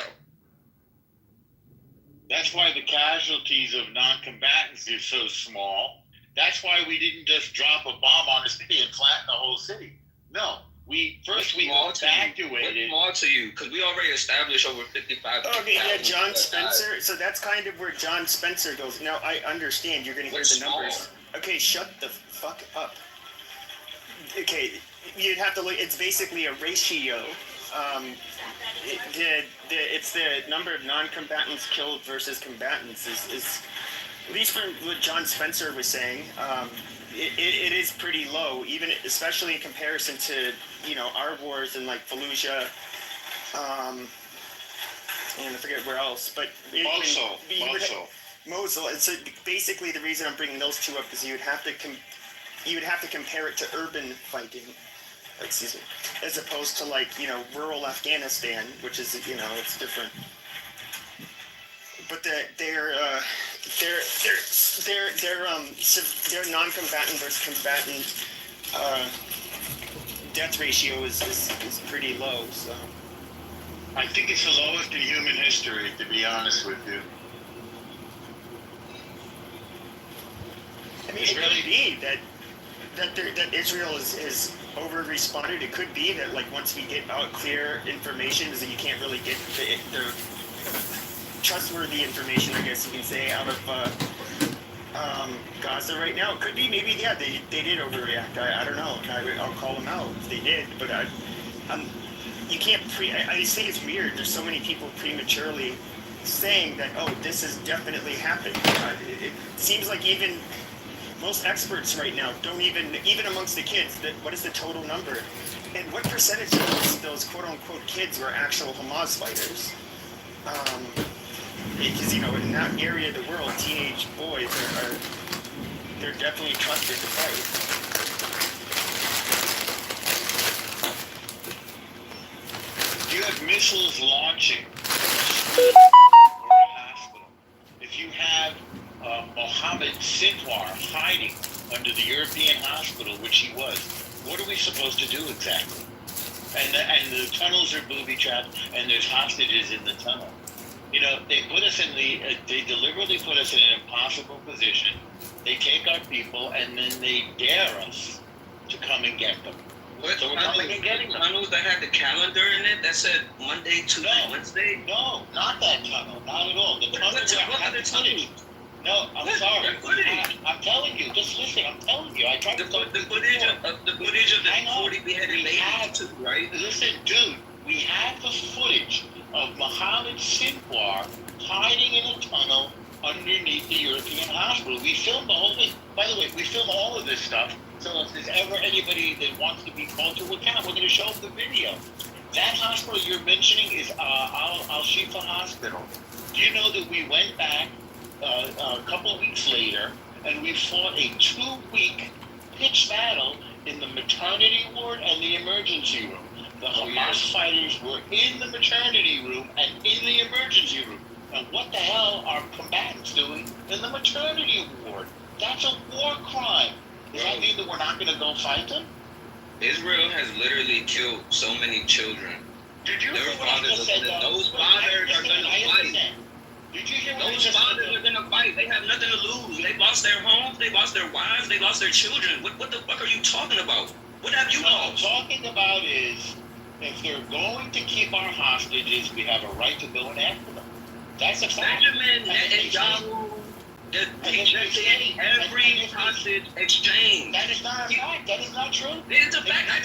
That's why the casualties of non-combatants is so small. That's why we didn't just drop a bomb on a city and flatten the whole city. No, we evacuated. More to you, because we already established over 55. Okay, yeah, John Spencer. So that's kind of where John Spencer goes. Now I understand. You're going to hear the numbers. Okay, shut the fuck up. Okay, you'd have to look. It's basically a ratio it's the number of non-combatants killed versus combatants is at least from what John Spencer was saying. It is pretty low, even especially in comparison to our wars in like Fallujah, and I forget where else, but Mosul. And so basically, the reason I'm bringing those two up is you would have to compare it to urban fighting. Excuse me, as opposed to like rural Afghanistan, which is it's different. But their non-combatant versus combatant death ratio is pretty low. So I think it's the lowest in human history, to be honest with you. I mean, it could be that Israel is over-responded. It could be that like once we get out clear information, is that you can't really get the trustworthy information, I guess you can say, out of Gaza right now. It could be, maybe, yeah, they did overreact. I don't know. I'll call them out if they did. But you can't I just think it's weird. There's so many people prematurely saying that, oh, this has definitely happened. It seems like even most experts right now don't even amongst the kids, what is the total number? And what percentage of those quote-unquote kids were actual Hamas fighters? Because, in that area of the world, teenage boys they're definitely trusted to fight. You have missiles launching or a hospital. If you have Mohammed Sinwar hiding under the European hospital, which he was, what are we supposed to do exactly? And the tunnels are booby-trapped, and there's hostages in the tunnel. They put us they deliberately put us in an impossible position. They take our people, and then they dare us to come and get them. So we're coming and getting them. Tunnels that had the calendar in it that said Monday, Tuesday, Wednesday? No, not that tunnel. Not at all. The tunnel what other tunnel? No, I'm sorry. I'm telling you. Just listen. I'm telling you. I tried to talk the footage of the 40 beheaded ladies too, right? Listen, dude. We have the footage of Mohammed Sinwar hiding in a tunnel underneath the European hospital. We filmed the whole thing. By the way, we filmed all of this stuff. So if there's ever anybody that wants to be called to account, we're going to show them the video. That hospital you're mentioning is Al-Shifa Hospital. Do you know that we went back a couple of weeks later and we fought a 2-week pitched battle in the maternity ward and the emergency room? The Hamas fighters were in the maternity room and in the emergency room. And what the hell are combatants doing in the maternity ward? That's a war crime. Does that mean that we're not going to go fight them? Israel has literally killed so many children. Did you hear what I just said? Those fathers are going to fight. Did you hear what I Those just said? fathers are going to fight. They have nothing to lose. They lost their homes. They lost their wives. They lost their children. What the fuck are you talking about? What have you lost? What I'm talking about is, if they're going to keep our hostages, we have a right to go and after them. That's a fact. Benjamin and Yahoo, every hostage exchange. That is not a fact. That is not true. It's a fact. I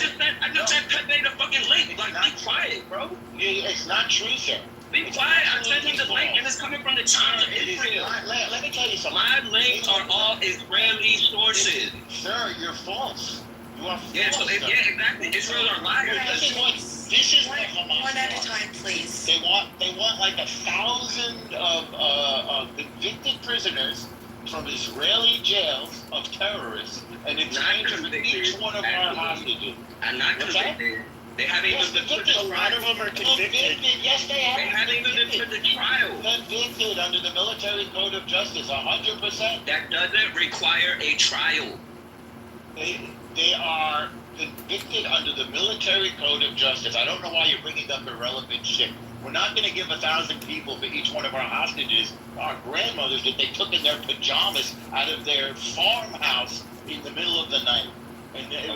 just sent Pepe the fucking link. Like, be quiet, bro. It's not true, sir. Be quiet. I'm sending the link, and it's coming from the Times of Israel. Let me tell you something. My links are all Israeli sources. Sir, you're false. You are false. Yeah, exactly. Israel are liars. This is what Hamas one at a time, please. They want like 1,000 of convicted prisoners from Israeli jails of terrorists, and it's not for each one of our hostages. I'm not convicted. They haven't even been put to a lot of them are convicted. Yes, they have. They haven't even been put to trial. Convicted under the Military Code of Justice, 100%. That doesn't require a trial. They are convicted under the Military Code of Justice. I don't know why you're bringing up irrelevant shit. We're not going to give 1,000 people for each one of our hostages, our grandmothers that they took in their pajamas out of their farmhouse in the middle of the night. And after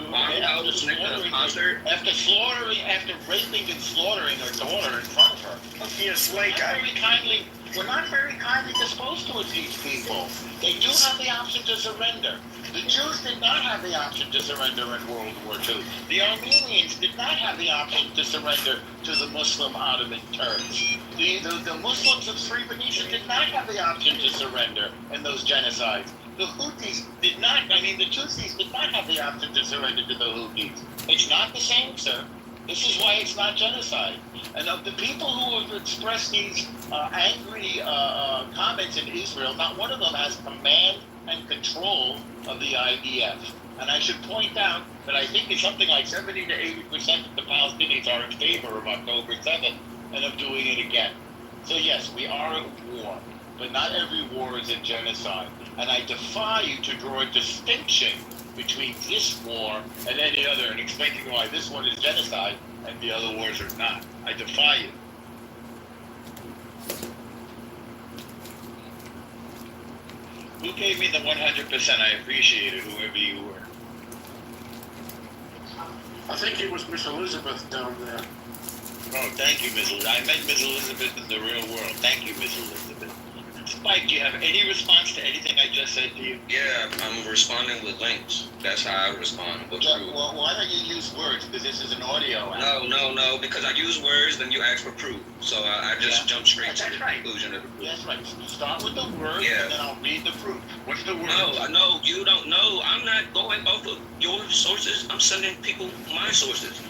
raping and slaughtering her daughter in front of her. Yes, like very kindly We're not very kindly disposed towards these people. They do have the option to surrender. The Jews did not have the option to surrender in World War II. The Armenians did not have the option to surrender to the Muslim Ottoman Turks. The Muslims of Srebrenica did not have the option to surrender in those genocides. The Houthis did not, the Tutsis did not have the option to surrender to the Houthis. It's not the same, sir. This is why it's not genocide. And of the people who have expressed these angry comments in Israel, not one of them has command and control of the IDF. And I should point out that I think it's something like 70 to 80% of the Palestinians are in favor of October 7th and of doing it again. So yes, we are at war, but not every war is a genocide. And I defy you to draw a distinction between this war and any other and explaining why this one is genocide and the other wars are not. I defy you. Who gave me the 100%? I appreciate it, whoever you were. I think it was Miss Elizabeth down there. Oh, thank you, Miss Elizabeth. I met Miss Elizabeth in the real world. Thank you, Miss Elizabeth. Spike, do you have any response to anything I just said to you? Yeah, I'm responding with links. That's how I respond. Well, why don't you use words? Because this is an audio app. No. Because I use words, then you ask for proof. So I just jump straight to the conclusion of the proof. That's right. Start with the words, and then I'll read the proof. What's the word? No, you don't know. I'm not going off of your sources. I'm sending people my sources.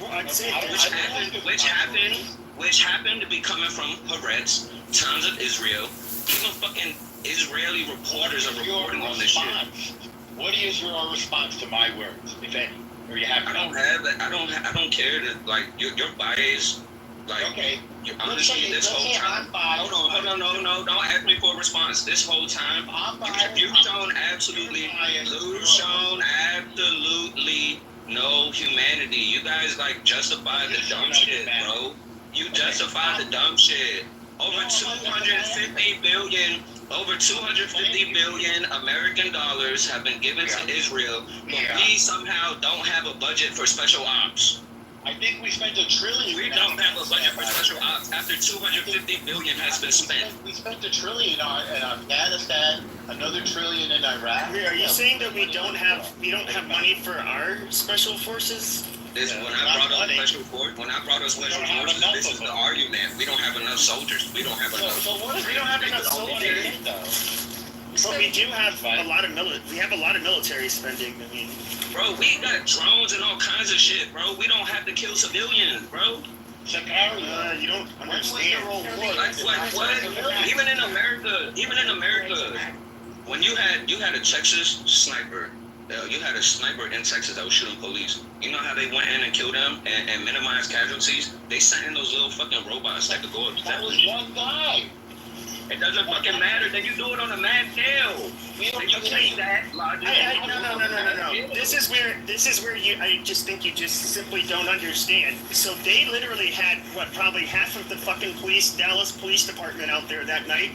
Which happened to be coming from Haaretz, Times of Israel. Even fucking Israeli reporters are reporting on this shit. What is your response to my words, if any? Or you have? I don't care that your bias. Okay. Honestly, this whole time. Hold on. No. Don't ask me for a response. This whole time, you've shown absolutely no humanity. You guys justify the dumb shit, bro. You justify the dumb shit. Over 250 billion American dollars have been given to Israel, but we somehow don't have a budget for special ops. I think we spent $1 trillion. We don't have a budget for special ops after 250 billion has been spent. We spent $1 trillion in Afghanistan, another $1 trillion in Iraq. Are you saying that we don't have money for our special forces? When I brought up special forces, this is the argument. We don't have enough soldiers. We don't have enough. So what if we don't have enough soldiers? But we do have a lot of military spending. Bro, we got drones and all kinds of shit, bro. We don't have to kill civilians, bro. You don't understand. What? Even in America, when you had a Texas sniper. You had a sniper in Texas that was shooting police. You know how they went in and killed them and minimized casualties? They sent in those little fucking robots that could go up. That was one guy. It doesn't fucking matter. Then you do it on a mad scale. Then you take that logic. No. This is where I just think you just simply don't understand. So they literally had probably half of the fucking Dallas Police Department out there that night.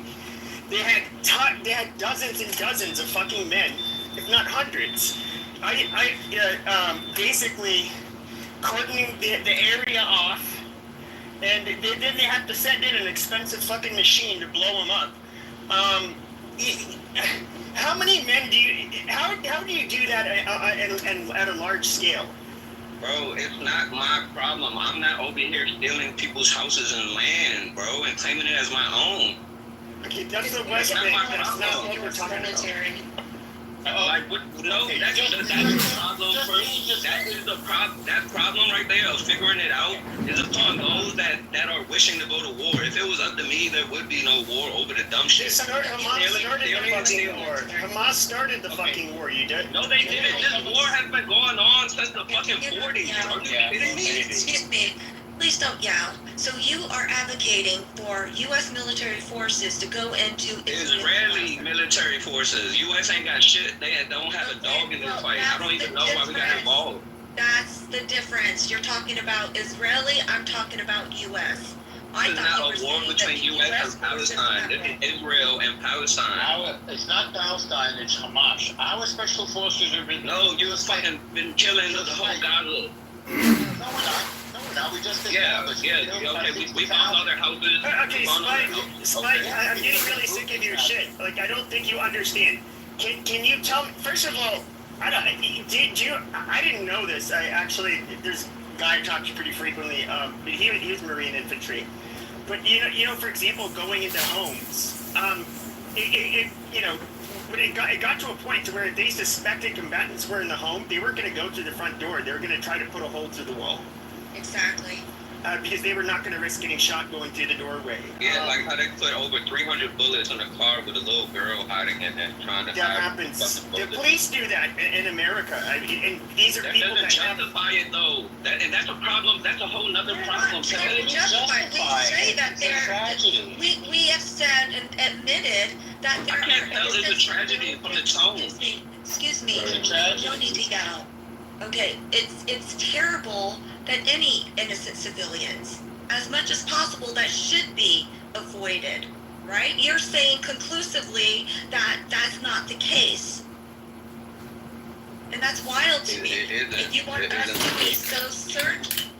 They had dozens and dozens of fucking men, if not hundreds. Basically cordoning the area off, and then they have to send in an expensive fucking machine to blow them up. How many men do you? How do you do that at a large scale? Bro, it's not my problem. I'm not over here stealing people's houses and land, bro, and claiming it as my own. Okay, that's the West Bank. That's not what we're talking about. That's the problem first. That problem right there of figuring it out is upon those that are wishing to go to war. If it was up to me, there would be no war over the dumb shit. Hamas started the fucking war. You did? No, they didn't. This war has been going on since the fucking 40s. Are you kidding me? Excuse me. Please don't yell. So you are advocating for U.S. military forces to go into Israeli military forces. U.S. ain't got shit. They don't have a dog in this fight. I don't even know why we got involved. That's the difference. You're talking about Israeli. I'm talking about U.S. It's not a war between U.S. and Palestine. It's Israel and Palestine. It's not Palestine. It's Hamas. Our special forces have been. No, you fucking been killing the whole Gaza. No, we're not. Now we just we found other houses. Okay, Spike, I'm getting really sick of your shit. Like, I don't think you understand. Can you tell me, first of all, I didn't know this. There's a guy I talk to pretty frequently, but he was Marine infantry. But, you know, for example, going into homes, it got to a point to where they suspected combatants were in the home. They weren't going to go through the front door. They were going to try to put a hole through the wall. Exactly. Because they were not going to risk getting shot going through the doorway. Yeah, like how they put over 300 bullets on a car with a little girl hiding in it, trying to that happens. The police do that in America. And these are that people doesn't that justify it, though. And that's a problem. That's a whole nother problem. We say that we have said and admitted that there I can't tell it's a tragedy from the tone. Excuse me. You don't need to yell. Okay, it's terrible that any innocent civilians, as much as possible, that should be avoided, right? You're saying conclusively that that's not the case. And that's wild to me. If you want us to be so certain.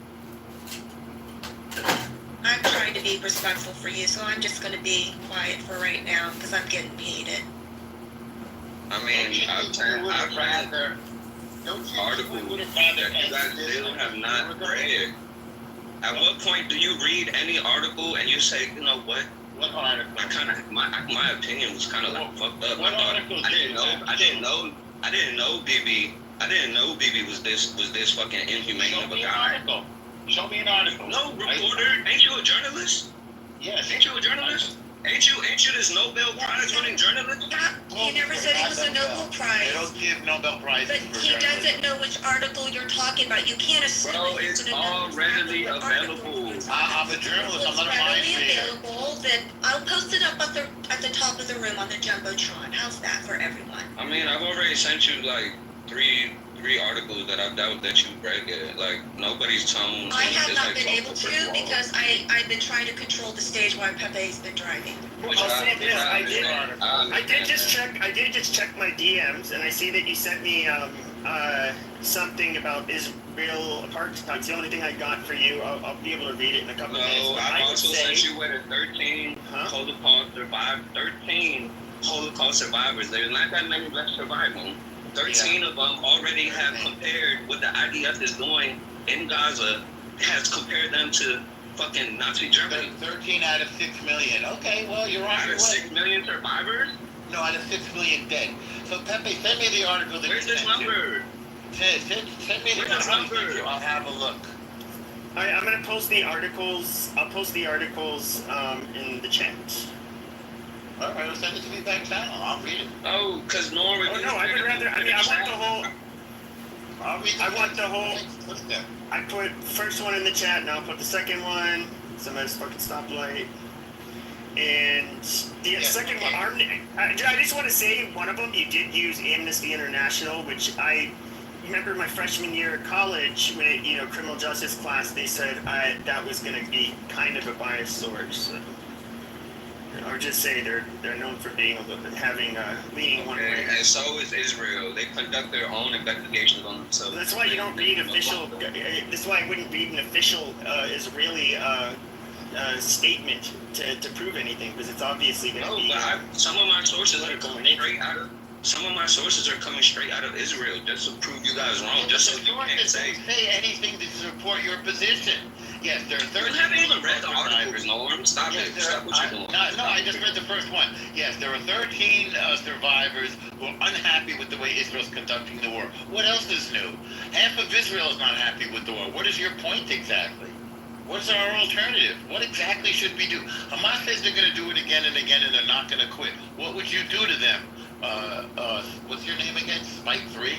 I'm trying to be respectful for you, so I'm just going to be quiet for right now because I'm getting heated. I mean, I've rather articles that you guys still have not read. At what point do you read any article and you say, you know what? What article? My opinion was kind of like fucked up. What article? I didn't know BB was this fucking inhumane of a guy. Show me an article. No, reporter. Ain't you a journalist? Yes. Ain't you a journalist? Ain't you this Nobel Prize winning journalist? He never said he was a Nobel Prize. They don't give Nobel Prizes But he doesn't know which article you're talking about. You can't assume. Bro, it's all readily available. I'm a journalist. I'm not a mind reader. Available, then I'll post it up at the top of the room on the Jumbotron. How's that for everyone? I mean, I've already sent you like three articles that I doubt that you read it. Like, nobody's tone. I have not been able to because I've been trying to control the stage while Pepe's been driving. I'll say this, I did just check my DMs, and I see that you sent me something about Israel apartheid. It's the only thing I got for you. I'll be able to read it in a couple of minutes. No, I also sent you with a 13 Holocaust survivors. There's not that many left surviving. 13 of them already have compared what the IDF is doing in Gaza, has compared them to fucking Nazi Germany. 13 out of 6 million. Okay, well, you're on out your of way. 6 million survivors? No, out of 6 million dead. So, Pepe, send me the article that Where's you this sent number? Send me the number. I'll have a look. I'm gonna post the articles. I'll post the articles in the chat. All right, well, send it to me back channel. I'll read it. Oh, because no one. Oh no, I would rather. I mean, I want the whole. I want the whole. I put first one in the chat, and I'll put the second one. Somebody's fucking stoplight. And the second one, I just want to say, one of them you did use Amnesty International, which I remember my freshman year of college, when criminal justice class, they said that was going to be kind of a biased source. So. I would just say they're known for being having leaning one way. And so is Israel. They conduct their own investigations on themselves. That's why you don't read official. That's why I wouldn't read an official Israeli statement to prove anything, because it's obviously going to be. No, but some of my sources are coming straight out of. Some of my sources are coming straight out of Israel just to prove you guys wrong. Just so you can't say anything to support your position. Yes, there are 13. You haven't even read the articles, Norm. Stop it. Stop what you're doing. No, I just read the first one. Yes, there are 13 survivors who are unhappy with the way Israel's conducting the war. What else is new? Half of Israel is not happy with the war. What is your point exactly? What's our alternative? What exactly should we do? Hamas says they're going to do it again and again, and they're not going to quit. What would you do to them? What's your name again? Spike 3?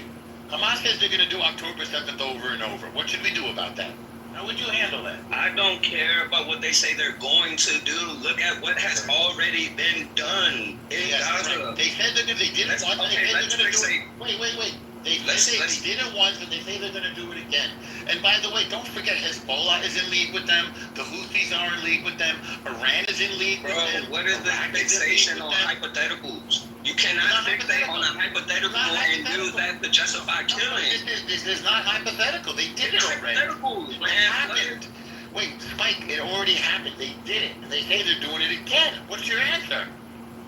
Hamas says they're going to do October 7th over and over. What should we do about that? How would you handle that? I don't care about what they say they're going to do. Look at what has already been done in Gaza. Right. They said they didn't want. They said they're going to do it. Wait. They did it once, and they say they're going to do it again. And by the way, don't forget, Hezbollah is in league with them. The Houthis are in league with them. Iran is in league with them. Bro, what is the fixation on hypotheticals? You cannot fixate on a hypothetical and use that to justify killing. This is not hypothetical. They did it already. It happened. Wait, Spike, it already happened. They did it. And they say they're doing it again. What's your answer?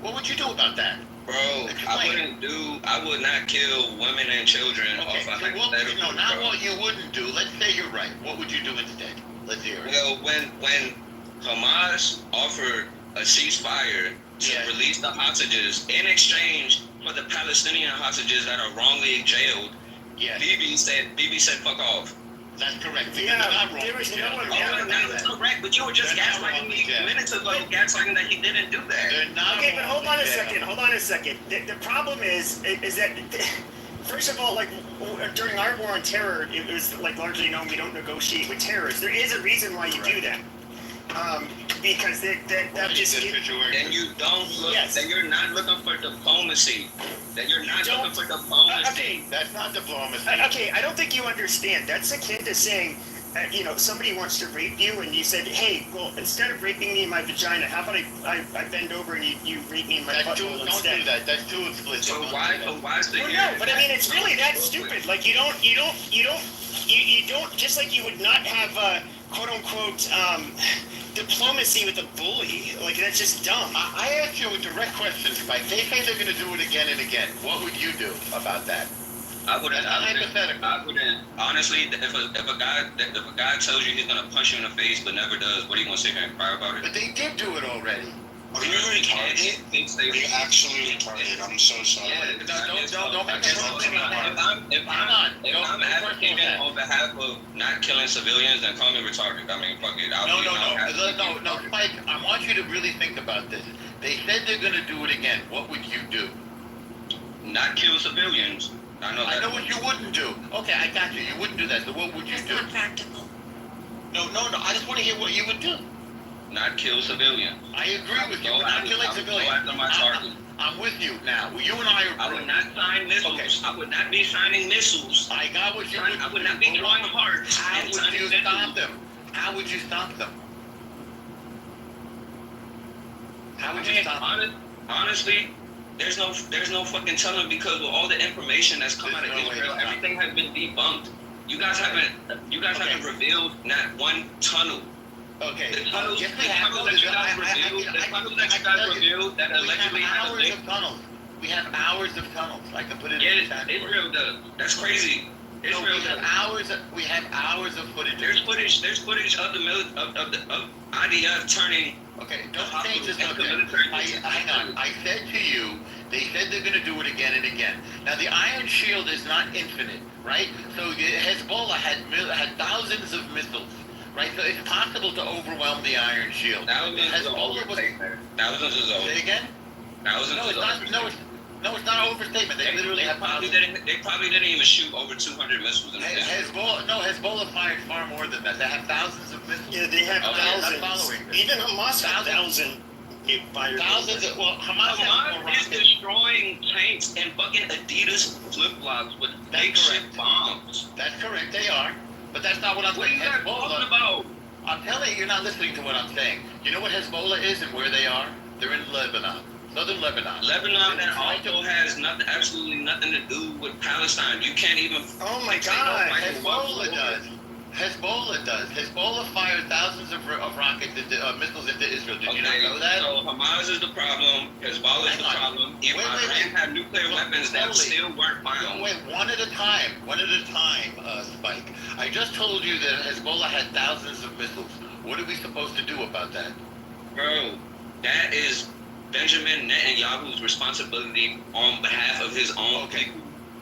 What would you do about that? Bro, I would not kill women and children off a hypothetical. No, not what you wouldn't do. Let's say you're right. What would you do instead? Let's hear it. Well, when Hamas offered a ceasefire to release the hostages in exchange for the Palestinian hostages that are wrongly jailed, Bibi said fuck off. That's correct. That was correct, but you were just gaslighting me minutes ago, gaslighting that he didn't do that. Okay, but hold on a second. The problem is that, first of all, like, during our war on terror, it was, like, largely known we don't negotiate with terrorists. There is a reason why you do that. Because that just... And you don't look, that you're not looking for diplomacy. That you're not looking for diplomacy. Okay. That's not diplomacy. Okay, I don't think you understand. That's akin to saying, somebody wants to rape you, and you said, hey, well, instead of raping me in my vagina, how about I bend over and you rape me in my butthole instead? Don't do that. That's too explicit. So why is the no, but I mean, it's really that stupid. Like, you don't, just like you would not have, quote unquote, diplomacy with a bully. Like, that's just dumb. I asked you a direct question, Spike. They say they're going to do it again and again. What would you do about that? I wouldn't. Honestly, if a guy tells you he's gonna punch you in the face but never does, what are you gonna sit here and cry about it? But they did do it already. Are you retarded? Are you actually retarded? I'm so sorry. Don't make If I'm advocating on behalf of not killing civilians, then call me retarded. I mean, fuck it. No, Spike. I want you to really think about this. They said they're gonna do it again. What would you do? Not kill civilians. I know what you wouldn't do. Okay, I got you. You wouldn't do that. So what would you do? That's not practical. No. I just want to hear what you would do. Not kill civilians. I agree with you. Not killing civilians. I'm with you now. You and I are. I would not sign missiles. Okay. I would not be signing missiles. I got what you would. I would not be drawing hearts. How would you stop them? How would you stop them? How would you stop them? Honestly, there's no fucking telling, because with all the information that's come out of Israel, everything has been debunked. You guys haven't revealed not one tunnel. Okay. The tunnels that you guys revealed that allegedly have a link. We have hours of tunnels. I can put it in the chat. Israel does. That's crazy. Israel does. We have hours of footage. There's footage of the IDF turning. Okay, don't change the subject. Hang on. I said to you, they said they're going to do it again and again. Now, the Iron Shield is not infinite, right? So Hezbollah had thousands of missiles, right? So it's possible to overwhelm the Iron Shield. Thousands is Say again? Thousands is overstatement. No, it's not an overstatement. They literally have thousands. They probably didn't even shoot over 200 missiles in a day. Hezbollah fired far more than that. They have thousands of missiles. Yeah, they have thousands. Even Hamas had thousands. Hamas is destroying tanks and fucking Adidas flip-flops with makeshift bombs. That's correct, they are. But that's not what I'm saying. What are you talking about? I'm telling you, you're not listening to what I'm saying. You know what Hezbollah is and where they are? They're in Lebanon. Southern Lebanon. Lebanon that also has absolutely nothing to do with Palestine. You can't even... Oh my God, Hezbollah does. Hezbollah fired thousands of rockets, missiles into Israel. Did you not know that? So Hamas is the problem, Hezbollah is the problem. Even Iran had nuclear weapons that still weren't found. Wait, one at a time, Spike. I just told you that Hezbollah had thousands of missiles. What are we supposed to do about that? Bro, that is Benjamin Netanyahu's responsibility on behalf of his own people.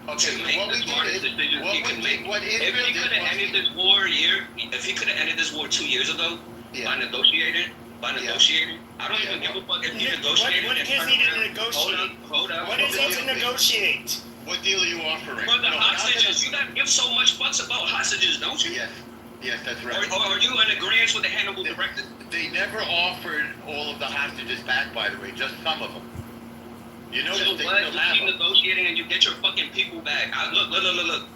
Okay, to make the smartest decisions he can make. If he could have ended this war if he could have ended this war 2 years ago by negotiating, I don't even give a fuck if he negotiated. What is he to negotiate? Hold up. What is he to negotiate? What deal are you offering? For the hostages, you gotta give so much fucks about hostages, don't you? Yes, that's right. Or are you in agreement with the Hannibal directive? They never offered all of the hostages back, by the way, just some of them. You know, so they what? still You have keep them. negotiating and you get your fucking people back. Look.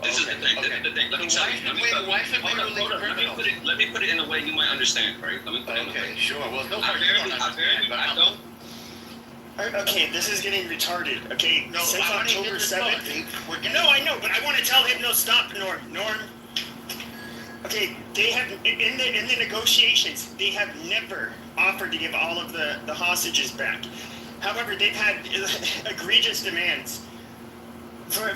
This is the thing. This is the thing. Let me tell you. Why should we release criminals? Let me put it in a way you might understand, right? Let me put it in a way. Sure. Well, no I Okay, this is getting retarded. Okay, No, since I wanna get October this 7th. thought. We're getting- No, I know, but I want to tell him no. Stop, Norm. Okay, they have in the negotiations. They have never offered to give all of the hostages back. However, they've had egregious demands for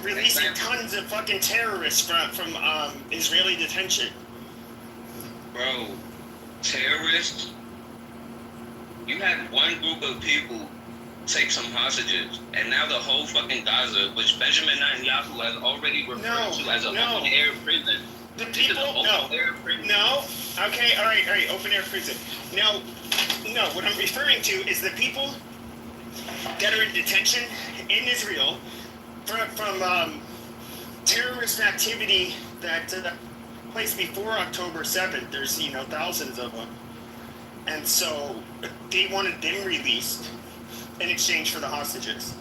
releasing tons of fucking terrorists from Israeli detention. Bro, terrorists. You had one group of people take some hostages, and now the whole fucking Gaza, which Benjamin Netanyahu has already referred to as an open air prison. The people, no. Okay, all right, open air prison. Now, no, what I'm referring to is the people that are in detention in Israel from terrorist activity that took place before October 7th. There's thousands of them, and so they wanted them released in exchange for the hostages.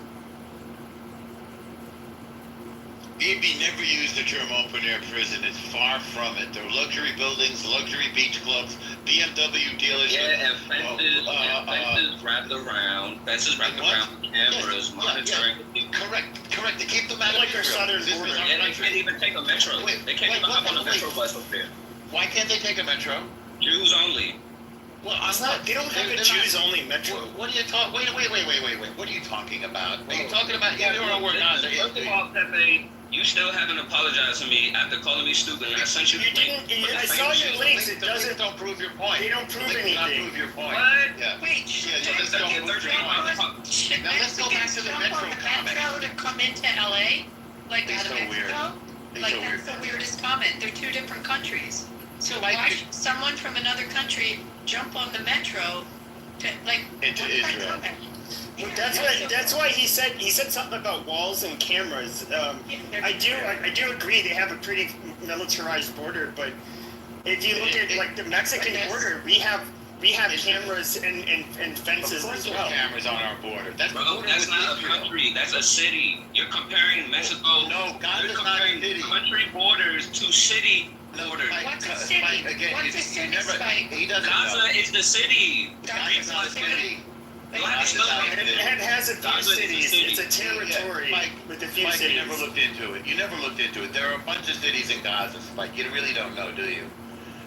BB never used the term open-air prison. It's far from it. There are luxury buildings, luxury beach clubs, BMW dealerships. Yeah, and fences wrapped around cameras monitoring the people. Correct. To keep them out of like our southern border. Yeah, they can't even take a metro. They can't even hop on a metro bus up there. Why can't they take a metro? Jews only. Well, they don't have a Jews-only metro. What are you talking? Wait. What are you talking about? Are you talking about either or we're not? First of all, Pepe, you still haven't apologized to me after calling me stupid, and I sent you. I saw your links. It doesn't. Don't prove your point. They don't prove anything. Not prove your point. What? Yeah. Wait, Yeah, just don't prove your point. should Now let's go back to the metro comment. Metro to come into LA, like It's out of so weird. Mexico? It's Like so that's weird. the weirdest comment. They're two different countries. So Like why it- should someone from another country jump on the metro to Into what's that Israel? comment? Well, that's why he said something about walls and cameras. I do agree they have a pretty militarized border, but if you look at like the Mexican border, we have cameras and fences Of course as there's well. cameras on our border. That's the Bro, border that's with not a Israel. country. That's a city. You're comparing Mexico. No, Gaza's You're not a comparing city. country borders to city borders. What's a city? Mike, again, What's a city, Spike? He doesn't Gaza know. is the city. Gaza's not a city. It has a few Gaza is a cities. city. It's a territory Mike, with a few Mike, cities. you never looked into it. There are a bunch of cities in Gaza, Mike. You really don't know, do you?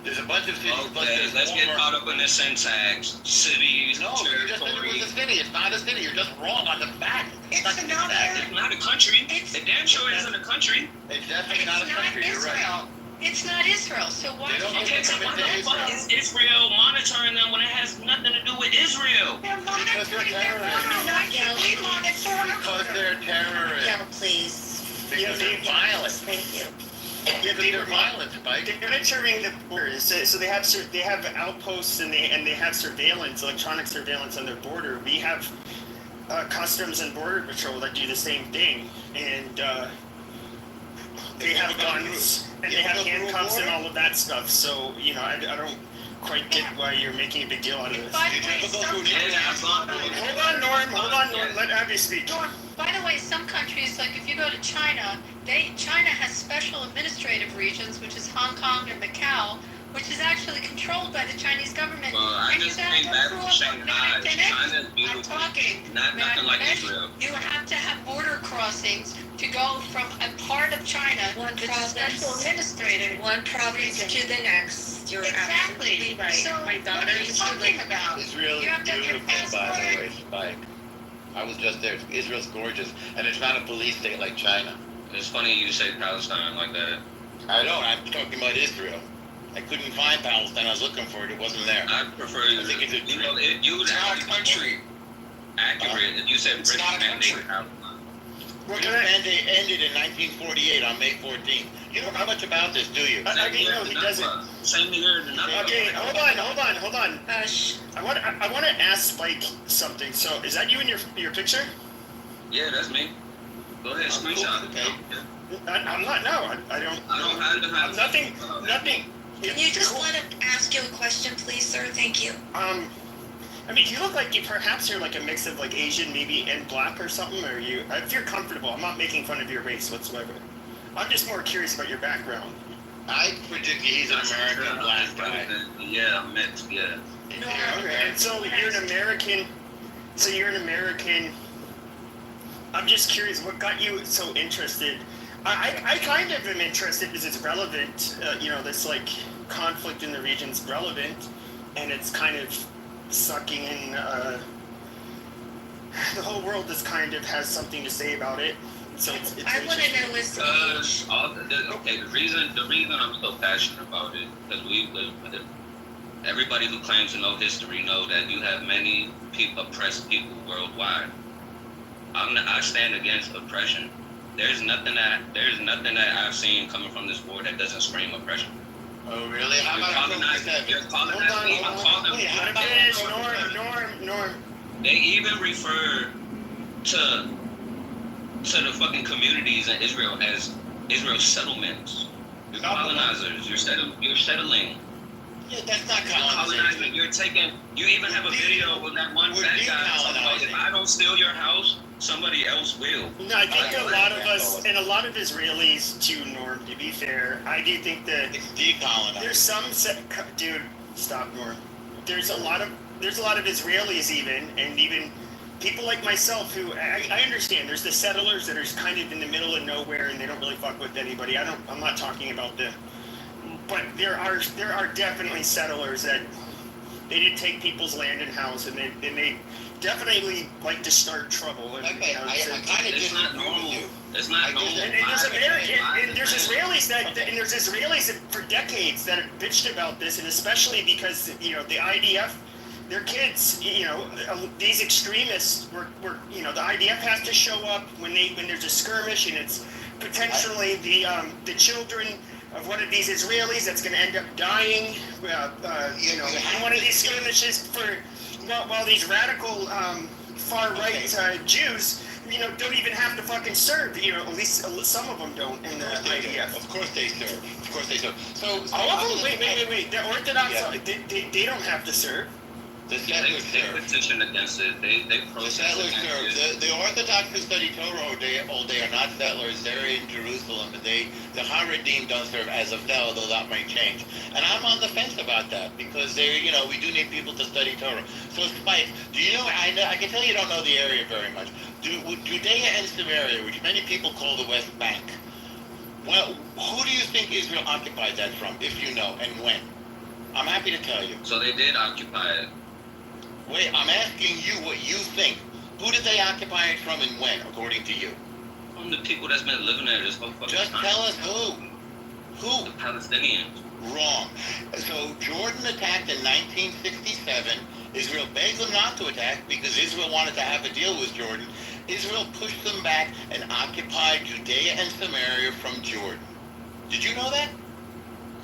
There's a bunch of cities. Okay, let's get caught up in the syntax. Cities, No, you just said it was a city. It's not a city. You're just wrong on the fact. It's not It's not a country. It damn sure isn't a country. It's definitely not a country. You're right. Israel. It's not Israel. So why They don't should Okay, so come why into the fuck Israel. is Israel monitoring them when it has nothing to do with Israel? they're monitoring their border? Why should we monitor our Because border? they're terrorists. Yeah, please. Because they're violent. Thank you. Because they're violent, Mike. They're monitoring the borders, so they have outposts and they have surveillance, electronic surveillance on their border. We have customs and border patrol that do the same thing, and they have guns and they have handcuffs and all of that stuff. So I don't quite get why you're making a big deal out of this. By the way, Hold on, Norm. Let Abby speak. By the way, some countries, like if you go to China, China has special administrative regions, which is Hong Kong and Macau, which is actually controlled by the Chinese government. Well, I And you just gotta came go back through from a- Shanghai. May I finish? China's I'm beautiful. talking. Not May I nothing like finish? Israel. You have to have border crossings to go from a part of China One that's province. special administrative. One province to the next. You're absolutely Exactly. right. So My what daughter are you is talking about? Israel You is have to have your beautiful, by the passport. way, Spike. I was just there. Israel's gorgeous, and it's not a police state like China. It's funny you say Palestine like that. I don't. I'm talking about Israel. I couldn't find Palestine. I was looking for it. It wasn't there. I prefer I think it's a dream. you would It's not have a to be country. accurate if you said It's British not a mandate country. Palestine. What This can I? mandate ended in 1948 on May 14th. You don't know much about this, do you? I mean, no, he doesn't. Same here as another. Okay, hold on. Hush. I want to ask Spike something. So, is that you in your picture? Yeah, that's me. Go ahead, screenshot. Okay. I'm not. No, I don't. I don't have to have Nothing. Can you just let him ask you a question, please, sir? Thank you. I mean, you look like you're like a mix of like Asian, maybe, and black or something. Or you, if you're comfortable, I'm not making fun of your race whatsoever. I'm just more curious about your background. I predict he's an American black guy. Yeah, mixed. Yeah. Okay, and so you're an American. So you're an American. I'm just curious, what got you so interested? I kind of am interested because it's relevant. This like conflict in the region's relevant, and it's kind of sucking in. The whole just kind of has something to say about it. So it's I want to know what's the reason I'm so passionate about it, because everybody who claims to know history know that you have many oppressed people worldwide. I stand against oppression. There's nothing that I've seen coming from this war that doesn't scream oppression. Oh, really? How about Norm. They even refer to the fucking communities in Israel as Israel settlements. You're colonizers. You're settling. Yeah, that's not colonizing. You even have a video with that one fat guy talking about, if I don't steal your house, somebody else will. No, I think a lot of us, and a lot of Israelis too, Norm, to be fair, I do think that it's decolonizing. There's some dude, stop, Norm. There's a lot of Israelis and even people like myself who I understand. There's the settlers that are kind of in the middle of nowhere and they don't really fuck with anybody. I'm not talking about but there are definitely settlers that they did take people's land and house, and they definitely like to start trouble. And, it's not normal. It's not normal. And there's Israelis that for decades that have bitched about this, and especially because the IDF, their kids, these extremists were the IDF has to show up when there's a skirmish, and it's potentially the children of one of these Israelis that's going to end up dying, in one of these skirmishes while these radical far-right Jews, don't even have to fucking serve. At least some of them don't in the IDF. Of course they serve. So all of them? Wait. The Orthodox, they don't have to serve. The settlers serve. They petition against it. They protest. The settlers serve. The Orthodox who study Torah all day are not settlers. They're in Jerusalem. The Haredim don't serve as of now, though that might change. And I'm on the fence about that because we do need people to study Torah. So Spike, do you know? I can tell you don't know the area very much. Judea and Samaria, which many people call the West Bank. Well, who do you think Israel occupied that from, if you know, and when? I'm happy to tell you. So they did occupy it. Wait, I'm asking you what you think. Who did they occupy it from and when, according to you? From the people that's been living there this whole fucking time. Just tell us who. Who? The Palestinians. Wrong. So Jordan attacked in 1967. Israel begged them not to attack because Israel wanted to have a deal with Jordan. Israel pushed them back and occupied Judea and Samaria from Jordan. Did you know that?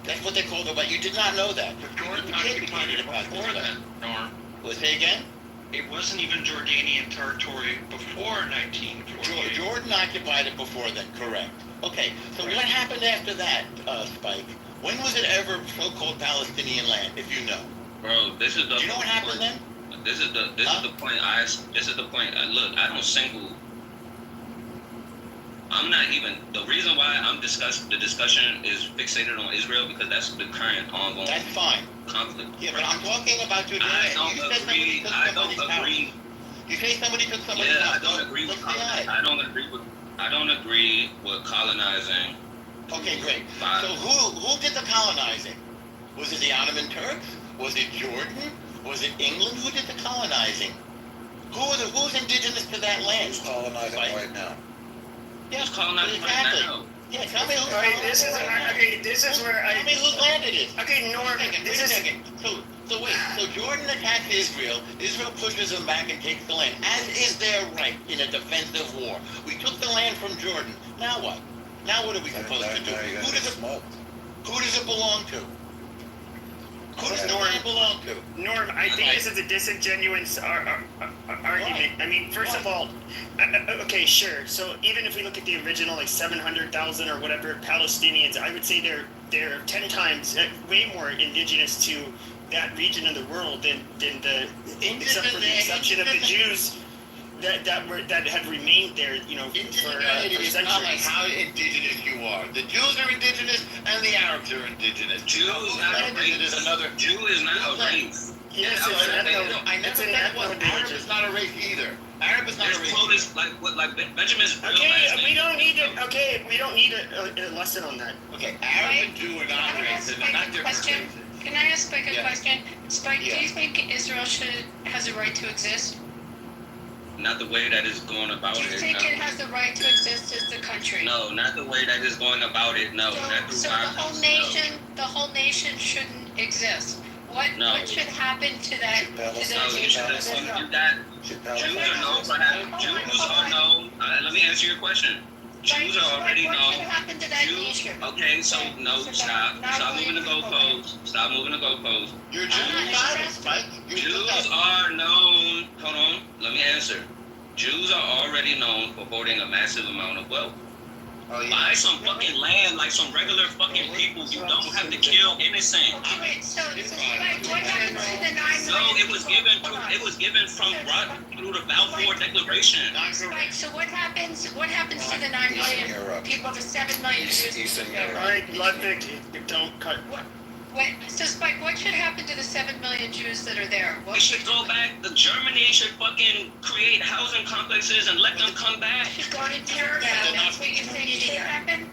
That's what they called it, but you did not know that. But Jordan occupied it before then, Norm. Let's say again? It wasn't even Jordanian territory before 1948. Jordan occupied it before then, correct. Okay, so what happened after that, Spike? When was it ever so-called Palestinian land, if you know? Bro, this is the. Do you know what happened then? This is the point. Look, I don't single. I'm not even. The reason why the discussion is fixated on Israel because that's the current ongoing. That's fine. Conflict. Yeah, but I'm talking about Judea. I don't agree. You say somebody took somebody's house. I don't agree with colonizing. Okay, great. So who did the colonizing? Was it the Ottoman Turks? Was it Jordan? Was it England? Who did the colonizing? Who's indigenous to that land? Who's colonizing right now? Yeah, colonizing exactly. right now. Yeah, tell me who's this is where Tell me whose land it is. Okay, Norm, Wait a second. So Jordan attacks Israel. Israel pushes them back and takes the land, as is their right in a defensive war. We took the land from Jordan. Now what? Now what are we supposed to do? Who does it belong to? Who does the land belong to? Norm, I think this is a disingenuous argument. I mean, first of all, okay, sure. So even if we look at the original, like 700,000 or whatever Palestinians, I would say they're 10 times, way more indigenous to that region of the world than except for the exception of the Jews that had remained there, for centuries. Not like how indigenous you are. The Jews are indigenous and the Arabs are indigenous. Jew is not a race. Yes, I it's never an said it was. ethno Arab is not a race either. Arab is not a race. Quotas like Benjamin's real Okay, last name. we don't need a lesson on that. Okay, Arab and Jew are not race, and they're not different races. Can I ask Spike a question? Spike, Yeah. do you think Israel has a right to exist? Not the way that is going about Do you it. think no. it has the right to exist as a country? No, not the way that is going about it. No, not through So violence. the whole nation shouldn't exist. What should happen to that nation? You got Jews are known for that. Jews are known. Let me answer your question. Jews are already What known. should happen to that nation? Okay, so no, stop. Stop moving the goalposts. Stop moving the goalposts. You're Jews, Mike. Jews are known. Hold on. Let me answer. Jews are already known for hoarding a massive amount of wealth. Buy some fucking land like some regular fucking people. You don't have to kill innocent. Wait, so what happened to the 9 million? No, it was given from through the Balfour Declaration. Spike, so what happens to the 9 million people, the 7 million Jews? All right, Ludwig, don't cut. Wait, so Spike, what should happen to the 7 million Jews that are there? We should go back. Germany should fucking create housing complexes and let them come back. Go to tear down. That's what you think should happen?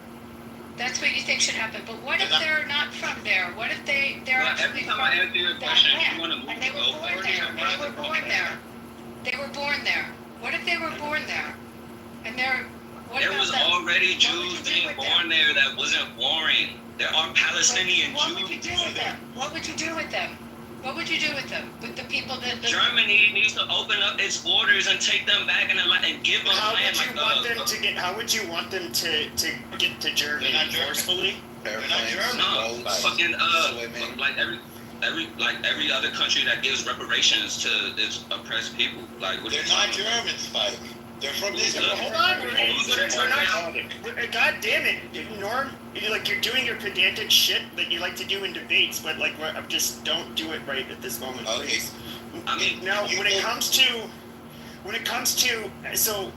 That's what you think should happen. But what if they're not from there? What if they're actually Every time from I answer your question, that you want to land? move And they were born there. They were born there. They were born there. What if they were born there? And they're what There about was them? already What would Jews you do being with born there that wasn't warring. There are Palestinian What Jews. would you do with them? What would you do with them? What would you do with them? With the people that Germany needs to open up its borders and take them back and give them How land would you want them to get? How would you want them to get to Germany forcefully? They're not German. No, fucking like every other country that gives reparations to its oppressed people. Like what They're not German, Spike. They're from Israel. Hold on, we're not. God damn it, Norm! You're doing your pedantic shit that you like to do in debates, but just don't do it right at this moment, please. I mean, now when it comes to, so,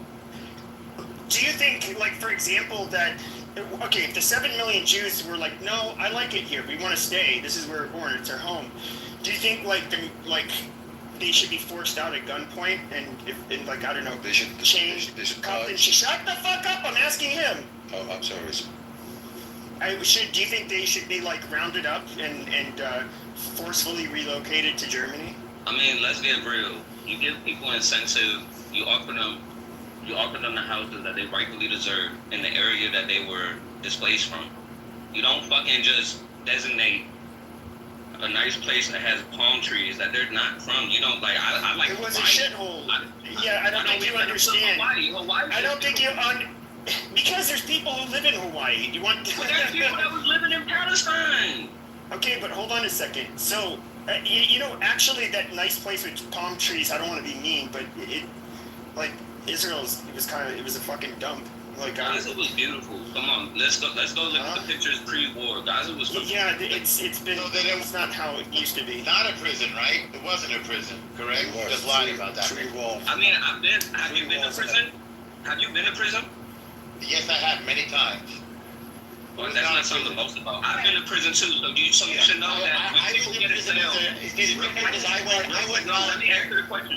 do you think, like, for example, that if the 7 million Jews were like, no, I like it here, we want to stay, this is where we're born, it's our home. Do you think they should be forced out at gunpoint and I don't know, change? Shut the fuck up! I'm asking him. Oh, I'm sorry. Do you think they should be rounded up and forcefully relocated to Germany? I mean, let's get real. You give people incentive. You offer them the houses that they rightfully deserve in the area that they were displaced from. You don't fucking just designate a nice place that has palm trees that they're not from. You don't I like. It was Hawaii. a shithole. I don't think you understand. Hawaii. I don't think you because there's people who live in Hawaii. You want? But there's people that was living in Palestine. Okay, but hold on a second. So, actually, that nice place with palm trees. I don't want to be mean, but Israel's. It was a fucking dump. Gaza was beautiful. Come on, let's go look at the pictures pre-war. Gaza was. Yeah, it's not how it used to be. Not a prison, right? It wasn't a prison, correct? Just lied about that. I mean, have you been to prison? Have you been to prison? Yes, I have many times. Well, that's not something to boast about. I've been to prison too, so you should know that when people get in jail.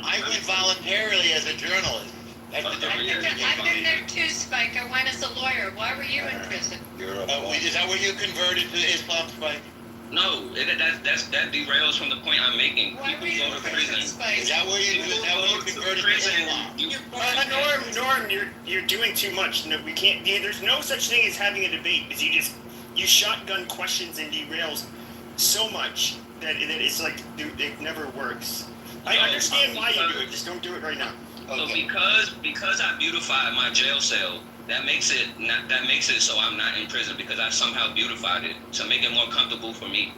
I went voluntarily as a journalist. I've been there too, Spike. I went as a lawyer. Why were you in prison? Is that where you converted to Islam, Spike? No, that derails from the point I'm making. People go to prison. Is that where you converted to Islam? Norm, you're doing too much. No, we can't. There's no such thing as having a debate because you shotgun questions and derails so much that it's like it never works. I understand why you do it. Just don't do it right now. So because I beautified my jail cell, that makes it so I'm not in prison because I somehow beautified it to make it more comfortable for me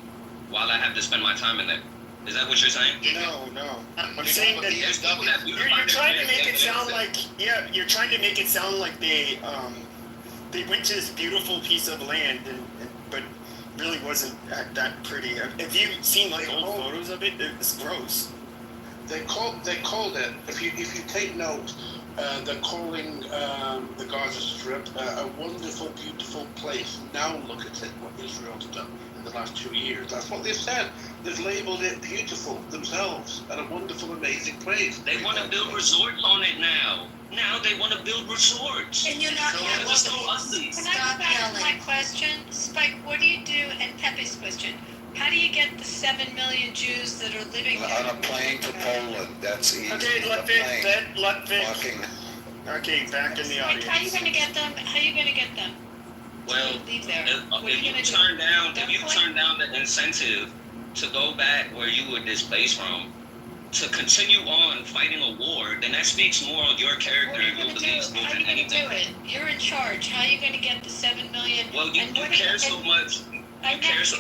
while I have to spend my time in there. Is that what you're saying? No. I'm saying that you're trying to make it sound like you're trying to make it sound like they went to this beautiful piece of land but really wasn't that pretty. Have you seen old photos of it? It's gross. They called it, if you take note, they're calling the Gaza Strip a wonderful, beautiful place. Now look at it, what Israel's done in the last 2 years. That's what they've said. They've labelled it beautiful themselves and a wonderful, amazing place. They want to build resorts on it now. Now they want to build resorts. And you're not so yelling. it's so ugly. Can I go back to my question? Spike, what do you do, and Pepe's question, how do you get the 7 million Jews that are living there? On a plane to Poland, that's easy. Okay, Walking. Okay, back in the audience. How are you going to get them? How are you going to get them? Well, Leave there. if you turn down the incentive to go back where you were displaced from, to continue on fighting a war, then that speaks more on your character and your beliefs more than anything. How are you going to do it? You're in charge. How are you going to get the 7 million? Well, you care so much.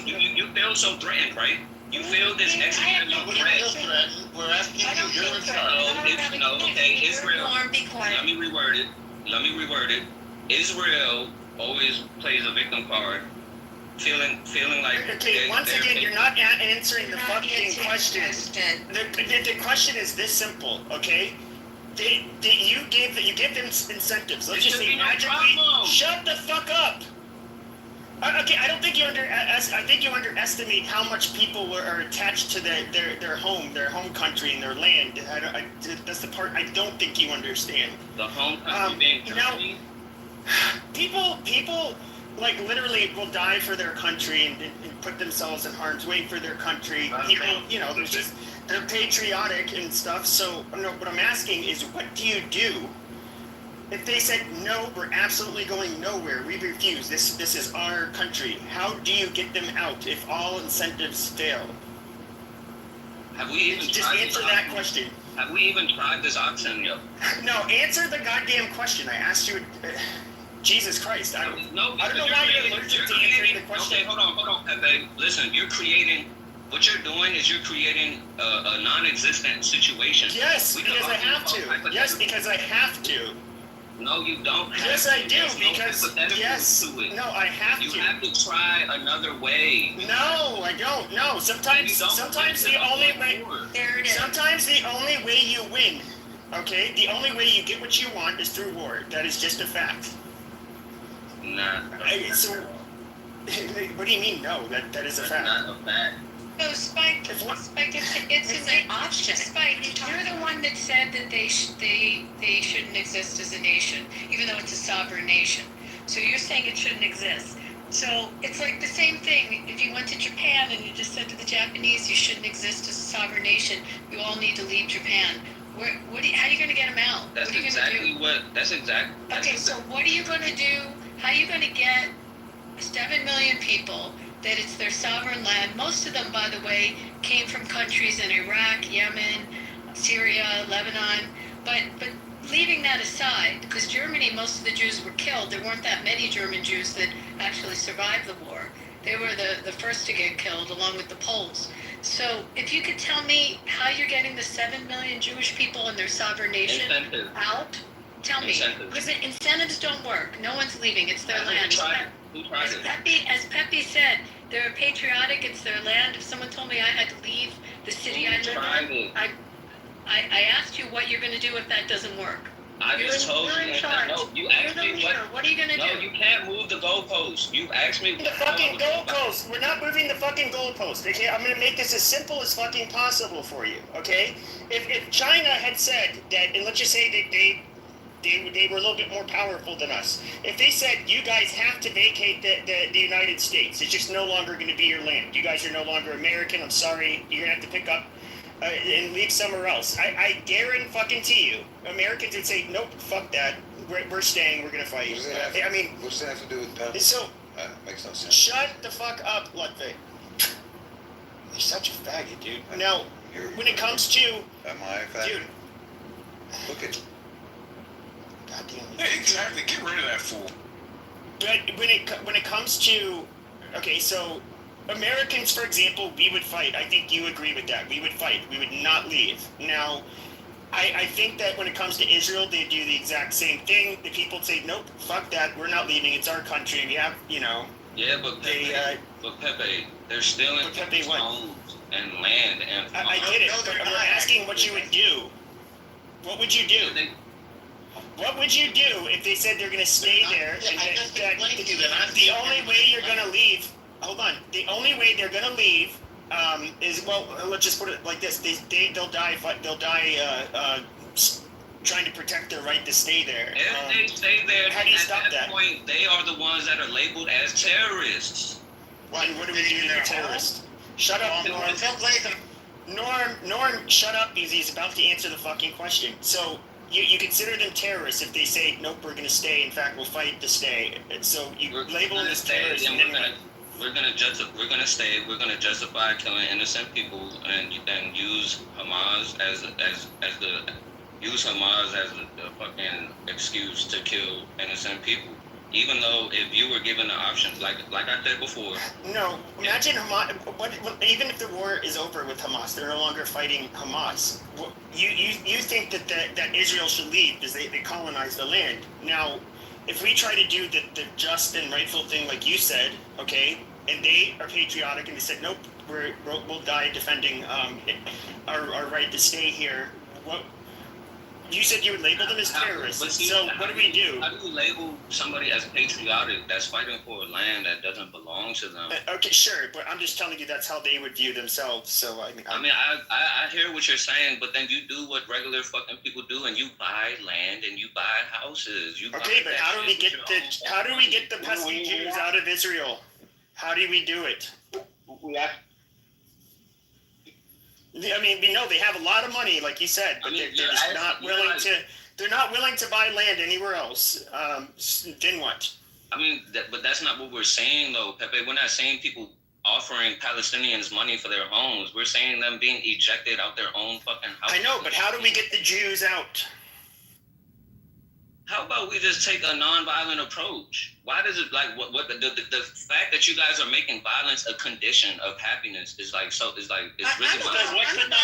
You feel so threatened, right? You feel this existential threat. We're asking you, you're in charge. No, okay, Israel. Let me reword it. Israel always plays a victim card. Feeling like. Okay, once again, you're not answering the fucking question. The question is this simple, okay? You give them incentives. Let's just say magically. Shut the fuck up. Okay, I don't think I think you underestimate how much people are attached to their home country, and their land. That's the part I don't think you understand. The home country being Germany. People like literally will die for their country and put themselves in harm's way for their country. People, they're patriotic and stuff. So what I'm asking is, what do you do if they said no? We're absolutely going nowhere. We refuse. This is our country. How do you get them out if all incentives fail? Have we even just answer that question? Have we even tried this option yet? No, answer the goddamn question. I asked you. Jesus Christ! I don't know why you're allergic to answering the question. Okay, hold on, Pepe. Listen, what you're doing is you're creating a non-existent situation. Yes, because I have to. Yes, because I have to. No, you don't. Yes, I do, because yes. No, I have to. You have to try another way. No, I don't. No, sometimes the only way. There it is. Sometimes the only way you win. Okay, the only way you get what you want is through war. That is just a fact. Nah. So, what do you mean? No, that is a fact. Not a fact. So Spike, it's an option. Spike, you're the one that said that they shouldn't exist as a nation, even though it's a sovereign nation. So you're saying it shouldn't exist. So it's like the same thing. If you went to Japan and you just said to the Japanese, you shouldn't exist as a sovereign nation, you all need to leave Japan. How are you going to get them out? That's what are you exactly do? what. That's exactly. Okay, so what are you going to do? How are you going to get 7 million people that it's their sovereign land? Most of them, by the way, came from countries in Iraq, Yemen, Syria, Lebanon. But leaving that aside, because Germany, most of the Jews were killed. There weren't that many German Jews that actually survived the war. They were the first to get killed, along with the Poles. So if you could tell me how you're getting the 7 million Jewish people and their sovereign nation out, tell me. Because incentives don't work. No one's leaving. It's their land. As Pepe said, they're patriotic. It's their land. If someone told me I had to leave the city I live in, I asked you what you're going to do if that doesn't work. I just told you that. No, you asked me what are you going to do? No, you can't move the goalpost. You asked me. The fucking goalpost. We're not moving the fucking goalpost. Okay, I'm going to make this as simple as fucking possible for you. Okay, if China had said that, and let's just say that they were a little bit more powerful than us. If they said, you guys have to vacate the United States, it's just no longer going to be your land. You guys are no longer American. I'm sorry. You're going to have to pick up and leave somewhere else. I guarantee you, Americans would say, nope, fuck that. We're staying. We're going to fight. What's that have to do with that? So, makes no sense. Shut the fuck up, Ludwig. You're such a faggot, dude. Now, when it comes to... Am I a faggot? Dude. Look at... Yeah, exactly. Get rid of that fool. But when it comes to, okay, so Americans, for example, we would fight. I think you agree with that. We would fight. We would not leave. Now, I think that when it comes to Israel, they do the exact same thing. The people say, nope, fuck that. We're not leaving. It's our country. We have, Yeah, but Pepe, they're stealing homes and land and. I get it. But I'm asking what you would do. What would you do? What would you do if they said they're going to stay there? The only way you're going to leave. Hold on. The only way they're going to leave is, well, let's just put it like this: they'll die. They'll die trying to protect their right to stay there. If they stay there, how do you at stop that point, they are the ones that are labeled as terrorists. And what do we do to the terrorists? Shut up, Norm, shut up, because he's about to answer the fucking question. So you consider them terrorists if they say, nope, we're going to stay. In fact, we'll fight to stay. So you label them as terrorists. And we're gonna stay. We're gonna justify killing innocent people and use Hamas as the fucking excuse to kill innocent people. Even though if you were given the options, like I said before. No, imagine Hamas. Even if the war is over with Hamas, they're no longer fighting Hamas. You think that Israel should leave because they colonized the land. Now, if we try to do the just and rightful thing, like you said, okay, and they are patriotic and they said, nope, we'll die defending our right to stay here. What? You said you would label them as terrorists. So what do we do? How do you label somebody as patriotic that's fighting for a land that doesn't belong to them? Okay, sure, but I'm just telling you that's how they would view themselves. So I hear what you're saying, but then you do what regular fucking people do, and you buy land and you buy houses. Okay, but how do we get the pesky Jews out of Israel? How do we do it? I mean, we know they have a lot of money, like you said, but they're just not willing to. They're not willing to buy land anywhere else. Then what? I mean, but that's not what we're saying, though, Pepe. We're not saying people offering Palestinians money for their homes. We're saying them being ejected out their own fucking house. I know, but how do we get the Jews out? How about we just take a non-violent approach? Why does it the fact that you guys are making violence a condition of happiness is really I'm about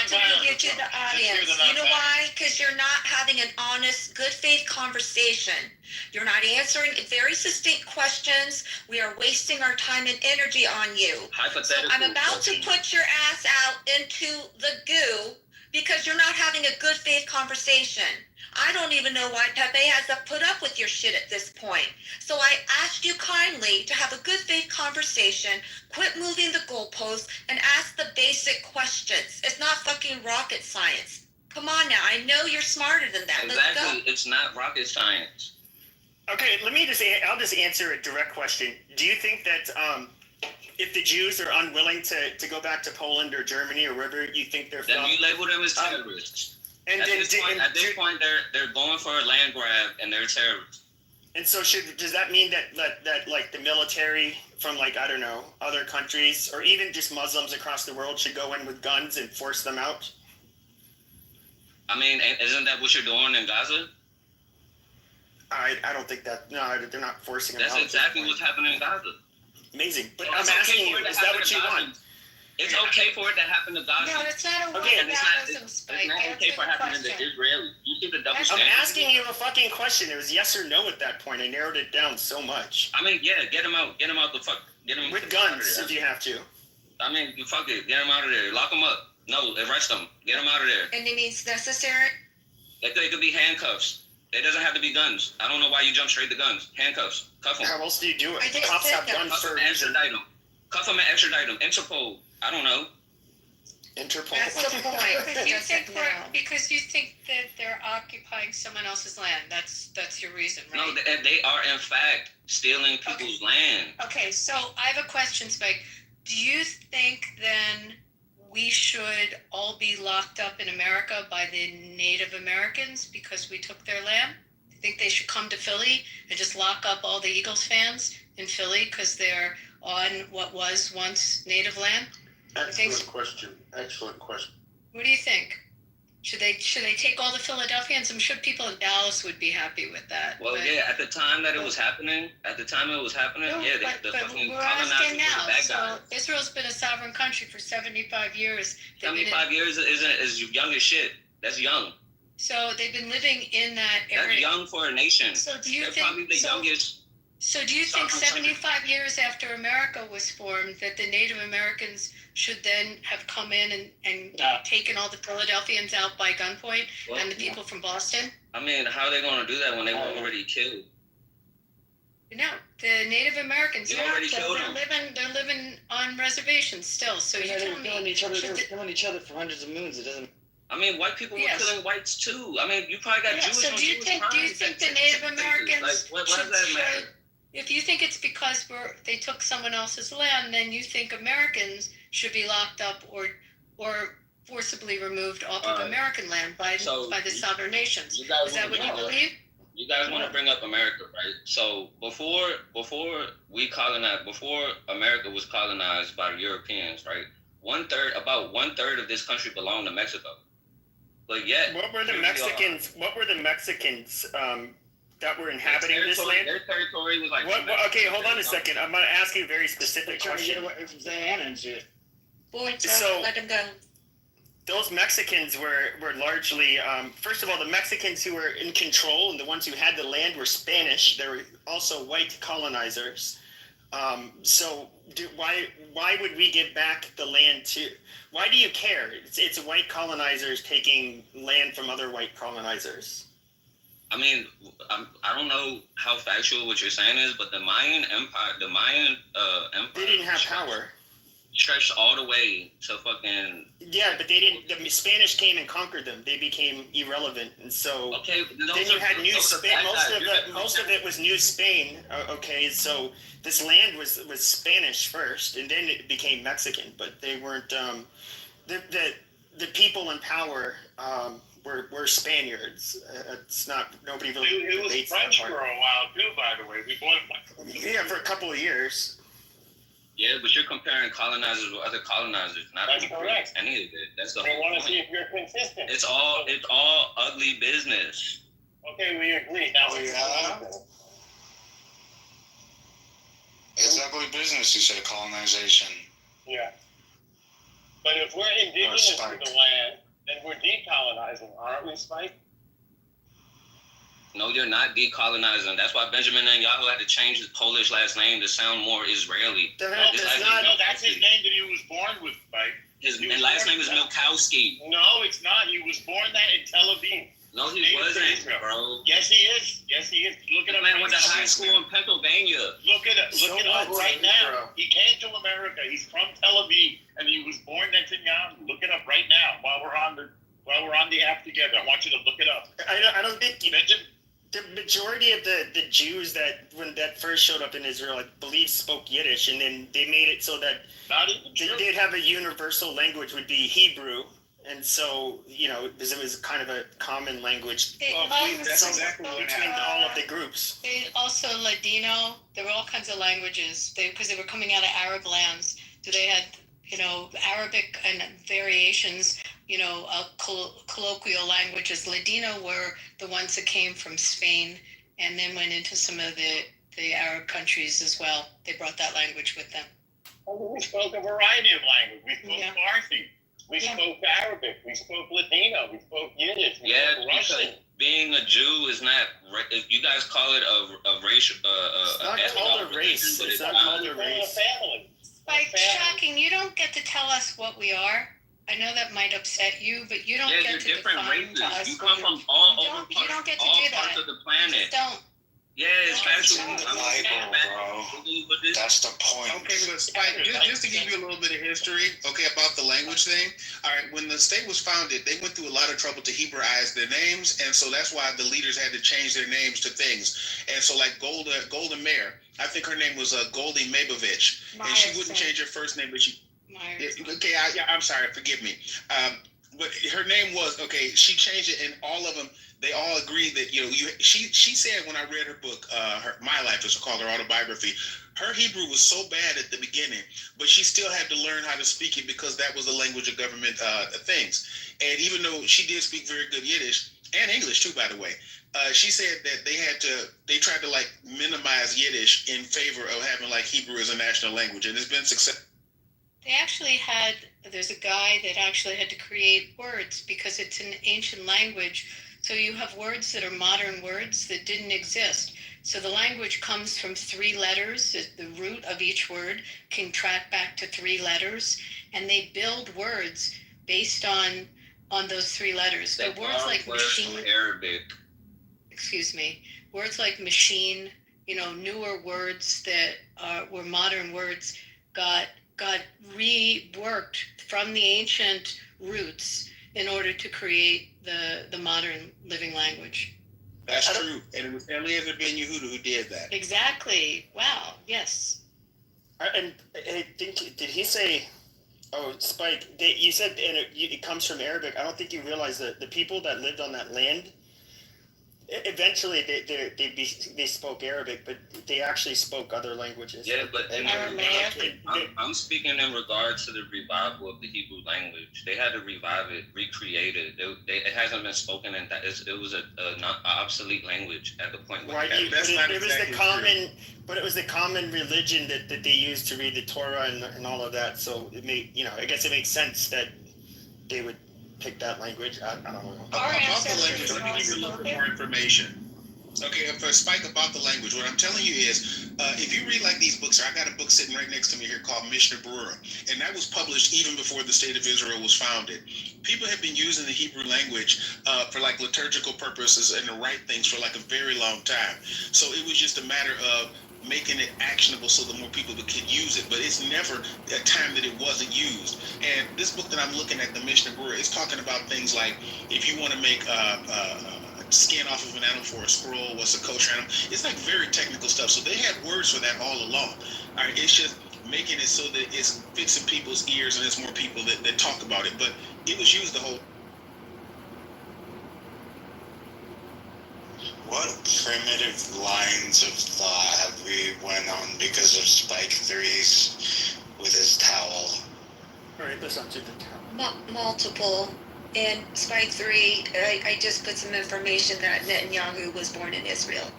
to move you to the audience. You know why? Because you're not having an honest, good faith conversation. You're not answering very succinct questions. We are wasting our time and energy on you. So I'm about to put your ass out into the goo because you're not having a good faith conversation. I don't even know why Pepe has to put up with your shit at this point. So I asked you kindly to have a good faith conversation, quit moving the goalposts, and ask the basic questions. It's not fucking rocket science. Come on now, I know you're smarter than that. Exactly, it's not rocket science. Okay, I'll just answer a direct question. Do you think that if the Jews are unwilling to go back to Poland or Germany or wherever you think they're from, then you label them as terrorists. At this point, they're going for a land grab and they're terrorists. And so does that mean that like the military from other countries or even just Muslims across the world should go in with guns and force them out? I mean, isn't that what you're doing in Gaza? I don't think that. No, they're not forcing them out. That's exactly what's happening in Gaza. Amazing. But I'm asking you, is that what you want? It's okay for it to happen to Gaza. No, it's not a It's not okay for it happening to Israelis. You see the double standard? I'm asking you a fucking question. It was yes or no at that point. I narrowed it down so much. I mean, yeah, get them out the fuck. Get them with guns if you have to. I mean, you fuck it. Get them out of there. Lock them up. No, arrest them. Get them out of there. Any means necessary? It could be handcuffs. It doesn't have to be guns. I don't know why you jump straight to guns. Handcuffs. Cuff them. How else do you do it? Cops have guns for a reason. Cuff them and extradite them. Interpol. I don't know. Interpol. That's the point. Because you think that they're occupying someone else's land. That's your reason, right? No, they are in fact stealing people's land. Okay, so I have a question, Spike. Do you think then we should all be locked up in America by the Native Americans because we took their land? Do you think they should come to Philly and just lock up all the Eagles fans in Philly because they're on what was once Native land? Excellent question. Excellent question. What do you think? Should they take all the Philadelphians? I'm sure people in Dallas would be happy with that. Well, yeah, at the time that it was happening, but the fucking we're colonizers asking now. were bad So guys. Israel's been a sovereign country for 75 years. 75 years is young as shit. That's young. So they've been living in that area. That's young for a nation. So do you They're think? probably the youngest. So do you think 75 years after America was formed that the Native Americans should then have come in and taken all the Philadelphians out by gunpoint and the people from Boston? I mean, how are they going to do that when they were already killed? No, the Native Americans. You already killed them. They're living on reservations still. So you tell me. Killing each other for hundreds of moons. It doesn't. I mean, white people were killing whites too. I mean, you probably got Jewish. So do you think the Native Americans? Like, what does that matter? If you think it's because they took someone else's land, then you think Americans should be locked up or forcibly removed off of American land by the sovereign nations. Is that what you believe? You guys want to bring up America, right? So before America was colonized by the Europeans, right? About one third of this country belonged to Mexico. But yet, what were the Mexicans that were inhabiting this land? Their territory was like. Okay, hold on a second. I'm going to ask you a very specific question. So let him go. Those Mexicans were largely, first of all, the Mexicans who were in control and the ones who had the land were Spanish. They were also white colonizers. So why would we give back the land to? Why do you care? It's white colonizers taking land from other white colonizers. I mean, I don't know how factual what you're saying is, but the Mayan Empire, they didn't have power. Stretched all the way to fucking. Yeah, but they didn't. The Spanish came and conquered them. They became irrelevant, and so then you had New Spain. Most of it was New Spain. Okay, so this land was Spanish first, and then it became Mexican. But they weren't. The people in power were Spaniards. It's not. Nobody really. It was French for a while too, by the way. Yeah, for a couple of years. Yeah, but you're comparing colonizers with other colonizers. That's correct. Any of it. That's the whole point. I want to see if you're consistent. It's all ugly business. Okay, we agree. Now it's ugly business, you say, colonization. Yeah. But if we're indigenous to the land, then we're decolonizing, aren't we, Spike? No, you're not decolonizing. That's why Benjamin Netanyahu had to change his Polish last name to sound more Israeli. No, that's his name that he was born with, Spike. His last name is Milkowski. No, it's not. He was born that in Tel Aviv. No, he wasn't, bro. Yes, he is. Yes, he is. Look it up. Man went to high school in Pennsylvania. Look it up. Look it up right now. He came to America. He's from Tel Aviv, and he was born Netanyahu. Look it up right now while we're on the app together. I want you to look it up. I don't think you mentioned. The majority of the Jews that first showed up in Israel, I believe, spoke Yiddish, and then they made it so that they did have a universal language would be Hebrew, and so because it was kind of a common language between all of the groups. Also Ladino. There were all kinds of languages because they were coming out of Arab lands. So they had Arabic and variations. Colloquial languages. Ladino were the ones that came from Spain and then went into some of the Arab countries as well. They brought that language with them. We spoke a variety of language. We spoke Farsi. We spoke Arabic. We spoke Ladino. We spoke Yiddish. We spoke Russian. Being a Jew is not. If you guys call it a racial. It's not called a race. It's not called a race. Spike, shocking! You don't get to tell us what we are. I know that might upset you, but you don't get to different define races. to us. You come from all over you don't get to all do parts that. of the planet. You don't. Yeah, it's factual. That's the point. Okay, but Spike, just to give you a little bit of history, about the language thing. All right, when the state was founded, they went through a lot of trouble to Hebraize their names, and so that's why the leaders had to change their names to things. And so, like Golda Meir, I think her name was Goldie Maybovich, and she wouldn't change her first name, but she. I'm sorry, forgive me. But her name was she changed it, and all of them, they all agreed that she said when I read her book, My Life, it's called her autobiography. Her Hebrew was so bad at the beginning, but she still had to learn how to speak it because that was the language of government things. And even though she did speak very good Yiddish and English too, by the way, she said that they tried to like minimize Yiddish in favor of having like Hebrew as a national language, and it's been successful. There's a guy that actually had to create words because it's an ancient language. So you have words that are modern words that didn't exist. So the language comes from 3 letters. The root of each word can track back to 3 letters. And they build words based on those 3 letters. They But words like machine. From Arabic. words like machine, newer words that were modern words got reworked from the ancient roots in order to create the modern living language. That's true. And it was Eliezer Ben Yehuda who did that. Exactly. Wow. Yes. And I think, did he say, oh, Spike, you said it comes from Arabic. I don't think you realize that the people that lived on that land, eventually they spoke Arabic, but they actually spoke other languages. Yeah, but I'm speaking in regards to the revival of the Hebrew language. They had to revive it, recreate it. It hasn't been spoken in that. It was an obsolete language at the point where it was the common religion that they used to read the Torah and all of that. So it made, I guess it makes sense that they would pick that language. I don't know. About the language, let me give you a little bit more information. Okay, for Spike, about the language, what I'm telling you is, if you read like these books, I got a book sitting right next to me here called Mishnah Berurah, and that was published even before the state of Israel was founded. People have been using the Hebrew language for like liturgical purposes and to write things for like a very long time. So it was just a matter of making it actionable so that more people could use it, but it's never a time that it wasn't used. And this book that I'm looking at, the Mishnah Berurah, is talking about things like if you want to make skin off of an animal for a scroll, what's a kosher animal. It's like very technical stuff. So they had words for that all along. All right, it's just making it so that it fits in people's ears and there's more people that talk about it. But it was used the whole. What primitive lines of thought have we went on because of Spike 3's with his towel? All right, let's undo the towel. Multiple. In Spike 3, I just put some information that Netanyahu was born in Israel.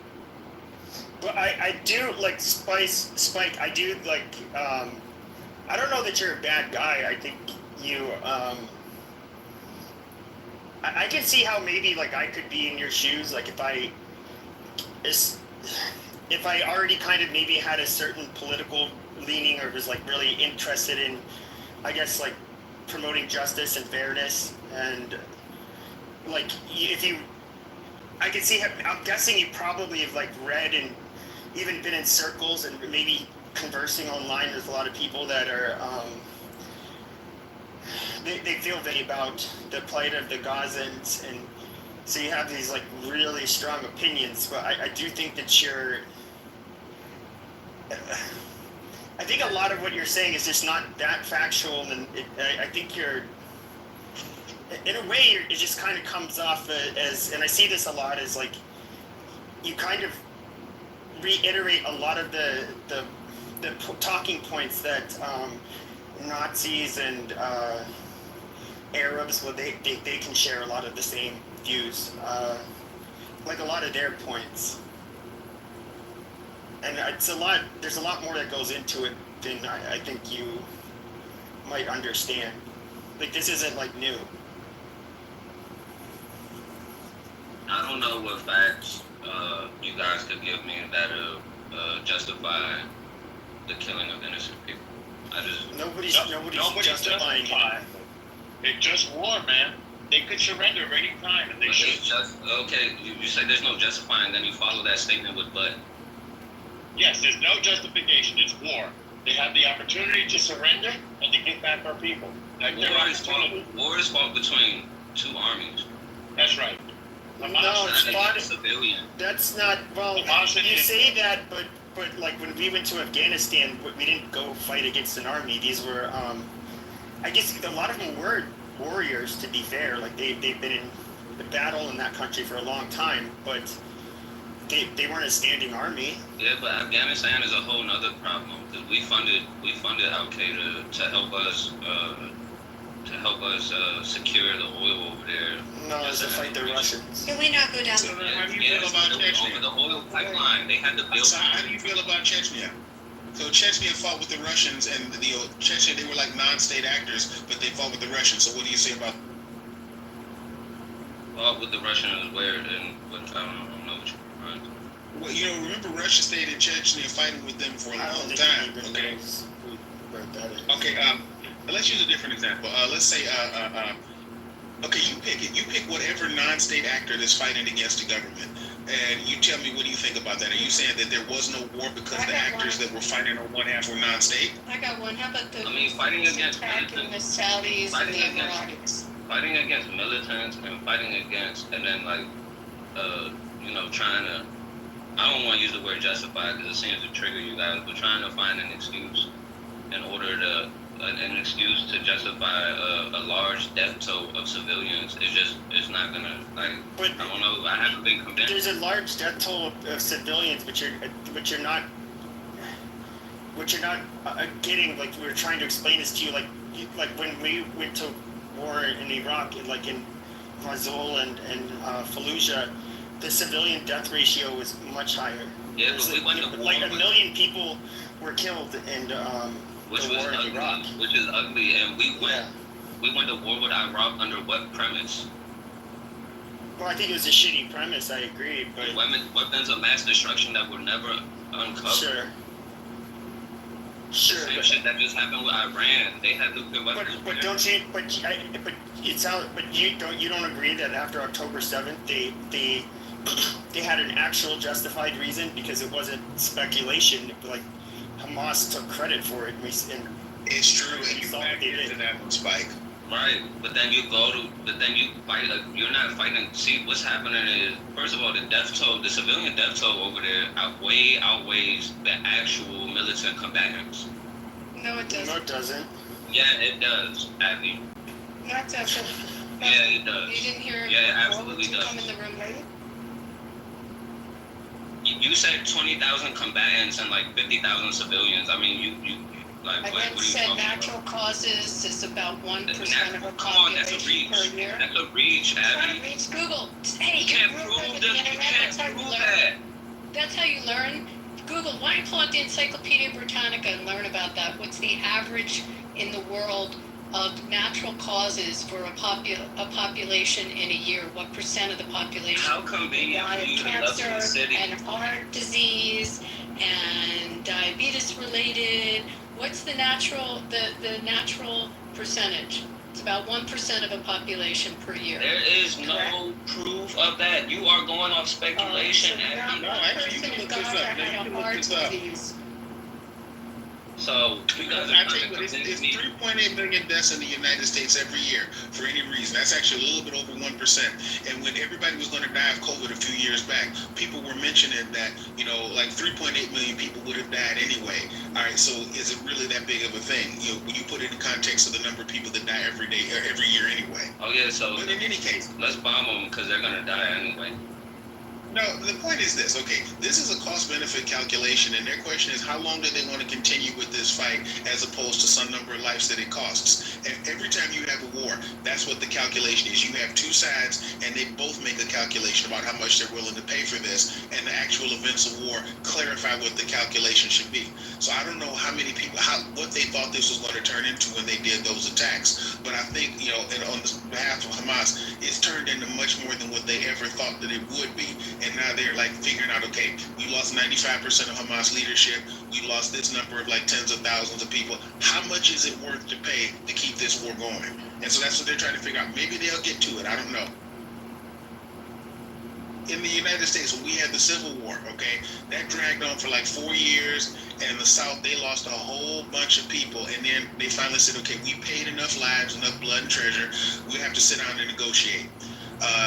Well, I do like Spike. I do like. I don't know that you're a bad guy. I think you. I can see how maybe like I could be in your shoes. Like if I already kind of maybe had a certain political leaning or was like really interested in, I guess, like promoting justice and fairness, and like I can see, I'm guessing you probably have like read and even been in circles and maybe conversing online with a lot of people that are they feel very about the plight of the Gazans, and so you have these like really strong opinions. But I do think that I think a lot of what you're saying is just not that factual, and I think you're, in a way, it just kind of comes off as, and I see this a lot, as like you kind of reiterate a lot of the talking points that Nazis and Arabs, well, they can share a lot of the same views, like a lot of their points. And there's a lot more that goes into it than I think you might understand. Like, this isn't like new. I don't know what facts you guys could give me that justify the killing of innocent people. Nobody's justifying it. It's just war, man. They could surrender at any time, and they should. Okay, you say there's no justifying, then you follow that statement with but. Yes, there's no justification. It's war. They have the opportunity to surrender and to get back our people. War is fought between two armies. That's right. No, it's civilian. That's not, well, you say that, but like when we went to Afghanistan, we didn't go fight against an army. These were, I guess a lot of them were warriors, to be fair. Like they've been in the battle in that country for a long time, but they weren't a standing army. Yeah, but Afghanistan is a whole nother problem, because we funded Al Qaeda to help us secure the oil over there. No, it's to fight the Russians. Can we not go down the road? How do you feel about Chechnya? Over the oil pipeline, they had to build. So how do you feel about Chechnya? So Chechnya fought with the Russians, and Chechnya, they were like non-state actors, but they fought with the Russians. So what do you say about? Fought with the Russians where, and I don't know what you're referring to. Well, remember Russia stayed in Chechnya fighting with them for a long time. Okay. Okay. Let's use a different example. Let's say, okay, you pick it. You pick whatever non-state actor that's fighting against the government. And you tell me, what do you think about that? Are you saying that there was no war because the actors that were fighting on one half were non-state? I got one. How about the fighting against attacking the Saudis and the Emiratis? Fighting against militants and fighting against, and then trying to, I don't want to use the word justify because it seems to trigger you guys, but trying to find an excuse in order to, an excuse to justify a large death toll of civilians it's not gonna, I don't know, I haven't been convinced. There's a large death toll of civilians, but you're not getting, like, we were trying to explain this to you, like when we went to war in Iraq, like in Mosul and Fallujah, the civilian death ratio was much higher. Yeah, but we went to war. Like 1 million people were killed in the war in Iraq. Which is ugly, and we went to war with Iraq under what premise? Well, I think it was a shitty premise, I agree, but... Weapons of mass destruction that were never uncovered. Sure. The same shit that just happened with Iran. They had nuclear weapons. But don't you? But you don't agree that after October 7th they had an actual justified reason, because it wasn't speculation. Like Hamas took credit for it, and it's true. And you back into that one, Spike. Right, but then you fight. You're not fighting. See, what's happening is, first of all, the civilian death toll over there outweighs the actual militant combatants. No, it doesn't. No, it doesn't. Yeah, it does, Abby. No, it doesn't. Yeah, it does. You didn't hear? Yeah, it absolutely does. Come in the room late? You said 20,000 combatants and like 50,000 civilians. I mean, you like. I then said natural causes is about 1% of a population per year. That's a reach, Abby. Reach Google. Hey, you can't prove this. You can't prove that. That's how you learn. Google. Why don't you pull out the Encyclopedia Britannica and learn about that? What's the average in the world of natural causes for a population in a year? What percent of the population? How convenient die for you of to love the cancer city and heart disease and diabetes related? What's the natural percentage? It's about 1% of a population per year. There is no proof of that. You are going off speculation. No, actually, you can look this up. You can look this up. So, because I tell you what, it's 3.8 million deaths in the United States every year for any reason. That's actually a little bit over 1%. And when everybody was going to die of COVID a few years back, people were mentioning that, like 3.8 million people would have died anyway. All right, so is it really that big of a thing? When you put it in context of the number of people that die every day, or every year anyway. Oh yeah, so but in any case, let's bomb them because they're going to die anyway. No, the point is this. Okay, this is a cost-benefit calculation, and their question is, how long do they want to continue with this fight as opposed to some number of lives that it costs? And every time you have a war, that's what the calculation is. You have two sides, and they both make a calculation about how much they're willing to pay for this, and the actual events of war clarify what the calculation should be. So I don't know how many people, what they thought this was going to turn into when they did those attacks, but I think, and on behalf of Hamas, it's turned into much more than what they ever thought that it would be. And now they're like figuring out, okay, we lost 95% of Hamas leadership. We lost this number of like tens of thousands of people. How much is it worth to pay to keep this war going? And so that's what they're trying to figure out. Maybe they'll get to it. I don't know. In the United States, when we had the Civil War, okay, that dragged on for like 4 years. And in the South, they lost a whole bunch of people. And then they finally said, okay, we paid enough lives, enough blood and treasure. We have to sit down and negotiate.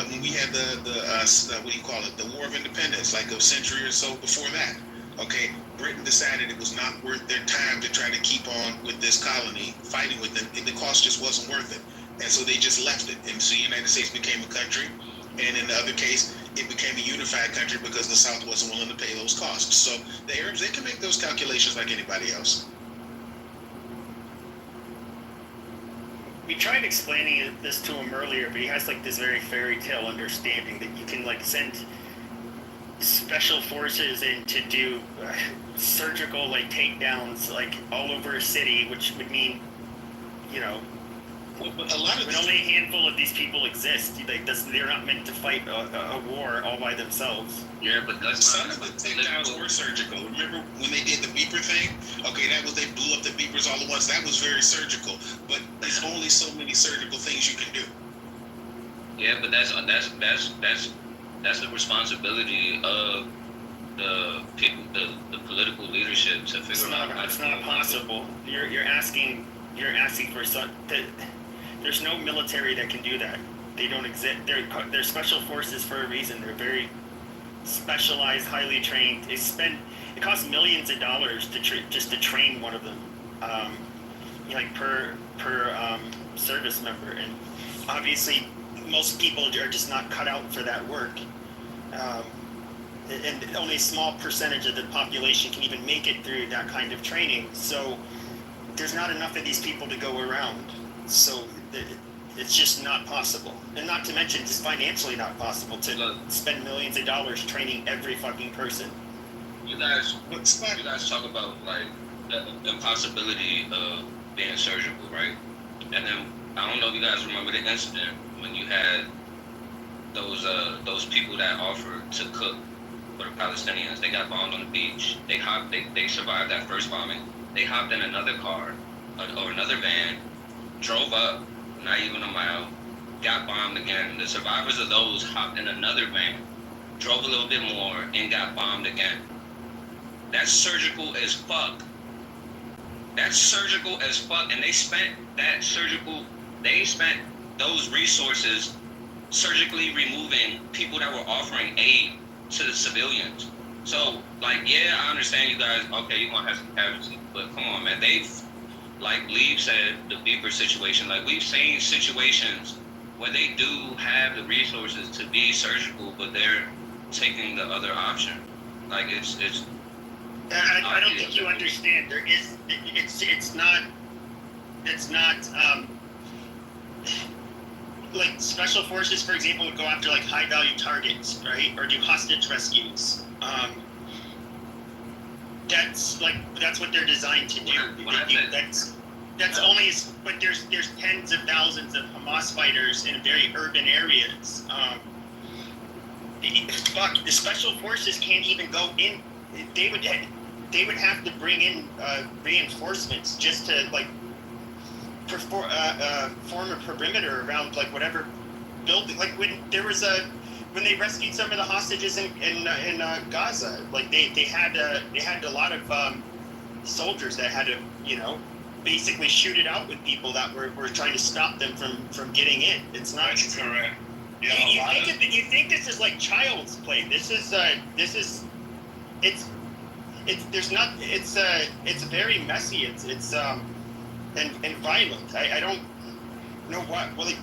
When we had the War of Independence, like a century or so before that, okay, Britain decided it was not worth their time to try to keep on with this colony, fighting with them. The cost just wasn't worth it. And so they just left it. And so the United States became a country. And in the other case, it became a unified country because the South wasn't willing to pay those costs. So the Arabs, they can make those calculations like anybody else. We tried explaining this to him earlier, but he has like this very fairy tale understanding that you can like send special forces in to do surgical like takedowns like all over a city, which would mean, only a handful of these people exist. Like they're not meant to fight a war all by themselves. Yeah, but some of the takedowns were surgical. Remember when they did the beeper thing? Okay, they blew up the beepers all at once. That was very surgical. But there's only so many surgical things you can do. Yeah, but that's that's the responsibility of the people, the political leadership to figure out. It's not possible. You're asking for there's no military that can do that. They don't exist. They're special forces for a reason. They're very specialized, highly trained. It costs millions of dollars just to train one of them, like per service member, and obviously most people are just not cut out for that work. And only a small percentage of the population can even make it through that kind of training. So there's not enough of these people to go around. So it's just not possible. And not to mention, just financially not possible to spend millions of dollars training every fucking person. You guys talk about like the impossibility of being surgical, right? And then I don't know if you guys remember the incident when you had those people that offered to cook for the Palestinians. They got bombed on the beach. They survived that first bombing. They hopped in another car or another van, drove up, not even a mile, got bombed again. The survivors of those hopped in another van, drove a little bit more, and got bombed again. That's surgical as fuck. That's surgical as fuck, and they spent those resources surgically removing people that were offering aid to the civilians. So, like, yeah, I understand you guys, okay, you're gonna have some casualties, but come on, man, they've, like Lee said, the Beeper situation, like, we've seen situations where they do have the resources to be surgical, but they're taking the other option. Like, it's I don't think you understand. It's not like special forces, for example, would go after like high value targets, right? Or do hostage rescues. That's what they're designed to do. That's only, but there's tens of thousands of Hamas fighters in very urban areas. The special forces can't even go in. They would have to bring in reinforcements just to like form a perimeter around like whatever building. Like when they rescued some of the hostages in Gaza, like they had a lot of soldiers that had to basically shoot it out with people that were trying to stop them from getting in. It's not correct. Yeah, you think this is like child's play. It's very messy. It's and violent. I don't know what. Well, like,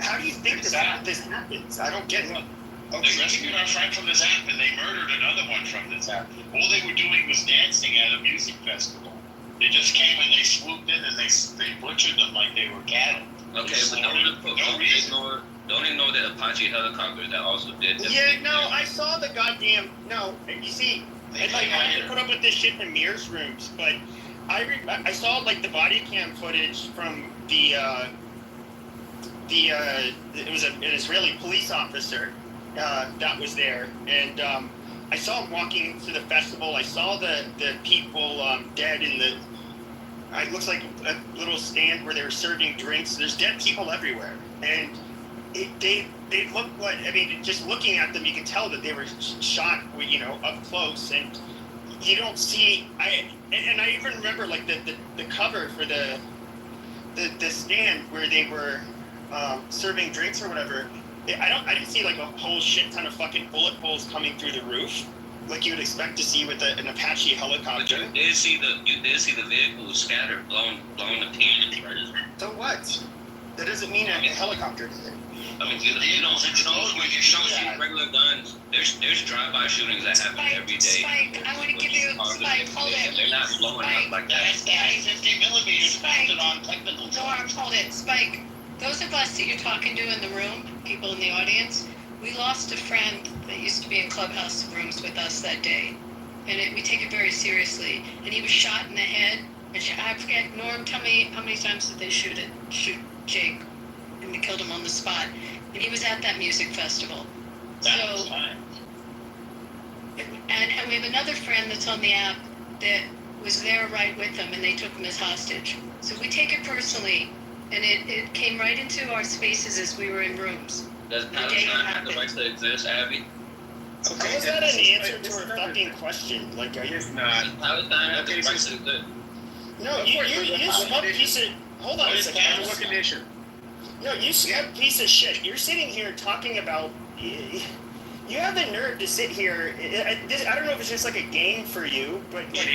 how do you think this happens? I don't get it. They rescued our friend from this app and they murdered another one from this app. All they were doing was dancing at a music festival. They just came and they swooped in and they butchered them like they were cattle. Okay, but don't ignore the Apache helicopter that also did this. Yeah, no, I saw the goddamn. No, you see, I have to put up with this shit from Mirror's rooms, but I saw like the body cam footage from it was an Israeli police officer that was there, and I saw him walking to the festival. I saw the people dead in the. It looks like a little stand where they were serving drinks. There's dead people everywhere, and they look like. I mean, just looking at them, you can tell that they were shot, up close, and you don't see. I even remember like the cover for the stand where they were serving drinks or whatever. I didn't see like a whole shit ton of fucking bullet holes coming through the roof, like you would expect to see with an Apache helicopter. But you did see the vehicle scattered, blown to pieces, right? So what? That doesn't mean a helicopter did it. I mean, you don't see regular guns. There's drive-by shootings that happen every day. Spike, I want to give you Spike. Hold it. They're not blowing up like that. Spike, 50 millimeters mounted on technical. Norm, hold it. Spike. Those of us that you're talking to in the room, people in the audience, we lost a friend that used to be in clubhouse rooms with us that day, and we take it very seriously. And he was shot in the head. And I forget, Norm, tell me how many times did they shoot Jake, and they killed him on the spot. And he was at that music festival. That's fine. And we have another friend that's on the app that was there right with them, and they took him as hostage. So we take it personally, and it came right into our spaces as we were in rooms. Does Palestine have the right to exist, Abby? How is that an answer to her fucking question? Like, are you not? Palestine has the right to exist. No, you smug piece of. Hold on a second. What condition? No, you smug piece of shit. You're sitting here talking about. You have the nerve to sit here. I don't know if it's just like a game for you, but like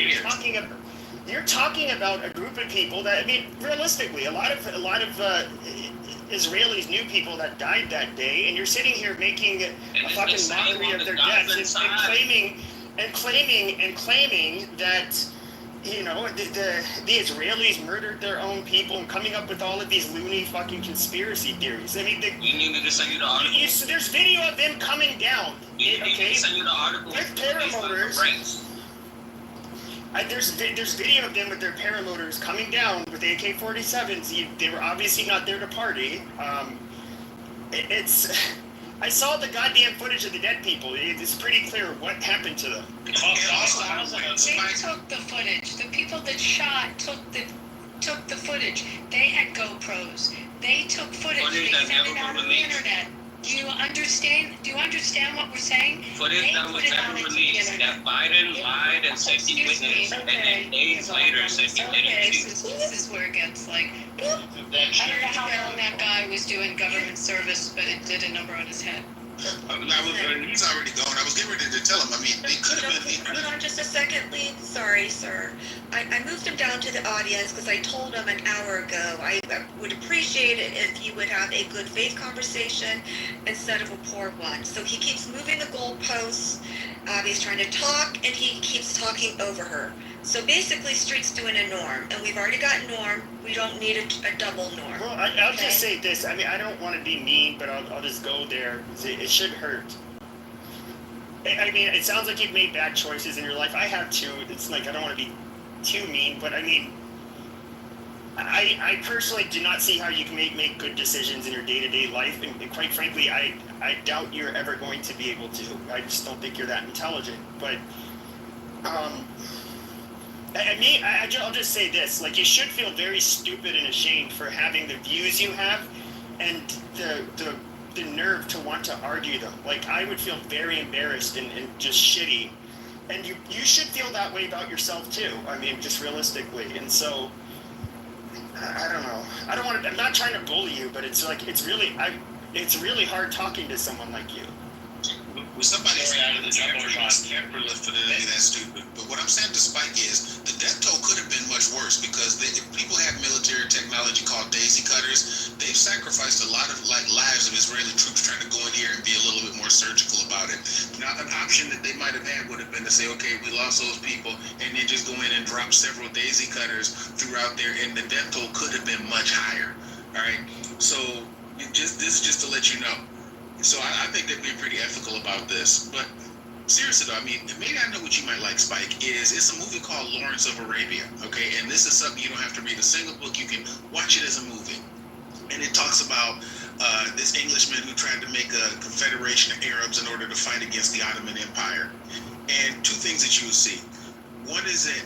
you're talking about a group of people that, I mean, realistically, a lot of Israelis knew people that died that day, and you're sitting here making a fucking mockery of their deaths and claiming that, you know, the Israelis murdered their own people and coming up with all of these loony fucking conspiracy theories. I mean, you need me to send you the article. There's video of them coming down. You need me to send you the article with paramotors. There's video of them with their paramotors coming down with AK-47s. They were obviously not there to party. I saw the goddamn footage of the dead people. It's pretty clear what happened to them. They took the footage. The people that shot took the footage. They had GoPros. They took footage. They sent it out on the internet. Do you understand what we're saying? Footage that was never released. That Biden lied and said he witnessed, and then days later said he didn't. This is where it gets like. I don't know how long that guy was doing government service, but it did a number on his head. He's already gone. I was getting ready to tell him. I mean, they could have been. Hold on just a second, Lee. Sorry, sir. I moved him down to the audience because I told him an hour ago I would appreciate it if you would have a good faith conversation instead of a poor one. So he keeps moving the goalposts. He's trying to talk, and he keeps talking over her. So basically, Street's doing a Norm, and we've already got Norm. We don't need a double Norm. Well, I'll just say this. I mean, I don't want to be mean, but I'll just go there. It should hurt. I mean, it sounds like you've made bad choices in your life. I have too. It's like I don't want to be too mean, but I mean, I personally do not see how you can make good decisions in your day-to-day life, and quite frankly, I doubt you're ever going to be able to. I just don't think you're that intelligent. But I'll just say this: like, you should feel very stupid and ashamed for having the views you have, and the nerve to want to argue them. Like, I would feel very embarrassed and just shitty, and you should feel that way about yourself too. I mean, just realistically. And so, I don't know. I'm not trying to bully you, but it's like it's really hard talking to someone like you. When somebody said out of the temper lifted it, that's stupid. But what I'm saying to Spike is the death toll could have been much worse because people have military technology called daisy cutters. They've sacrificed a lot of lives of Israeli troops trying to go in here and be a little bit more surgical about it. Now, an option that they might have had would have been to say, okay, we lost those people, and then just go in and drop several daisy cutters throughout there, and the death toll could have been much higher. All right, so this is just to let you know. So I think they're being pretty ethical about this. But seriously though, I mean, maybe I know what you might like, Spike, it's a movie called Lawrence of Arabia, okay? And this is something you don't have to read a single book. You can watch it as a movie. And it talks about this Englishman who tried to make a confederation of Arabs in order to fight against the Ottoman Empire. And two things that you will see. One is that,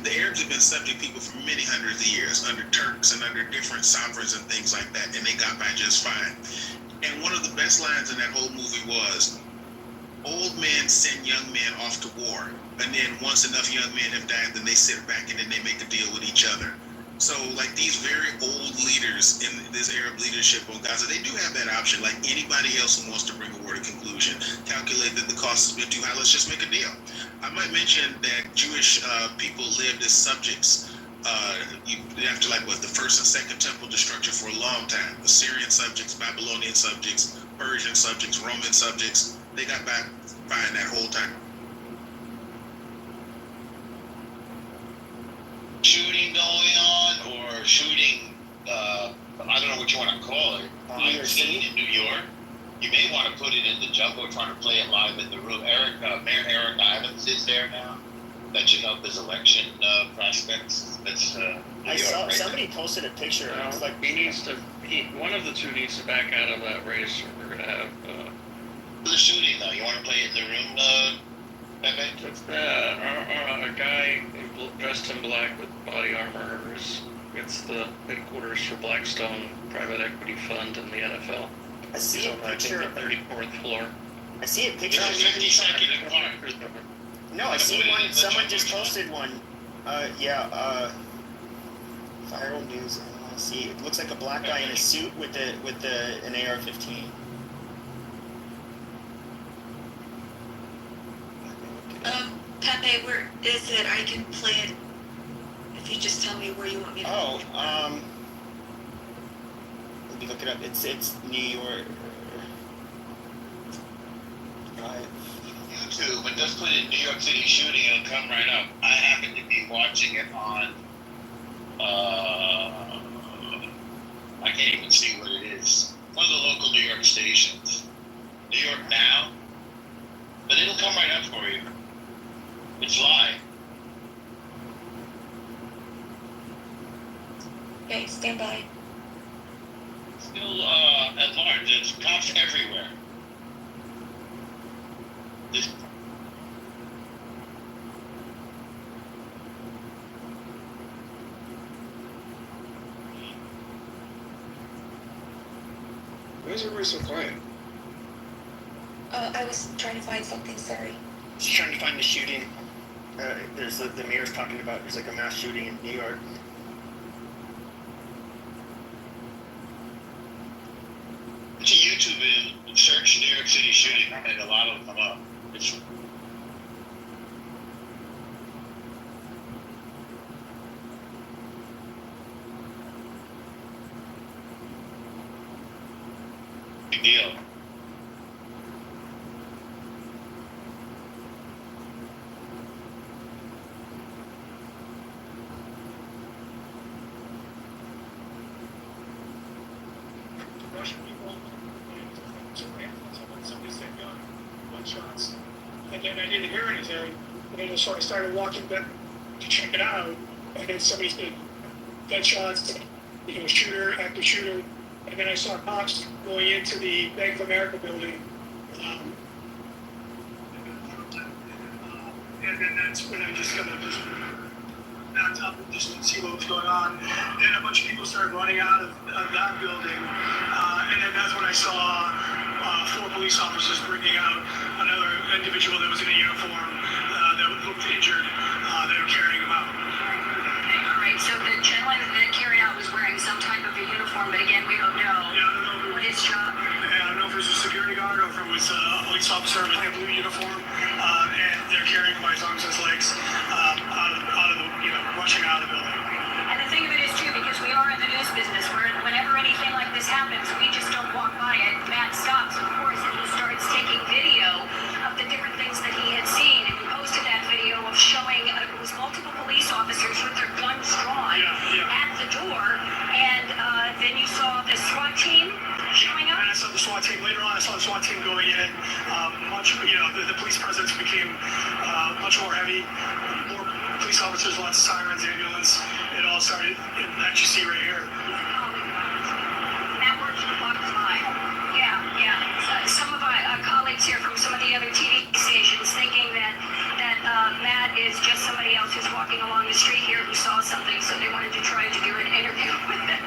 the Arabs have been subject people for many hundreds of years under Turks and under different sovereigns and things like that, and they got by just fine. And one of the best lines in that whole movie was, old men send young men off to war, and then once enough young men have died, then they sit back and then they make a deal with each other. So, like, these very old leaders in this Arab leadership on Gaza, they do have that option, like anybody else who wants to bring a war to conclusion. Calculate that the cost has been too high, let's just make a deal. I might mention that Jewish people lived as subjects after, the first and second temple destruction for a long time. Assyrian subjects, Babylonian subjects, Persian subjects, Roman subjects, they got back fine that whole time. Shooting going on, or shooting, I don't know what you want to call it, in New York. You may want to put it in the Jumbotron to play it live in the room. Mayor Eric Adams is there now, fetching up his election prospects. That's I saw somebody posted a picture. And I was like, one of the two needs to back out of that race, or we're gonna have. The shooting though, you want to play it in the room, Pepe? It's a guy dressed in black with body armor It's the headquarters for Blackstone Private Equity Fund and the NFL. I see a It's on, I think, picture. the 34th floor. I see a picture. There's a 50-second apart. No, I see one. Someone just posted one. Viral news. I want to see. It looks like a black guy in a suit with an AR-15. Pepe, where is it? I can play it if you just tell me where you want me to. Let me look it up. It's New York. YouTube, and just put in New York City shooting, it'll come right up. I happen to be watching it on, I can't even see what it is. One of the local New York stations. New York Now. But it'll come right up for you. It's live. Okay, stand by. Still, at large, there's cops everywhere. Why is everybody so quiet? I was trying to find something, sorry. Just trying to find the shooting. There's the mayor's talking about there's like a mass shooting in New York. To YouTube and search New York City shooting, and a lot of them come up. It's big deal. Russian people, somebody said gunshots, and then I didn't hear anything, and then so I started walking back to check it out, and then somebody said gunshots, shooter after shooter, and then I saw cops going into the Bank of America building, and then that's when I just kind of just backed up and just to see what was going on. Then a bunch of people started running out of that building, and then that's when I saw 4 police officers bringing out another individual that was in a uniform that looked injured. They were carrying him out. All right, so the gentleman that carried out was wearing some type of a uniform, but again, we don't know what his job. I don't know if it was a security guard or if it was a police officer in a blue uniform, and they're carrying him by his arms and his legs out of the, rushing out of the building. And the thing of it is, too, because we are in the news business, where whenever anything like this happens, we just don't walk by it. Matt stops, of course, and he starts taking video of the different things that he had seen. And he posted that video of showing it was multiple police officers with their guns drawn at the door. And then you saw the SWAT team showing up. And I saw the SWAT team. Later on, I saw the SWAT team going in. The police presence became much more heavy. More police officers, lots of sirens, ambulance. It all started that you see right here. That works for Fox 5. Yeah. Some of our colleagues here from some of the other TV stations thinking that Matt is just somebody else who's walking along the street here who saw something, so they wanted to try to do an interview with him.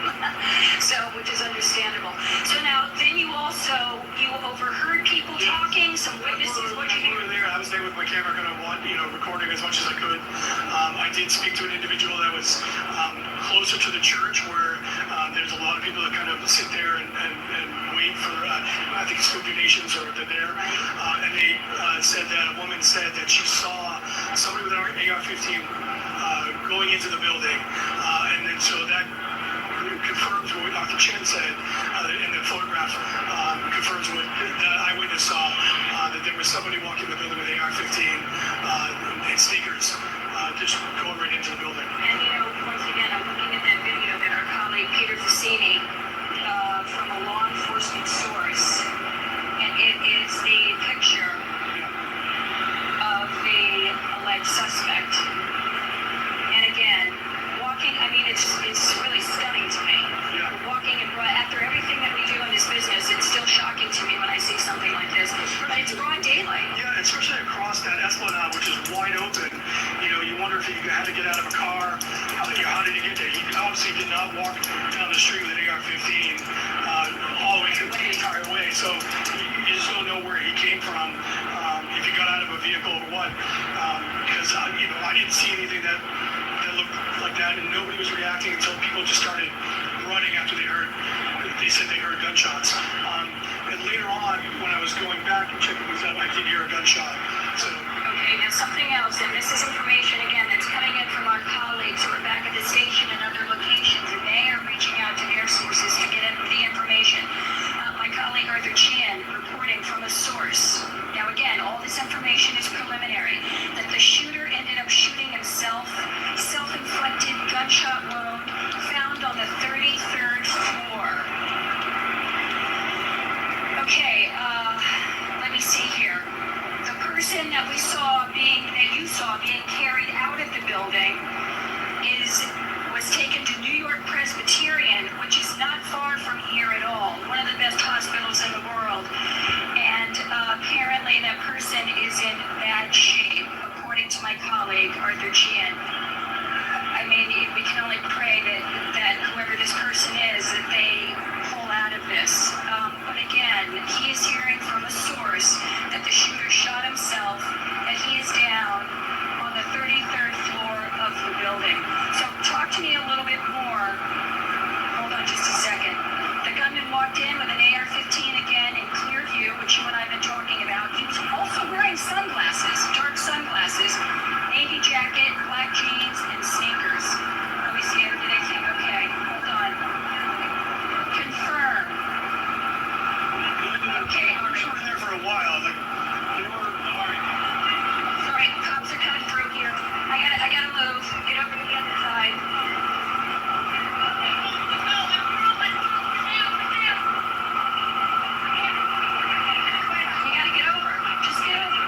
Which is understandable. So now, then you overheard people talking, some witnesses. What you hear? I was there with my camera, kind of recording as much as I could. I did speak to an individual that was closer to the church, where there's a lot of people that kind of sit there and wait for, I think it's food donations, or they're there. And they said that a woman said that she saw somebody with an AR-15 going into the building, and then so that confirms what Dr. Chen said in the photograph, confirms what the eyewitness saw, that there was somebody walking the building with AR-15 and sneakers, just going right into the building. And once again, I'm looking at that video that our colleague Peter Fassini from a law enforcement source, and it is the picture of the alleged suspect. And again, it's really stunning to me. Walking after everything that we do in this business, it's still shocking to me when I see something like this. But it's broad daylight. Yeah, especially across that esplanade, which is wide open. You wonder if you had to get out of a car did he get there? He obviously did not walk down the street with an AR-15 all the way through the entire way. So you just don't know where he came from, if he got out of a vehicle or what. Because I didn't see anything that looked like that, and nobody was reacting until people just started running after they said they heard gunshots. And later on, when I was going back and checking this out, I did hear a gunshot. So. Okay, now something else, and this is information again that's coming in from our colleagues who are back at the station and other locations, and they are reaching out to their sources to get the information. My colleague Arthur Chan reporting from a source. Now again, all this information is preliminary, that the shooter ended up shooting himself, self-inflicted gunshot wound found on the 33rd floor. Okay, let me see here. The person that you saw being carried out of the building was taken to New York Presbyterian, which is not far from here at all, one of the best hospitals in the world. And apparently that person is in bad shape, according to my colleague, Arthur Chan. I mean, we can only pray that whoever this person is, that they pull out of this. But again, he is hearing from a source that the shooter shot himself, and he is down on the 33rd floor of the building. So talk to me a little bit more. Hold on just a second. The gunman walked in with an AR-15 again in clear view, which you and I have been talking about. He was also wearing sunglasses, dark sunglasses, navy jacket, black jeans, and sneakers. Let me see, did I think? Okay, hold on. Confirm. Okay, all right. I was there for a while. Sorry, cops are coming through here. I gotta move. Get over to the other side. You gotta get over. Just get over.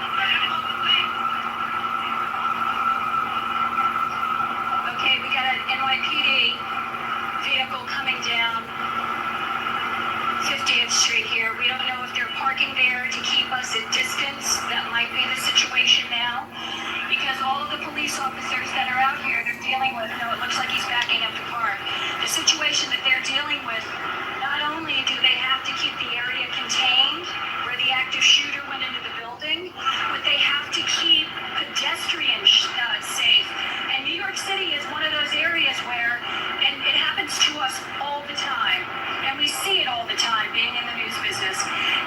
Okay, we got an NYPD vehicle coming down 50th Street here. We don't know if they're parking there to keep us at distance. That might be the situation now. Because all of the police officers that are out here, they're dealing with, no, it looks like he's backing up the car. The situation that they're dealing with, not only do they have to keep the area contained where the active shooter went into the building, but they have to keep pedestrians safe. And New York City is one of those areas where, and it happens to us all the time, and we see it all the time being in the news business,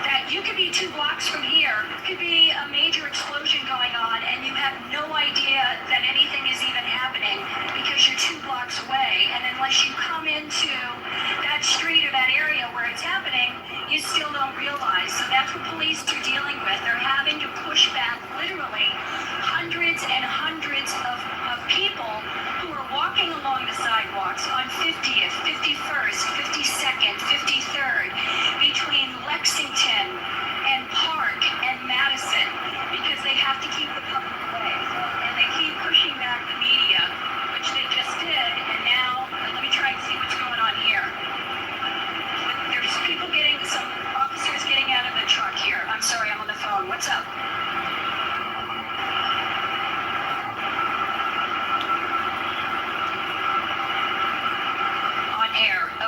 that you could be 2 blocks from here, could be a major explosion going on, and you have no idea that anything is even happening because you're 2 blocks away. And unless you come into that street or that area where it's happening, you still don't realize. So that's what police are dealing with. They're having to push back literally hundreds and hundreds of people who are walking along the sidewalks on 50th, 51st, 52nd, 53rd, between Lexington and Park and Madison, because they have to keep the public away. And they keep pushing back the media, which they just did, and now, let me try and see what's going on here. There's some officers getting out of the truck here. I'm sorry, I'm on the phone. What's up?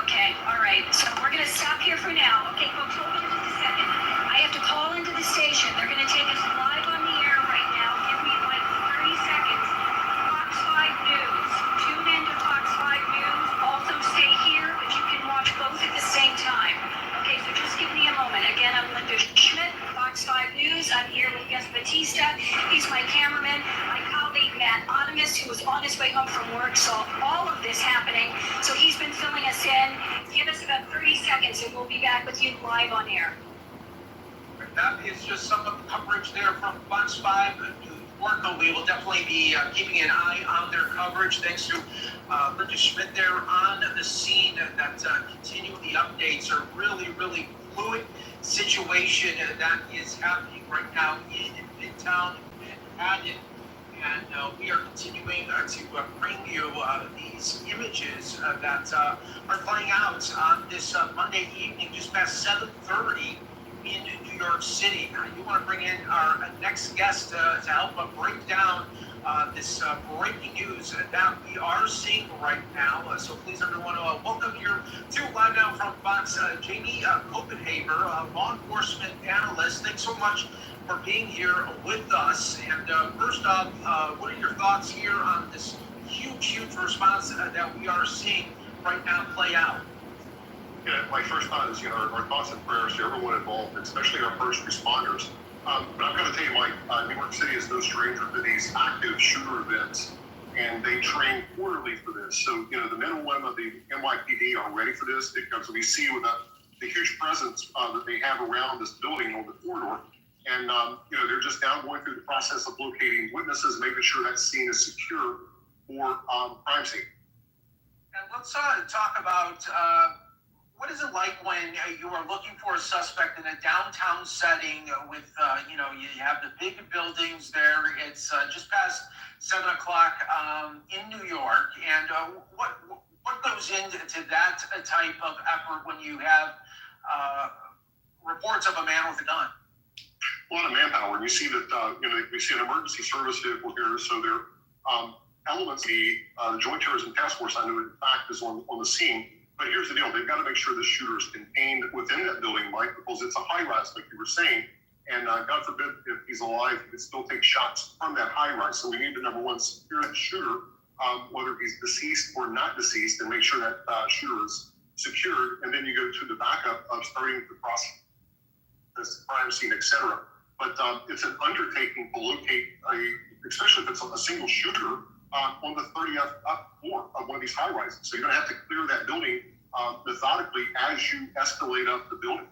Okay, all right. So we're going to stop here for now. Okay, folks, hold on just a second. I have to call into the station. They're going to take us live on the air right now. Give me like 30 seconds. Fox 5 News. Tune in to Fox 5 News. Also stay here, but you can watch both at the same time. Okay, so just give me a moment. Again, I'm Linda Schmidt, Fox 5 News. I'm here with Gus Batista. He's my cameraman. My colleague, Matt Onimus, who was on his way home from work, saw all of this happening. So he's been filling us in. Give us about 30 seconds and we'll be back with you live on air. That is just some of the coverage there from Fox 5 News. We will definitely be keeping an eye on their coverage. Thanks to Linda Schmidt there on the scene that continue the updates. Are really, really fluid situation that is happening right now in Midtown Manhattan. And we are continuing to bring you these images that are playing out on this Monday evening, just past 7:30 in New York City. You want to bring in our next guest to help break down this breaking news that we are seeing right now. So please, everyone, welcome here to Live Now from Fox. Jamie Copenhaver, law enforcement analyst. Thanks so much for being here with us. And first off, what are your thoughts here on this huge response that we are seeing right now play out? Yeah, my first thought is, our thoughts and prayers to everyone involved, especially our first responders. But I've got to tell you, Mike, New York City is no stranger to these active shooter events, and they train quarterly for this. So, the men and women of the NYPD are ready for this because we see with the huge presence that they have around this building on the corridor. And, they're just now going through the process of locating witnesses, making sure that scene is secure for crime scene. And let's talk about what is it like when you are looking for a suspect in a downtown setting with, you have the big buildings there. It's just past 7 o'clock in New York. And what goes into that type of effort when you have reports of a man with a gun? A lot of manpower. And you see that, we see an emergency service vehicle here. So there elements, the Joint Terrorism Task Force, I know in fact, is on the scene. But here's the deal. They've got to make sure the shooter is contained within that building, Mike, because it's a high-rise, like you were saying. And God forbid, if he's alive, he can still take shots from that high-rise. So we need to, number one, secure the shooter, whether he's deceased or not deceased, and make sure that shooter is secured. And then you go to the backup of starting the process, this crime scene, etc. But it's an undertaking to locate, especially if it's a single shooter, on the 30th up floor of one of these high-rises. So you're going to have to clear that building methodically as you escalate up the building.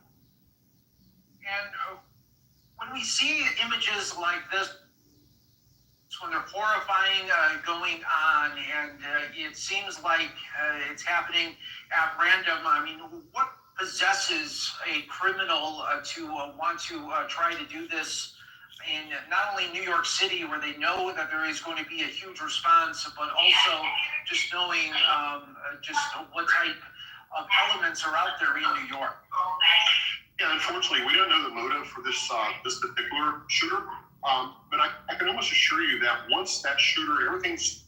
And when we see images like this, when they're horrifying going on, and it seems like it's happening at random, I mean, what possesses a criminal to want to try to do this in not only New York City, where they know that there is going to be a huge response, but also just knowing just what type of elements are out there in New York? Yeah, unfortunately, we don't know the motive for this particular shooter, but I can almost assure you that once that shooter, everything's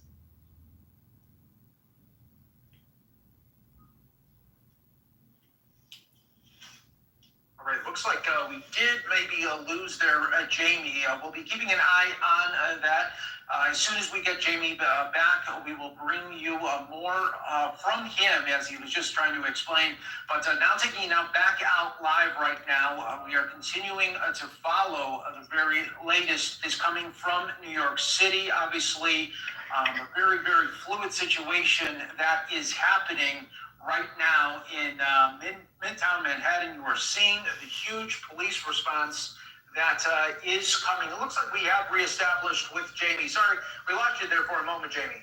All right, looks like we did maybe lose there, Jamie. We'll be keeping an eye on that. As soon as we get Jamie back, we will bring you more from him, as he was just trying to explain. But now taking back out live right now, we are continuing to follow the very latest is coming from New York City. Obviously, a very, very fluid situation that is happening right now in Midtown Manhattan. You are seeing the huge police response that is coming. It looks like we have reestablished with Jamie. Sorry, we lost you there for a moment, Jamie.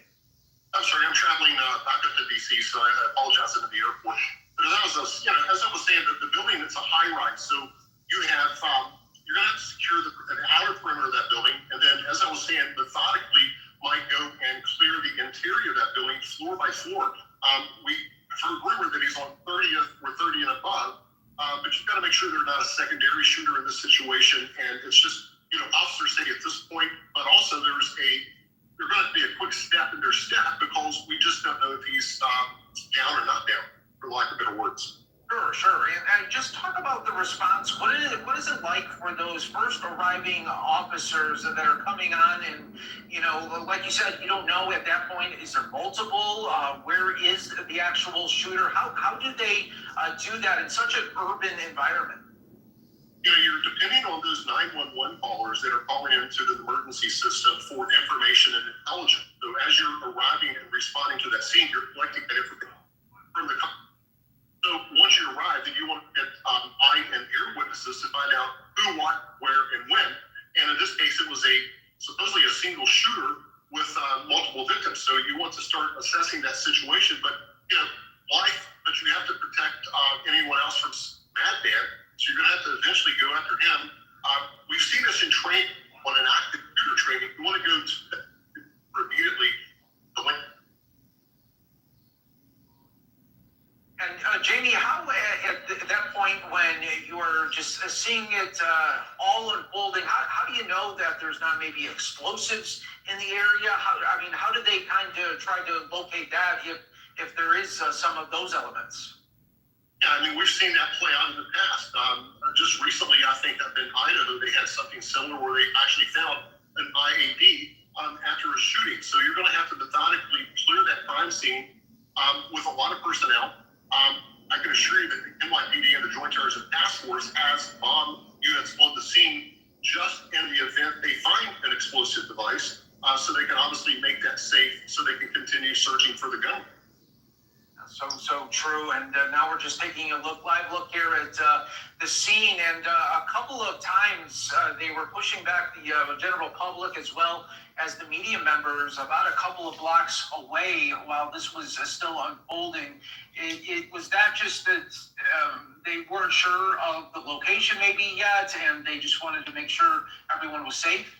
I'm sorry, I'm traveling back up to DC, so I apologize into the airport. But as I was saying, the building, it's a high rise, so you have you're going to have to secure the outer perimeter of that building, and then, as I was saying, methodically might go and clear the interior of that building floor by floor. We heard rumor that he's on 30th or 30 and above, but you've got to make sure they're not a secondary shooter in this situation. And it's just, officers say at this point, but also there's going to be a quick step in their step because we just don't know if he's down or not down, for lack of better words. Sure. And just talk about the response. What is it like for those first arriving officers that are coming on? And, like you said, you don't know at that point, is there multiple? Where is the actual shooter? How do they do that in such an urban environment? You're depending on those 911 callers that are calling into the emergency system for information and intelligence. So as you're arriving and responding to that scene, you're collecting that information from the So once you arrive, then you want to get eye and ear witnesses to find out who, what, where, and when. And in this case, it was supposedly a single shooter with multiple victims. So you want to start assessing that situation. But, life, but you have to protect anyone else from madman. So you're going to have to eventually go after him. We've seen this in training, on an active shooter training. You want to go to immediately. And Jamie, how at that point point when you're just seeing it all unfolding? How do you know that there's not maybe explosives in the area? How do they kind of try to locate that if there is some of those elements? Yeah, I mean, we've seen that play out in the past. Just recently, I think up in Idaho, they had something similar where they actually found an IAD after a shooting. So you're going to have to methodically clear that crime scene with a lot of personnel. I can assure you that the NYPD and the Joint Terrorism Task Force has bomb units on the scene just in the event they find an explosive device, so they can obviously make that safe so they can continue searching for the gun. So true. And now we're just taking a live look here at the scene. And a couple of times they were pushing back the general public as well as the media members about a couple of blocks away while this was still unfolding. It was that just that they weren't sure of the location maybe yet, and they just wanted to make sure everyone was safe?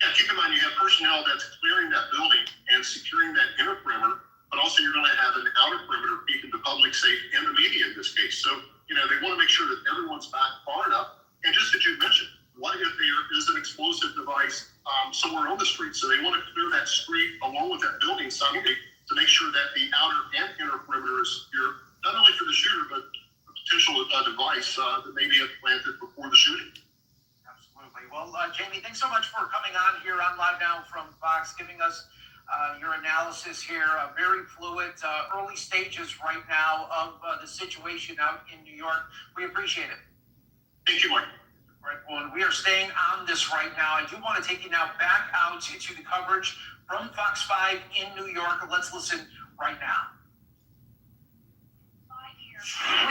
Yeah, keep in mind you have personnel that's clearing that building and securing that inner perimeter, but also you're going to have an outer perimeter keeping the public safe and the media in this case. So, they want to make sure that everyone's back far enough. And just as you mentioned, what if there is an explosive device somewhere on the street? So they want to clear that street along with that building simultaneously to make sure that the outer and inner perimeter is secure, not only for the shooter, but a potential device that may be implanted before the shooting. Absolutely. Well, Jamie, thanks so much for coming on here on Live Now from Fox, giving us your analysis here. Very fluid, early stages right now of the situation out in New York. We appreciate it. Thank you, Mike. Right, well, we are staying on this right now. I do want to take you now back out to the coverage from Fox 5 in New York. Let's listen right now.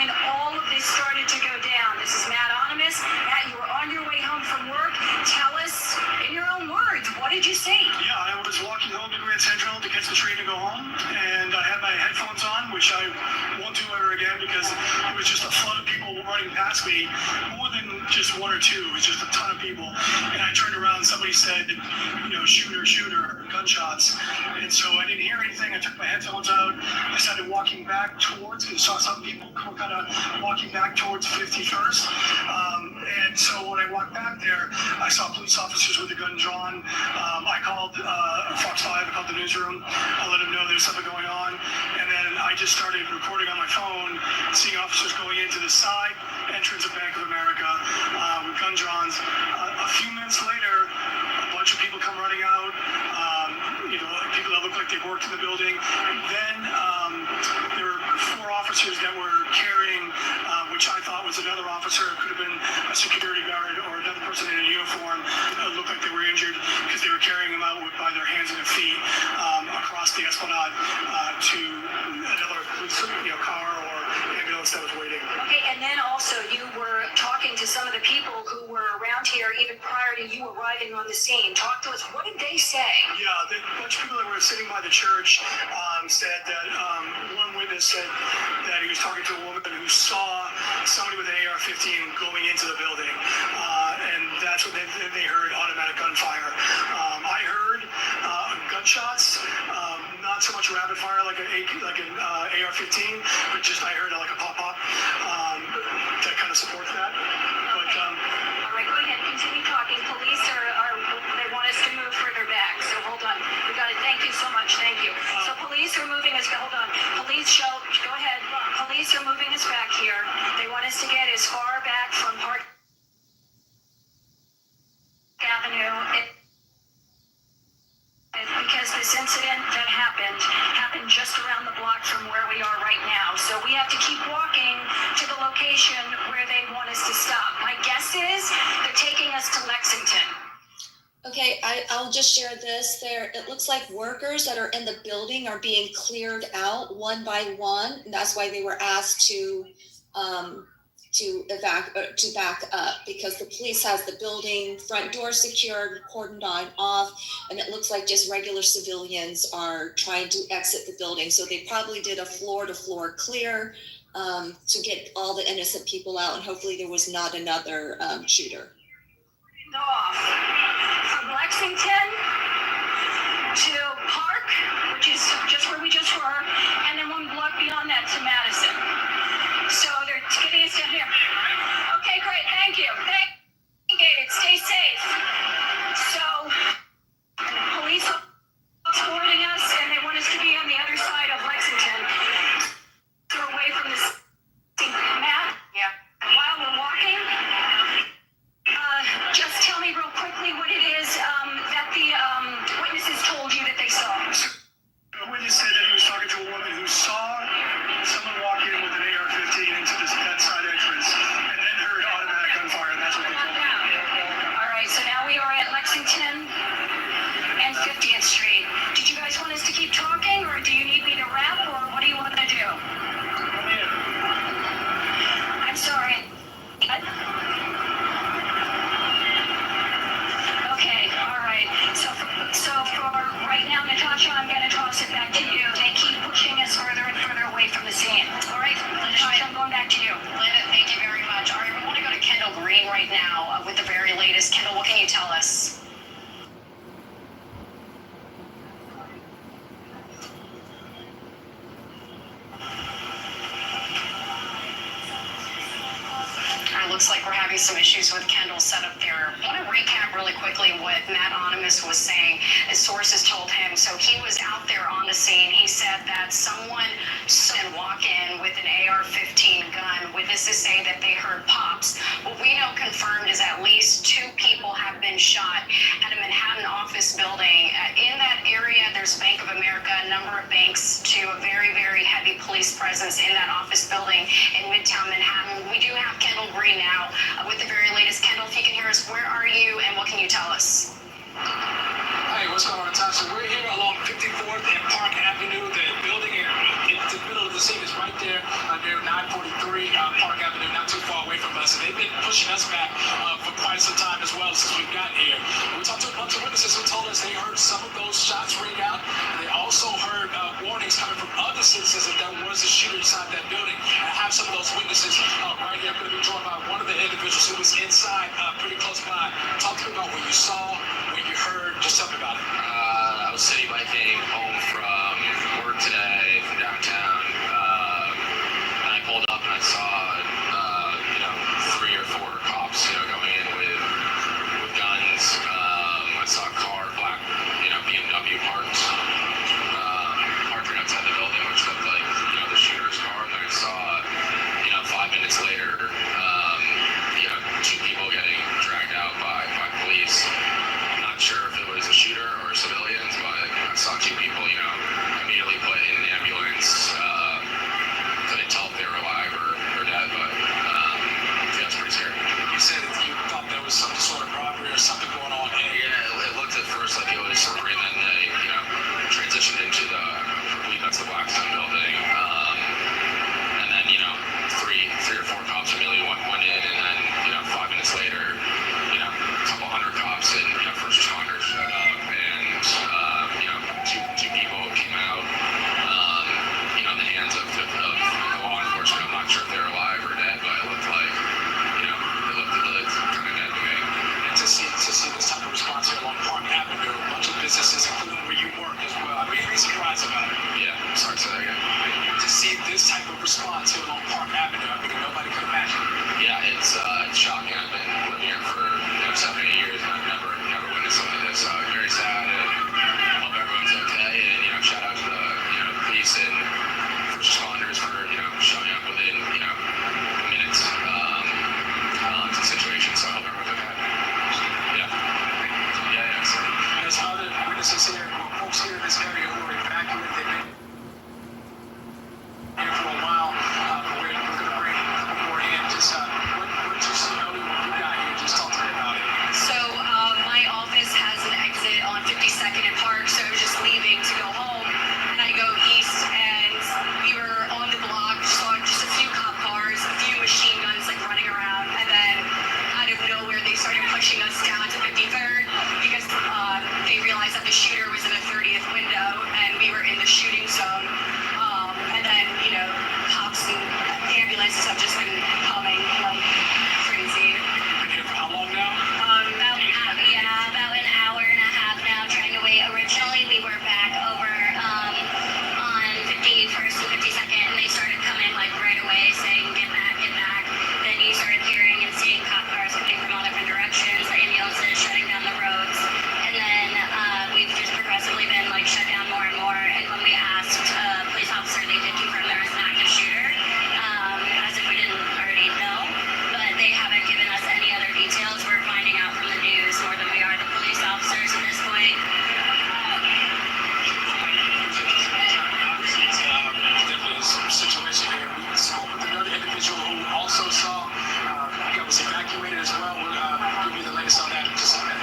When all of this started to go down, this is Matt Onimus. Matt, you were on your way home from work. Tell us in your own words, what did you see? Yeah, I was walking home to Grand Central to catch the train to go home, and I had my headphones on, which I won't do ever again because it was just a flood of people running past me, more than just one or two. It was just a ton of people. And I turned around, somebody said, shooter, gunshots. And so I didn't hear anything. I took my headphones out. I started walking back towards, and saw some people were kind of walking back towards 51st. And so when I walked back there, I saw police officers with a gun drawn. I called Fox 5, I called the newsroom. I let them know there was something going on. And then I just started recording on my phone, seeing officers going into the side entrance of Bank of America with gun drawns. A few minutes later, a bunch of people come running out. People that look like they worked in the building. Then there were 4 officers that were carrying, which I thought was another officer. It could have been a security guard or another person in a uniform. It looked like they were injured because they were carrying them out by their hands and their feet across the Esplanade to another police car or ambulance that was waiting. Okay, and then also you were talking to some of the people who were around here even prior to you arriving on the scene. Talk to us. What did they say? Yeah, a bunch of people that were sitting by the church said that one witness said that he was talking to a woman who saw somebody with an AR-15 going into the building, and that's what they heard, automatic gunfire. I heard gunshots, not so much rapid fire like an AR-15, but just I heard like a pop-pop that kind of supports that. But all right, go ahead, continue talking. Police they want us to move further back, so hold on. We got it. Thank you so much. Thank you. So police are moving us. Hold on. Go ahead. Police are moving us back here. They want us to get as far back from Park Avenue. Because this incident that happened just around the block from where we are right now. So we have to keep walking to the location where they want us to stop. My guess is they're taking us to Lexington. Okay, I'll just share this there. It looks like workers that are in the building are being cleared out one by one. And that's why they were asked to back up, because the police has the building front door secured, cordoned off, and it looks like just regular civilians are trying to exit the building. So they probably did a floor to floor clear to get all the innocent people out, and hopefully there was not another shooter. Off from Lexington to Park, which is just where we just were, and then one block beyond that to Madison. So they're getting us to some issues with Kendall's setup there. I want to recap really quickly what Matt Onimus was saying, as sources told him. So he was out there on the scene. He said that someone saw him walk in with an AR-15 gun. Witnesses say that they heard pops. What we know confirmed is at least 2 people have been shot at a Manhattan office building. In that area, there's Bank of America, a number of banks, to a very, very heavy police presence in that office building in Midtown Manhattan. We do have Kendall Green now with the very latest. Kendall, if you can hear us, where are you and what can you tell us? Hey, what's going on, Natasha? We're here along 54th and Park Avenue. The building in the middle of the scene is right there near 943 Park Avenue, not too far away from us. And they've been pushing us back for quite some time as well since we've gotten here. We talked to a bunch of witnesses who told us they heard some of those shots ring out. And they also heard warnings coming from other citizens that there was a shooter inside that building. And I have some of those witnesses right here. I'm going to be joined by one of the individuals who was inside pretty close by. Talk to me about what you saw, what you heard. Just tell me about it. I was city biking home from work today from downtown, and I pulled up and I saw, 3 or 4 cops, going in with guns. I saw a car, black, BMW parked right outside the building, which looked like, the shooter's car. And then I saw, 5 minutes later, 2 people getting dragged out by police. Not sure if it was a shooter or civilians, but I saw 2 people, immediately put in the ambulance. Couldn't tell if they were alive or dead, but that's pretty scary. You said that you thought there was some sort of robbery or something going on. Yeah, it looked at first like it was robbery, and then they, transitioned into I believe that's the Blackstone building. And then, 3 or 4 cops immediately went in, and then, 5 minutes later, a couple hundred cops and first responders showed up, and two people came out in the hands of law enforcement. I'm not sure if they're alive or dead, but it looked like they looked kind of dead to me. And to see this type of response here along Park Avenue, a bunch of businesses, including where you work as well. I mean, you'd be surprised about it. Yeah, sorry to say that again. To see this type of response here along Park Avenue, I mean, nobody could imagine. Yeah, it's shocking. I've been living here for 7 or 8 years, and I've never witnessed something like this. So I'm very sad, and I hope everyone's okay. And shout out to the police and first responders for showing up within minutes to the situation. So I hope everyone's okay. Yeah. So. There's other witnesses here, folks here in this area who are evacuated. They've been here for a while. We're going to bring a couple more in. Just what you see earlier when you got here, just talk to me about it. So my office has an exit on 52nd and Park, so I was just leaving to go home, and I go east, and we were on the block, saw just a few cop cars, a few machine guns running around, and then out of nowhere they started pushing us down to 53rd because they realized that the shooter was in the 30th window, and we were in the shooting zone. And then, cops and ambulances have just been coming like crazy. Been here for how long now? About an hour and a half now, trying to wait. Originally, we were back over on 51st and 52nd, and they started coming right away, saying, get back, get back. Then you started hearing and seeing cop cars coming from all different directions, ambulances shutting down the roads. And then we've just progressively been shut down more and more. And when we asked a police officer, they did confirm there was an active shooter, as if we didn't already know. But they haven't given us any other details. We're finding out from the news more than we are the police officers at this point. Obviously, it's definitely a situation here. We spoke with another individual who also saw was evacuated as well. We'll give you the latest on that in just a minute.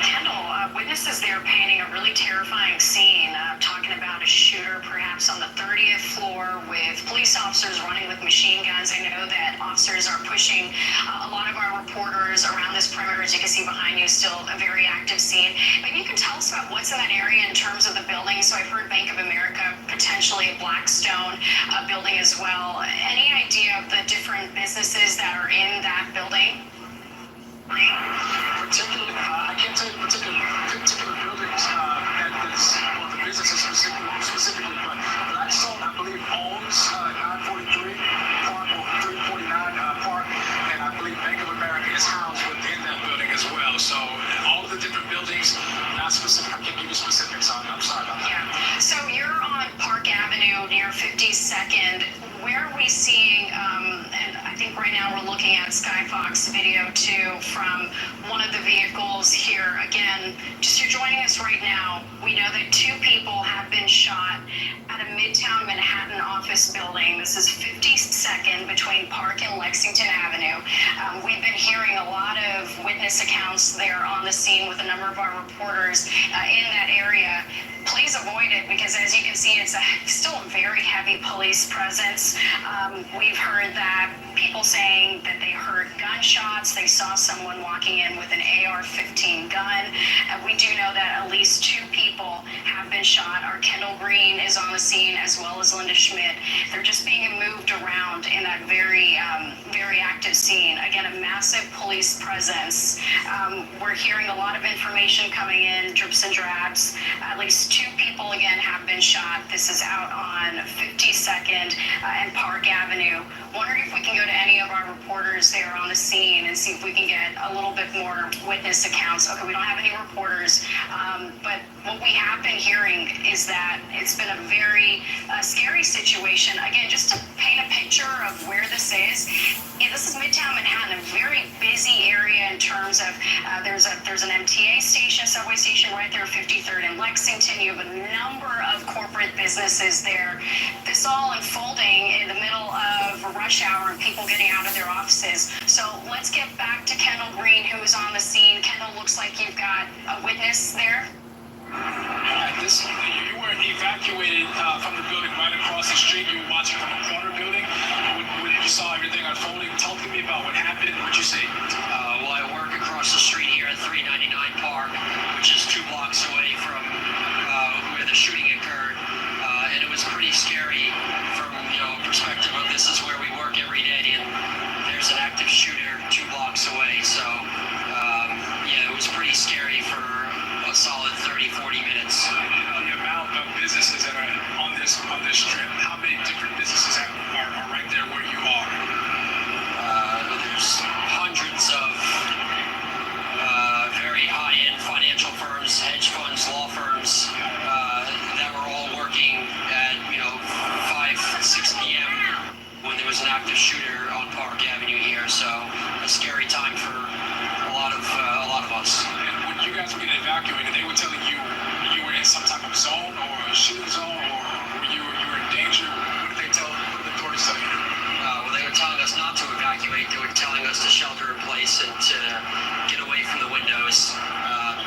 Kendall, witnesses there painting a really terrifying scene, talking about a shooter perhaps on the 30th floor with police officers running with machine guns. I know that officers are pushing a lot of our reporters around this perimeter. As you can see behind you, still a very active scene. Maybe you can tell us about what's in that area in terms of the building. So I've heard Bank of America, potentially Blackstone building as well. Any idea of the different businesses that are in that building? Particularly, I can't tell you particular buildings the businesses specifically, but Blackstone, I believe, owns 943 Park or 349 Park, and not specific. I can't give you specifics on it. I'm sorry about that. Yeah. So you're on Park Avenue near 52nd. Where are we seeing, and I think right now we're looking at Skyfox video too from one of the vehicles here. Again, just you're joining us right now. We know that 2 people have been shot at a Midtown Manhattan office building. This is 52nd between Park and Lexington Avenue. We've been hearing a lot of witness accounts there on the scene with a number of our reporters in that area. Please avoid it because, as you can see, it's still a very heavy police presence. We've heard that people saying that they heard gunshots. They saw someone walking in with an AR-15 gun. We do know that at least 2 people have been shot. Our Kendall Green is on the scene, as well as Linda Schmidt. They're just being moved around in that very, very active scene. Again, a massive police presence. We're hearing a lot of information coming in, drips and drabs. At least 2 people, again, have been shot. This is out on 52nd and Park Avenue. Wondering if we can go to any of our reporters there on the scene and see if we can get a little bit more witness accounts. Okay, we don't have any reporters, but what we have been hearing is that it's been a very scary situation. Again, just to paint a picture of where this is Midtown Manhattan, a very busy area in terms of there's an MTA station, subway station right there, 53rd and Lexington. You have a number of corporate businesses there. This all unfolding in the middle of rush hour and people getting out of their offices. So let's get back to Kendall Green, who is on the scene. Kendall, looks like you've got a witness there. You weren't evacuated from the building right across the street. You were watching from a corner building. When you saw everything unfolding, talk to me about what happened. What'd you see? Well, I work across the street here at 399 Park, which is 2 blocks away from where the shooting occurred, and it was pretty scary from perspective of this is where we work every day, and there's an active shooter 2 blocks away. So yeah, it was pretty scary for a solid 30-40 minutes. The amount of businesses that are on this strip, how many different businesses are right there where you are? There's hundreds of very high-end financial firms, hedge funds, law firms that were all working at 5-6 p.m. when there was an active shooter on Park Avenue here. So a scary time for a lot of us. And when you guys were getting evacuated, they were telling you you were in some type of zone or a shooting zone, or you were in danger. What did the authorities tell you? Well, they were telling us not to evacuate. They were telling us to shelter in place and to get away from the windows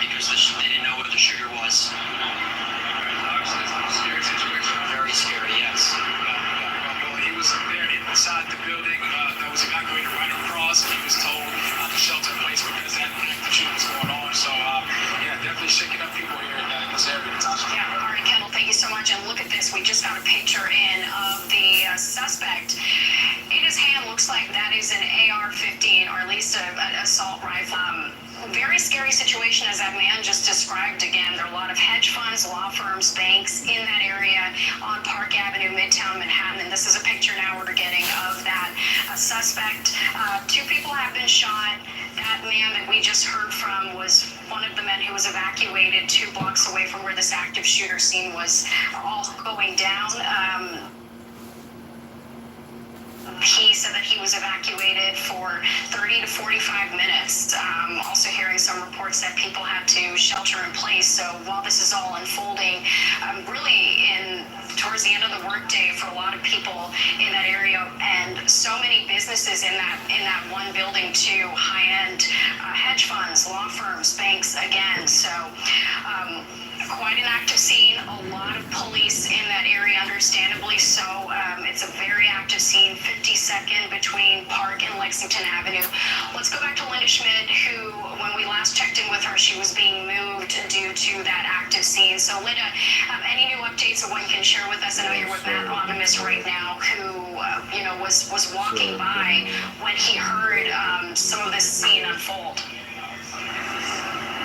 because they didn't know where the shooter was. Obviously, it's a scary situation. Very scary, yes. Well, he was there inside the building that was evacuated right across. He was told to shelter in place because that active shooting was going on. So, yeah, definitely shaking up people here in this area, Natasha. Yeah, all right, Kendall, thank you so much. And look at this. We just got a picture in of the suspect. In his hand, looks like that is an AR-15, or at least an assault rifle. Very scary situation, as that man just described. Again, there are a lot of hedge funds, law firms, banks in that area on Park Avenue, Midtown Manhattan. And this is a picture now we're getting of that suspect. 2 people have been shot. That man that we just heard from was one of the men who was evacuated 2 blocks away from where this active shooter scene was all going down. He said that he was evacuated for 30 to 45 minutes. Also hearing some reports that people had to shelter in place. So while this is all unfolding, really towards the end of the workday for a lot of people in that area, and so many businesses in that one building too, high-end hedge funds, law firms, banks again. So quite an active scene, a lot of police in that area, understandably so. It's a very active scene, 52nd between Park and Lexington Avenue. Let's go back to Linda Schmidt, who, when we last checked in with her, she was being moved due to that active scene. So Linda, any new updates of what you can share with us? I know you're with Matt Anonymous right now, who was walking by when he heard some of this scene unfold.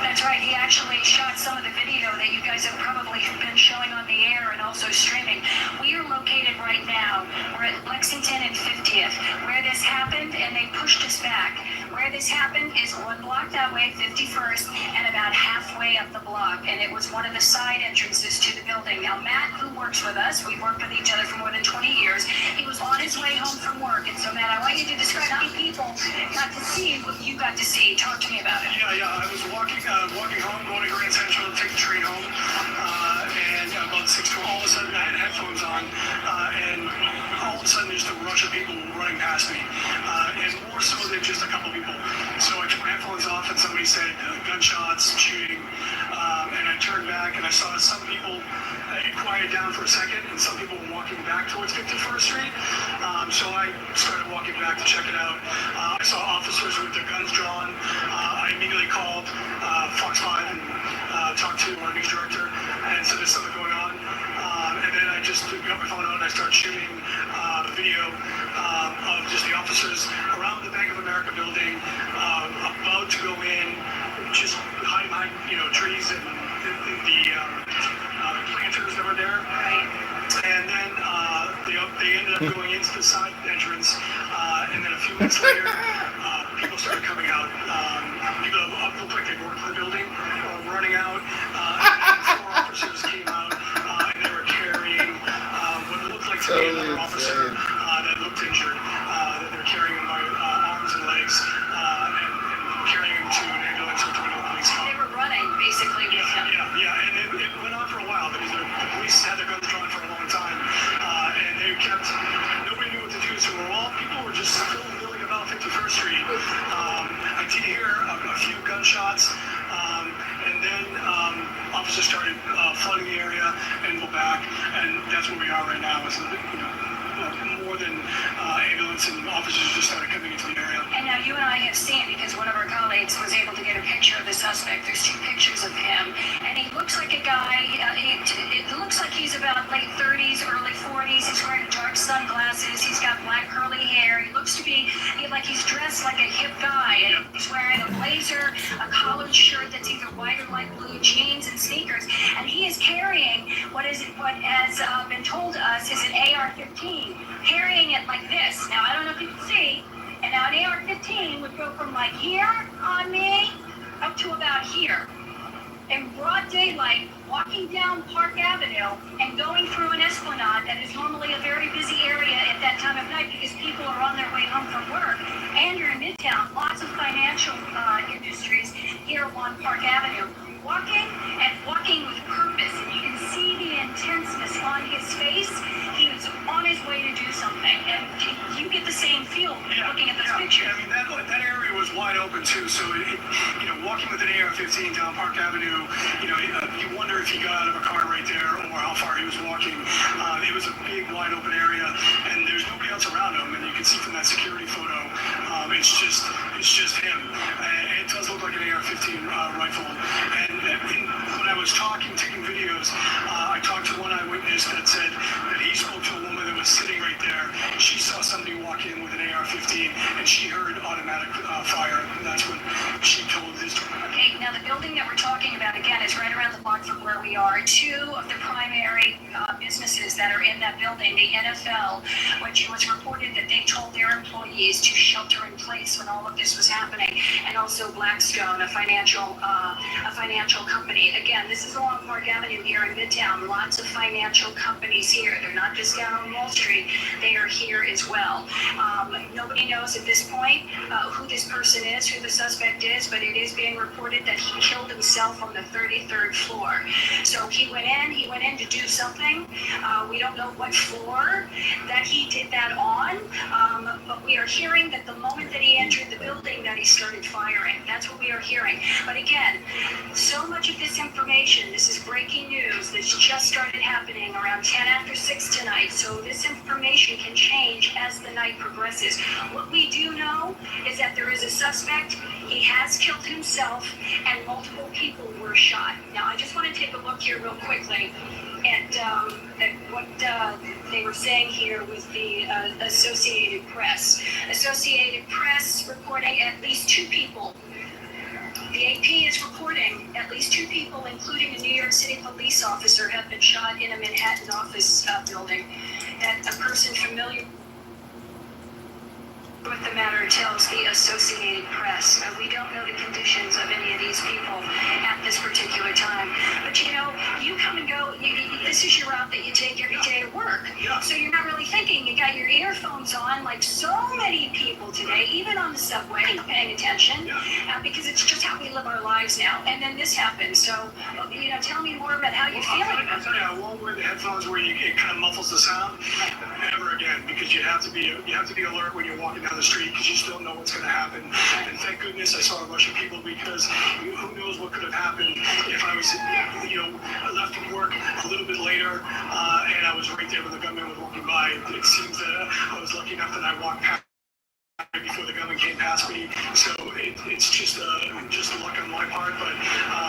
That's right. He actually shot some of the video that you guys have probably been showing on the air and also streaming. We are located right now. We're at Lexington and 50th, where this this happened, and they pushed us back. Where this happened is 1 block that way, 51st, and about halfway up the block, and it was one of the side entrances to the building. Now, Matt, who works with us, we've worked with each other for more than 20 years, he was on his way home from work, and so, Matt, I want you to describe how many people got to see what you got to see. Talk to me about it. Yeah, I was walking home, going to Grand Central to take the train home, and about 6:12, all of a sudden I had headphones on, and all of a sudden just a rush of people running past me, and more so than just a couple people. So I took my headphones off, and somebody said gunshots, shooting, and I turned back and I saw some people it quieted down for a second, and some people were walking back towards 51st Street. So I started walking back to check it out. I saw officers with their guns drawn. I immediately called Fox 5 and talked to our news director and said there's something going on. And then I just got my phone out and I started shooting video of just the officers around the Bank of America building, about to go in, just hiding behind, trees and the planters that were there. Right. And then they ended up going into the side entrance, and then a few minutes later, people started coming out. People that looked like they worked for the building running out. And 4 officers came out, and they were carrying what looked like to be another officer that looked injured. That they were carrying him by arms and legs, and carrying him to an ambulance or to another police car. They were running, basically, with him. Yeah, and it went on for a while because the police had their guns drawn for a long time, and they kept, nobody knew what to do, so people were just still milling about 51st Street. I did hear a few gunshots, and then officers started flooding the area and go back, and that's where we are right now. Is more than ambulance and officers just started coming into the area. And now you and I have seen, because one of our colleagues was able to get a picture of the suspect. There's 2 pictures of him, and he looks like a guy, it looks like he's about late 30s, early 40s. He's wearing dark sunglasses. He's got black curly hair. He looks to be like he's dressed like a hip guy, and he's wearing a blazer, a collared shirt that's either white or light blue, jeans and sneakers, and he is carrying what has been told to us is an AR-15, carrying it like this. Now, I don't know if you can see, and now an AR-15 would go from like here on me up to about here. In broad daylight, walking down Park Avenue and going through an esplanade that is normally a very busy area at that time of night because people are on their way home from work. And you're in Midtown, lots of financial industries here on Park Avenue. Walking with purpose, and you can see the intenseness on his face. He was on his way to do something, and you get the same feel looking at those pictures. I mean, that area was wide open too. So, walking with an AR-15 down Park Avenue, you wonder if he got out of a car right there or how far he was walking. It was a big, wide open area, and there's nobody else around him. And you can see from that security photo, it's just him. And it does look like an AR-15 rifle. And when I was taking videos, I talked to one eyewitness that said that he spoke to a woman that was sitting right there. She saw somebody walk in with an AR-15, and she heard automatic fire, and that's what she told his story. Okay, now the building that we're talking about, again, is right around the block from where we are. 2 of the primary businesses that are in that building, the NFL, which was reported that they told their employees to shelter in place when all of this was happening, and also Blackstone, a financial company. Again, this is along Park Avenue here in Midtown. Lots of financial companies here. They're not just down on Wall Street. They are here as well. Nobody knows at this point who this person is, who the suspect is, but it is being reported that he killed himself on the 33rd floor. So he went in to do something. We don't know what floor that he did that on, but we are hearing that the moment that he entered the building that he started firing. That's what we are hearing. But again, so much of this information, this is breaking news, this just started happening around 10 after 6 tonight, so this information can change as the night progresses. What we do know is that there is a suspect, he has killed himself, and multiple people were shot. Now, I just want to take a look here real quickly at what they were saying here with the Associated Press. Associated Press reporting at least 2 people. The AP is reporting at least 2 people, including a New York City police officer, have been shot in a Manhattan office building. That a person familiar what the matter tells the Associated Press. We don't know the conditions of any of these people at this particular time. But you know, you come and go, this is your route that you take every day at work. So you're not really thinking. You got your earphones on, like so many people today, even on the subway, paying attention, because it's just how we live our lives now. And then this happens. So, you know, tell me more about how you're feeling. I'll tell you, I won't wear the headphones where it kind of muffles the sound. Never again, because you have to be alert when you're walking down the street, because you just don't know what's going to happen. And thank goodness I saw a rush of people, because who knows what could have happened if I was, I left from work a little bit later, and I was right there when the gunman was walking by. It seems that I was lucky enough that I walked past before the gunman came past me, so it's just luck on my part, but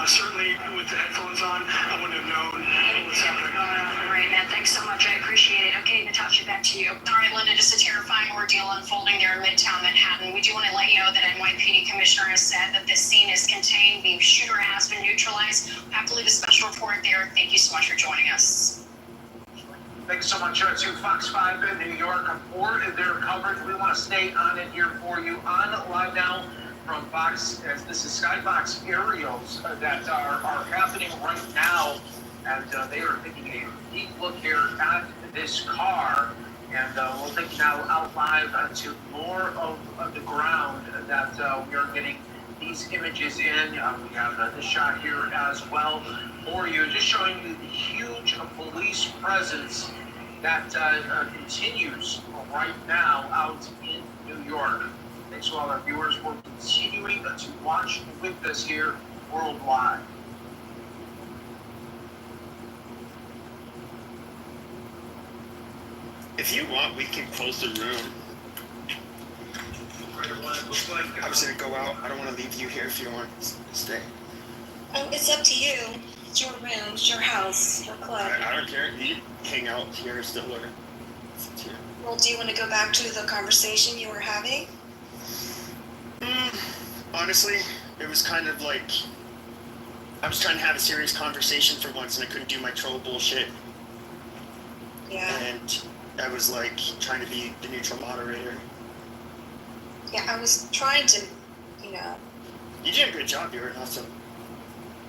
certainly with the headphones on, I wouldn't have known what was happening. All right, man, thanks so much, I appreciate it. Okay, Natasha, back to you. All right, Linda, just a terrifying ordeal unfolding there in Midtown Manhattan. We do want to let you know that NYPD Commissioner has said that this scene is contained. The shooter has been neutralized. We'll have to leave a special report there. Thank you so much for joining us. Thanks so much to Fox 5 in New York for their coverage. We want to stay on it here for you on live now from Fox, as this is Skybox aerials that are happening right now, and they are taking a deep look here at this car, and we'll take you now out live to more of the ground that we are getting these images in. We have this shot here as well for you, just showing you the huge police presence that continues right now out in New York. Thanks to all our viewers for continuing to watch with us here worldwide. If you want, we can close the room. I'm just gonna go out. I don't want to leave you here if you want to stay. It's up to you. It's your room, it's your house, your club. I don't care. You hang out here still, or it's here. Well, do you want to go back to the conversation you were having? Honestly, it was kind of like I was trying to have a serious conversation for once, and I couldn't do my troll bullshit. Yeah. And I was like trying to be the neutral moderator. Yeah, I was trying to, You did a good job. You were an awesome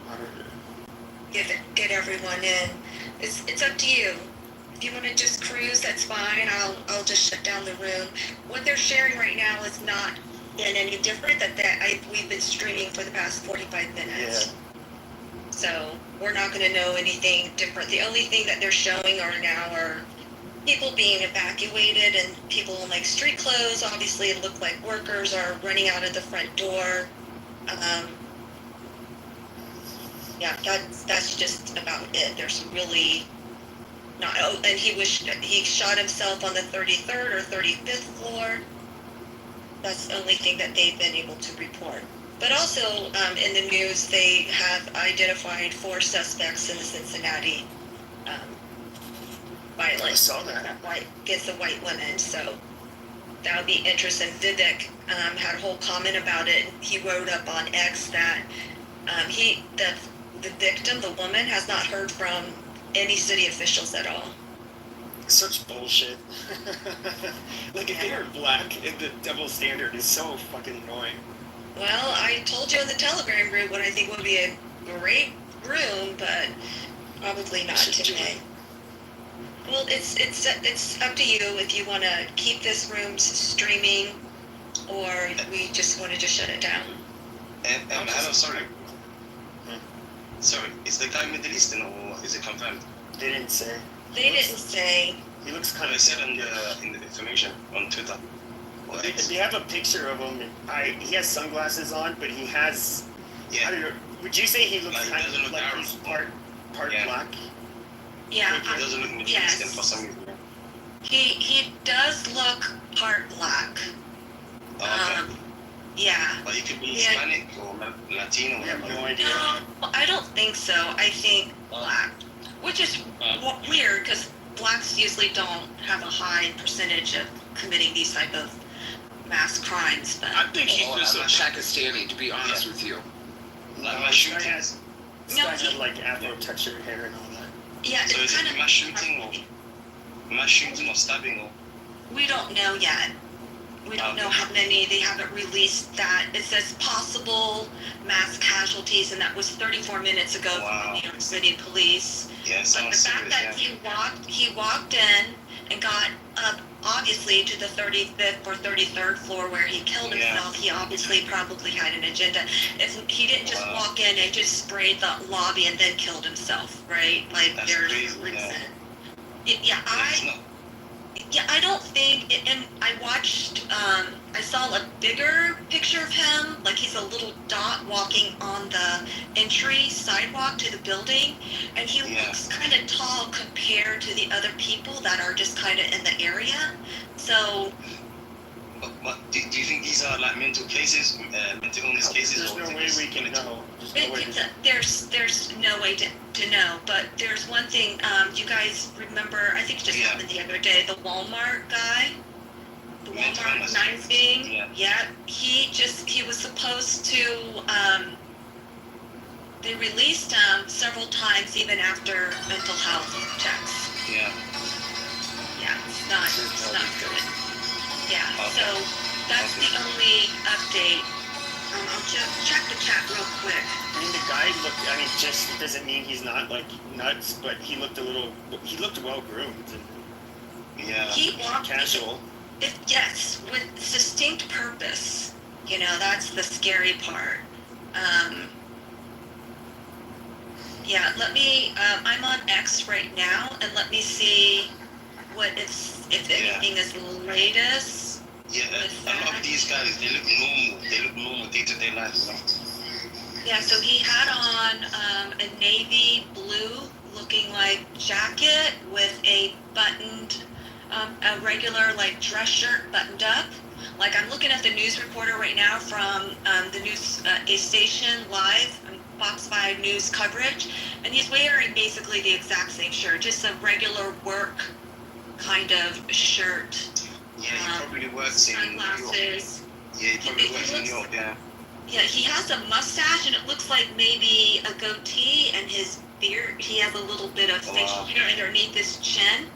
moderator. Get everyone in. It's up to you. If you want to just cruise, that's fine. I'll just shut down the room. What they're sharing right now is not been any different. We've been streaming for the past 45 minutes. Yeah. So we're not going to know anything different. The only thing that they're showing are people being evacuated and people in like street clothes. Obviously, it looked like workers are running out of the front door. Yeah, that's just about it. There's really not. Oh, and he shot himself on the 33rd or 35th floor. That's the only thing that they've been able to report. But also in the news, they have identified 4 suspects in the Cincinnati violence. I saw that. Against the white women. So that would be interesting. Vivek had a whole comment about it. He wrote up on X that the victim, the woman, has not heard from any city officials at all. Such bullshit. Like, if they are black, the double standard is so fucking annoying. Well, I told you in the Telegram group what I think would be a great room, but probably not today. Well, it's up to you if you want to keep this room streaming, or we just want to just shut it down. And hello, sorry. Sorry, is the guy Middle Eastern or is it confirmed? They didn't say. They didn't say. He looks kind They of. said in the information on Twitter. They have a picture of him. He has sunglasses on, but he has. Yeah. I don't know. Would you say he looks Like, kind doesn't of look like Arab. he's part black? Yeah. He doesn't look Middle Yes. Eastern for some reason. He does look part black. Oh, okay. Yeah. But he could be Hispanic or Latino. I have no idea. No, I don't think so. I think black, which is weird because blacks usually don't have a high percentage of committing these type of mass crimes. But I think he's just a Pakistani, to be honest with you. Like mass shooting. This guy had like afro textured hair and all that. Yeah, So it's is kind it of. mass shooting or stabbing or? We don't know yet. We don't know how many. They haven't released that. It says possible mass casualties, and that was 34 minutes ago from the New York City police. Yeah, But the fact that he walked in and got up, obviously, to the 35th or 33rd floor where he killed himself, he obviously probably had an agenda. He didn't just walk in and just sprayed the lobby and then killed himself, right? Like, That's there's crazy, a reason. yeah. I don't think, and I watched, I saw a bigger picture of him, like he's a little dot walking on the entry sidewalk to the building, and he looks kind of tall compared to the other people that are just kind of in the area. So, But do you think these are like mental cases, mental illness cases? There's no way we can know. there's no way to know, but there's one thing, you guys remember, I think it just happened the other day, the Walmart guy, the Walmart knifing, he was supposed to, they released him several times even after mental health checks. It's not good. So that's the only update. I'll just check the chat real quick. I mean, the guy looked, just doesn't mean he's not, like, nuts, but he looked well-groomed and he walked casual. Yes, with distinct purpose. You know, that's the scary part. Let me, I'm on X right now, and let me see if anything is latest. Yeah, a lot of these guys, they look normal. They look normal day-to-day life, you know? Yeah, so he had on a navy blue looking like jacket with a buttoned, a regular like dress shirt buttoned up. Like I'm looking at the news reporter right now from the news a station live, Fox 5 News coverage, and he's wearing basically the exact same shirt, just a regular work kind of shirt. Yeah, he probably works in New York. Yeah, he probably works in New York, Yeah, he has a mustache, and it looks like maybe a goatee, and his beard, he has a little bit of facial hair underneath his chin.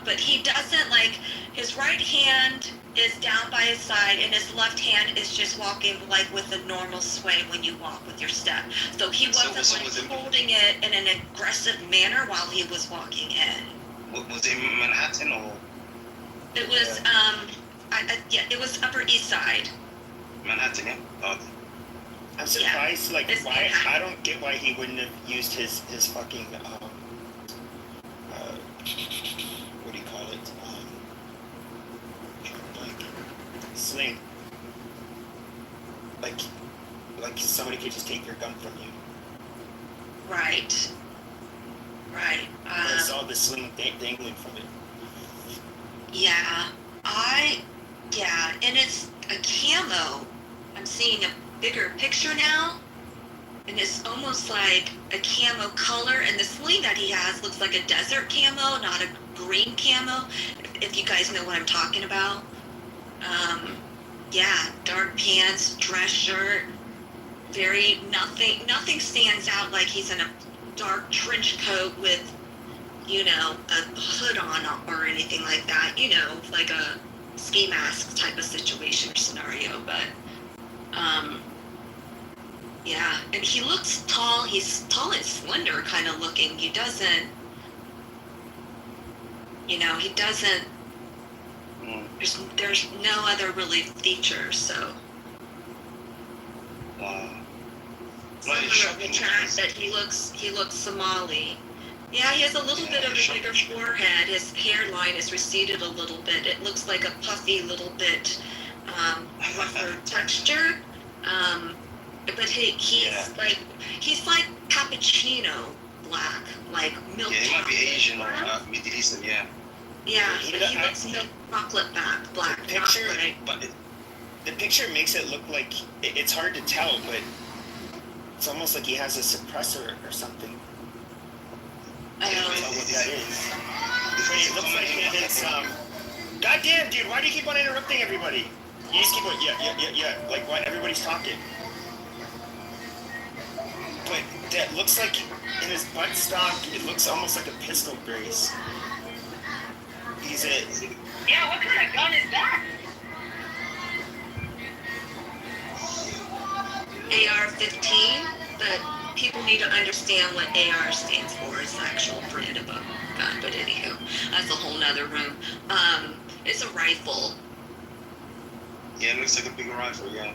But he doesn't, like, his right hand is down by his side, and his left hand is just walking, like, with a normal sway when you walk with your step. So he wasn't, holding it in an aggressive manner while he was walking in. Was it in Manhattan, or? It was, it was Upper East Side. Manhattan, yeah? Oh. I'm surprised, why, I don't get why he wouldn't have used his fucking, what do you call it? Sling. Like somebody could just take your gun from you. Right. I saw the sling dangling from it. And it's a camo. I'm seeing a bigger picture now, and it's almost like a camo color, and the sling that he has looks like a desert camo, not a green camo, if you guys know what I'm talking about. Dark pants, dress shirt, nothing stands out like he's in a dark trench coat with, you know, a hood on or anything like that, you know, like a ski mask type of situation or scenario, but, and he looks tall, he's tall and slender kind of looking, he doesn't, there's no other really features, so. Someone wrote in the chat that he looks Somali. Yeah, he has a little bit of a bigger forehead. His hairline is receded a little bit. It looks like a puffy little bit rougher texture. But he's like cappuccino black, like milk. Yeah, he might be Asian or Middle Eastern, yeah. Yeah, but he looks milk chocolate black. The picture makes it look like it's hard to tell, but it's almost like he has a suppressor or something. I don't know what that is. It looks like it's goddamn, dude! Why do you keep on interrupting everybody? You just keep on like what? Everybody's talking. But that looks like in his buttstock, it looks almost like a pistol brace. Yeah, what kind of gun is that? AR-15, but people need to understand what AR stands for. It's the actual brand of a gun, but anywho, that's a whole nother room. It's a rifle. Yeah, it looks like a big rifle, yeah.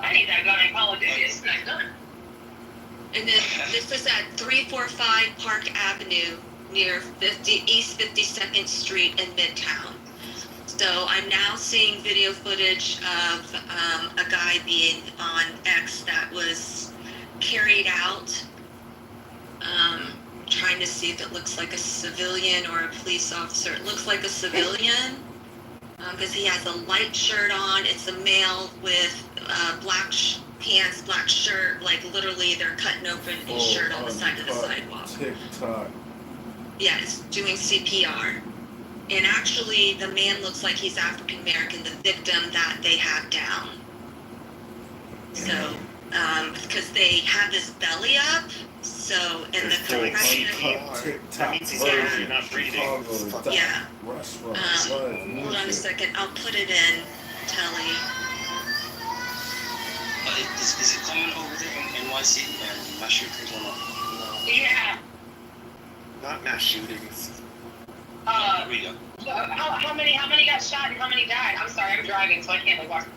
I need that gun in Call of Duty. It's that gun. And then this is at 345 Park Avenue near East 52nd Street in Midtown. So I'm now seeing video footage of a guy being on X that was carried out. Trying to see if it looks like a civilian or a police officer. It looks like a civilian because he has a light shirt on. It's a male with black pants, black shirt. Like literally, they're cutting open his shirt on the side of the sidewalk. TikTok. Yes, doing CPR. And actually, the man looks like he's African American, the victim that they have down. So, because they have his belly up, so in the compression. That means he's actually not breathing. Yeah. Hold on a second, I'll put it in, Telly. But is it common over there in NYC and mass shootings or not? Yeah. Not mass shootings. How many got shot and how many died? I'm sorry, I'm driving, so I can't walk.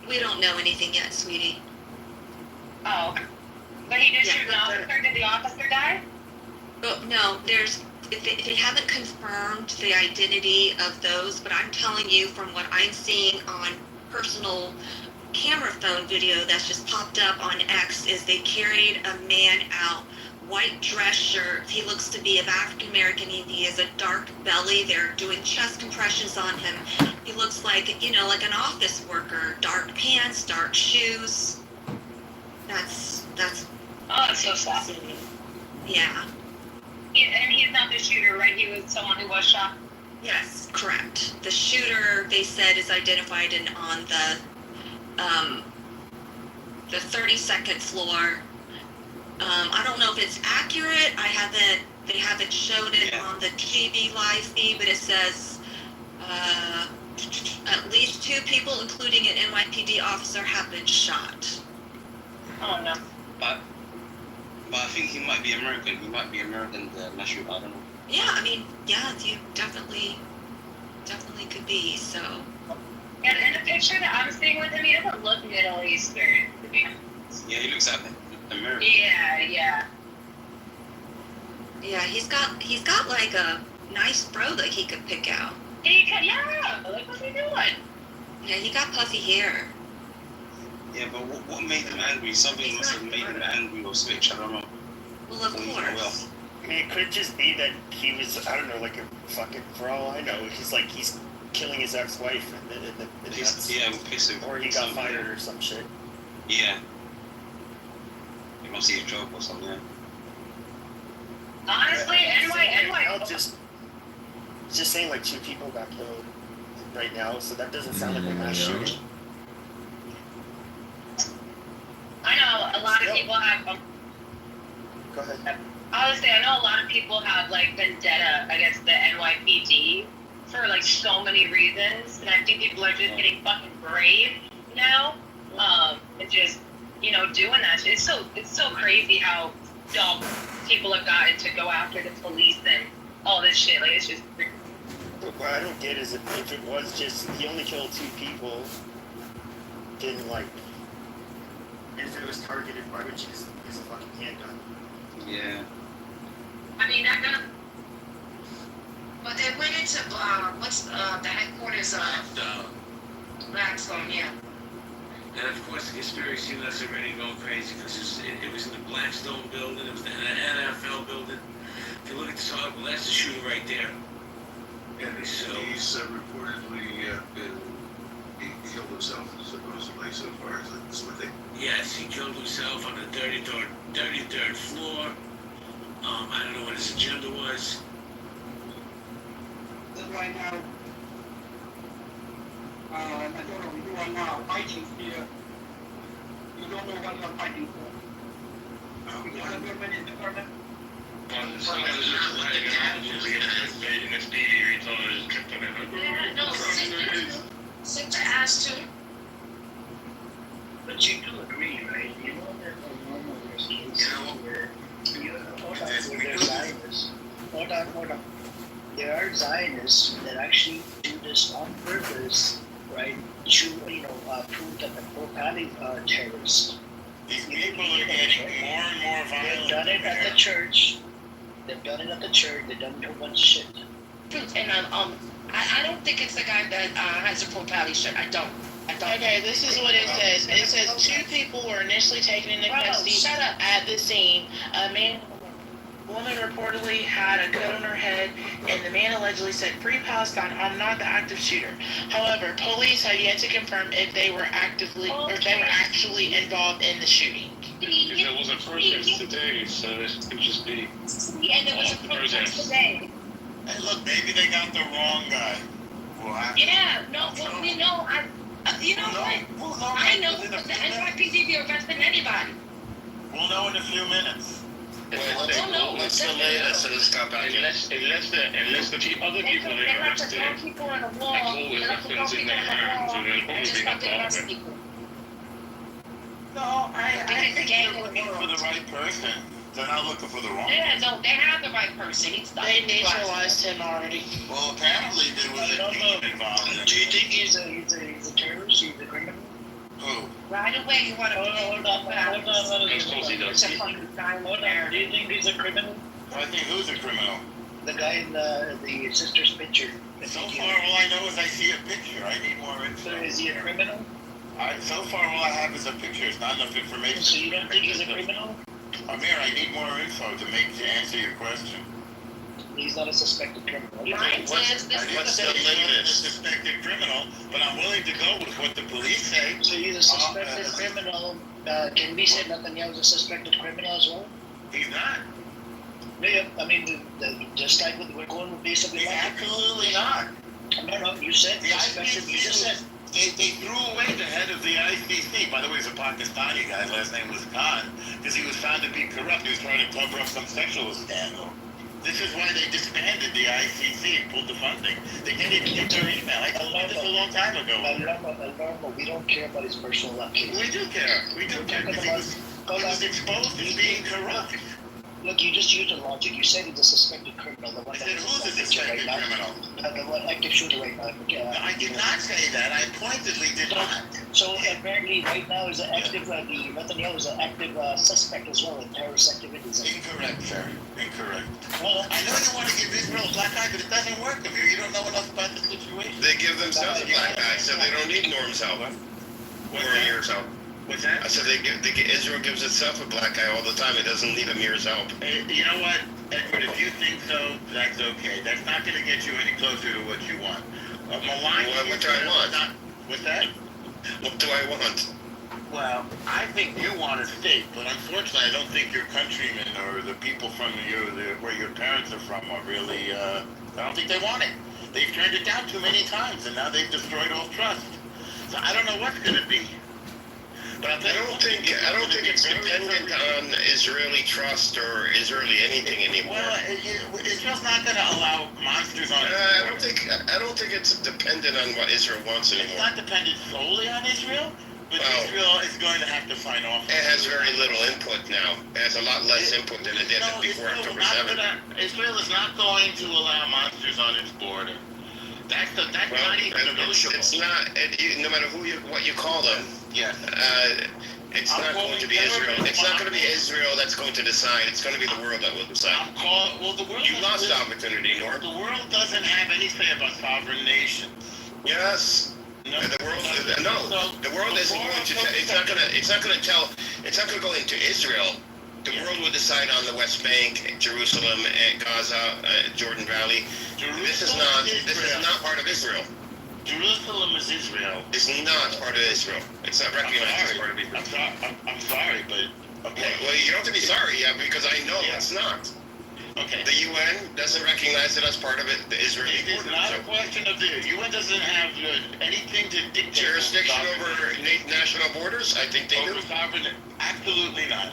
We don't know anything yet, sweetie. Oh, okay. But he did shoot an officer. Did the officer die? Well, no, they haven't confirmed the identity of those, but I'm telling you from what I'm seeing on personal camera phone video that's just popped up on X is they carried a man out, white dress shirt. He looks to be of African American. He has a dark belly. They're doing chest compressions on him. He looks like, like an office worker. Dark pants, dark shoes. That's. Oh, that's so sad. Yeah. And he's not the shooter, right? He was someone who was shot. Yes, correct. The shooter, they said, is identified on the 32nd floor. I don't know if it's accurate. They haven't shown it on the TV live feed, but it says at least 2 people, including an NYPD officer, have been shot. Oh no. But I think he might be American. He might be American, the mass shooter. I don't know. Yeah, you definitely could be, so. And the picture that I'm seeing with him, he doesn't look Middle Eastern, to be honest. Yeah, he looks American. Yeah. Yeah, he's got like a nice fro that he could pick out. Like what's he doing? Yeah, he got puffy hair. Yeah, but what made him angry? Something must have made him angry or switch. I don't know. Well, of course. I mean, it could just be that he was, I don't know, like a fucking, for all I know, he's killing his ex-wife and pissing. Or he got fired or some shit. Yeah. He must see a job or something. Honestly, NY. Just saying like 2 people got killed right now, so that doesn't sound like a mass shooting. I know a lot of people have. Go ahead. Honestly, I know a lot of people have like vendetta against the NYPD for like so many reasons, and I think people are just getting fucking brave now, and just doing that shit. It's so crazy how dumb people have gotten to go after the police and all this shit. Like it's just. What I don't get is if it was just he only killed 2 people, then like. If it was targeted, why would you just use a fucking handgun? Yeah. I mean, that gun. But they went into what's the headquarters of Blackstone, yeah. And of course, the conspiracy nuts are already going crazy because it was in the Blackstone building, it was in the NFL building. If you look at this article, that's the shooter right there. And he's reportedly he killed himself supposedly so far. Is what they. Yes, he killed himself on the 33rd floor. I don't know what his agenda was. Right now, I don't know, you are now fighting here. You don't know what you are fighting for. Because the government is the government. Sit to ask too. But you do agree, right? You know that there's cases where there are Zionists. Hold on. There are Zionists that actually do this on purpose, right? To prove that the pro-Pali terrorists. These people are getting more and more violent. They've done it at the church. They've done it a whole bunch of shit. And I don't think it's the guy that has a pro-Pali shirt. I don't. Okay, this is what it says. It says 2 people were initially taken into custody at the scene. A woman reportedly had a gun on her head, and the man allegedly said, "Free Palestine, I'm not the active shooter." However, police have yet to confirm if they were actually involved in the shooting. Because it was a protest today, so it could just be. And it was a protest today. Hey, look, maybe they got the wrong guy. Yeah, no, well, we know. You know what? I know the NYPD be arresting anybody. We'll know in a few minutes. What's the latest? So this got back unless the other people they arrested have all weapons in their hands, and then only they got bought. No, I think they're looking for the right person. They're not looking for the wrong person. Yeah, no, they have the right person. They neutralized him already. Well, apparently there was a team involved in it. Do you think he's a terrorist? He's a criminal? Who? Right away, you want to hold on. Of course he does. Do you think he's a criminal? I think who's a criminal? The guy in the sister's picture. So far, all I know is I see a picture. I need more info. So is he a criminal? So far, all I have is a picture. It's not enough information. So you don't think he's a criminal? Amir, I need more info to answer your question. He's not a suspected criminal. What's the latest? Suspected criminal, but I'm willing to go with what the police say. So he's a suspected criminal. Can we say Netanyahu's a suspected criminal as well? He's not. Yeah, I mean, just like we're going with basically. Absolutely not. No, you said the ICC. You just said they threw away the head of the ICC. By the way, he's a Pakistani guy. His last name was Khan, because he was found to be corrupt. He was trying to cover up some sexual scandal. This is why they disbanded the ICC and pulled the funding. They didn't even get their email. I told this a long time ago. We don't care about his personal life. We do care. We do care because he was exposed as being corrupt. Look, you just used the logic. You said he's a suspected criminal. The one I said, who's a suspected criminal? The one active shooter right now. I did not say that. I pointedly did not. So apparently, right now, is an active. Netanyahu is an active suspect as well in terrorist activities. Incorrect, sir. Incorrect. Well, I know you want to give Israel a black eye, but it doesn't work if you don't know enough about the situation. They give themselves a black eye, so they don't need Norm's help or Amir's help. What's that? I said Israel gives itself a black eye all the time. It doesn't need Amir's help. You know what, Edward? If you think so, that's okay. That's not going to get you any closer to what you want. What do I want? What's that? What do I want? Well, I think you want a state, but unfortunately, I don't think your countrymen or the people from where your parents are from are really. I don't think they want it. They've turned it down too many times, and now they've destroyed all trust. So I don't know what's going to be. But I don't think it's dependent on Israeli trust or Israeli anything anymore. Well, Israel's not going to allow monsters on. I don't think it's dependent on what Israel wants anymore. It's not dependent solely on Israel, but Israel is going to have to sign off. It has very little input now. It has a lot less input than it did before October 7th. Israel is not going to allow monsters on its border. That's not even negotiable. It's not. No matter what you call them. Yes. It's not going to be Israel. It's not going to be Israel that's going to decide. It's going to be the world that will decide. The world. You lost the opportunity, Norm. The world doesn't have any say about sovereign nations. Yes. No. The world. The world isn't going to. It's not going to tell. It's not going to go into Israel. The world will decide on the West Bank, Jerusalem, Gaza, Jordan Valley. This is not part of Israel. Jerusalem is Israel. It's not part of Israel. It's not recognized as part of Israel. I'm sorry, but okay. Well, you don't have to be sorry, because I know it's not. Okay. The UN doesn't recognize it as part of it. The Israeli border. It's not a question of the UN doesn't have anything to dictate jurisdiction over national borders. I think they do. Absolutely not.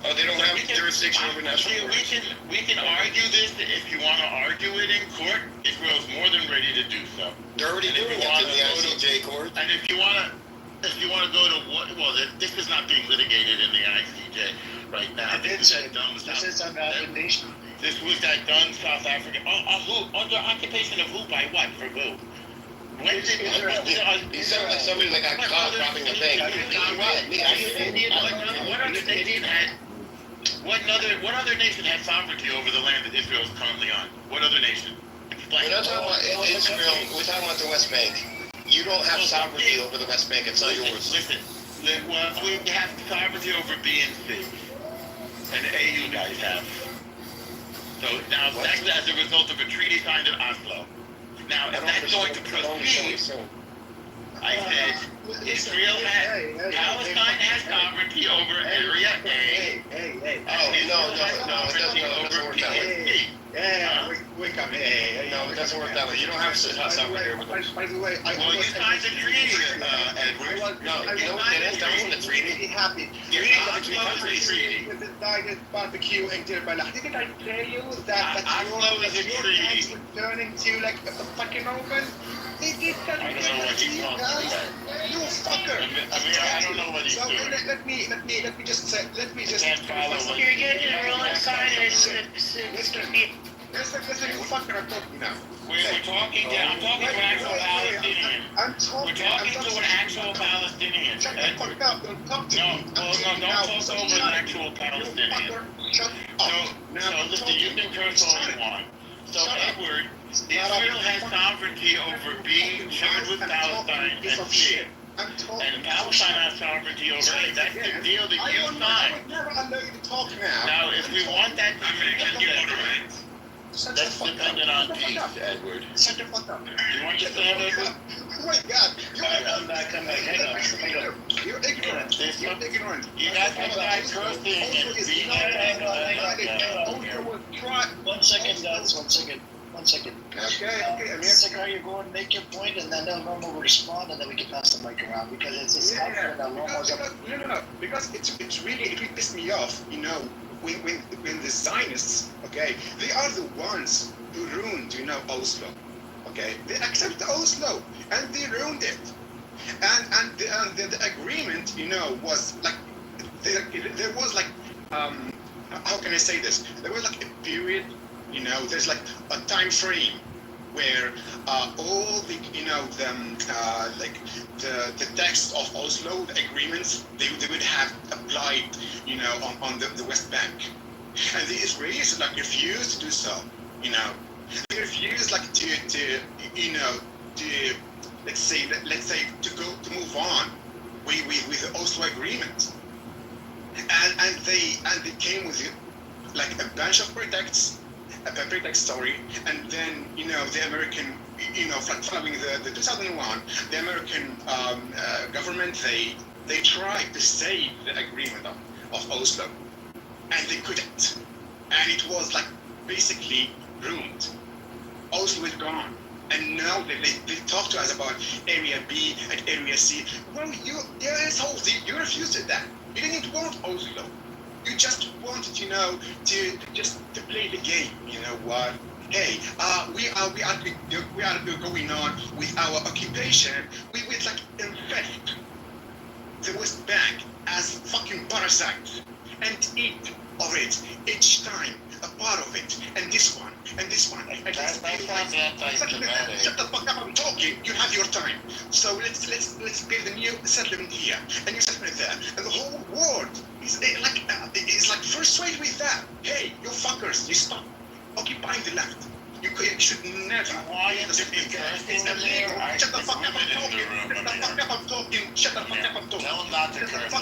Oh, they don't have jurisdiction over national we can argue this if you want to argue it in court. Israel's more than ready to do so. They're already doing it in the ICJ court. And if you want to go to what? Well, this is not being litigated in the ICJ right now. This is about the nation. This was that done South Africa. Who under occupation of who? By what? For who? When did he sounded like somebody that got caught robbing a bank. What other nation has sovereignty over the land that Israel is currently on? What other nation? We're not talking about Israel. We're talking about the West Bank. You don't have sovereignty over the West Bank. It's not yours. Listen. Well, we have sovereignty over B and C, and A you guys have. So now that's as a result of a treaty signed at Oslo. Now, if that's going to proceed, I said Israel Palestine has sovereignty over Area A. Sovereignty over B and C. Yeah, wake up. Hey. No, it doesn't work that way. You don't have sovereignty over them. By the way, well, you signed the treaty, Edward. No, you know what that is? That wasn't a treaty. Really happy. With the Diet barbecue and didn't I tell you that your hands were turning to like a fucking open? They did that to you guys. You fucker. I don't know what he's doing. Let me just say. You're getting real excited. Listen, you fucker, I'm talking now. I'm talking to an actual Palestinian. We're talking to an actual Palestinian. Shut the fuck up, don't talk to me. Don't talk over an actual Palestinian. Shut up. So listen, you can curse all you want. So Edward, Israel has sovereignty over B, shared with Palestine, and C. And Palestine has sovereignty over A. That's the deal that you signed. I would never allow you to talk now. Now, if we want that to be that's dependent on peace, Edward. Shut the fuck up. You want to stand Edward? Oh my God. Come back. Hang on. You're ignorant. You got some guy cursing and beating One second, guys. One second. Okay. Secretary, you go and make your point, and then Norma will respond, and then we can pass the mic around because it's helpful that Norma. No. Because it really pissed me off. You know, when the Zionists, okay, they are the ones who ruined, Oslo. Okay, they accepted Oslo and they ruined it. And the agreement, was like there was like how can I say this? There was like a period. There's like a time frame where all the the text of Oslo, the agreements, they would have applied, on the West Bank, and the Israelis refused to do so. They refused to let's say to move on with the Oslo agreement, and they came with a bunch of pretexts. A pretext story, and then the American, following the 2001, the American government they tried to save the agreement of Oslo, and they couldn't, and it was basically ruined. Oslo is gone, and now they talk to us about Area B and Area C. Well, you assholes, you refused that. You didn't want Oslo. You just wanted, to play the game. You know what? Hey, we are going on with our occupation. We would infect the West Bank as fucking parasites and eat of it each time, a part of it, and this one, and this one. And that's not that shut the fuck up! I'm talking. You have your time. So let's build a new settlement here, a new settlement there, and the whole world is frustrated with that. Hey, you fuckers, you stop occupying the land. You should never. Shut the fuck up! I'm talking. Shut the fuck up! I'm talking. Tell him not to curse.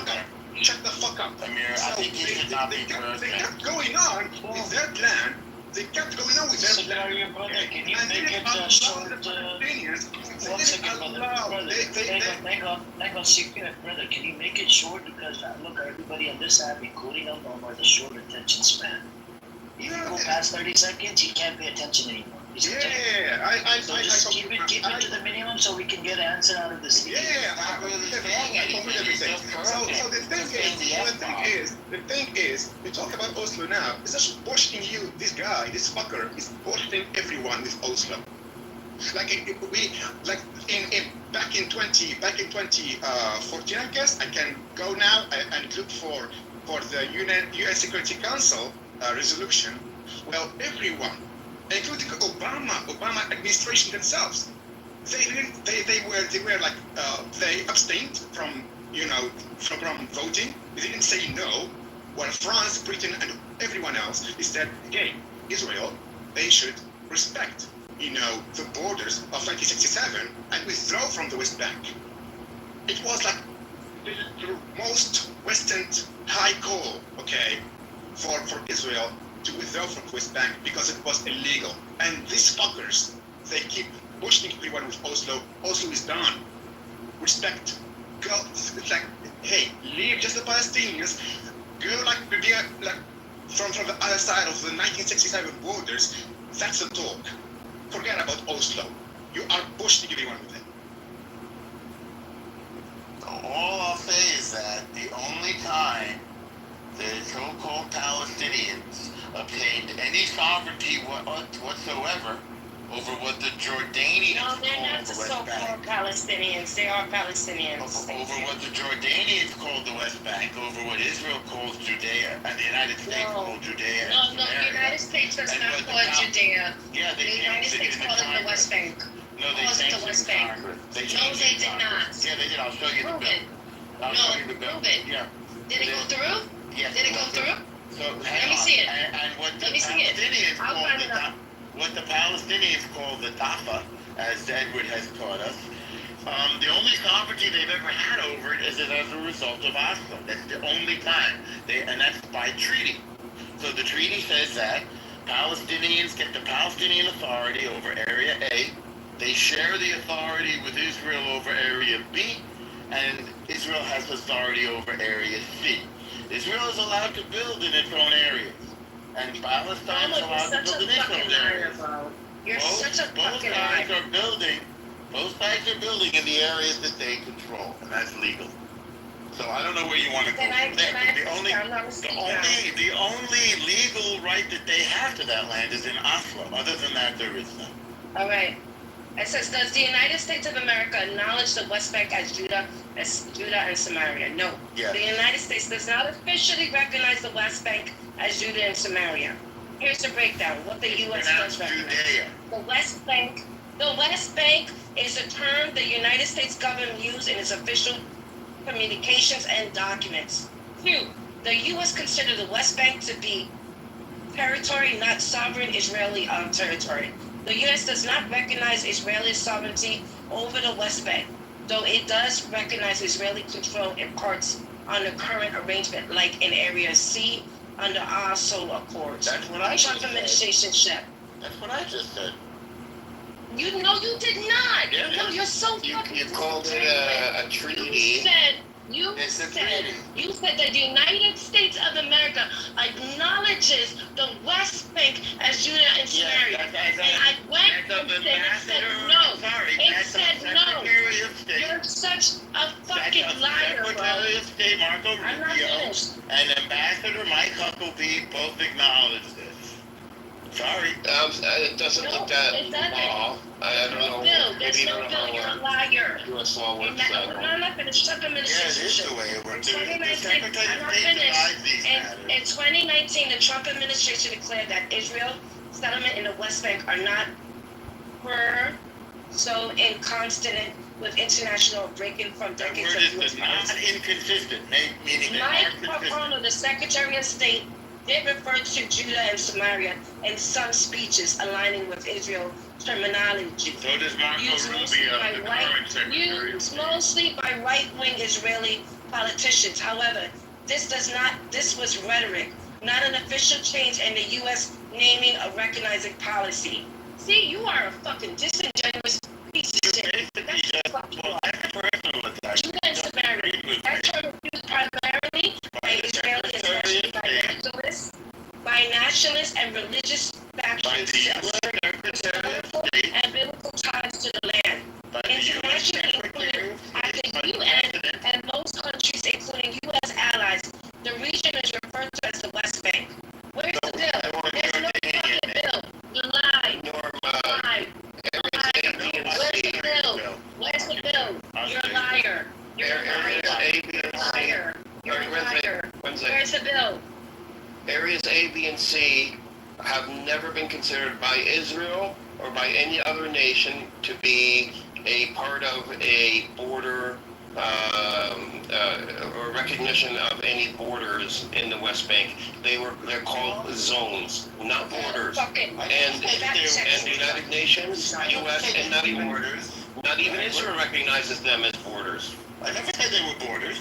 Shut the fuck up. Amir, I think you should not be cursing. They kept going on with their plan. Can you make it short? One second, brother. Hang on, secret, brother. Can you make it short? Because look, everybody on this app, including Norma, has a short attention span. If you go past 30 seconds, he can't pay attention anymore. So just keep it to the minimum so we can get an answer out of the state. I complete everything. So the thing is, we talk about Oslo now. It's just bullshitting you. This guy, this fucker, is bullshitting everyone with Oslo. Like back in 2014, I guess I can go now and look for the UN Security Council resolution. Well, everyone, including Obama administration themselves, they abstained from voting. They didn't say no. While France, Britain, and everyone else is said, okay, Israel, they should respect the borders of 1967 and withdraw from the West Bank. It was like the most Western high call, okay, for Israel to withdraw from the West Bank because it was illegal. And these fuckers, they keep pushing everyone with Oslo. Oslo is done. Respect. Go. It's like, hey, leave just the Palestinians. Go from the other side of the 1967 borders. That's the talk. Forget about Oslo. You are pushing everyone with it. All I'll say is that the only time the so-called Palestinians obtained any sovereignty whatsoever over what the Jordanians No, they're not the so-called Palestinians. They are Palestinians. Over what the Jordanians called the West Bank, over what Israel calls Judea, and the United States called Judea. No, the United States does not call it Judea. Yeah, the United States called it the West Bank. No, they calls it the West Bank. No, they did not. Yeah, they did. I'll show you the bill. I'll show you the bill. Prove it. Yeah. Did it go through? Yes. Did it go through? So, let me see it. And what the Let me see it. Palestinians I'll call find it out. what the Palestinians call the Tafa, as Edward has taught us, the only sovereignty they've ever had over it is as a result of Oslo. That's the only time. And that's by treaty. So the treaty says that Palestinians get the Palestinian authority over Area A. They share the authority with Israel over Area B. And Israel has authority over Area C. Israel is allowed to build in its own areas. And Palestine is allowed to build in its own areas. You're such a fucking liar. Both sides are building in the areas that they control, and that's legal. So I don't know where you want to go from there. The only legal right that they have to that land is in Oslo. Other than that, there is none. All right. It says, does the United States of America acknowledge the West Bank as Judah and Samaria? No. Yes. The United States does not officially recognize the West Bank as Judah and Samaria. Here's the breakdown. What the U.S. does recognize. Judea. The West Bank is a term the United States government used in its official communications and documents. 2. The U.S. considered the West Bank to be territory, not sovereign Israeli territory. The U.S. does not recognize Israeli sovereignty over the West Bank, though it does recognize Israeli control in parts on the current arrangement, like in Area C under Oslo Accords. That's what I Trump just administration said. That's what I just said. You did not. Yeah, You're so fucking. You called it a treaty. You said that the United States of America acknowledges the West Bank as Judah and Samaria. And I went and said no. It said no. You're such a fucking liar, bro. Secretary of State Marco I'm not Rubio finished. and Ambassador Mike Huckabee both acknowledge this. Sorry. It doesn't look that law. I don't know. There's no bill. You're a liar. U.S. law works that way. I'm not finished. Trump administration. Yeah, it is the way it works. In 2019, the Trump administration declared that Israel settlement in the West Bank are not so inconsistent with international breaking from decades of U.S. Not inconsistent, meaning Mike Pompeo, the Secretary of State, did refer to Judah and Samaria in some speeches aligning with Israel terminology. So does Marco Rubio, the current Secretary. Used mostly by right-wing Israeli politicians. However, this was rhetoric, not an official change in the U.S. naming a recognizing policy. See, you are a fucking disingenuous piece of shit. That's what you are. Judah and Samaria. That term was used primarily by Israeli, especially by nationalists and religious factions. and biblical ties to the land. Internationally, including at the UN and most countries, including U.S. allies, the region is referred to as the West Bank. Where's the bill? There's no fucking bill. You lied. Lied. Where's the bill? Where's the bill? You're a liar. You're a liar. You're a liar. You're a liar. Where's the bill? Areas A, B, and C have never been considered by Israel or by any other nation to be a part of a border or recognition of any borders in the West Bank. They're called zones, not borders. And the United Nations, U.S., and not even Israel recognizes them as borders. I never said they were borders.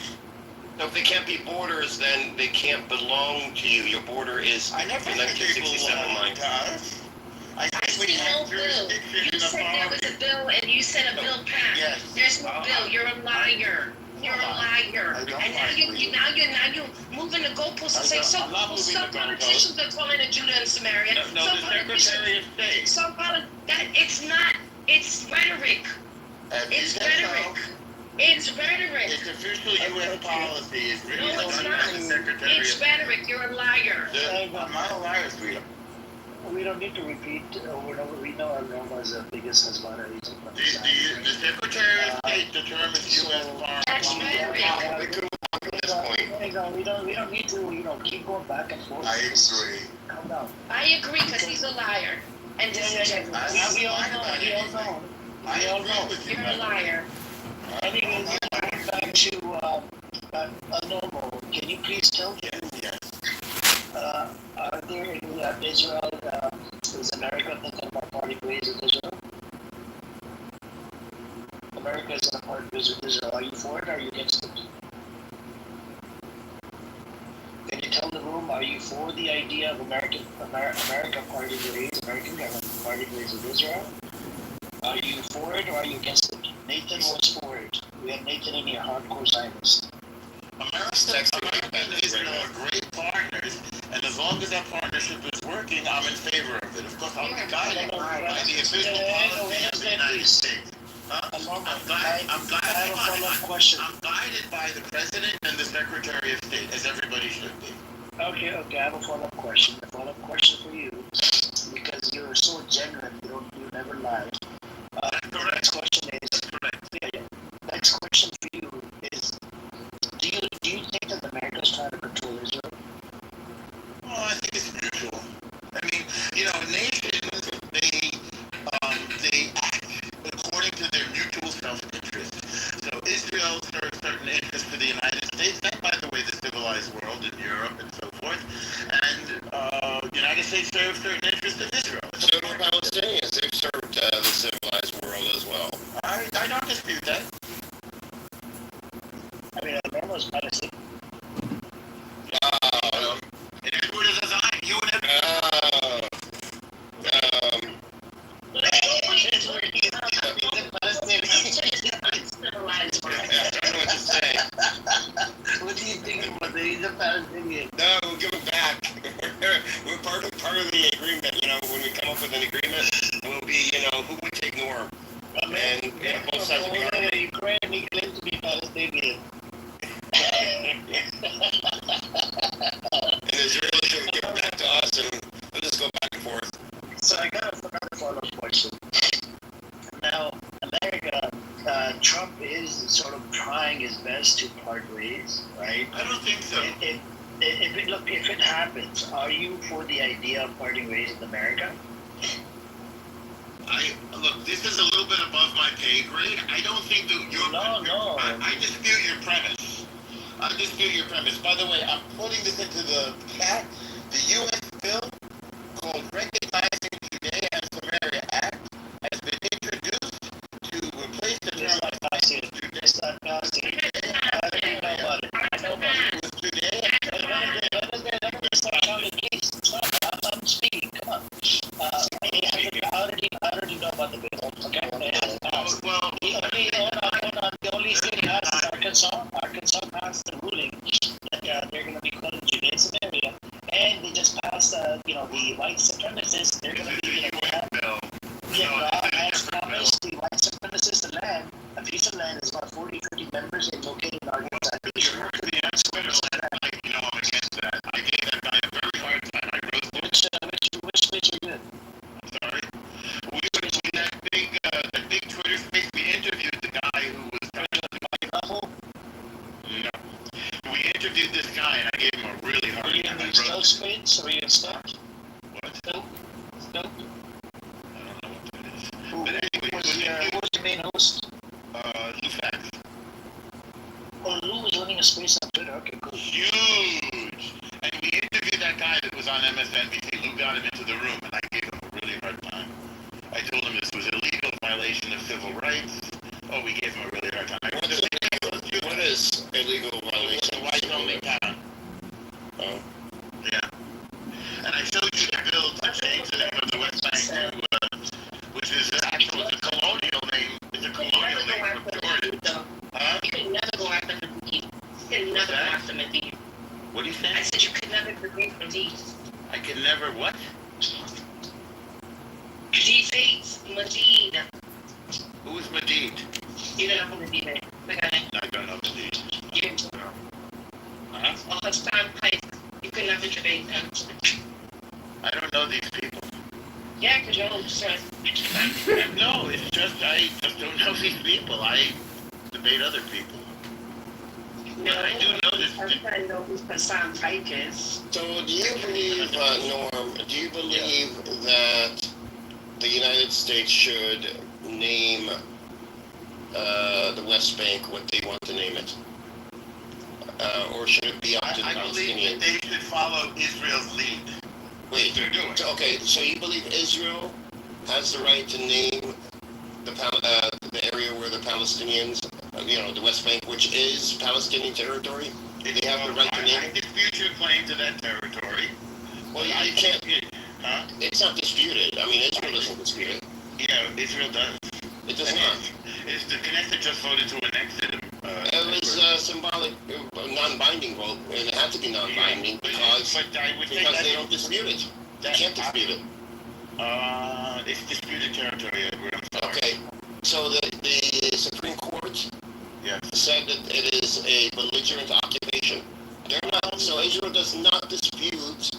So if they can't be borders, then they can't belong to you. Your border is I never said they belong to us. I said we have jurisdiction in the said there was a bill and you said a bill passed. Yes. There's no bill. You're a liar. You're a liar. And now you're moving the goalposts and saying some politicians are calling it Judah and Samaria. No, the Secretary of State. It's not. It's rhetoric. It's rhetoric. It's rhetoric. It's official U.S. policy. It's written No, it's by not. the Secretary It's of rhetoric. You're a liar. I'm not a liar, sweetheart. We don't need to repeat over and over. We know Alabama's the biggest Hezbollah region. The Secretary of State determines U.S. foreign policy. We don't need to, keep going back and forth. I agree. Calm down. I agree because he's a liar and disingenuous. We all know. You're a liar. Anyways, going back to normal. Can you please tell me? Yes. Are there in Israel, is America thinking about parting ways with Israel? America is in a part ways with Israel. Are you for it or are you against it? Can you tell the room, are you for the idea of America parting ways, American government parting ways with Israel? Are you for it or are you against it? Nathan was for it. We have Nathan in here, hardcore Zionist. America and Israel are great partners, and as long as that partnership is working, I'm in favor of it. Of course, I'm guided by the official policy of the United States. I'm guided by the President and the Secretary of State, as everybody should be. Okay, I have a follow-up question. A follow-up question for you, because you're so genuine, you never lie. Next question is, next question for you is, do you think that America is trying to control Israel? Well, I think it's mutual. I mean, nations, they act according to their mutual self-interest. So Israel serves certain interests to the United States, and by the way, the civilized world in Europe and so forth. And the United States serves certain interests in Israel. So do the Palestinians. They've served the civilized world as well. I don't dispute that. I mean, Alabama is Palestinian. It is good as a design. You and What do you think about that? He's a Palestinian. No, we'll give it back. We're part of the agreement. When we come up with an agreement, it will be, who would take Norm. And both sides will be arguing. Ukraine, he claims to be Palestinian. And Israel should give it back to us, and we'll just go back and forth. So I got another follow-up question. Now, America, Trump is sort of trying his best to part ways, right? I don't think so. If it happens, are you for the idea of parting ways with America? Look, this is a little bit above my pay grade. I don't think that you're... No. I dispute your premise. By the way, I'm putting this into the chat. The U.S. bill called Recognizing Judea and Samaria Act has been introduced to replace the term It's not Palestinian. I don't know about it. with Judea. I'm speaking. Come on. I already know about the bill. Okay. The only thing he has is Arkansas. Arkansas passed the ruling that they're going to be calling Judea and Samaria, and they just passed, the white supremacists. They're going to be, land has got 40, 50 members and located in our You know, I'm against that. I gave that guy a very hard time. I wrote which space are you in? I'm sorry. We were in that big Twitter space. We interviewed the guy who was level. No. We interviewed this guy and I gave him a really hard Are you time. in the stealth space or are you in stealth? What? Stealth? I don't know what that is. Who But anyway, was the main host? Lou Fax. Oh, Lou was running a space on Twitter. Okay, cool. Huge. And we interviewed that guy that was on MSNBC. Lou got him into the room, and I gave him a really hard time. I told him this was illegal, violation of civil rights. Oh, we gave him a really hard time. What is illegal violation? The white only town. Oh. Yeah. And I showed you the bill to change the name of the West Bank to, which is actually the colonial name. It's a colonial name from Jordan. Huh? You could never go after Medina. You could never go after Medina. What do you say? I said you could never create Medina. I can never what? Medina. Who is Medid? You don't know who Medina is. Okay. I don't know Medid. You Uh-huh. or Hassan Pike. You could never debate them. I don't know these people. Yeah, because you're old, sir. No, it's just I just don't know these people. I debate other people. No, I do know this. I know who Hassan Pike is. So do you believe, Norm, do you believe that the United States should name the West Bank what they want to name it? Or should it be up to the I believe Palestinians? that they should follow Israel's lead. Wait, They're doing. so, okay, so you believe Israel has the right to name the area where the Palestinians, the West Bank, which is Palestinian territory? They have the right to name I it? dispute your claim to that territory. Well, you can't. Huh? It's not disputed. I mean, Israel doesn't dispute it. Yeah, Israel does. It does not. It's the Knesset just voted to annex it. It was a symbolic, non-binding vote, and it had to be non-binding because they don't dispute it. They can't dispute it. It's disputed territory, Edward. I'm sorry. Okay, so the Supreme Court said that it is a belligerent occupation. They're not. So Israel does not dispute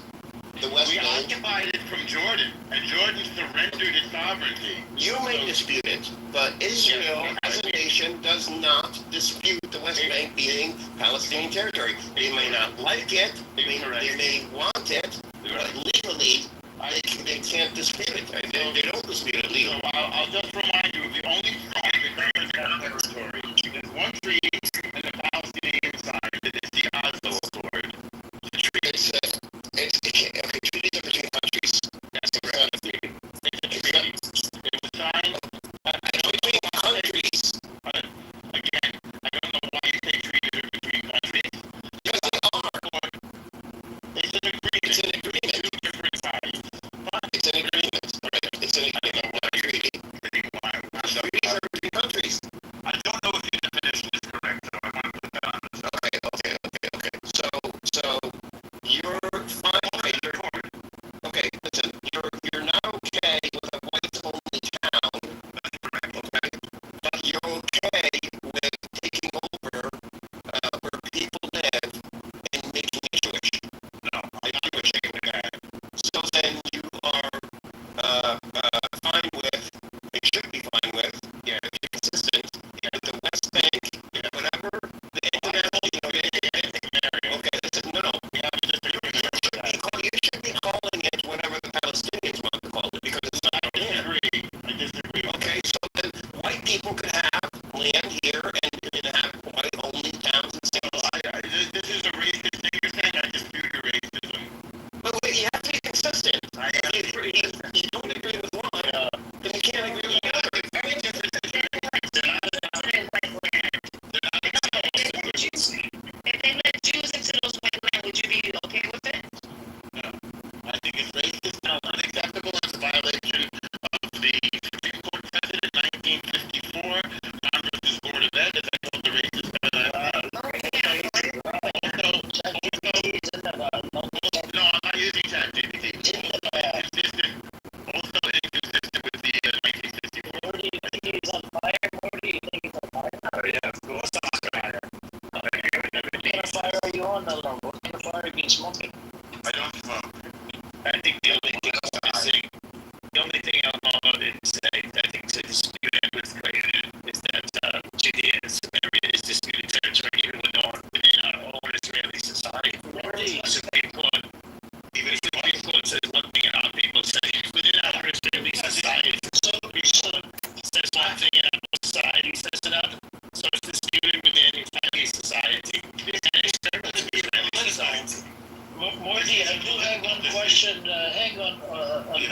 the West We Bank. occupied it from Jordan, and Jordan surrendered its sovereignty. You may dispute it, but Israel, as a nation, does not dispute the West Bank being Palestinian territory. They may not like it, they may want it, but legally, they can't dispute it. They don't dispute it legally. So I'll just remind you, the only treaty that governs that territory is one treaty and the Palestinian side. It is the Oslo Accord. The treaty Okay, treaties are between countries. That's correct. It was signed between countries. Again, I don't know why you say treaties are between countries. Because they are. It's an agreement. It's an agreement. Two different sides. It's an agreement. Right. It's an agreement. What a treaty. Treaties are between countries. I don't know if your definition is correct, so I want to put that on the side. Okay. So you're fine. Okay, listen, you're not okay with a whites-only town. That's correct. Okay, but you're okay with taking over where people live and making it Jewish. No, I'm not okay with that. So then you are fine with, and should be fine with, if you're consistent, with the West Bank, whatever, the international, okay, listen, no, you should be calling it whatever the Palestinians want to call it, because it's not there. I disagree. Okay, so then white people could have land here and have white-only towns and cities. This is a racist thing you're saying. I dispute your racism. But wait, you have to be consistent. If you don't agree with one, then you can't agree with the other. It's very different. If they let Jews into those white land, would you be okay with it? No. I think it's racist and unacceptable. It's a violation of the Supreme Court precedent 1954. Congress's Board of Ed, as I told the racist guy last night. No, I'm not using ChatGPT. Consistent.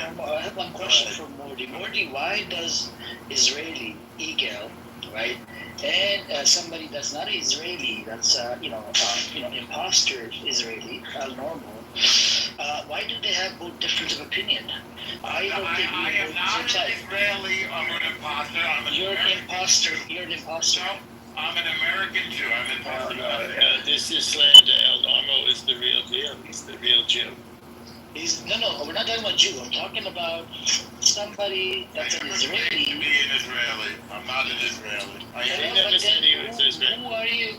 I have one question for Morty. Morty, why does Israeli Eagle, right, and somebody that's not Israeli, that's imposter Israeli, normal, why do they have both different of opinion? I don't think I am not an Israeli. I'm an imposter. You're an imposter. You're an imposter. No, I'm an American Jew. I'm an imposter. This is El Normo is the real deal. He's the real Jew. No, we're not talking about Jew. I'm talking about somebody that's an Israeli. To be an Israeli. I'm not an Israeli.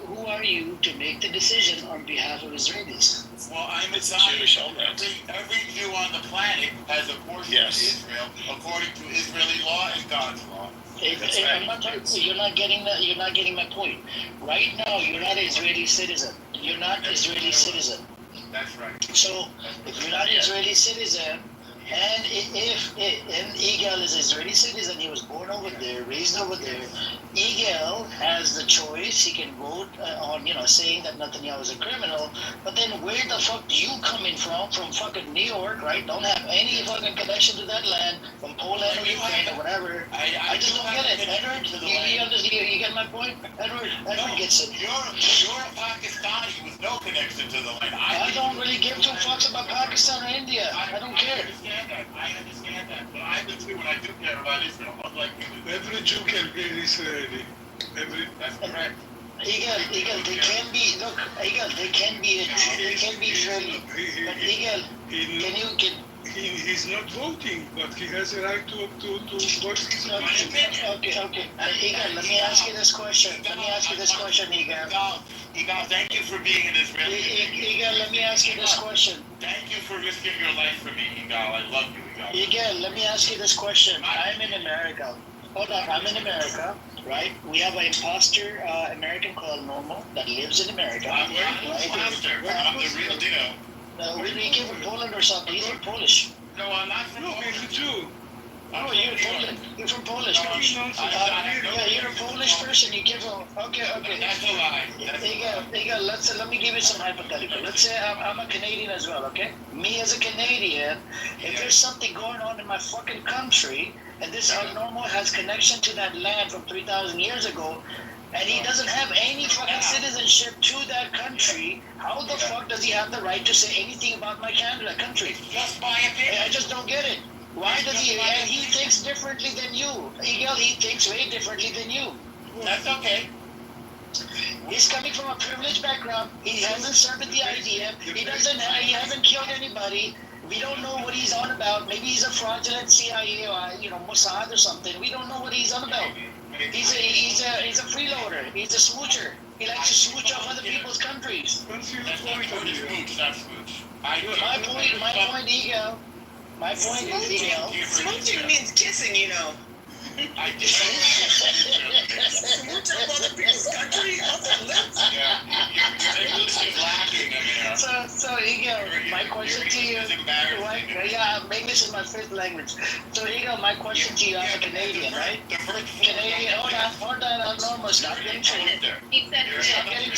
Who are you to make the decision on behalf of Israelis? Well, I'm a Jewish Zionist. Every Jew on the planet has a portion of Israel according to Israeli law and God's law. I'm not talking, you're not getting that. You're not getting my point. Right now, you're not an Israeli citizen. You're not an Israeli citizen. That's right. So, if you're not an Israeli citizen, and if Yigal is an Israeli citizen, he was born over there, raised over there, Yigal has the choice. He can vote on, saying that Netanyahu is a criminal. But then where the fuck do you coming from? From fucking New York, right? Don't have any fucking connection to that land, from Poland or Ukraine or whatever. I just don't get it. Edward, you get my point? Edward gets it. You're a Pakistani with no connection to the land. I don't really give two fucks about Pakistan or India. I don't care. I understand that, but I do too when I do care about Israel. Unlike you. Every Jew can be an Israeli. That's correct. Yigal, they can be. Look, Yigal, they can be Israeli. But Yigal, he's not voting, but he has a right to voice his opinion. Okay. Yigal, let me ask you this question. Yigal. Yigal, thank you for being an Israeli. Yigal, let me ask you this question. Thank you for risking your life for me, Yigal. I love you, Yigal. Yigal, let me ask you this question. I'm in America. Hold on, I'm in America, right? We have an imposter American called Normal that lives in America. I'm an imposter. I'm the real deal. No, he came from Poland or something. He's from Polish. No, I'm not from Poland. He's a Jew. Oh, you're Poland. You're from Polish. Yeah, you're a Polish person. You came from. Okay. That's a lie. Yigal, let me give you some hypothetical. Let's say I'm a Canadian as well, okay? Me as a Canadian, if there's something going on in my fucking country, and this abnormal has connection to that land from 3,000 years ago, and he doesn't have any fucking citizenship to that country, how the fuck does he have the right to say anything about my country? Just my opinion. I just don't get it. Why does he? And he thinks differently than you. Yigal, he thinks way differently than you. That's okay. He's coming from a privileged background. He hasn't served the idea. He hasn't killed anybody. We don't know what he's on about. Maybe he's a fraudulent CIA or Mossad or something. We don't know what he's on about. He's a freeloader. He's a smoocher. He likes to smooch off other people's countries. My point, Yigal. My point is, Smooching means kissing, I just smooch up other people's country, other lips. Your English is lacking, Amir. So Yigal, my question to you. English is my fifth language. So Yigal, my question to you, I'm a Canadian, right? Canadian, hold on, I'm normal. Stop getting triggered. Stop getting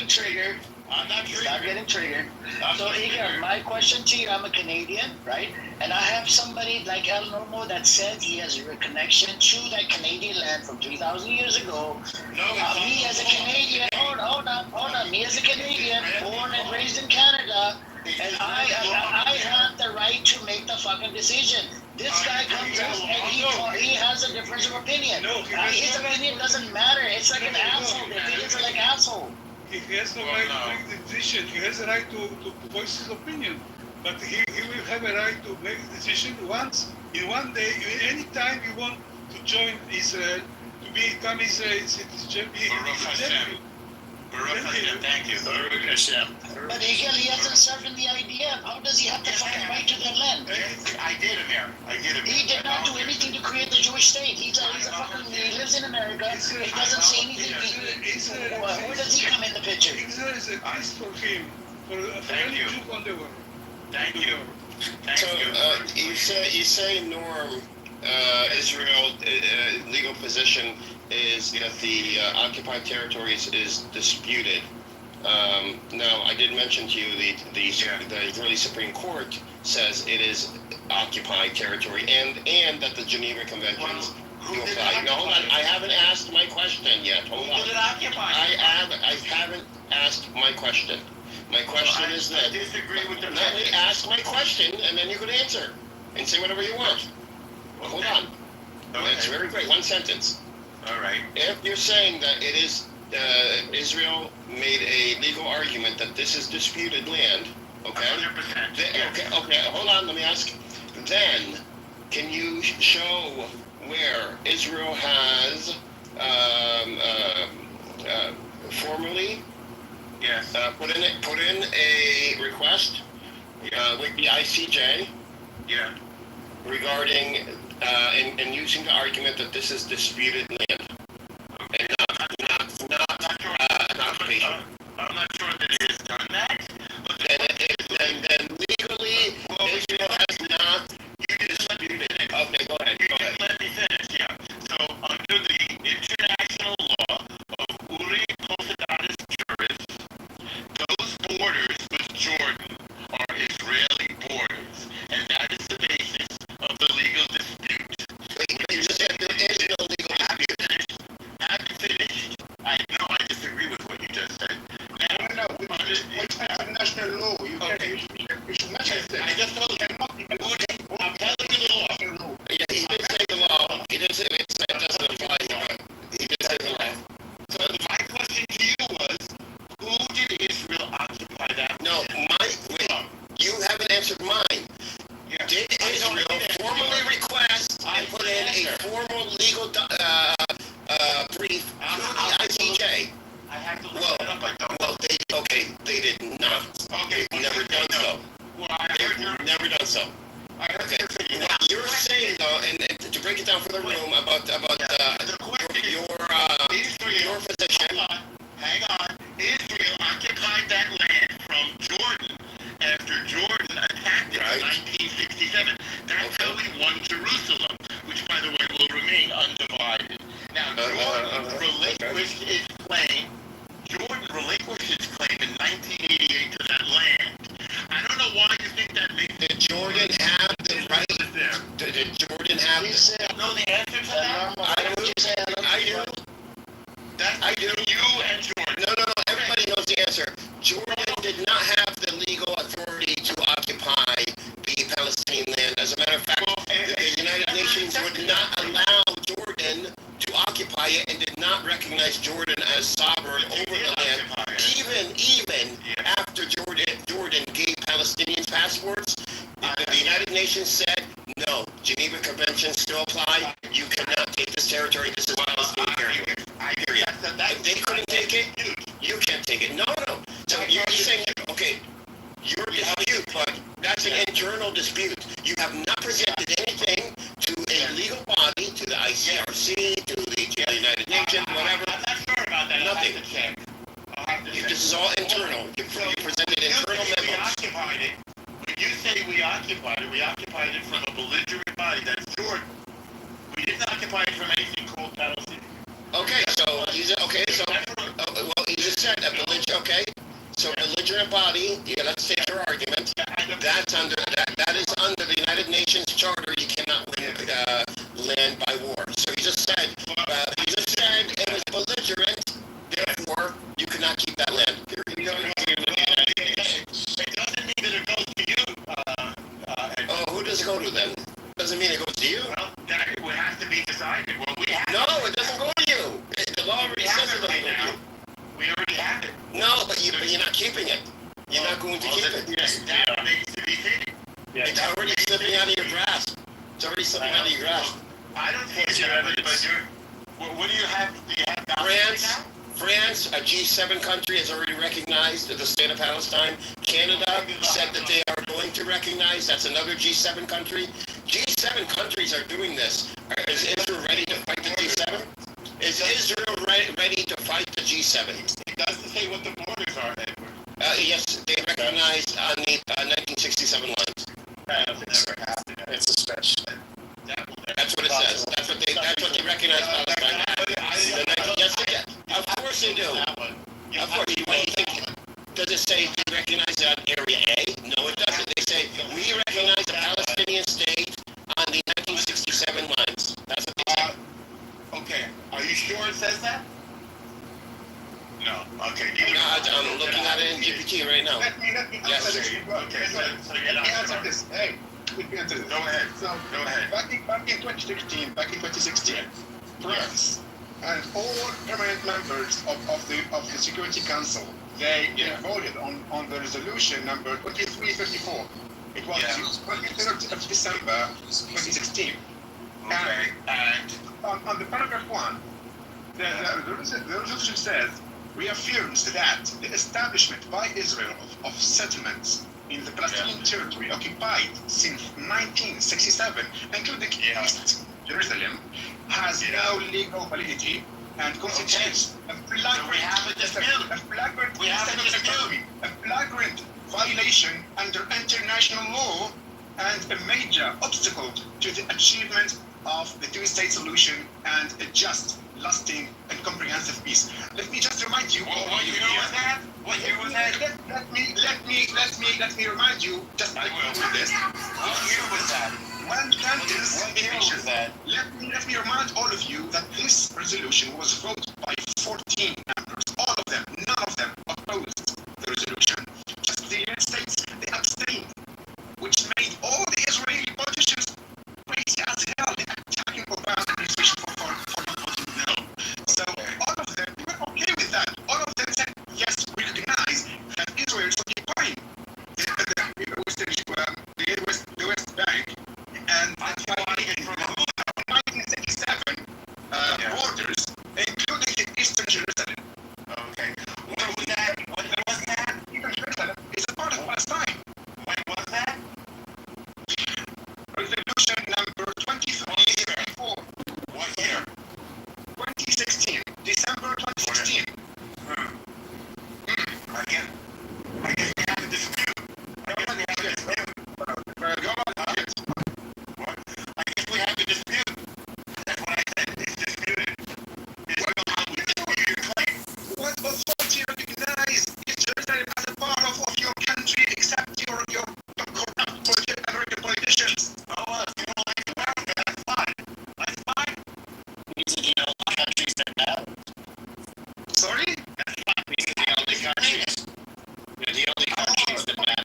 triggered. I'm not triggered. Stop getting triggered. So Yigal, my question to you, I'm a Canadian, right? And I have somebody like El Normo that said he has a connection to that Canadian land from 3,000 years ago. Me as a Canadian, hold on. Me as a Canadian, born and raised in Canada, and I have the right to make the fucking decision. This guy comes out and he has a difference of opinion. His opinion doesn't matter. It's like an asshole. The opinions are like asshole. He has no right to make the decision. He has a right to voice his opinion. But he will have a right to make a decision once, in one day, any time you want to join Israel, to become Israeli citizen. Thank you. But Yigal, he hasn't served in the idea. How does he have the fucking right to that land? I did, Amir. He did not do anything to create the Jewish state. He lives in America. He doesn't say anything. Where does he come in the picture? Israel is a peace for him, for any Jew on the world. Thank you. You say Norm, Israel legal position is that the occupied territories is disputed. Now, I did mention to you the Israeli Supreme Court says it is occupied territory, and that the Geneva Conventions do apply. No, hold on. I haven't asked my question yet. Hold on. Who did it occupy? I haven't asked my question. My question is that. I disagree with the Let me ask my question, and then you can answer and say whatever you want. Well, hold on. Okay. That's very great. One sentence. All right. If you're saying that it is Israel made a legal argument that this is disputed land, okay? 100%. Okay. Hold on. Let me ask. Then, can you show where Israel has formally Yes. put in a request with the ICJ regarding and using the argument that this is disputed land and not occupation. I'm not sure that it has done that. But then legally, Israel has not disputed it. Okay, go ahead. Let me finish. Yeah. So under the international law of Uri Poseidon's jurists, those borders with Jordan are Israeli borders, and that is the basis of the legal dispute. You just said there is no legal dispute. Haven't finished. I know I disagree with what you just said. No, it's international law. You should not say that. I just told you. I'm telling you the law. Yeah, he did say the law. He did say it doesn't apply here. He did say the law. So my question to you was, who did Israel occupy that? No, you haven't answered mine. Yeah. Did Israel formally request and put in a formal legal brief to the ICJ? I have to look that up. I don't. Well, they did not. Okay. They've never done so. Well, I heard They've never done so. Okay. What you're saying though, and to break it down for the room about your position. Hang on. Israel occupied that land from Jordan after Jordan attacked it in 1967. That's how we won Jerusalem, which, by the way, will remain undivided. Now, Jordan relinquished its claim. Jordan relinquished its claim in 1988 to that land. I don't know why you think that makes Did Jordan have the right? Did Jordan have the? Know the answer to that? I do. You and Jordan. No. Everybody knows the answer. Jordan did not have the legal authority to occupy the Palestinian land. As a matter of fact, the United Nations would not allow Jordan to occupy it and did not recognize Jordan as sovereign over the land. Even after Jordan gave Palestinians passports, the United Nations said, no, Geneva Conventions still apply. You cannot take this territory. This is Palestinian territory. Period. If they couldn't take it, you can't take it. No. So you're saying, okay, your dispute, but that's an internal dispute. You have not presented anything to a legal body, to the ICRC, to the United Nations, whatever. I'm not sure about that. Nothing. I'll have to check. This is all internal. You presented internal We memos. occupied it. When you say we occupied it from a belligerent body. That's Jordan. We didn't occupy it from anything called Palestine. Okay, so you just said a belligerent. Okay, so belligerent body. Yeah, let's take your argument. That's that is under the United Nations Charter. You cannot win land by war. So you just said it was belligerent. Therefore, you cannot keep that land. Period. It doesn't mean that it goes to you. Who does it go to then? Doesn't mean it goes to you. Well, that would have to be decided. Well, we have No, it doesn't go to you. The law already says it doesn't go to you. We already have it. No, but you're not keeping it. You're not going to keep it. That needs to be seen. It's already slipping out of your grasp. It's already slipping out of your grasp. I don't think but what do you have? Do you have France, a G7 country, has already recognized the state of Palestine. Canada said that they are going to recognize. That's another G7 country. G7 countries are doing this. Is Israel ready to fight the G7? Is Israel ready to fight the G7? It doesn't say what the borders are, Edward. Yes, they recognize on the 1967 lines. That'll never happen. It's a stretch. That's what it says. That's what they recognize Palestine as. Yes, they do. Of course they do. Of course. Does it say we recognize that Area A? No, it doesn't. They say we recognize the Palestinian state on the 1967 lines. That's what they say. Okay, are you sure it says that? No. Okay. I'm looking at it in GPT right now. Let me Yes. answer this. Okay, so Let me answer this. Hey, let me answer this. Go ahead. So, Go ahead. back in 2016, France and all permanent members of the Security Council, they voted on the resolution number 2354. It was used 23rd of December 2016. Okay. And on the paragraph 1, the resolution says, reaffirms that the establishment by Israel of settlements in the Palestinian territory occupied since 1967, including East Jerusalem, has no legal validity and constitutes a flagrant violation under international law and a major obstacle to the achievement of the two-state solution and a just, lasting, and comprehensive peace. Let me just remind you. What year was that? What year was that? Let me remind you. Just I will do this. What year was that? What year was that? Let me remind all of you that this resolution was voted by 14 members. All of them, none of them opposed the resolution. Just the United States, they abstained, which made all the Israeli politicians crazy as hell. They attacking Obama's administration for not voting no. So all of them were okay with that. All of them said, yes, we recognize that Israel is occupying the West Bank and from 1967 borders, including the Eastern Jerusalem. Okay. When was that? When was that? Eastern Jerusalem is a part of Palestine. When was that? Resolution number 2354. What year? 2016. December 2016. I guess we have a dispute. I guess we have a dispute. I guess we have a dispute. That's what I said. It's disputed. Dispute your claim. What authority recognize Jerusalem as a part of your country except your corrupt American politicians? Oh, if you don't like America, that's fine. That's fine. You know, the countries that matter. Sorry? That's fine. These are the only countries. They're the only countries that matter.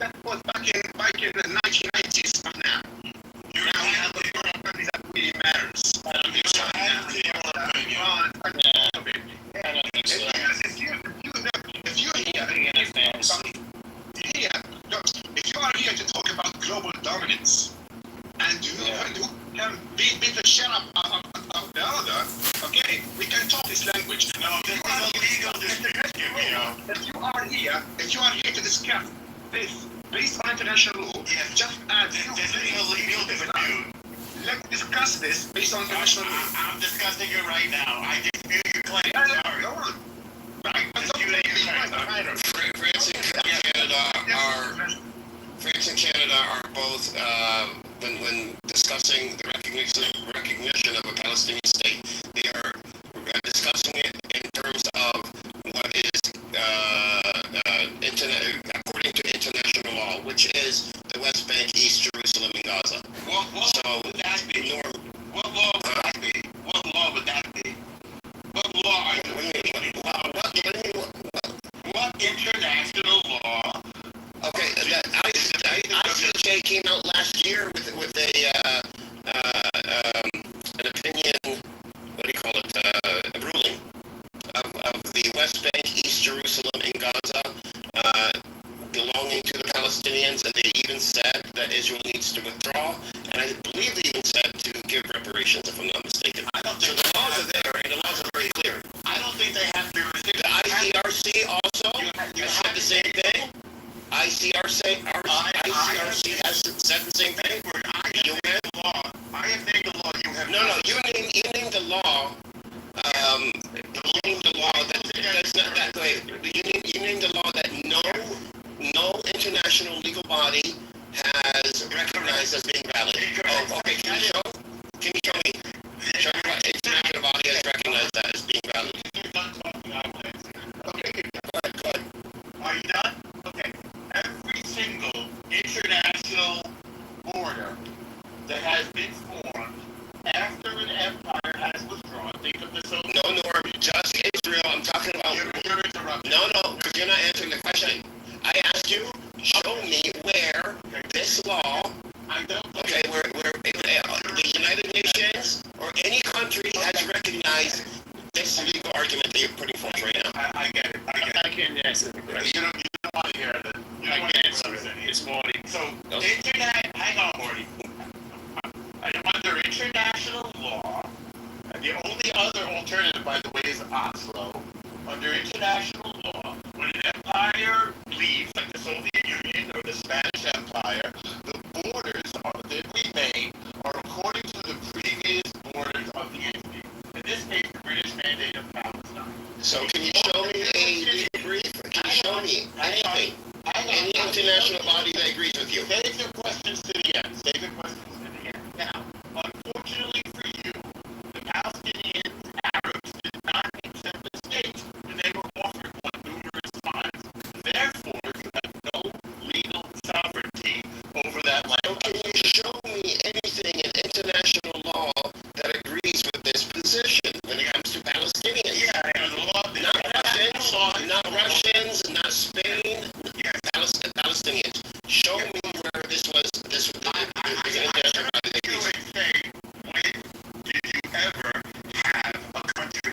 That was back in the 1990s from now. Now we have a lot of countries that really matters. If you are here to talk about global dominance and who can beat the shit up of the other, okay, we can talk this language. No, this is a legal dispute, you know. If you are here to discuss this based on international law, just add this is a legal dispute. Let's discuss this based on international law. I'm discussing it right now. I dispute your claim. Sorry. Go on. Right. France and Canada are both, when discussing the recognition of a Palestinian state, they are discussing it in terms of what is according to international law, which is the West Bank, East Jerusalem, and Gaza. What law would that be? What law would that be? What law would that be? What law are you What international law? Okay, ICJ came out last year with an opinion, what do you call it, a ruling of the West Bank, East Jerusalem, and Gaza belonging to the Palestinians, and they even said that Israel needs to withdraw, and I believe they even said to give reparations, if I'm not mistaken. So the laws are there, and the laws are very clear. I don't think they have jurisdiction. The ICRC also has said the same thing. ICRC has said the same thing. I have named the law. You have No, you named the law. You named the law that's not that way. You named the law that no international legal body has recognized as being valid. Oh, okay. Can Can you show me what international body has recognized that as being valid? Okay, good. Are you done? Okay. Every single international order that has been formed after an empire has withdrawn. Think of the Soviet. No, Norm, just Israel. I'm talking about. You're interrupting. No, because you're not answering the question. I asked you, show me where this law. I don't. Okay, where the United Nations or any country has recognized this legal argument that you're putting forth right now. I get it. I can't answer the question. You don't want to hear it. You don't I want can't to answer answer it. It's Morty. So, hang on, Morty. Under international law, and the only other alternative, by the way, is Oslo. Under international law, when an empire leaves, like the Soviet Union or the Spanish Empire, the borders that remain are according to the previous borders of the entity. In this case, the British Mandate of Palestine. So can you show me a legal brief? Can you show me anything? Any international body that agrees with you? Save your questions to the end. Save your questions to the end. Now, unfortunately for you, the Palestinians, Arabs, did not accept the state when they were offered one numerous times. Therefore, you have no legal sovereignty over that land. So can you show me anything in international law that agrees with this position when it comes to Palestinians? Yeah, there's a law. Not Russians, not Spain, Palestinians. Show me where this was an international body that agrees. When did you ever have a country?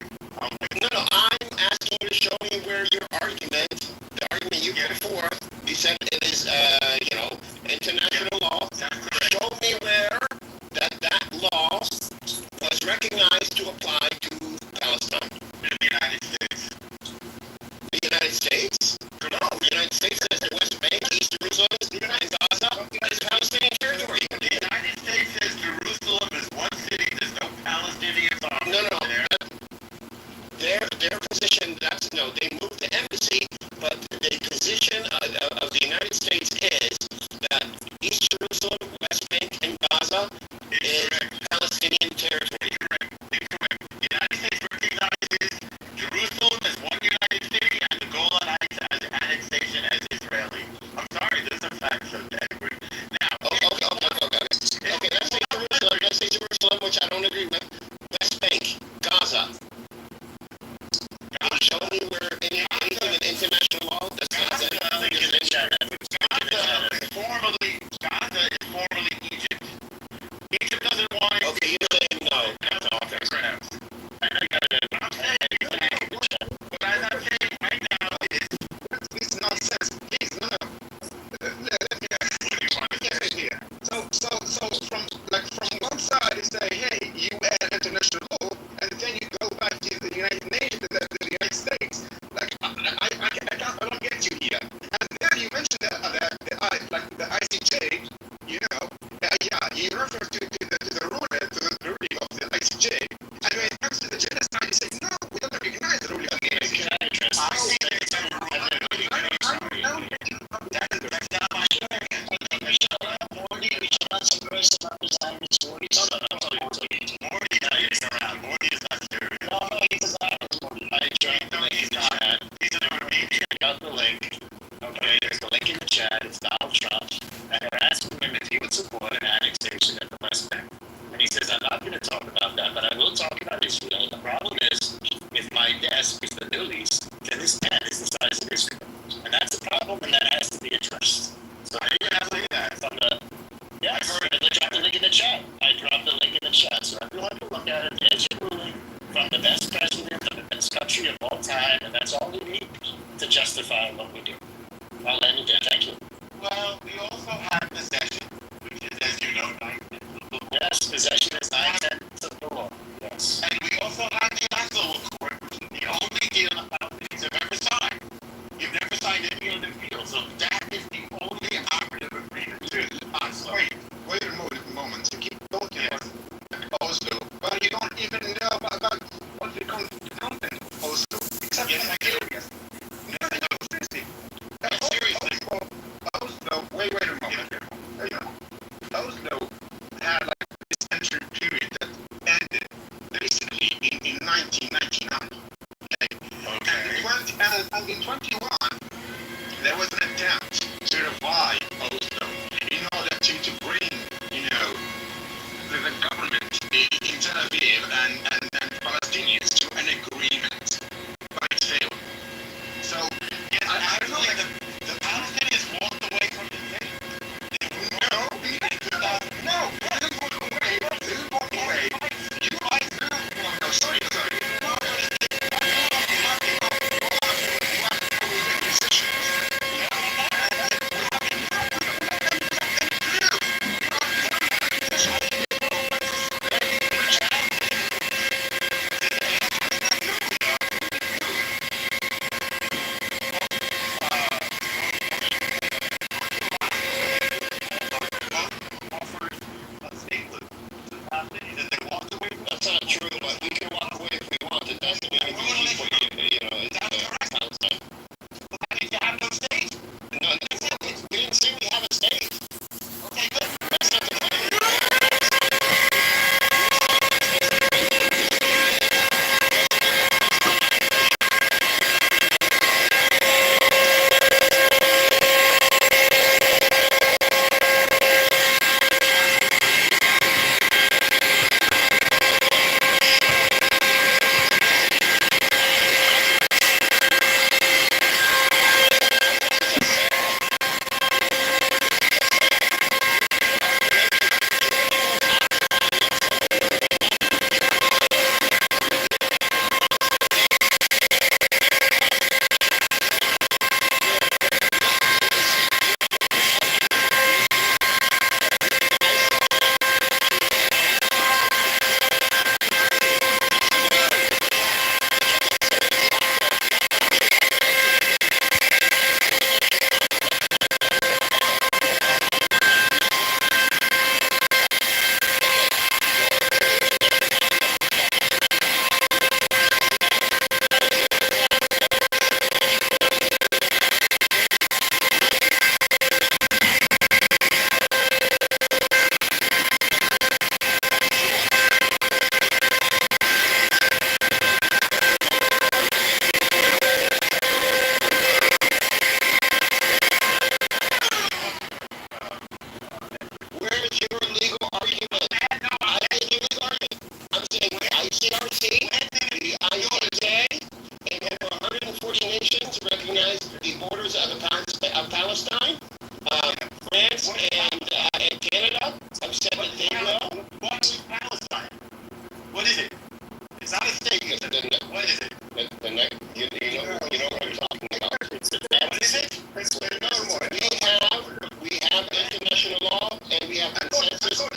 No, I'm asking you to show me where your argument, the argument you put forth, you said it is, international law. Show me where that law was recognized to apply to Palestine. In the United States. The United States? No, the United States says the West Bank, East Jerusalem, and Gaza is Palestinian territory. The United States says Jerusalem is one city, there's no Palestinians on there. Their position, they moved the embassy, but the position of the United States is that East Jerusalem, West Bank, and Gaza is Palestinian territory. Incorrect. The United States recognizes Jerusalem as one United city and the Golan Heights as annexation as Israeli. I'm sorry, there's a fact of that. Now, Okay, let's say Jerusalem, which I don't agree with. West Bank, Gaza. Can you show me where anything in international law that's not Gaza is formerly Egypt. Egypt doesn't want it. Okay, you're saying no. What I'm saying right now is It's nonsense. Please, no. Let me what do you want to say here? So from one side you say, hey, you add international law, and then you go back to the United Nations, the United States. I don't get you here. And then you mentioned the ICJ. You refer to the ruling of the ICJ. And when it comes to the genocide, you say, no, we don't recognize the ruling of the ICJ. There's a link in the chat. It's Donald Trump, and they're asking him if he would support an annexation of the West Bank. And he says, I'm not going to talk about that, but I will talk about Israel. The problem is, if my desk is the Middle East, then his tent is the size of Israel. And that's a problem, and that has to be addressed. So I say that from the... Yes, I dropped the link in the chat. So everyone can look at it. There's your ruling from the best president of the best country of all time, and that's all we need to justify what we do. I'll end it there. Thank you. Well, we also have possession, which is, as you know, 9/10 of the law. Yes, possession is 9/10 of the law. Yes. And we also have the Oslo Accord, which is the only deal the Palestinians have ever signed. You've never signed any other deal, so that is the only operative agreement to Oslo. Wait a moment. You keep talking about Oslo, but you don't even know about what the content of Oslo. Except yes, I do. Yes. No, seriously. Oslo, wait a moment. Oslo had this in 21, there was an attempt to revive Oslo in order to bring, the government in Tel Aviv and Palestinians to an agreement, but it failed. So, I don't know, like The Palestinians walked away from the thing. no, they didn't walk away. They didn't walk away. No, sorry. That's not true, but we can walk away if we want. It doesn't mean it's easy for you. It's Palestine. Did you have no state? No, we didn't say we have a state. Okay, good. That's not the point. Where's your legal argument? I didn't give an argument. I'm saying the ICRC, the ICJ, and over 140 nations recognize the borders of Palestine. France and Canada have said that they will. What's Palestine? What is it? It's not a state. What is it? You know what I'm talking about. What is it? We have international law and we have consensus in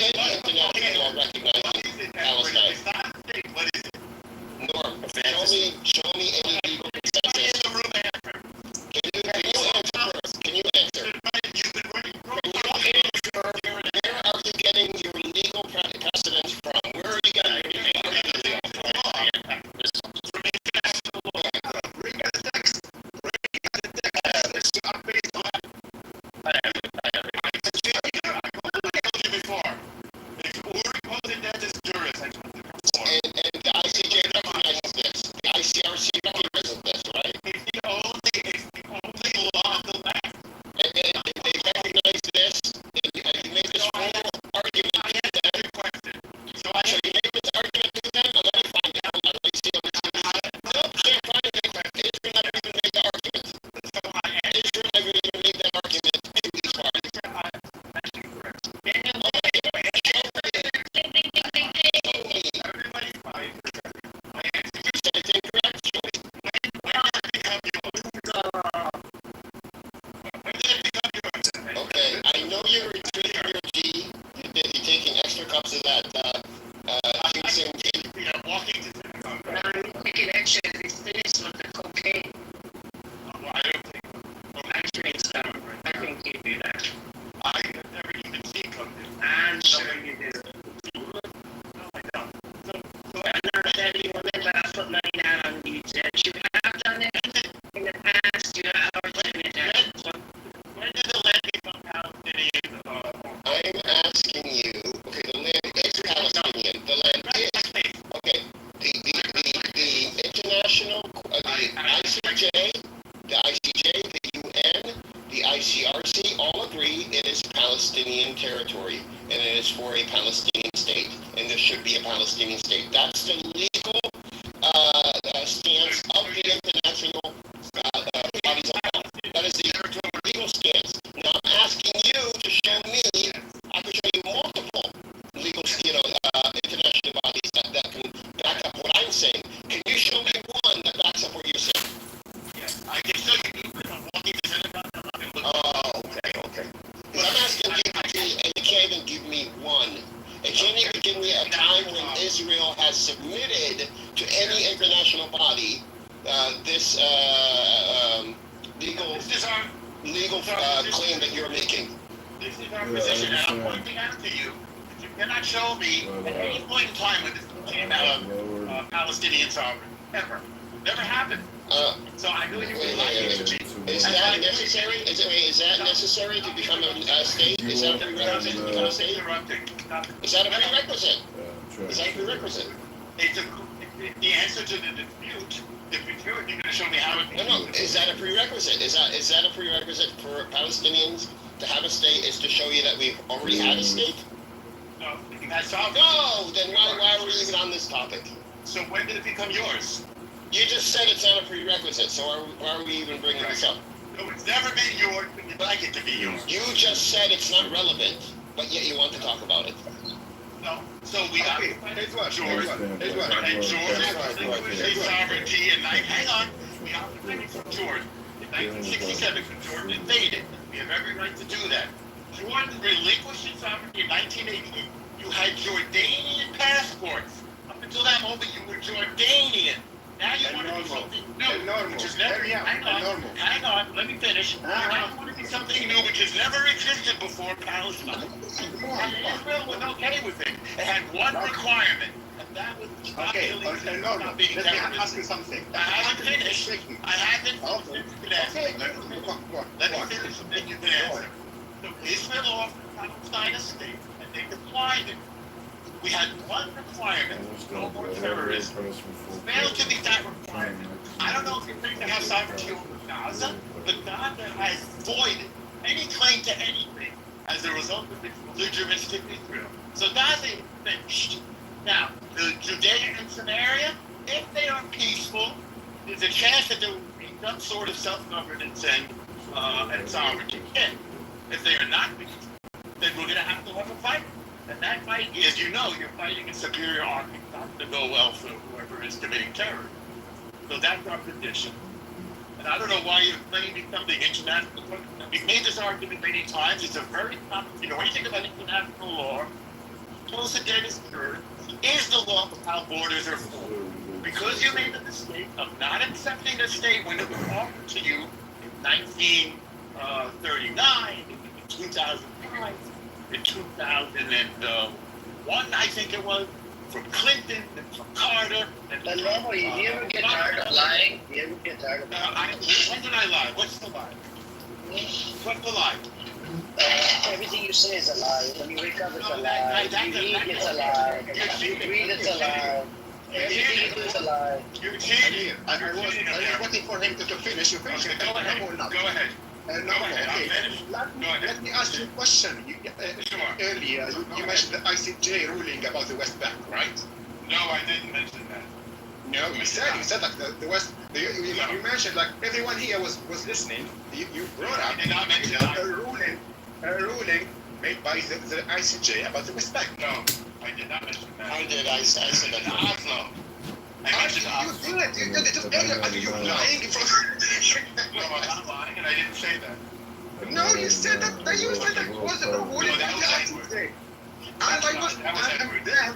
international law recognizing Palestine. It's not a state. What is it? Norm, show me any legal consensus. Can you answer first? Can you answer? ICJ, the UN, the ICRC all agree it is Palestinian territory and it is for a Palestinian state, and there should be a Palestinian state. That's the legal stance of the international bodies of law. That is the legal stance. Now I'm asking you to show me. I can show you multiple legal, international bodies that can back up what I'm saying. Can you show me one that backs up what you're saying? Yes, I can show you walking the synagogue. Oh, okay. But I'm asking you, and you can't even give me one. And can't even give me a time when Israel has submitted to any international body this legal claim that you're making. This is our position, and I'm pointing out to you that you cannot show me at any point in time when this came out of Palestinian sovereignty. Ever. Never happened. So I know you would like it to be. Is that necessary? Is that necessary to become a state? Is that a prerequisite to become a state? Is that a prerequisite? Is that a prerequisite? It's the answer to the dispute. If you're going to show me how it. No. Is that a prerequisite? Is that a prerequisite for Palestinians to have a state? Is to show you that we've already had a state? No. That's all. No. Then why are we even on this topic? So when did it become yours? You just said it's not a prerequisite, so why are we even bringing this up? No, it's never been yours, but you'd like it to be yours. You just said it's not relevant, but yet you want to talk about it. No. So we got George. And George relinquished sovereignty, and hang on. We got the finish from George. In 1967, George invaded. We have every right to do that. Jordan relinquished its sovereignty in 1988. You had Jordanian passports. Up until that moment, you were Jordanian. Now you want to do something new, which has never. Hang on. Let me finish. Now you want to do something new, which has never existed before Palestine. And Israel was okay with it. It had one requirement, and that was stop being terrorists. Let me ask you something. I haven't finished. Let me finish, and then you can answer. So Israel offered Palestine a state, and they declined it. We had one requirement, no more terrorists. Failed to meet that requirement. I don't know if you think they have sovereignty over Gaza, but Gaza has voided any claim to anything as a result of its belligerency to Israel. So Gaza is finished. Now, the Judea and Samaria, if they are peaceful, there's a chance that there will be some sort of self-governance and sovereignty. If they are not peaceful, then we're going to have a fight. And that fight, as you know, you're fighting a superior army. It's not going to go well for whoever is committing terror. So that's our position. And I don't know why you're claiming something international. We've made this argument many times. It's a very complicated. When you think about international law, close again is third, is the law of how borders are formed. Because you made the mistake of not accepting a state when it was offered to you in 1939, in 2005, in 2001, I think it was, from Clinton and from Carter. And do you ever get tired of lying? Do you ever get tired of lying? When did I lie? What's the lie? What's the lie? Everything you say is a lie. When you wake up, it's a lie. You eat, it's a lie. You breathe, it's a lie. Everything you do is a lie. You're cheating. I was waiting for him to finish. You finish. Go ahead. Let me ask you a question. Earlier, you mentioned the ICJ ruling about the West Bank, right? No, I didn't mention that. No, you said like the West. You mentioned like everyone here was listening. You brought up a ruling made by the ICJ about the West Bank. No, I did not mention that. I did. I said that. Oslo. You did. Are you lying in front of No, I'm not lying, and I didn't say that. No, you said that. You said that was a ruling by the ICJ. And then.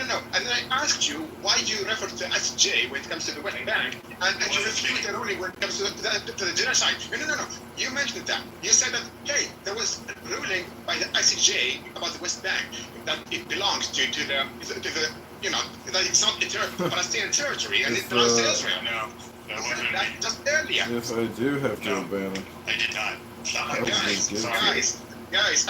No. And then I asked you why you refer to ICJ when it comes to the West Bank, and you refute the ruling when it comes to the genocide. No. You mentioned that. You said that, hey, there was a ruling by the ICJ about the West Bank that it belongs to the that it's not a Palestinian territory and it belongs to Israel. No, that wasn't that just earlier. Yes, I do have to abandon. I did not. Guys,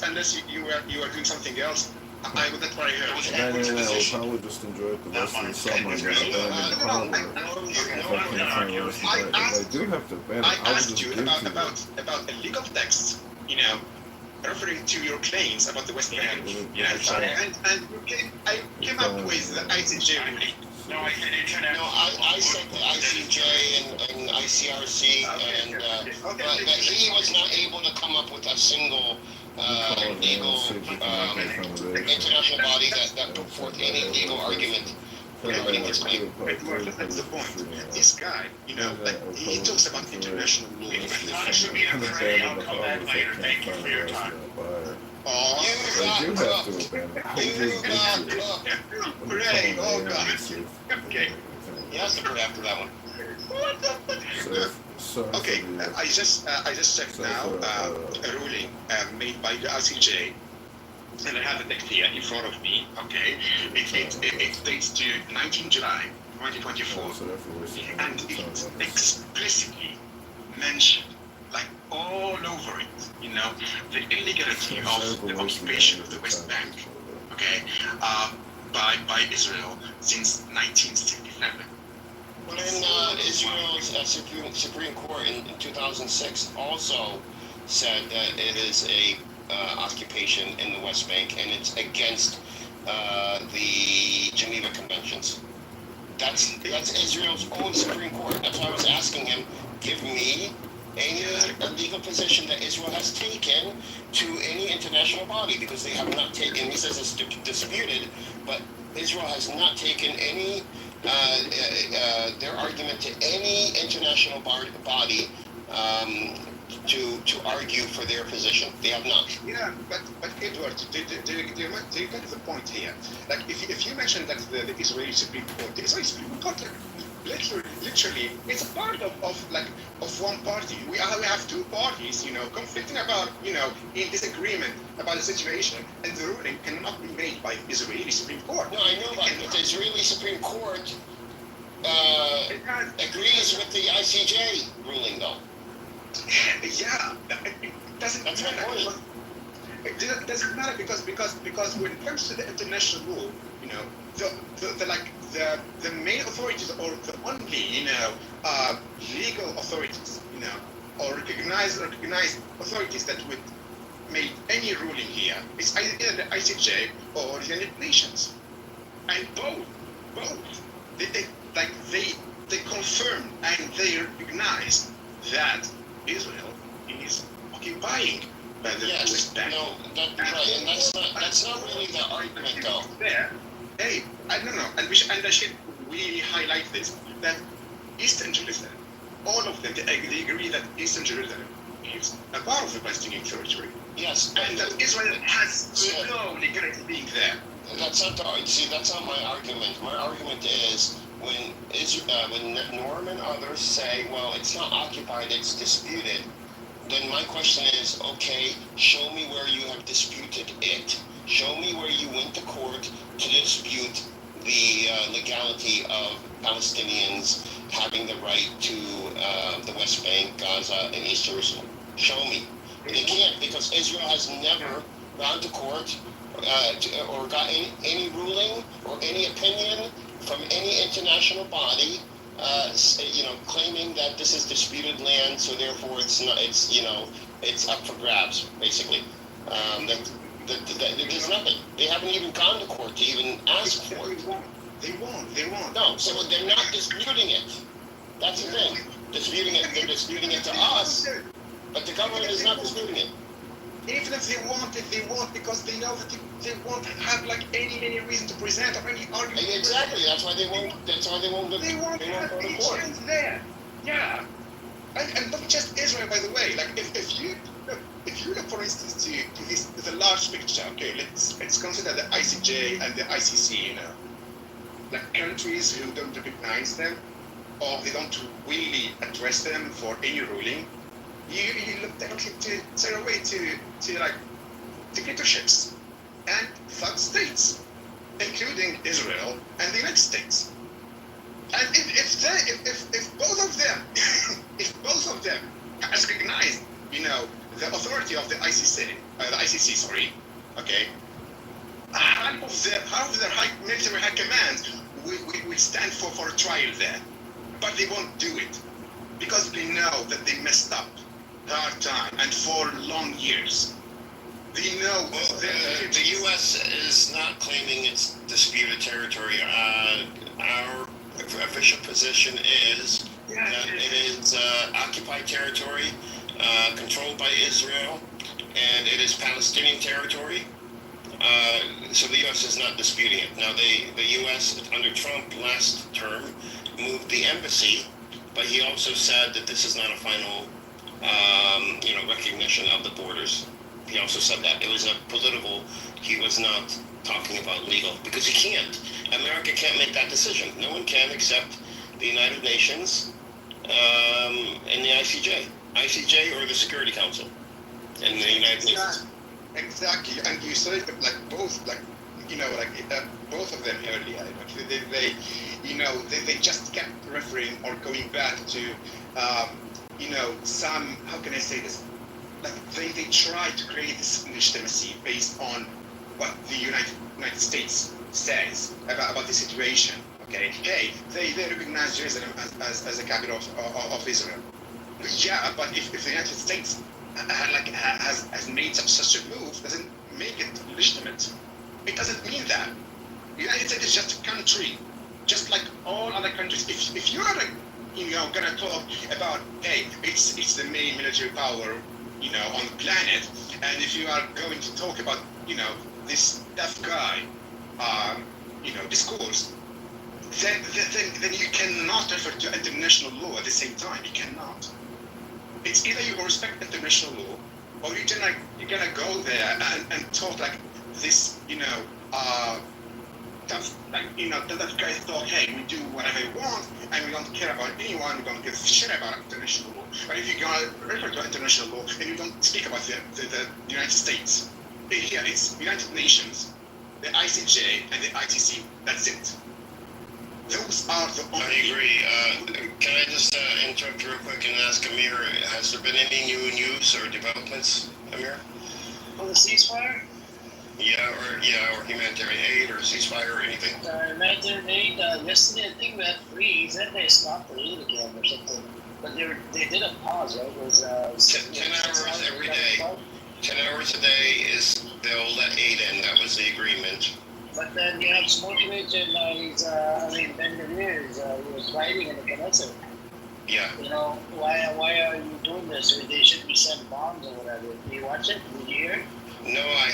unless you are doing something else, that's what I heard. And then I will probably just enjoy it the rest of the summer and then ban in the harbor. If I can't find the rest of it. If I do have to ban it, I I will asked just you give to you. about a legal text, referring to your claims about the West Bank, and I came up with the ICJ ruling. No, I said the ICJ and ICRC, but he was not able to come up with a single legal international body that put forth any legal argument regarding his claim. That's the point. This guy, he talks about international law. Not to be afraid, I'll come back later. Thank you for your time. Oh, You have to abandon it. Pray, oh God. Okay. He has to pray after that one. Okay, I just checked now a ruling made by the ICJ, and I have the text here in front of me. Okay, it dates to 19 July 2024, and it explicitly mentioned, like all over it, the illegality of the occupation of the West Bank. Okay, by Israel since 1967. But then Israel's Supreme Court in 2006 also said that it is a occupation in the West Bank and it's against the Geneva Conventions. That's Israel's own Supreme Court. That's why I was asking him, give me any legal position that Israel has taken to any international body, because they have not taken, he says it's disputed, but Israel has not taken any their argument to any international body to argue for their position. They have not. Yeah, but Edward, do you get the point here? Like, if you mention that the Israeli Supreme Court, the Israeli Supreme Court, literally, it's a part of one party. We have two parties, conflicting about, in disagreement about the situation, and the ruling cannot be made by the Israeli Supreme Court. No, I know that, but the Israeli Supreme Court agrees with the ICJ ruling, though. Yeah, it doesn't matter. It doesn't matter because when it comes to the international law, the main authorities or the only legal authorities, or recognized authorities that would make any ruling here, it's either the ICJ or the United Nations, and both they confirm and they recognize that Israel is occupying by the West Bank. No, right, and that's not really the argument, though. There, hey, I don't know, and I should really highlight this, that Eastern Jerusalem, all of them, they agree that Eastern Jerusalem is a part of the Palestinian territory. Yes. And that Israel has no legality being there. That's not my argument. My argument is when Norm and others say, well, it's not occupied, it's disputed, then my question is, okay, show me where you have disputed it. Show me where you went to court to dispute the legality of Palestinians having the right to the West Bank, Gaza, and East Jerusalem. Show me. They can't, because Israel has never gone to court or got any ruling or any opinion from any international body, claiming that this is disputed land, so therefore it's up for grabs, basically. There's nothing. They haven't even gone to court to even ask for it. They won't. No, so they're not disputing it. That's the thing. They're disputing it to us, but the government is not disputing it. Even if they want because they know that they won't have any reason to present or any argument. Exactly. That's why they won't go to court. There. Yeah. And not just Israel, by the way. If you look, for instance, to the large picture, okay, let's consider the ICJ and the ICC, countries who don't recognize them, or they don't really address them for any ruling. You look directly to dictatorships and third states, including Israel and the United States. And if both of them has recognized, the authority of the ICC, okay, half of their military high command will stand for a trial there, but they won't do it because they know that they messed up hard time and for long years. They know. Well, the U.S. is not claiming it's disputed territory. Our official position is that it is occupied territory, controlled by Israel, and it is Palestinian territory. So the U.S. is not disputing it. Now, the U.S. under Trump last term moved the embassy, but he also said that this is not a final, recognition of the borders. He also said that it was a political. He was not talking about legal because he can't. America can't make that decision. No one can except the United Nations and the ICJ or the Security Council in the United Nations. Exactly, and you said both both of them earlier. They just kept referring or going back to some, how can I say this? They try to create this legitimacy based on what the United States says about the situation. Okay, hey, they recognize Jerusalem as a capital of Israel. Yeah, but if the United States has made such a move, doesn't make it legitimate. It doesn't mean that. The United States is just a country, just like all other countries. If you are gonna talk about, hey, it's the main military power on the planet, and if you are going to talk about this tough guy discourse, then you cannot refer to international law at the same time. You cannot. It's either you respect international law, or you're gonna go there and talk like this, that guys thought, hey, we do whatever we want, and we don't care about anyone, we don't give a shit about international law. But if you're gonna refer to international law, and you don't speak about the United States, here it's United Nations, the ICJ, and the ITC. That's it. Those are the only... I agree. Can I just interrupt real quick and ask Amir, has there been any new news or developments, Amir? On the ceasefire? Or humanitarian aid or ceasefire or anything? Humanitarian aid, yesterday I think we had 3. He said they stopped the aid again or something. But they did a pause, right? It was 10 hours every day. 10 hours a day they'll let aid in. That was the agreement. But then you have Smotrich and Ben-Gvir he was fighting in the Knesset. Yeah. Why are you doing this? They should be sent bombs or whatever. Did you watch it? Did you hear? No, I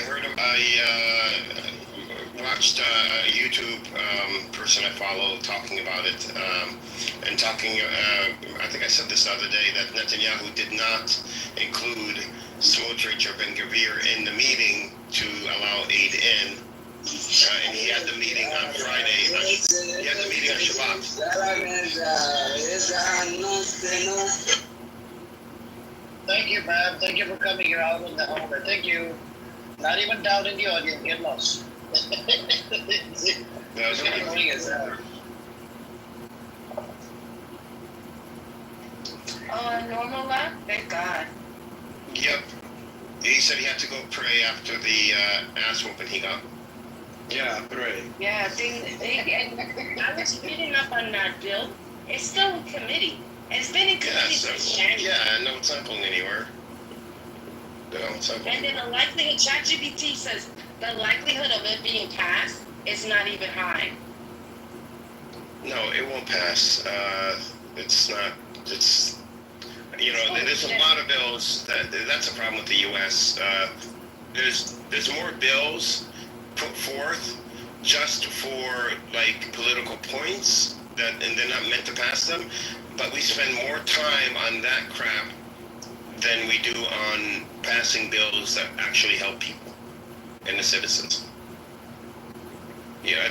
watched a YouTube person I follow talking about it, and talking, I think I said this the other day, that Netanyahu did not include Smotrich or Ben-Gvir in the meeting to allow aid in. And he had the meeting on Friday. He had the meeting on Shabbat. Thank you, ma'am. Thank you for coming. You're out in the helmet. Thank you. Not even down in the audience. Get lost. Normal left? Thank God. Yep. He said he had to go pray after the ass whooping he got. Yeah, pray. Yeah, I was reading up on that bill. It's still in committee. It's been in committee since January. Yeah, no, it's not going anywhere. And then the likelihood, ChatGPT says the likelihood of it being passed is not even high. No, it won't pass. It's not. It's there's a lot of bills that's a problem with the U.S. There's more bills put forth just for political points and they're not meant to pass them. But we spend more time on that crap than we do on passing bills that actually help people and the citizens. Yeah,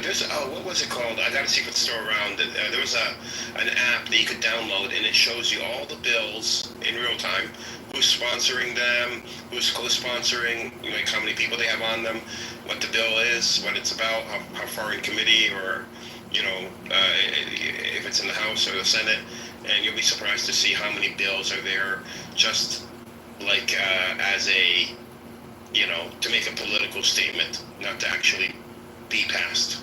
what was it called? I got a secret store around. There was an app that you could download, and it shows you all the bills in real time, who's sponsoring them, who's co-sponsoring, how many people they have on them, what the bill is, what it's about, how far in committee, or if it's in the House or the Senate, and you'll be surprised to see how many bills are there just as a to make a political statement, not to actually be passed.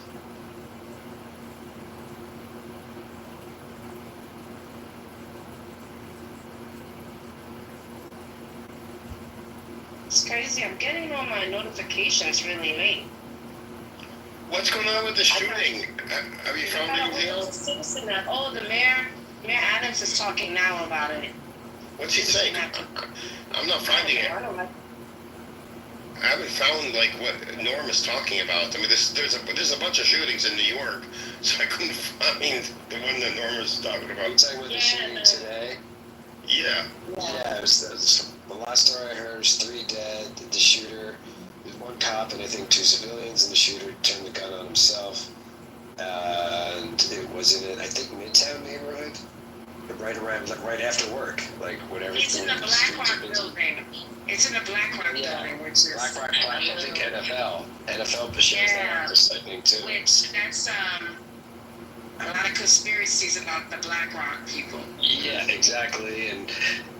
It's crazy. I'm getting all my notifications really late. What's going on with the shooting? Have you found anything else? Oh, the mayor Adams is talking now about it. What's he saying? I'm not finding it. I haven't found like what Norm is talking about. I mean, there's a bunch of shootings in New York, so I couldn't find the one that Norm is talking about. You're talking about the shooting today? Yeah. Yeah, it was the last story I heard was 3 dead. The shooter, there's 1 cop and I think 2 civilians, and the shooter turned the gun on himself. And it was in I think Midtown neighborhood, right around, like right after work, like whatever. It's in the BlackRock building. It's in the BlackRock building, which is BlackRock, I think NFL shows that, I think too. Which that's a lot of conspiracies about the BlackRock people. Yeah, exactly. And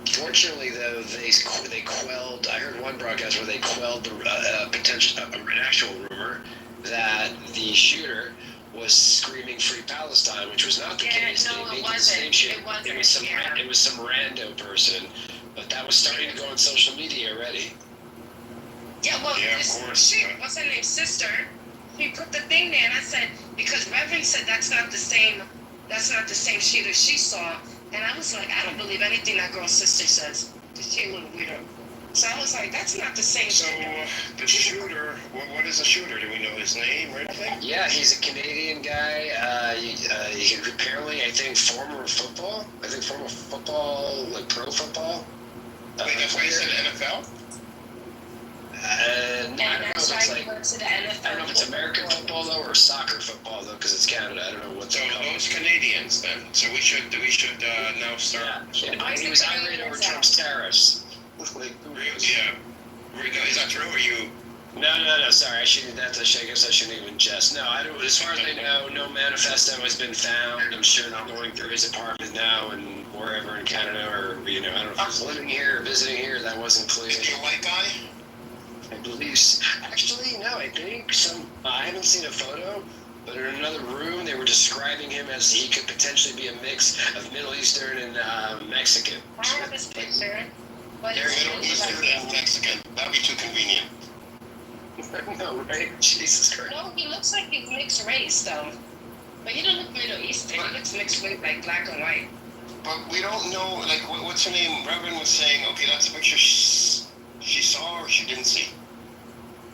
fortunately, though, they quelled. I heard one broadcast where they quelled the an actual rumor that the shooter was screaming "Free Palestine," which was not the case. No, it wasn't. It was some rando person, but that was starting to go on social media already. Yeah, well, what's her name, sister? He put the thing there, and I said, because Reverend said that's not the same shooter she saw, and I was like, I don't believe anything that girl's sister says. She a little weirdo. So I was like, that's not the same. So the shooter, what is a shooter? Do we know his name or anything? Yeah, he's a Canadian guy. He apparently, I think, former football, like pro football. Wait, that's why he said NFL? I don't know if it's American football though or soccer football though, because it's Canada. I don't know what. So those Canadians then. So we should now start. Yeah, he was irate over Trump's tariffs. Yeah. Is that true? Or you? No. Sorry, I guess I shouldn't even jest. No, I don't. As far as I know, no manifesto has been found. I'm sure not going through his apartment now and wherever in Canada, or I don't know if he's living here or visiting here. That wasn't clear. Is he a white guy? I believe. Actually, no. I think I haven't seen a photo, but in another room they were describing him as he could potentially be a mix of Middle Eastern and Mexican. I have this picture. But They're Middle Eastern and Mexican. That'd be too convenient. No, right? Jesus Christ. No, he looks like he's mixed race, though. But he don't look Middle Eastern. He looks mixed race, like black and white. But we don't know, like, what's her name? Reverend was saying, okay, that's a picture she saw or she didn't see.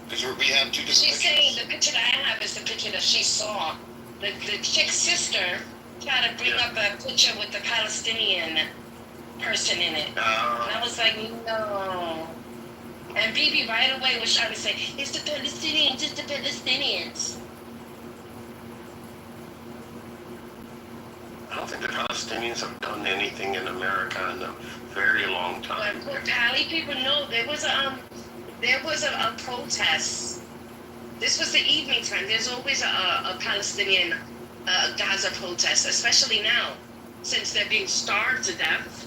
Because we have 2 different pictures. She's saying the picture that I have is the picture that she saw. The chick's sister tried to bring up a picture with the Palestinian person in it. And I was like, no. And BB right away was trying to say, it's the Palestinians, it's the Palestinians. I don't think the Palestinians have done anything in America in a very long time. But Pali people know there was a protest. This was the evening time. There's always a Palestinian Gaza protest, especially now, since they're being starved to death.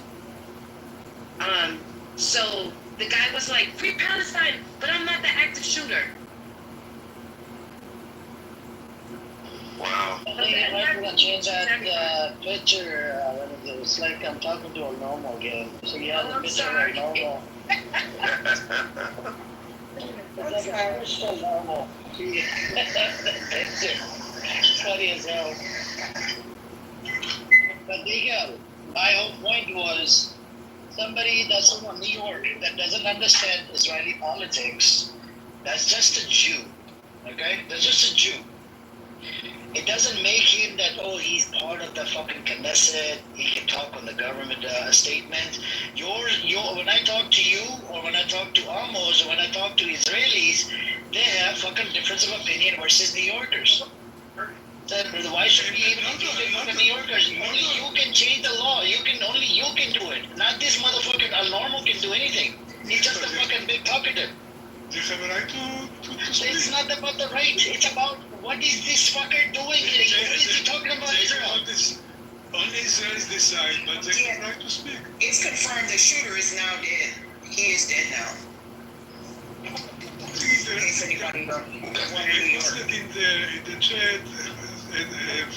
So the guy was like, "Free Palestine," but I'm not the active shooter. Wow. I think you might want to change that picture when it's like I'm talking to a normal again. So you have the picture like normal. It's like a still normal. It's funny as hell. But Diego, my whole point was somebody that's from New York that doesn't understand Israeli politics, that's just a Jew. Okay? That's just a Jew. It doesn't make him that, oh, he's part of the fucking Knesset, he can talk on the government statement. When I talk to you, or when I talk to Amos, or when I talk to Israelis, they have fucking difference of opinion versus New Yorkers. So why should we even include the New Yorkers? Only you can change the law. Only you can do it. Not this motherfucker, a normal can do anything. He's just a fucking big talkative. You have a right to speak. It's not about the right. It's about what is this fucker doing here? What is he talking about Israel? Only Israelis decide, but they have a right to speak. It's confirmed the shooter is now dead. He is dead now. Posted in the chat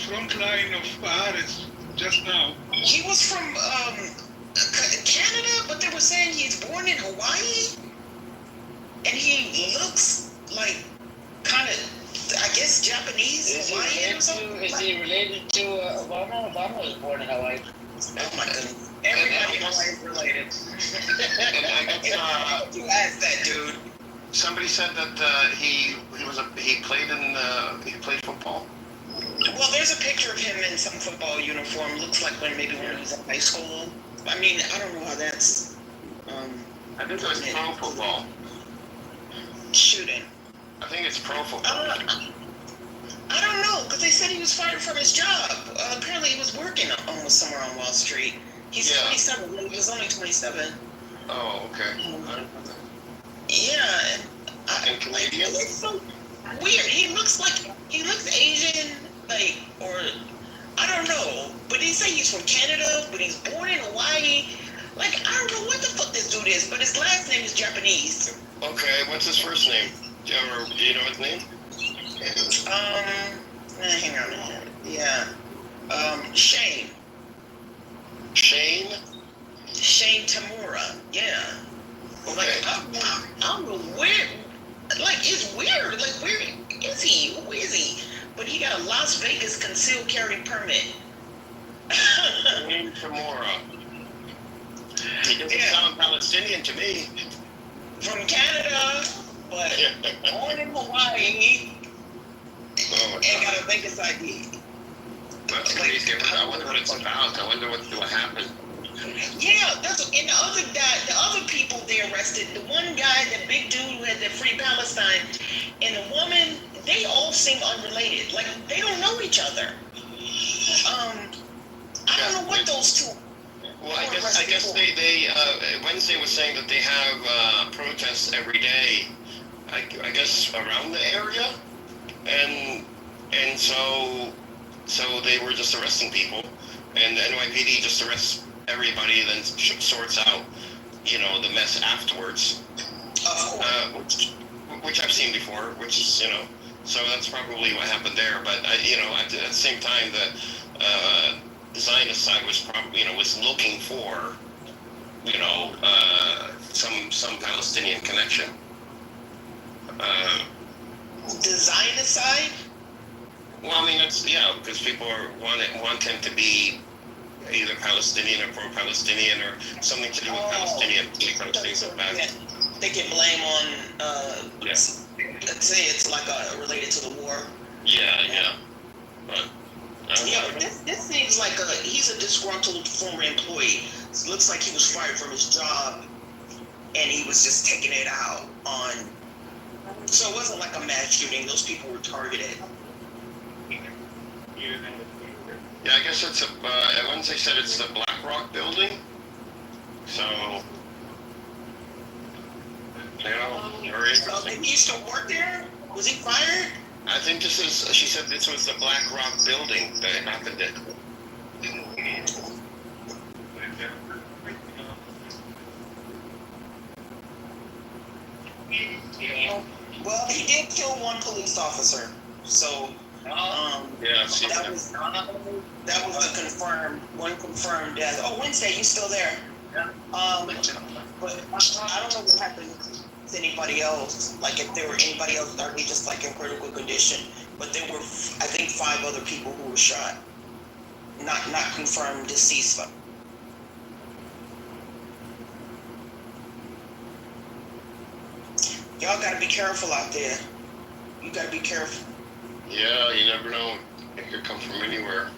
front line of Haaretz just now. He was from Canada, but they were saying he's born in Hawaii, and he looks like kind of, I guess, Japanese, Hawaiian or something. Is he related to Obama? Obama was born in Hawaii. Oh my goodness. Everybody in Hawaii is related. You asked that, dude. Somebody said that he played football. Well, there's a picture of him in some football uniform. Looks like when he was in high school. I mean, I don't know how that's. I think that's pro football. Shooting. I think it's pro football. I don't know, because they said he was fired from his job. Apparently, he was working almost somewhere on Wall Street. He's 27. He was only 27. Oh, okay. Yeah, and Canadian. It's so weird. He looks Asian, or I don't know. But they say he's from Canada, but he's born in Hawaii. I don't know what the fuck this dude is, but his last name is Japanese. Okay, what's his first name? Do you know his name? Hang on. Yeah. Shane. Shane? Shane Tamura. Yeah. Okay. I don't know where. It's weird. Where is he? Who is he? But he got a Las Vegas concealed carry permit. Shane Tamura. He doesn't sound Palestinian to me. From Canada, but born in Hawaii. And got a Vegas ID. That's crazy. I wonder what it's about. I wonder what happened. Yeah, and the other people they arrested, the one guy, the big dude who had the Free Palestine, and the woman, they all seem unrelated. They don't know each other. I don't know what those two. Well, I guess they Wednesday was saying that they have protests every day. I guess around the area, and so they were just arresting people, and the NYPD just arrests everybody, then sorts out, the mess afterwards. Which I've seen before, which is, so that's probably what happened there. But at the same time, the Zionist side was probably, was looking for, some Palestinian connection. The Zionist side? Well, I mean, because people want him to be either Palestinian or pro-Palestinian or something to do with Palestinian things like that. They can blame on, let's say it's related to the war. Yeah. But this seems like he's a disgruntled former employee. It looks like he was fired from his job, and he was just taking it out on. So it wasn't like a mass shooting. Those people were targeted. Yeah, I guess it's once they said it's the Black Rock building. So, very interesting. Did he still work there? Was he fired? I think she said this was the Black Rock building that it happened at. Well, he did kill one police officer, so that was the confirmed death. Oh, Wednesday, you still there? Yeah. But I don't know what happened to anybody else. If there were anybody else that were just in critical condition, but there were, I think, 5 other people who were shot. Not confirmed deceased. Y'all gotta be careful out there. You gotta be careful. Yeah, you never know. It could come from anywhere.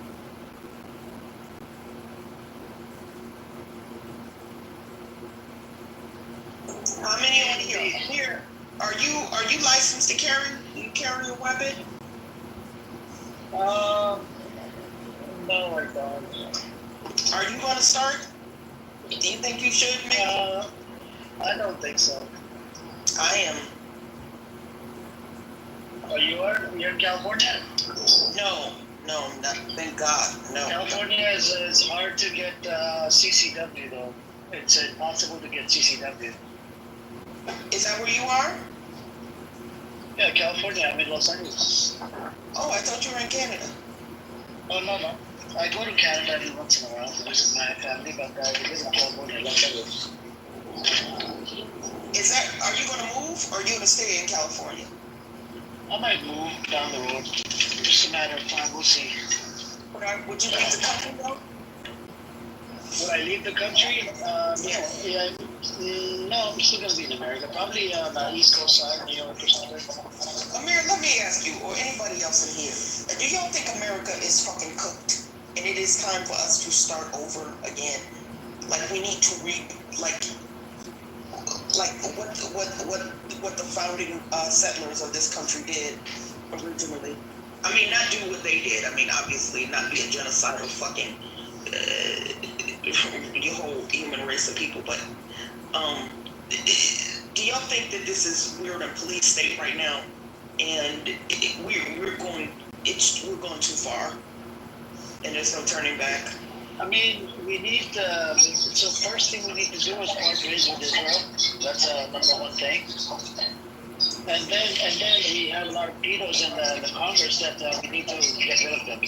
How many on here? Are you licensed to carry? You carry a weapon? No, I don't. Are you gonna start? Do you think you should, maybe? I don't think so. I am. Oh, you are? You're in California? No, not, thank God, no. California is hard to get CCW, though. It's impossible to get CCW. Is that where you are? Yeah, California. I'm in Los Angeles. Oh, I thought you were in Canada. Oh, no. I go to Canada every once in a while to visit my family, but I live in California, Los Angeles. Are you going to move or are you going to stay in California? I might move down the road. It's just a matter of time. We'll see. Would you leave the country though? Would I leave the country? Yeah. No, I'm still going to be in America. Probably on the East Coast side, New York or something. Amir, let me ask you, or anybody else in here, do y'all think America is fucking cooked? And it is time for us to start over again? Like, we need to what the founding settlers of this country did originally. I mean, not do what they did. I mean, obviously, not be a genocidal fucking your whole human race of people. But do y'all think that we're in a police state right now, and we're going too far, and there's no turning back? I mean, we need so first thing we need to do is part ways with Israel. That's number one thing. And then we have a lot of pedos in the Congress that we need to get rid of them. I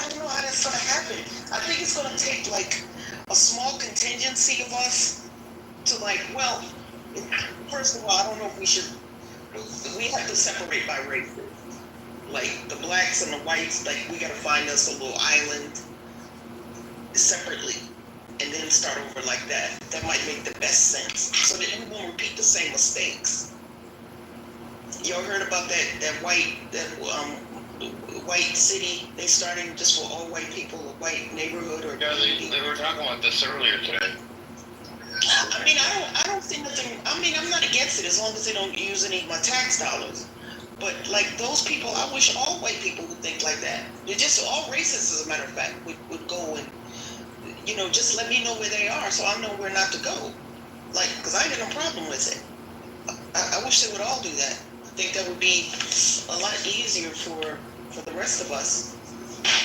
don't know how that's going to happen. I think it's going to take like a small contingency of us to first of all, I don't know if we have to separate by race. Like the blacks and the whites, like we got to find us a little island separately and then start over like that. That might make the best sense so that we won't repeat the same mistakes. Y'all heard about that white city they starting just for all white people, a white neighborhood or they were talking about this earlier today. I mean, I don't see nothing. I mean, I'm not against it as long as they don't use any of my tax dollars. But like those people, I wish all white people would think like that. They're just all racists, as a matter of fact, would go and just let me know where they are so I know where not to go. Like, because I ain't got no problem with it. I wish they would all do that. I think that would be a lot easier for the rest of us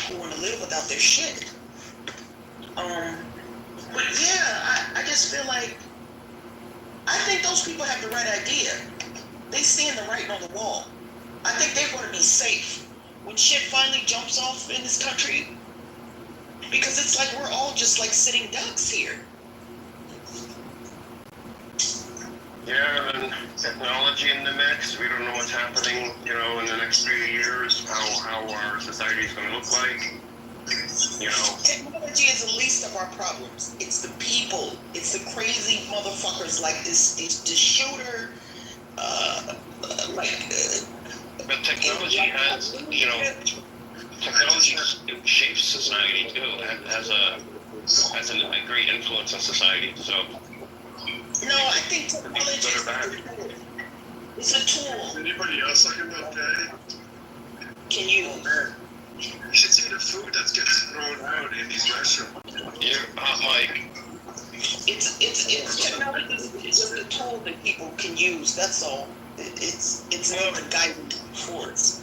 who want to live without their shit. But yeah, I just feel like I think those people have the right idea. They seeing the writing on the wall. I think they want to be safe when shit finally jumps off in this country, because it's like we're all just like sitting ducks here. Yeah, and technology in the mix. We don't know what's happening, in the next 3 years, how our society is going to look like. Technology is the least of our problems. It's the people. It's the crazy motherfuckers like this shooter, But technology has, technology shapes society too. It has a great influence on society. So. No, I think technology is a tool. Is anybody else talking about that? Can you? You should see the food that gets thrown out in these restaurants. Yeah, hot mic. It's technology is just a tool that people can use. That's all. It's not a guiding force.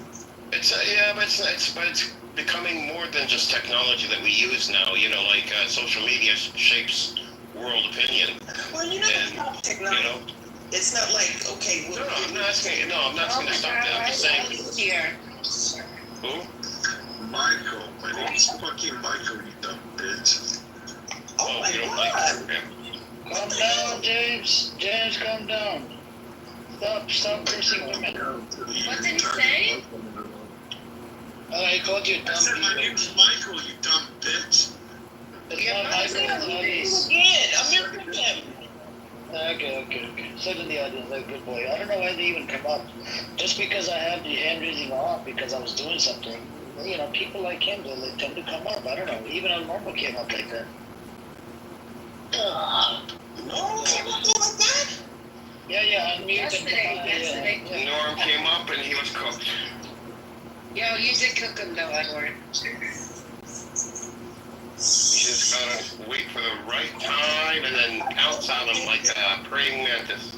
But it's becoming more than just technology that we use now. Social media shapes world opinion. Well, it's not technology. It's not like I'm not asking. No, I'm not asking to stop that. I'm just saying. Who? Michael. My name is fucking Michael, you dumb bitch. Oh my you don't God. Calm down, James. James, calm down. Stop cursing women. What did he say? I called you dumb. I said my name's Michael, you dumb bitch. It's not Michael, it's American again. Okay. Sit in the audience, like a good boy. I don't know why they even come up. Just because I have the hand raising off because I was doing something. People like him, they tend to come up. I don't know. Even a normal came up like that. Normal came up like that? Yeah, unmute. Yesterday. Norm came up and he was cooked. Yo, you did cook him though, Edward. You just gotta wait for the right time and then pounce on them like a praying mantis.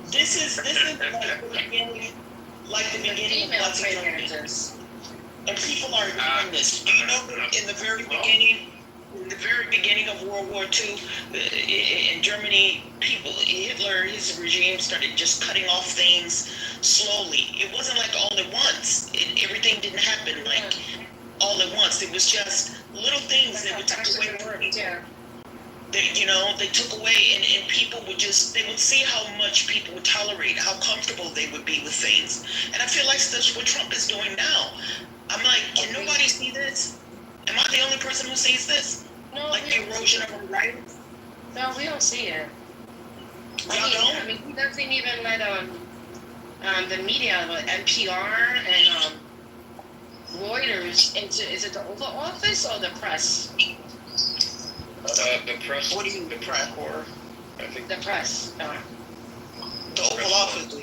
This is like the beginning of Let's Go. And people are doing this. Do you know that in the very beginning of World War II, in Germany, Hitler, his regime started just cutting off things slowly. It wasn't like all at once. Everything didn't happen like all at once. It was just little things that would take away from people. They took away, and people would they would see how much people would tolerate, how comfortable they would be with things. And I feel like that's what Trump is doing now. I'm like, can nobody see this? Am I the only person who sees this? No, like the erosion of our rights? No, we don't see it. I mean, he doesn't even let the media, NPR and Reuters into. Is it the Oval Office or the press? The press. What do you mean, the press? Corps, I think. The press. The Oval Office.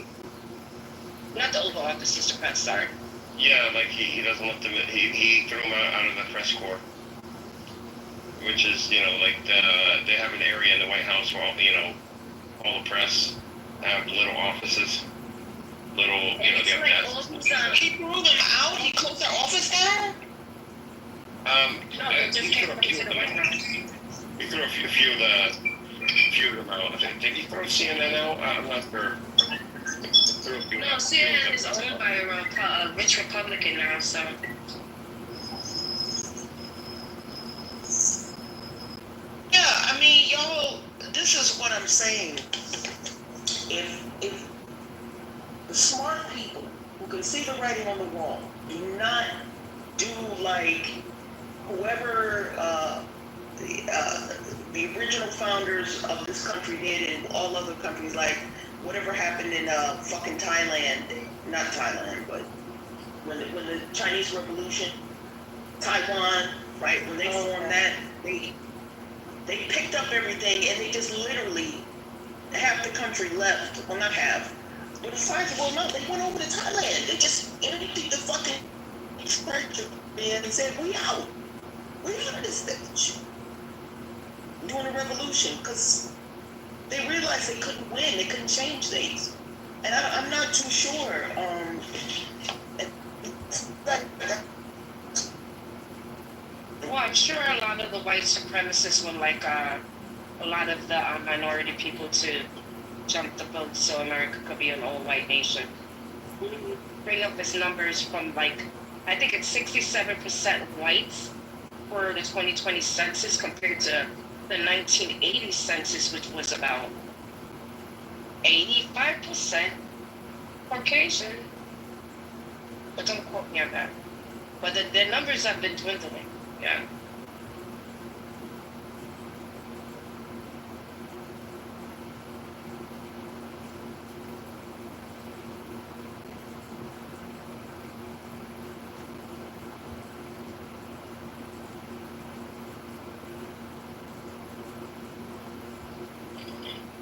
Not the Oval Office, it's the press. Sorry. Yeah, like he doesn't let them. He threw them out of the press corps, which is like they have an area in the White House where all the press have little offices, little they have desks. He threw them out. He closed their office down. No, they just can't come to the White House. He threw a few of them out. Did he throw CNN out? I'm not sure. No, CNN is owned by a rich Republican now, so. Yeah, I mean, y'all, this is what I'm saying. If the smart people who can see the writing on the wall do not do like whoever the original founders of this country did in all other countries, like whatever happened in fucking Thailand, not Thailand, but when the Chinese Revolution, Taiwan, right, when they formed that, they picked up everything and they just literally, half the country left, well not half, but a sizable amount, they went over to Thailand. They just emptied the fucking church and said, we out of this bitch. During the revolution, because they realized they couldn't win, they couldn't change things. And I'm not too sure. Well, I'm sure a lot of the white supremacists would like a lot of the minority people to jump the boat so America could be an all-white nation. Bring up his numbers from I think it's 67% whites for the 2020 census compared to the 1980 census, which was about 85% Caucasian. But don't quote me on that. But the numbers have been dwindling. Yeah.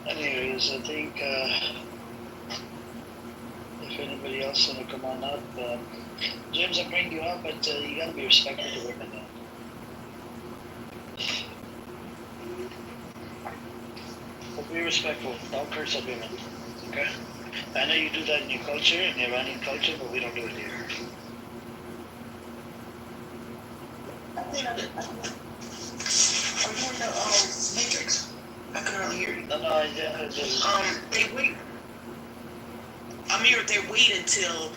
Anyways, I think if anybody else want to come on up, James, I'll bring you up, but you gotta be respectful to women now. But be respectful. Don't curse at women. Okay? I know you do that in your culture, in the Iranian culture, but we don't do it here. I'm doing the matrix. I can hardly hear you. No, I just... They wait. Amir, they wait until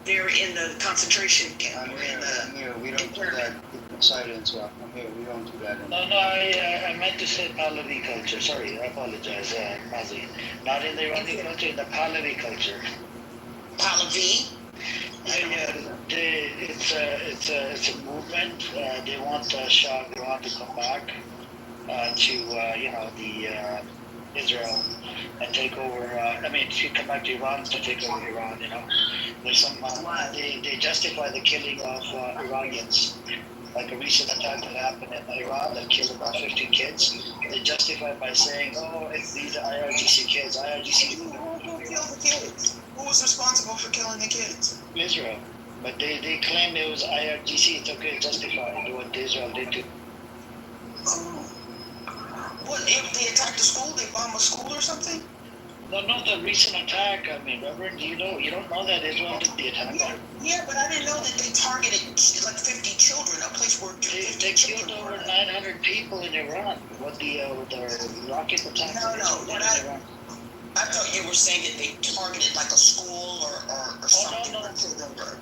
they're in the concentration camp. Amir, we don't do that. Silence, Amir, we don't do that. No, I meant to say Pahlavi culture. Sorry, I apologize, Mazi. Not in the Iranian culture, in the Pahlavi culture. Pahlavi? It's a movement. They want Shah Iran to come back to the Israel and take over. To come back to Iran to take over Iran. There's some. They justify the killing of Iranians. Like a recent attack that happened in Iran that killed about 50 kids. They justify it by saying, these are IRGC kids. IRGC. Who killed the kids? Who was responsible for killing the kids? Israel. But they claim it was IRGC. It's okay to justify what Israel did to. What, if they attacked a school, they bombed a school or something? No, not the recent attack. Reverend, you don't know that Israel did the attack. Yeah, but I didn't know that they targeted like 50 children, a place where they killed over 900 people in Iran. What the rocket attack? No, I thought you were saying that they targeted like a school or or something on Kitover.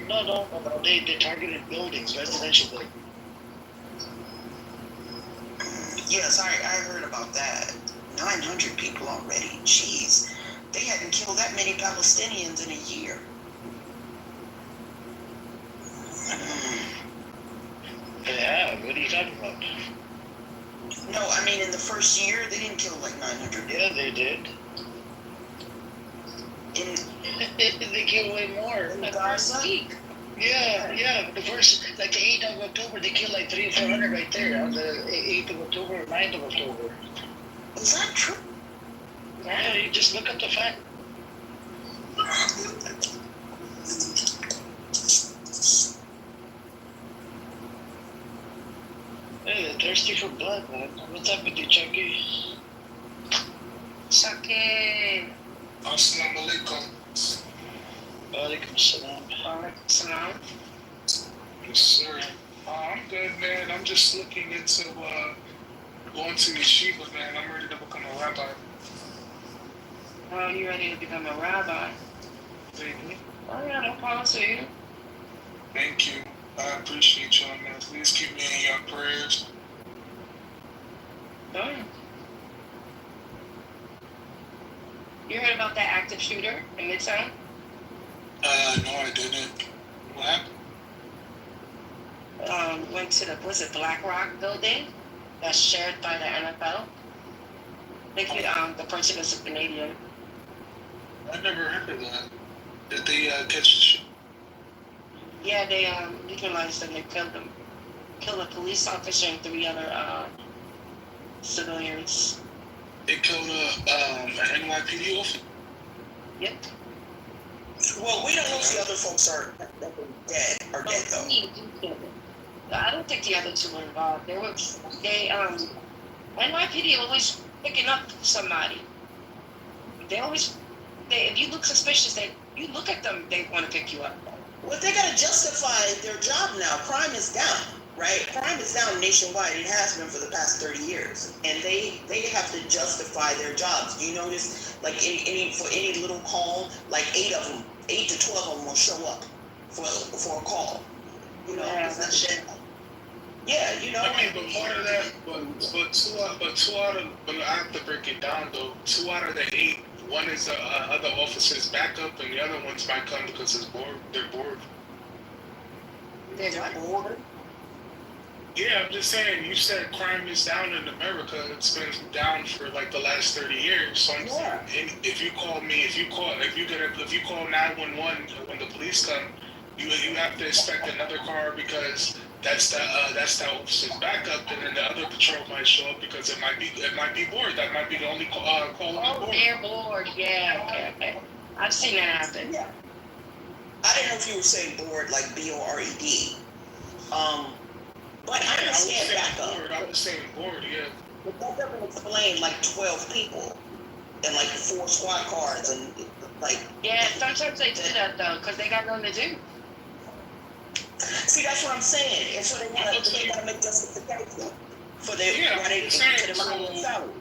No. They targeted buildings, residential buildings. Yes, I heard about that. 900 people already. Jeez. They hadn't killed that many Palestinians in a year. Yeah, what are you talking about? No, I mean in the first year, they didn't kill like 900 people. Yeah, they did. They killed way more. In Gaza? Yeah. The first, like the 8th of October, they killed like 300 or 400 right there on the 8th of October or 9th of October. Is that true? Yeah, you just look up the fact. Hey, they're thirsty for blood, man. What's up with you, Chucky? Chucky. Assalamu alaikum. Walaikum salam. Salam. Yes, sir. I'm good, man. I'm just looking into going to yeshiva, man. I'm ready to become a rabbi. Oh, you ready to become a rabbi? Baby. Oh, yeah, no problem to you. Thank you. I appreciate y'all, man. Please keep me in your prayers. Oh. You heard about that active shooter in Midtown? No, I didn't. What happened? Went to the, Black Rock building that's shared by the NFL. I think the person is a Canadian. I never heard of that. Did they catch the shit? Yeah, they neutralized them. They killed them. Killed a police officer and 3 other civilians. They killed an NYPD officer? Yep. Well, we don't know if the other folks are dead though. I don't think the other 2 were involved. NYPD always picking up somebody. If you look suspicious, you look at them, they want to pick you up. Well, they got to justify their job now. Crime is down, right? Crime is down nationwide. It has been for the past 30 years. And they have to justify their jobs. Do you notice, like, for any little call, like 8 to 12 of them will show up for a call. You know, yeah, that's shit. Yeah, you know. I mean, but part of that, but I have to break it down though. 2 out of the 8, one is the other officer's backup, and the other ones might come because they're bored. They're bored? Yeah, I'm just saying. You said crime is down in America. It's been down for like the last 30 years. So I'm saying, if you call 911 when the police come, you have to expect another car because that's the officer's backup, and then the other patrol might show up because it might be bored. That might be the only call on the board. They're bored. Yeah, okay. I've seen that happen. Yeah. I didn't know if you were saying bored like B-O-R-E-D. But I understand backup. I was saying bored, yeah. But that doesn't explain like 12 people and like 4 squad cars and like. Yeah, sometimes they do that though, because they got nothing to do. See, that's what I'm saying. And so they gotta make justification for their why they get them out of the salary.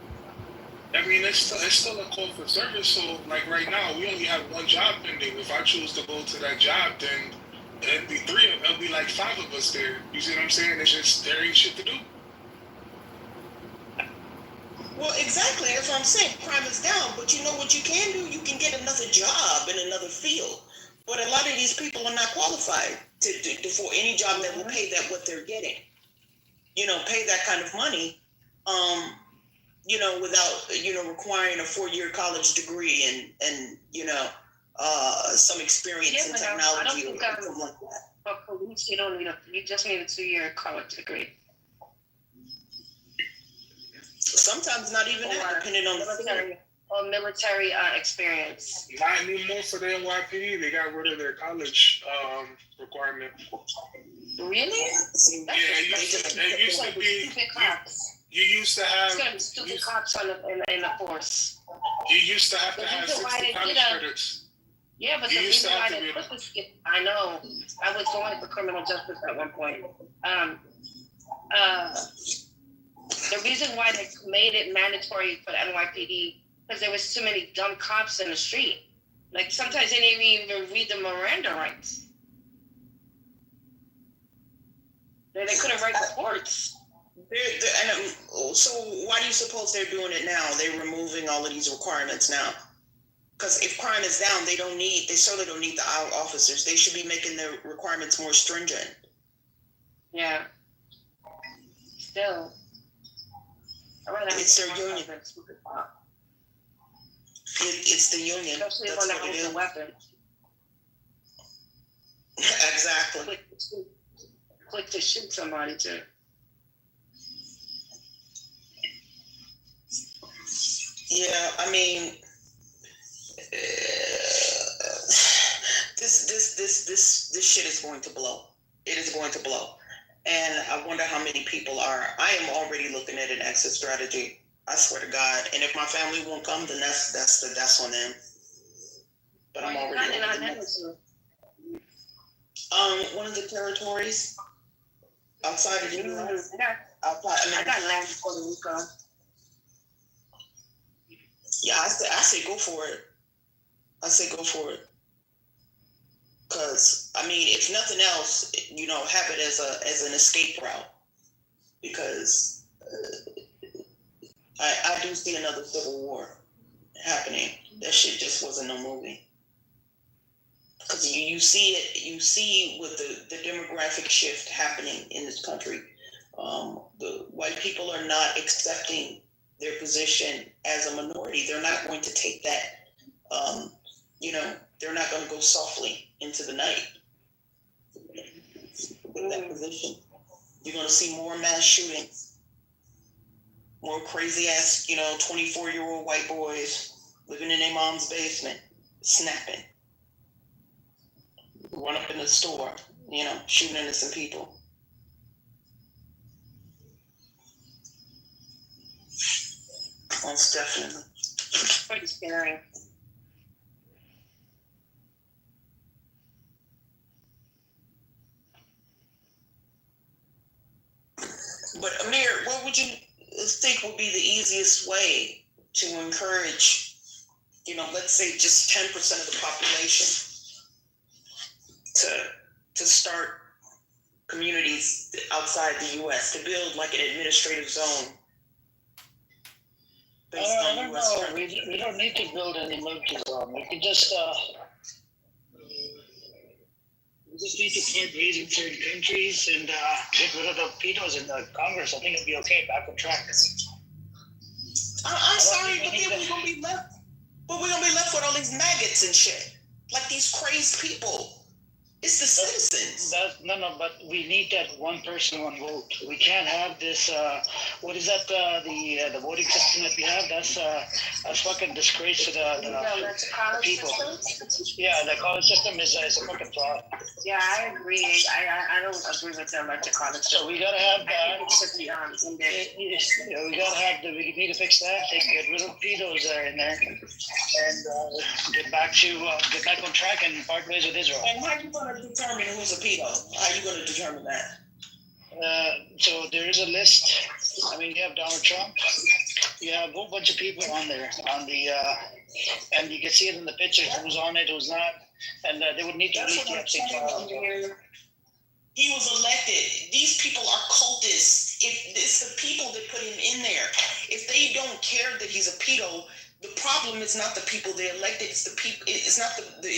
I mean, it's still a call for service. So, like right now, we only have 1 job pending. If I choose to go to that job, then it'd be 3. It'll be like 5 of us there. You see what I'm saying? It's just there ain't shit to do. Well, exactly. That's what I'm saying. Crime is down, but you know what you can do? You can get another job in another field. But a lot of these people are not qualified for any job that will pay that what they're getting. You know, pay that kind of money. You know, without requiring a 4-year college degree and some experience in technology. I don't think something like that. But police, you just need a 2-year college degree. Sometimes not even that, depending on the military experience. Not anymore for the NYPD. They got rid of their college requirement. Really? Yeah, it used to be. You used to have. It's gonna be stupid cops in the force. You used to have to have 60 college credits. Yeah, but the reason why they put this, I know. I was going for criminal justice at one point. The reason why they made it mandatory for the NYPD because there was too many dumb cops in the street. Like sometimes they didn't even read the Miranda rights. They couldn't write reports. So why do you suppose they're doing it now? They're removing all of these requirements now. Because if crime is down, they certainly don't need the officers. They should be making the requirements more stringent. Yeah. Still. It's their union. It's the union. Especially if they're not using weapons. Exactly. Quick to shoot somebody too. Yeah, I mean, this shit is going to blow. It is going to blow, and I wonder how many people are. I am already looking at an exit strategy. I swear to God. And if my family won't come, then that's on them. But I'm already looking at one of the territories outside of the U.S. I got land in Puerto Rico. Yeah, I say go for it. I say go for it. Because, I mean, if nothing else, have it as an escape route. Because I do see another civil war happening. That shit just wasn't no movie. Because you see with the demographic shift happening in this country. The white people are not accepting their position as a minority. They're not going to take that, they're not going to go softly into the night with that position. You're going to see more mass shootings, more crazy ass, 24-year-old white boys living in their mom's basement, snapping, run up in the store, shooting innocent people. Most definitely. Pretty scary. But Amir, what would you think would be the easiest way to encourage, let's say just 10% of the population to start communities outside the U.S., to build like an administrative zone? I don't know. We don't need to build any military zone. We can just need to start raising certain countries and get rid of the pedos in the Congress. I think it'll be okay. Back on track. I'm sorry, but then we're gonna be left. But we're gonna be left with all these maggots and shit, like these crazed people. It's the citizens. But we need that one person, one vote. We can't have this. What is that? The voting system that we have. That's a fucking disgrace to the people. Yeah, the college system is a fucking fraud. Yeah, I agree. I don't agree with the electoral system. So we gotta have that. We gotta have we need to fix that. Get rid of pedos in there, and get back on track and part ways with Israel. And how you gonna determine who's a pedo? How are you going to determine that? So there is a list. I mean, you have Donald Trump. You have a whole bunch of people on there and you can see it in the pictures who's on it, who's not, and they would need to release the Epstein file. He was elected. These people are cultists. If it's the people that put him in there, if they don't care that he's a pedo, the problem is not the people they elected. It's the people. It's not the